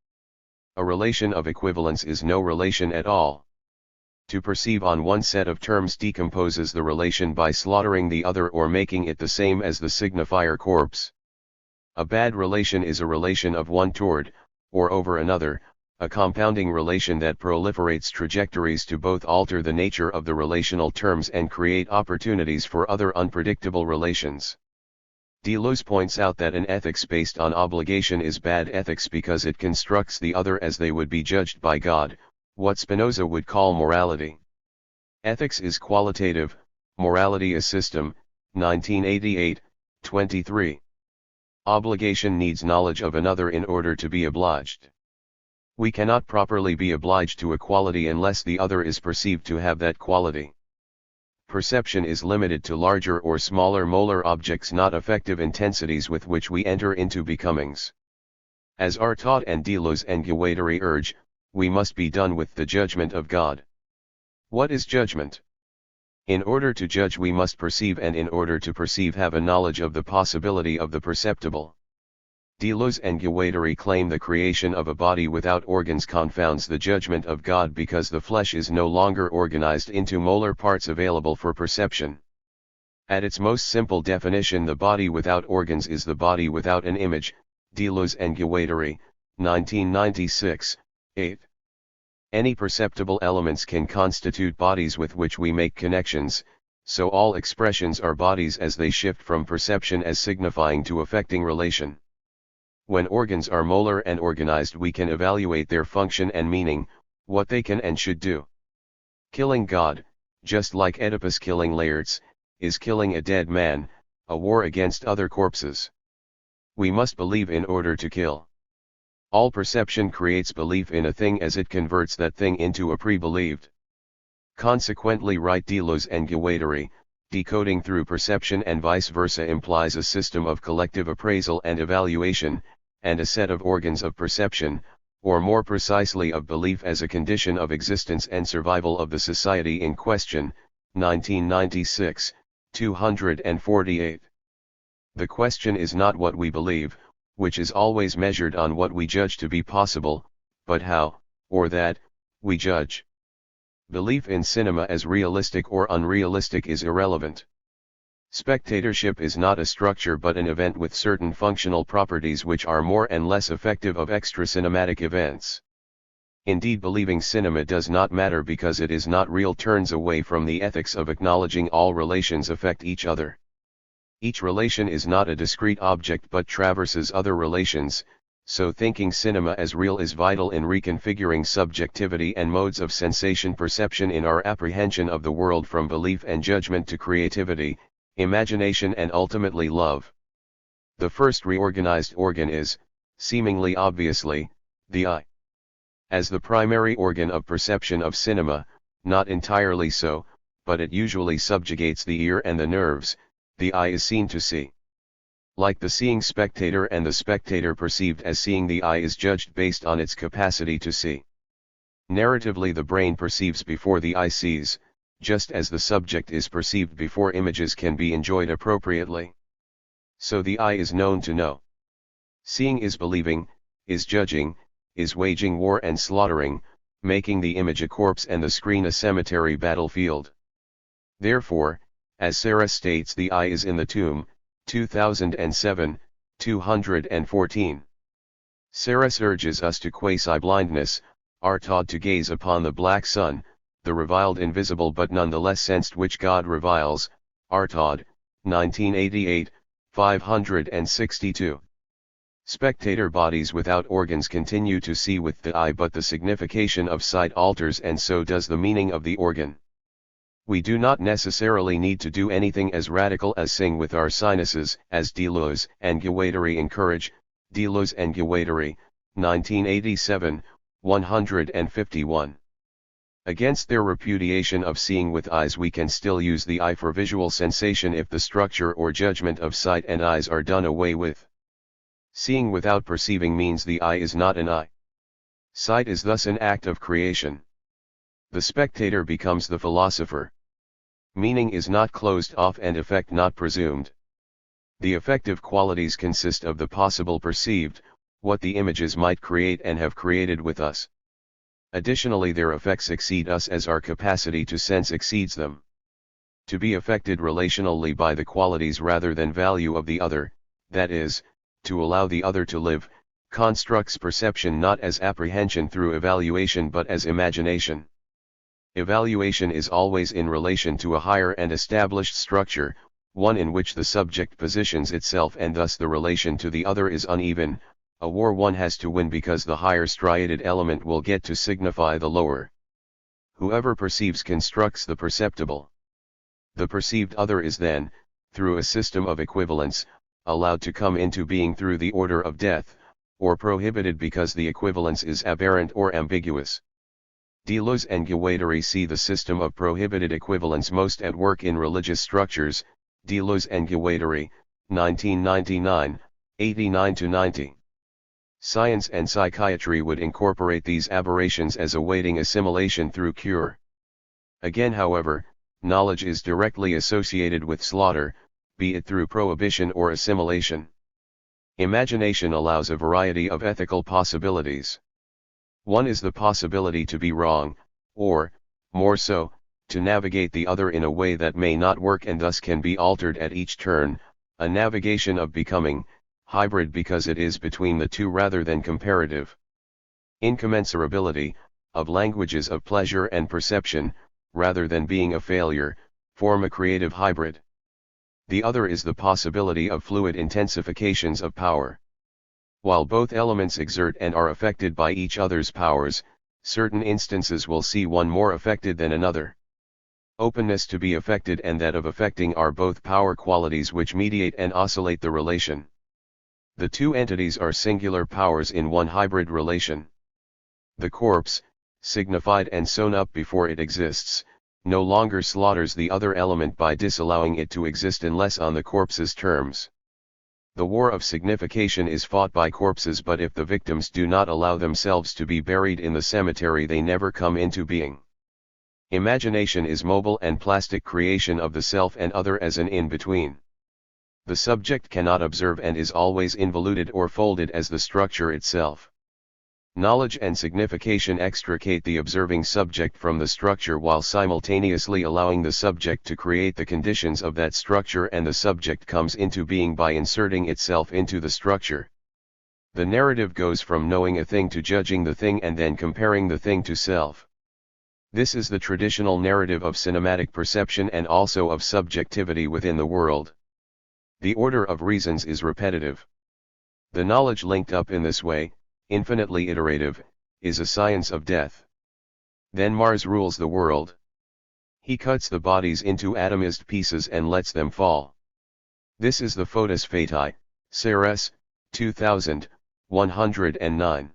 Speaker 1: A relation of equivalence is no relation at all. To perceive on one set of terms decomposes the relation by slaughtering the other or making it the same as the signifier corpse. A bad relation is a relation of one toward, or over another, a compounding relation that proliferates trajectories to both alter the nature of the relational terms and create opportunities for other unpredictable relations. Deleuze points out that an ethics based on obligation is bad ethics because it constructs the other as they would be judged by God, what Spinoza would call morality. Ethics is qualitative, morality is system, 1988, 23. Obligation needs knowledge of another in order to be obliged. We cannot properly be obliged to a quality unless the other is perceived to have that quality. Perception is limited to larger or smaller molar objects, not effective intensities with which we enter into becomings. As Artaud and Deleuze and Guattari urge, we must be done with the judgment of God. What is judgment? In order to judge we must perceive, and in order to perceive have a knowledge of the possibility of the perceptible. Deleuze and Guattari claim the creation of a body without organs confounds the judgment of God because the flesh is no longer organized into molar parts available for perception. At its most simple definition, the body without organs is the body without an image, Deleuze and Guattari, 1996, 8. Any perceptible elements can constitute bodies with which we make connections, so all expressions are bodies as they shift from perception as signifying to affecting relation. When organs are molar and organized we can evaluate their function and meaning, what they can and should do. Killing God, just like Oedipus killing Laertes, is killing a dead man, a war against other corpses. We must believe in order to kill. All perception creates belief in a thing as it converts that thing into a pre-believed. Consequently, write Deleuze and Guattari, decoding through perception and vice versa implies a system of collective appraisal and evaluation, and a set of organs of perception, or more precisely of belief as a condition of existence and survival of the society in question, 1996, 248. The question is not what we believe, which is always measured on what we judge to be possible, but how, or that, we judge. Belief in cinema as realistic or unrealistic is irrelevant. Spectatorship is not a structure but an event with certain functional properties which are more and less effective of extra-cinematic events. Indeed, believing cinema does not matter because it is not real turns away from the ethics of acknowledging all relations affect each other. Each relation is not a discrete object but traverses other relations, so thinking cinema as real is vital in reconfiguring subjectivity and modes of sensation perception in our apprehension of the world from belief and judgment to creativity, imagination and ultimately love. The first reorganized organ is, seemingly obviously, the eye. As the primary organ of perception of cinema, not entirely so, but it usually subjugates the ear and the nerves, the eye is seen to see. Like the seeing spectator and the spectator perceived as seeing, the eye is judged based on its capacity to see. Narratively, the brain perceives before the eye sees, just as the subject is perceived before images can be enjoyed appropriately. So the eye is known to know. Seeing is believing, is judging, is waging war and slaughtering, making the image a corpse and the screen a cemetery battlefield. Therefore, as Sarah states, the eye is in the tomb, 2007, 214. Sarah urges us to quasi-blindness, Artaud to gaze upon the black sun, the reviled invisible but nonetheless sensed which God reviles, Artaud, 1988, 562. Spectator bodies without organs continue to see with the eye, but the signification of sight alters and so does the meaning of the organ. We do not necessarily need to do anything as radical as sing with our sinuses, as Deleuze and Guattari encourage, Deleuze and Guattari, 1987, 151. Against their repudiation of seeing with eyes, we can still use the eye for visual sensation if the structure or judgment of sight and eyes are done away with. Seeing without perceiving means the eye is not an eye. Sight is thus an act of creation. The spectator becomes the philosopher. Meaning is not closed off and effect not presumed. The effective qualities consist of the possible perceived, what the images might create and have created with us. Additionally, their effects exceed us as our capacity to sense exceeds them. To be affected relationally by the qualities rather than value of the other, that is, to allow the other to live, constructs perception not as apprehension through evaluation but as imagination. Evaluation is always in relation to a higher and established structure, one in which the subject positions itself and thus the relation to the other is uneven, a war one has to win because the higher striated element will get to signify the lower. Whoever perceives constructs the perceptible. The perceived other is then, through a system of equivalence, allowed to come into being through the order of death, or prohibited because the equivalence is aberrant or ambiguous. Deleuze and Guattari see the system of prohibited equivalence most at work in religious structures, Deleuze and Guattari, 1999, 89-90. Science and psychiatry would incorporate these aberrations as awaiting assimilation through cure. Again, however, knowledge is directly associated with slaughter, be it through prohibition or assimilation. Imagination allows a variety of ethical possibilities. One is the possibility to be wrong, or, more so, to navigate the other in a way that may not work and thus can be altered at each turn, a navigation of becoming, hybrid because it is between the two rather than comparative. Incommensurability, of languages of pleasure and perception, rather than being a failure, form a creative hybrid. The other is the possibility of fluid intensifications of power. While both elements exert and are affected by each other's powers, certain instances will see one more affected than another. Openness to be affected and that of affecting are both power qualities which mediate and oscillate the relation. The two entities are singular powers in one hybrid relation. The corpse, signified and sewn up before it exists, no longer slaughters the other element by disallowing it to exist unless on the corpse's terms. The war of signification is fought by corpses, but if the victims do not allow themselves to be buried in the cemetery, they never come into being. Imagination is mobile and plastic creation of the self and other as an in-between. The subject cannot observe and is always involuted or folded as the structure itself. Knowledge and signification extricate the observing subject from the structure while simultaneously allowing the subject to create the conditions of that structure, and the subject comes into being by inserting itself into the structure. The narrative goes from knowing a thing to judging the thing and then comparing the thing to self. This is the traditional narrative of cinematic perception and also of subjectivity within the world. The order of reasons is repetitive. The knowledge linked up in this way, infinitely iterative, is a science of death. Then Mars rules the world. He cuts the bodies into atomized pieces and lets them fall. This is the Foetus Fati, Ceres, 2109.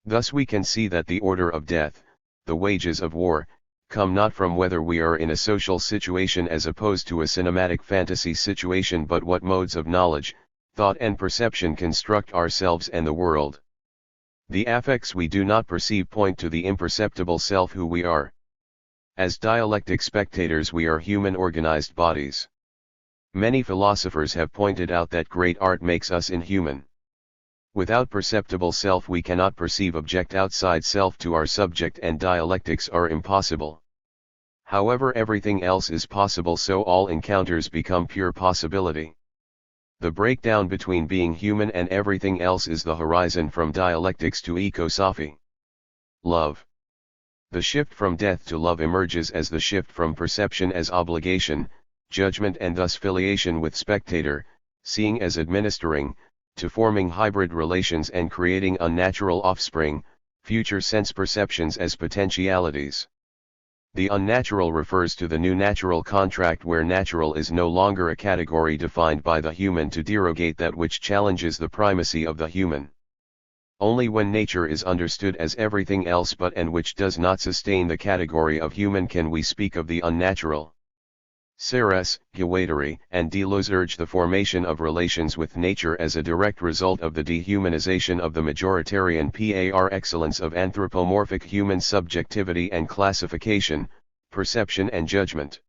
Speaker 1: Thus we can see that the order of death, the wages of war, come not from whether we are in a social situation as opposed to a cinematic fantasy situation, but what modes of knowledge, thought and perception construct ourselves and the world. The affects we do not perceive point to the imperceptible self who we are. As dialectic spectators we are human organized bodies. Many philosophers have pointed out that great art makes us inhuman. Without perceptible self we cannot perceive object outside self to our subject, and dialectics are impossible. However, everything else is possible, so all encounters become pure possibility. The breakdown between being human and everything else is the horizon from dialectics to ecosophy. Love. The shift from death to love emerges as the shift from perception as obligation, judgment and thus filiation with spectator, seeing as administering, to forming hybrid relations and creating unnatural offspring, future sense perceptions as potentialities. The unnatural refers to the new natural contract, where natural is no longer a category defined by the human to derogate that which challenges the primacy of the human. Only when nature is understood as everything else but and which does not sustain the category of human can we speak of the unnatural. Ceres, Guattari, and Deleuze urge the formation of relations with nature as a direct result of the dehumanization of the majoritarian par excellence of anthropomorphic human subjectivity and classification, perception and judgment.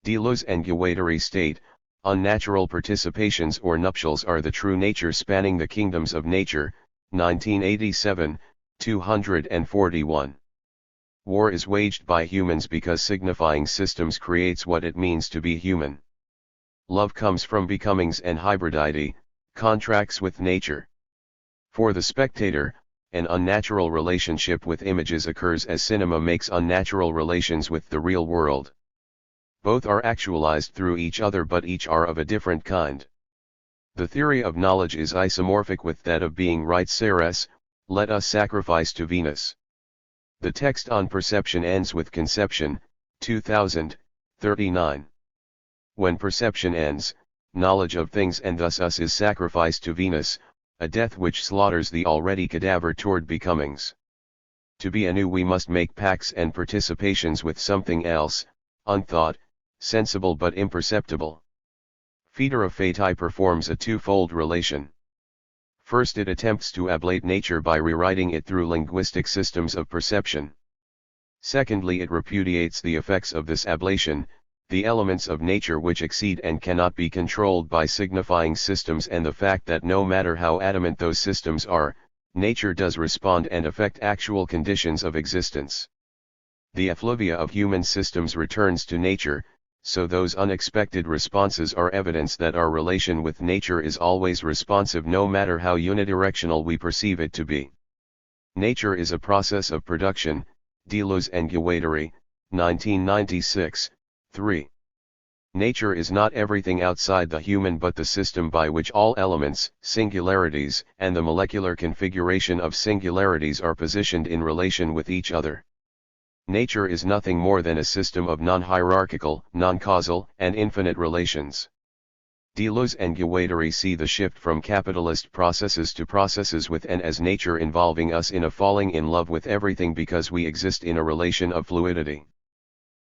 Speaker 1: Deleuze and Guattari state, unnatural participations or nuptials are the true nature spanning the kingdoms of nature, 1987, 241. War is waged by humans because signifying systems creates what it means to be human. Love comes from becomings and hybridity, contracts with nature. For the spectator, an unnatural relationship with images occurs as cinema makes unnatural relations with the real world. Both are actualized through each other, but each are of a different kind. The theory of knowledge is isomorphic with that of being, writes Ceres, let us sacrifice to Venus. The text on perception ends with conception, 2039. When perception ends, knowledge of things and thus us is sacrificed to Venus, a death which slaughters the already cadaver toward becomings. To be anew we must make pacts and participations with something else, unthought, sensible but imperceptible. Foedera fati performs a twofold relation. First, it attempts to ablate nature by rewriting it through linguistic systems of perception. Secondly, it repudiates the effects of this ablation, the elements of nature which exceed and cannot be controlled by signifying systems, and the fact that no matter how adamant those systems are, nature does respond and affect actual conditions of existence. The effluvia of human systems returns to nature, so those unexpected responses are evidence that our relation with nature is always responsive no matter how unidirectional we perceive it to be. Nature is a process of production, Deleuze and Guattari, 1996, 3. Nature is not everything outside the human but the system by which all elements, singularities, and the molecular configuration of singularities are positioned in relation with each other. Nature is nothing more than a system of non-hierarchical, non-causal, and infinite relations. Deleuze and Guattari see the shift from capitalist processes to processes with and as nature involving us in a falling in love with everything because we exist in a relation of fluidity.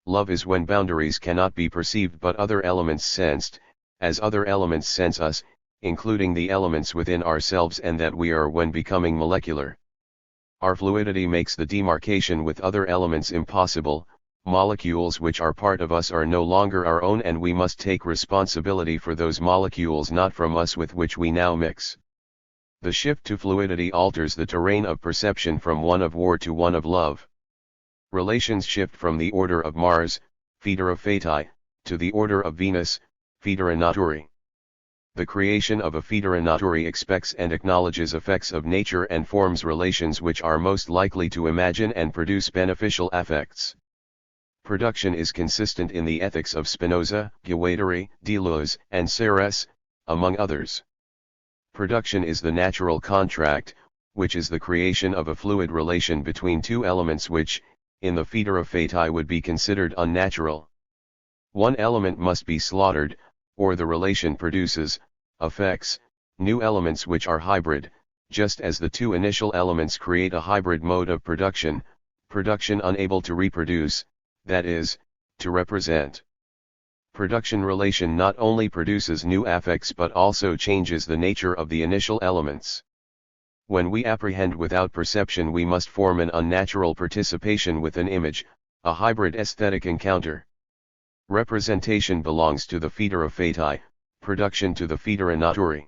Speaker 1: Love is when boundaries cannot be perceived but other elements sensed, as other elements sense us, including the elements within ourselves and that we are when becoming molecular. Our fluidity makes the demarcation with other elements impossible. Molecules which are part of us are no longer our own and we must take responsibility for those molecules not from us with which we now mix. The shift to fluidity alters the terrain of perception from one of war to one of love. Relations shift from the order of Mars, Foedera fati, to the order of Venus, Foedera naturae. The creation of a Foedera naturae expects and acknowledges effects of nature and forms relations which are most likely to imagine and produce beneficial affects. Production is consistent in the ethics of Spinoza, Guattari, Deleuze, and Ceres, among others. Production is the natural contract, which is the creation of a fluid relation between two elements which, in the Foedera fati would be considered unnatural. One element must be slaughtered, or the relation produces, affects, new elements which are hybrid, just as the two initial elements create a hybrid mode of production, production unable to reproduce, that is, to represent. Production relation not only produces new affects but also changes the nature of the initial elements. When we apprehend without perception we must form an unnatural participation with an image, a hybrid aesthetic encounter. Representation belongs to the Foedera fati, production to the Foedera naturae.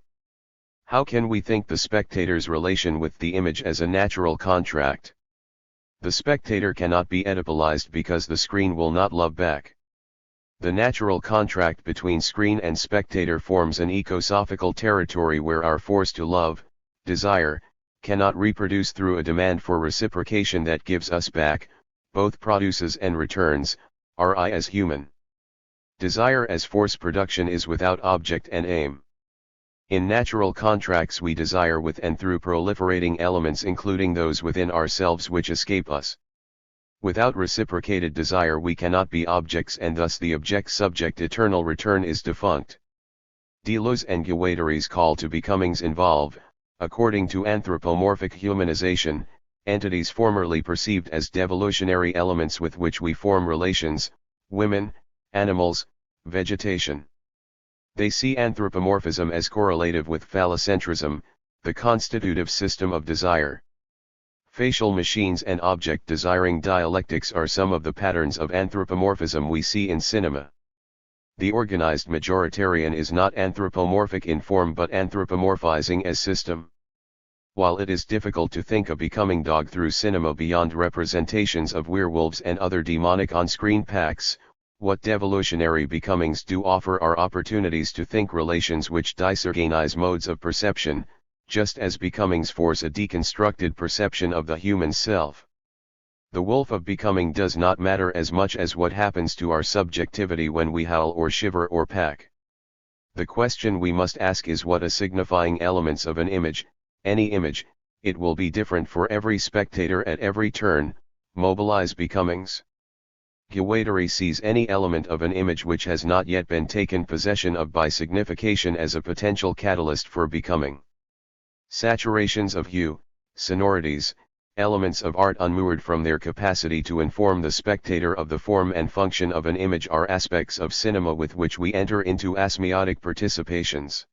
Speaker 1: How can we think the spectator's relation with the image as a natural contract? The spectator cannot be Oedipalized because the screen will not love back. The natural contract between screen and spectator forms an ecosophical territory where our force to love, desire, cannot reproduce through a demand for reciprocation that gives us back, both produces and returns, our I as human. Desire as force production is without object and aim. In natural contracts we desire with and through proliferating elements including those within ourselves which escape us. Without reciprocated desire we cannot be objects and thus the object-subject eternal return is defunct. Deleuze and Guattari's call to becomings involve, according to anthropomorphic humanization, entities formerly perceived as devolutionary elements with which we form relations, women, animals, vegetation. They see anthropomorphism as correlative with phallocentrism, the constitutive system of desire. Facial machines and object-desiring dialectics are some of the patterns of anthropomorphism we see in cinema. The organized majoritarian is not anthropomorphic in form but anthropomorphizing as system. While it is difficult to think a becoming dog through cinema beyond representations of werewolves and other demonic on-screen packs, what devolutionary becomings do offer are opportunities to think relations which disorganize modes of perception, just as becomings force a deconstructed perception of the human self. The wolf of becoming does not matter as much as what happens to our subjectivity when we howl or shiver or pack. The question we must ask is what are signifying elements of an image, any image, it will be different for every spectator at every turn, mobilize becomings. Guattari sees any element of an image which has not yet been taken possession of by signification as a potential catalyst for becoming. Saturations of hue, sonorities, elements of art unmoored from their capacity to inform the spectator of the form and function of an image are aspects of cinema with which we enter into asmiotic participations.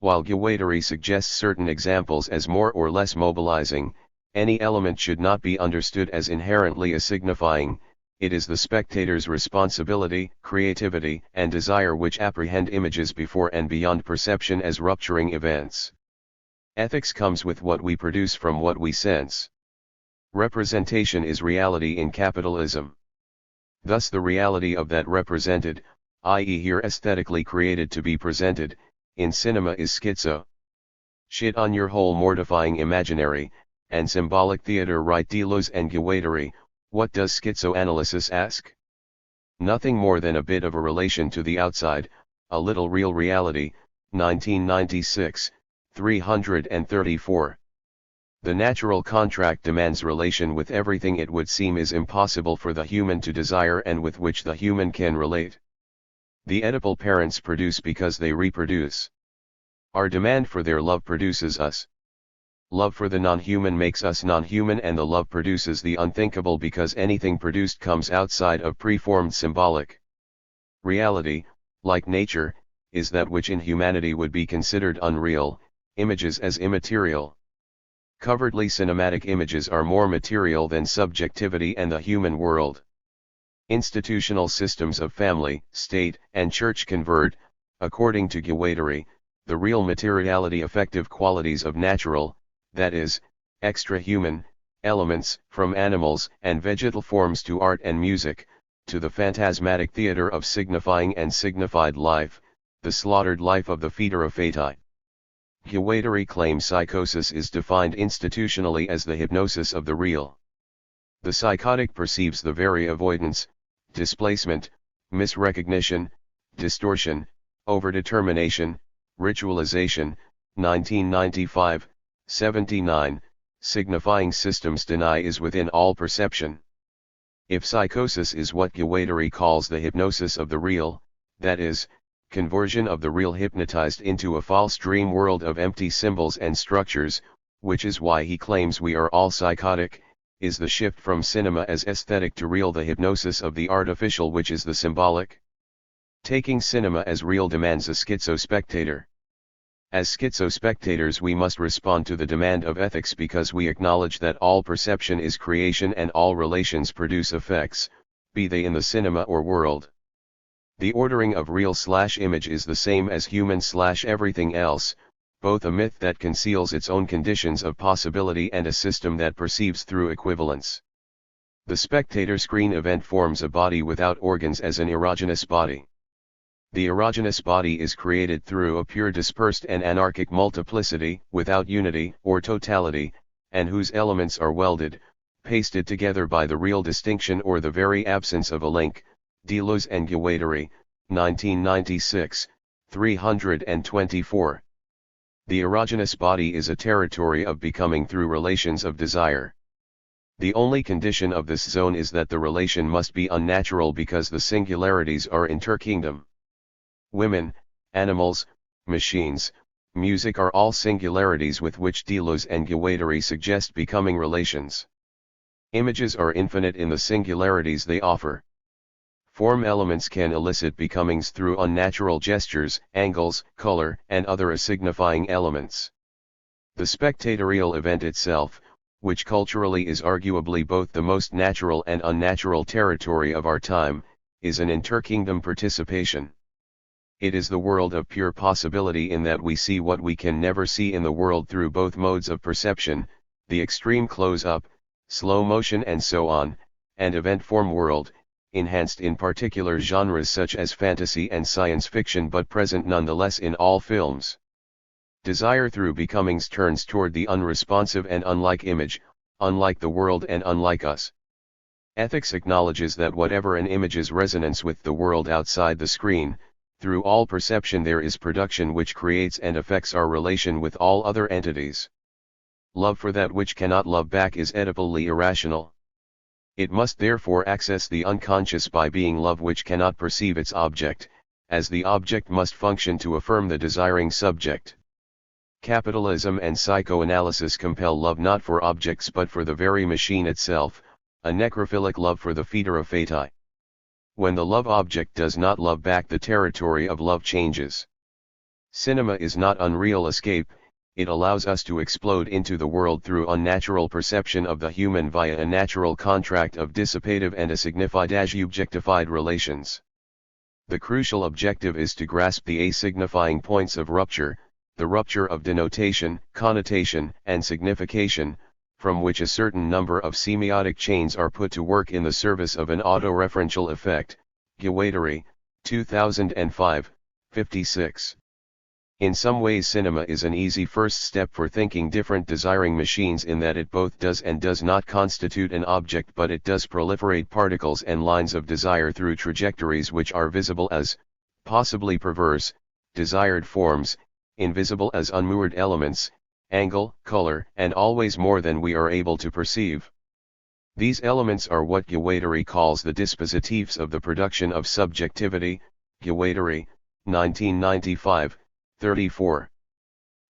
Speaker 1: While Guattari suggests certain examples as more or less mobilizing, any element should not be understood as inherently a signifying. It is the spectator's responsibility, creativity, and desire which apprehend images before and beyond perception as rupturing events. Ethics comes with what we produce from what we sense. Representation is reality in capitalism. Thus the reality of that represented, i.e. here aesthetically created to be presented, in cinema is schizo. Shit on your whole mortifying imaginary, and symbolic theater. Write Deleuze and Guattari. What does schizoanalysis ask? Nothing more than a bit of a relation to the outside, a little real reality. 1996, 334. The natural contract demands relation with everything it would seem is impossible for the human to desire and with which the human can relate. The Oedipal parents produce because they reproduce. Our demand for their love produces us. Love for the non-human makes us non-human, and the love produces the unthinkable because anything produced comes outside of preformed symbolic. Reality, like nature, is that which in humanity would be considered unreal, images as immaterial. Covertly cinematic images are more material than subjectivity and the human world. Institutional systems of family, state, and church convert, according to Guattari, the real materiality affective qualities of natural, that is, extra-human, elements, from animals and vegetal forms to art and music, to the phantasmatic theater of signifying and signified life, the slaughtered life of the Foedera Fati. Guattari claims psychosis is defined institutionally as the hypnosis of the real. The psychotic perceives the very avoidance, displacement, misrecognition, distortion, overdetermination, ritualization. 1995, 79, signifying systems deny is within all perception. If psychosis is what Guattari calls the hypnosis of the real, that is, conversion of the real hypnotized into a false dream world of empty symbols and structures, which is why he claims we are all psychotic, is the shift from cinema as aesthetic to real the hypnosis of the artificial which is the symbolic? Taking cinema as real demands a schizo-spectator. As schizo-spectators we must respond to the demand of ethics because we acknowledge that all perception is creation and all relations produce effects, be they in the cinema or world. The ordering of real/image is the same as human/everything else, both a myth that conceals its own conditions of possibility and a system that perceives through equivalence. The spectator screen event forms a body without organs as an erogenous body. The erogenous body is created through a pure dispersed and anarchic multiplicity, without unity or totality, and whose elements are welded, pasted together by the real distinction or the very absence of a link. Deleuze and Guattari, 1996, 324. The erogenous body is a territory of becoming through relations of desire. The only condition of this zone is that the relation must be unnatural because the singularities are interkingdom. Women, animals, machines, music are all singularities with which Deleuze and Guattari suggest becoming relations. Images are infinite in the singularities they offer. Form elements can elicit becomings through unnatural gestures, angles, color, and other signifying elements. The spectatorial event itself, which culturally is arguably both the most natural and unnatural territory of our time, is an interkingdom participation. It is the world of pure possibility in that we see what we can never see in the world through both modes of perception, the extreme close-up, slow motion and so on, and event form world, enhanced in particular genres such as fantasy and science fiction but present nonetheless in all films. Desire through becomings turns toward the unresponsive and unlike image, unlike the world and unlike us. Ethics acknowledges that whatever an image's resonance with the world outside the screen, through all perception there is production which creates and affects our relation with all other entities. Love for that which cannot love back is Oedipally irrational. It must therefore access the unconscious by being love which cannot perceive its object, as the object must function to affirm the desiring subject. Capitalism and psychoanalysis compel love not for objects but for the very machine itself, a necrophilic love for the foedera fati. When the love object does not love back, the territory of love changes. Cinema is not unreal escape, it allows us to explode into the world through unnatural perception of the human via a natural contract of dissipative and asignified-objectified relations. The crucial objective is to grasp the asignifying points of rupture, the rupture of denotation, connotation, and signification, from which a certain number of semiotic chains are put to work in the service of an autoreferential effect. Guattari, 2005, 56. In some ways cinema is an easy first step for thinking different desiring machines, in that it both does and does not constitute an object, but it does proliferate particles and lines of desire through trajectories which are visible as, possibly perverse, desired forms, invisible as unmoored elements, angle, color, and always more than we are able to perceive. These elements are what Guattari calls the dispositives of the production of subjectivity. Guattari, 1995, 34.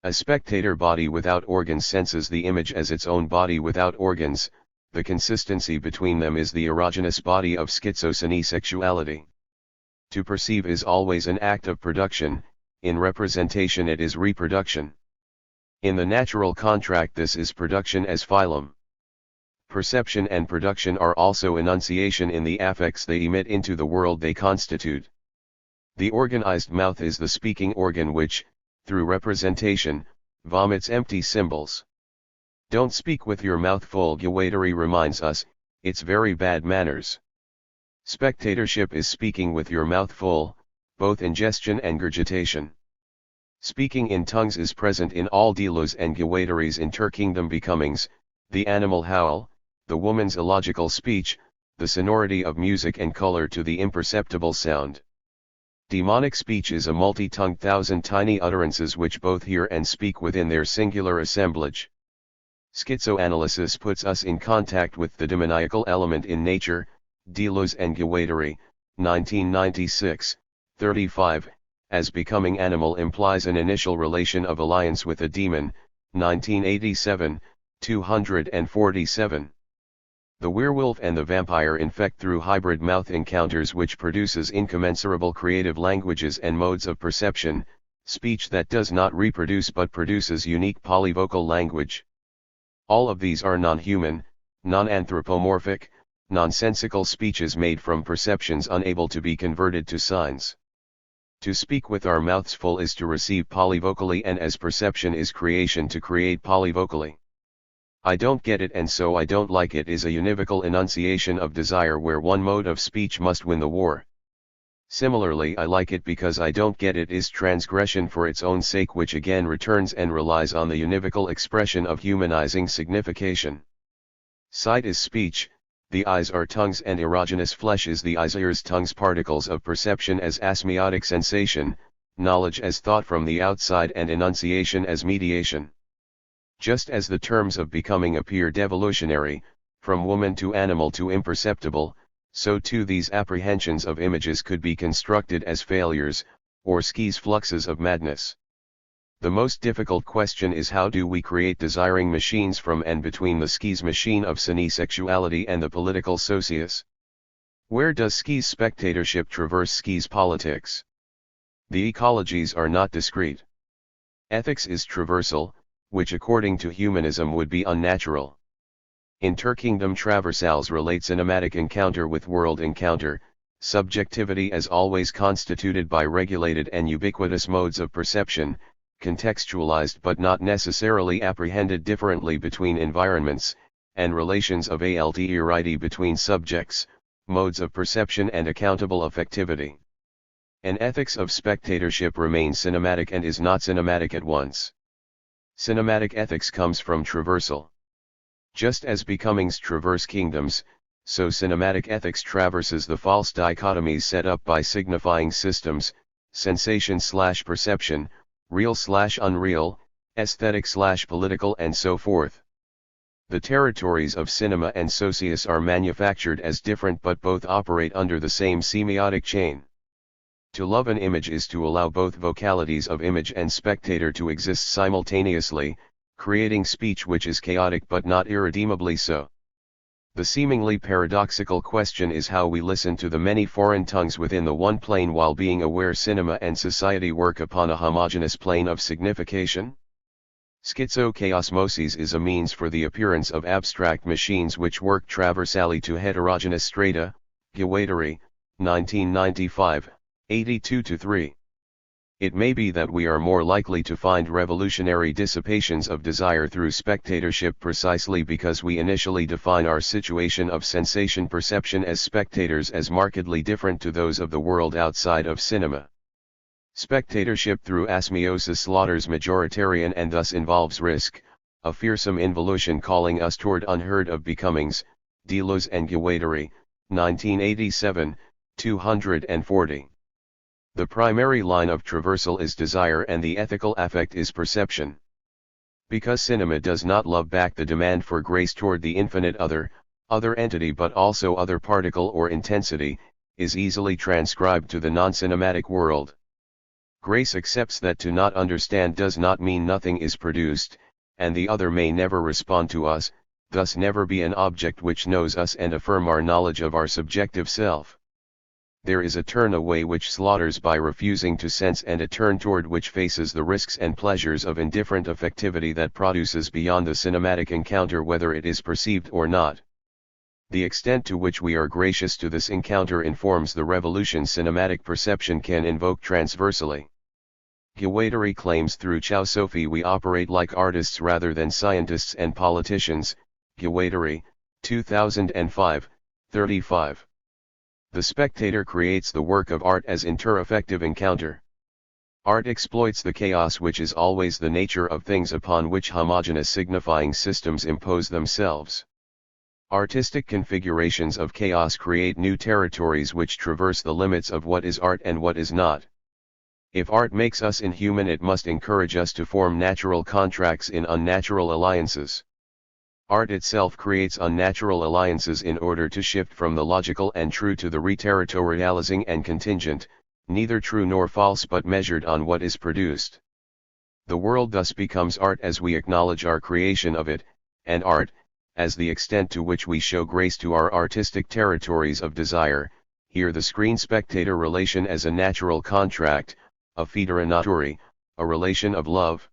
Speaker 1: A spectator body without organs senses the image as its own body without organs. The consistency between them is the erogenous body of schizoanisexuality. To perceive is always an act of production, in representation it is reproduction. In the natural contract this is production as phylum. Perception and production are also enunciation in the affects they emit into the world they constitute. The organized mouth is the speaking organ which, through representation, vomits empty symbols. Don't speak with your mouth full, Guattari reminds us, it's very bad manners. Spectatorship is speaking with your mouth full, both ingestion and gurgitation. Speaking in tongues is present in all Deleuze and Guattari's interkingdom becomings, the animal howl, the woman's illogical speech, the sonority of music and color to the imperceptible sound. Demonic speech is a multi-tongued thousand tiny utterances which both hear and speak within their singular assemblage. Schizoanalysis puts us in contact with the demoniacal element in nature. Deleuze and Guattari, 1996, 35, as becoming animal implies an initial relation of alliance with a demon. 1987, 247. The werewolf and the vampire infect through hybrid mouth encounters, which produces incommensurable creative languages and modes of perception, speech that does not reproduce but produces unique polyvocal language. All of these are non-human, non-anthropomorphic, nonsensical speeches made from perceptions unable to be converted to signs. To speak with our mouths full is to receive polyvocally, and as perception is creation, to create polyvocally. I don't get it and so I don't like it is a univocal enunciation of desire where one mode of speech must win the war. Similarly, I like it because I don't get it is transgression for its own sake, which again returns and relies on the univocal expression of humanizing signification. Sight is speech, the eyes are tongues, and erogenous flesh is the eyes, ears, tongues, particles of perception as asmiotic sensation, knowledge as thought from the outside, and enunciation as mediation. Just as the terms of becoming appear devolutionary, from woman to animal to imperceptible, so too these apprehensions of images could be constructed as failures, or skis fluxes of madness. The most difficult question is, how do we create desiring machines from and between the skis machine of cinesexuality and the political socius? Where does skis spectatorship traverse skis politics? The ecologies are not discrete. Ethics is traversal, which according to humanism would be unnatural. Interkingdom traversals relate cinematic encounter with world encounter, subjectivity as always constituted by regulated and ubiquitous modes of perception, contextualized but not necessarily apprehended differently between environments, and relations of alterity between subjects, modes of perception and accountable affectivity. An ethics of spectatorship remains cinematic and is not cinematic at once. Cinematic ethics comes from traversal. Just as becomings traverse kingdoms, So cinematic ethics traverses the false dichotomies set up by signifying systems, sensation/perception, real/unreal, aesthetic/political and so forth. The territories of cinema and socius are manufactured as different but both operate under the same semiotic chain. To love an image is to allow both vocalities of image and spectator to exist simultaneously, creating speech which is chaotic but not irredeemably so. The seemingly paradoxical question is how we listen to the many foreign tongues within the one plane while being aware cinema and society work upon a homogeneous plane of signification? Schizochaosmosis is a means for the appearance of abstract machines which work traversally to heterogeneous strata, Guattari, 1995, 82-3. It may be that we are more likely to find revolutionary dissipations of desire through spectatorship precisely because we initially define our situation of sensation perception as spectators as markedly different to those of the world outside of cinema. Spectatorship through osmosis slaughters majoritarian and thus involves risk, a fearsome involution calling us toward unheard of becomings, Deleuze and Guattari, 1987, 240. The primary line of traversal is desire and the ethical affect is perception. Because cinema does not love back the demand for grace toward the infinite other entity but also other particle or intensity, is easily transcribed to the non-cinematic world. Grace accepts that to not understand does not mean nothing is produced, and the other may never respond to us, thus never be an object which knows us and affirm our knowledge of our subjective self. There is a turn away which slaughters by refusing to sense and a turn toward which faces the risks and pleasures of indifferent affectivity that produces beyond the cinematic encounter whether it is perceived or not. The extent to which we are gracious to this encounter informs the revolution cinematic perception can invoke transversally. Guattari claims through Chow-Sophie we operate like artists rather than scientists and politicians, Guattari, 2005, 35. The spectator creates the work of art as interaffective encounter. Art exploits the chaos which is always the nature of things upon which homogeneous signifying systems impose themselves. Artistic configurations of chaos create new territories which traverse the limits of what is art and what is not. If art makes us inhuman, it must encourage us to form natural contracts in unnatural alliances. Art itself creates unnatural alliances in order to shift from the logical and true to the reterritorializing and contingent, neither true nor false but measured on what is produced. The world thus becomes art as we acknowledge our creation of it, and art, as the extent to which we show grace to our artistic territories of desire, here the screen-spectator relation as a natural contract, a fidere naturae, a relation of love.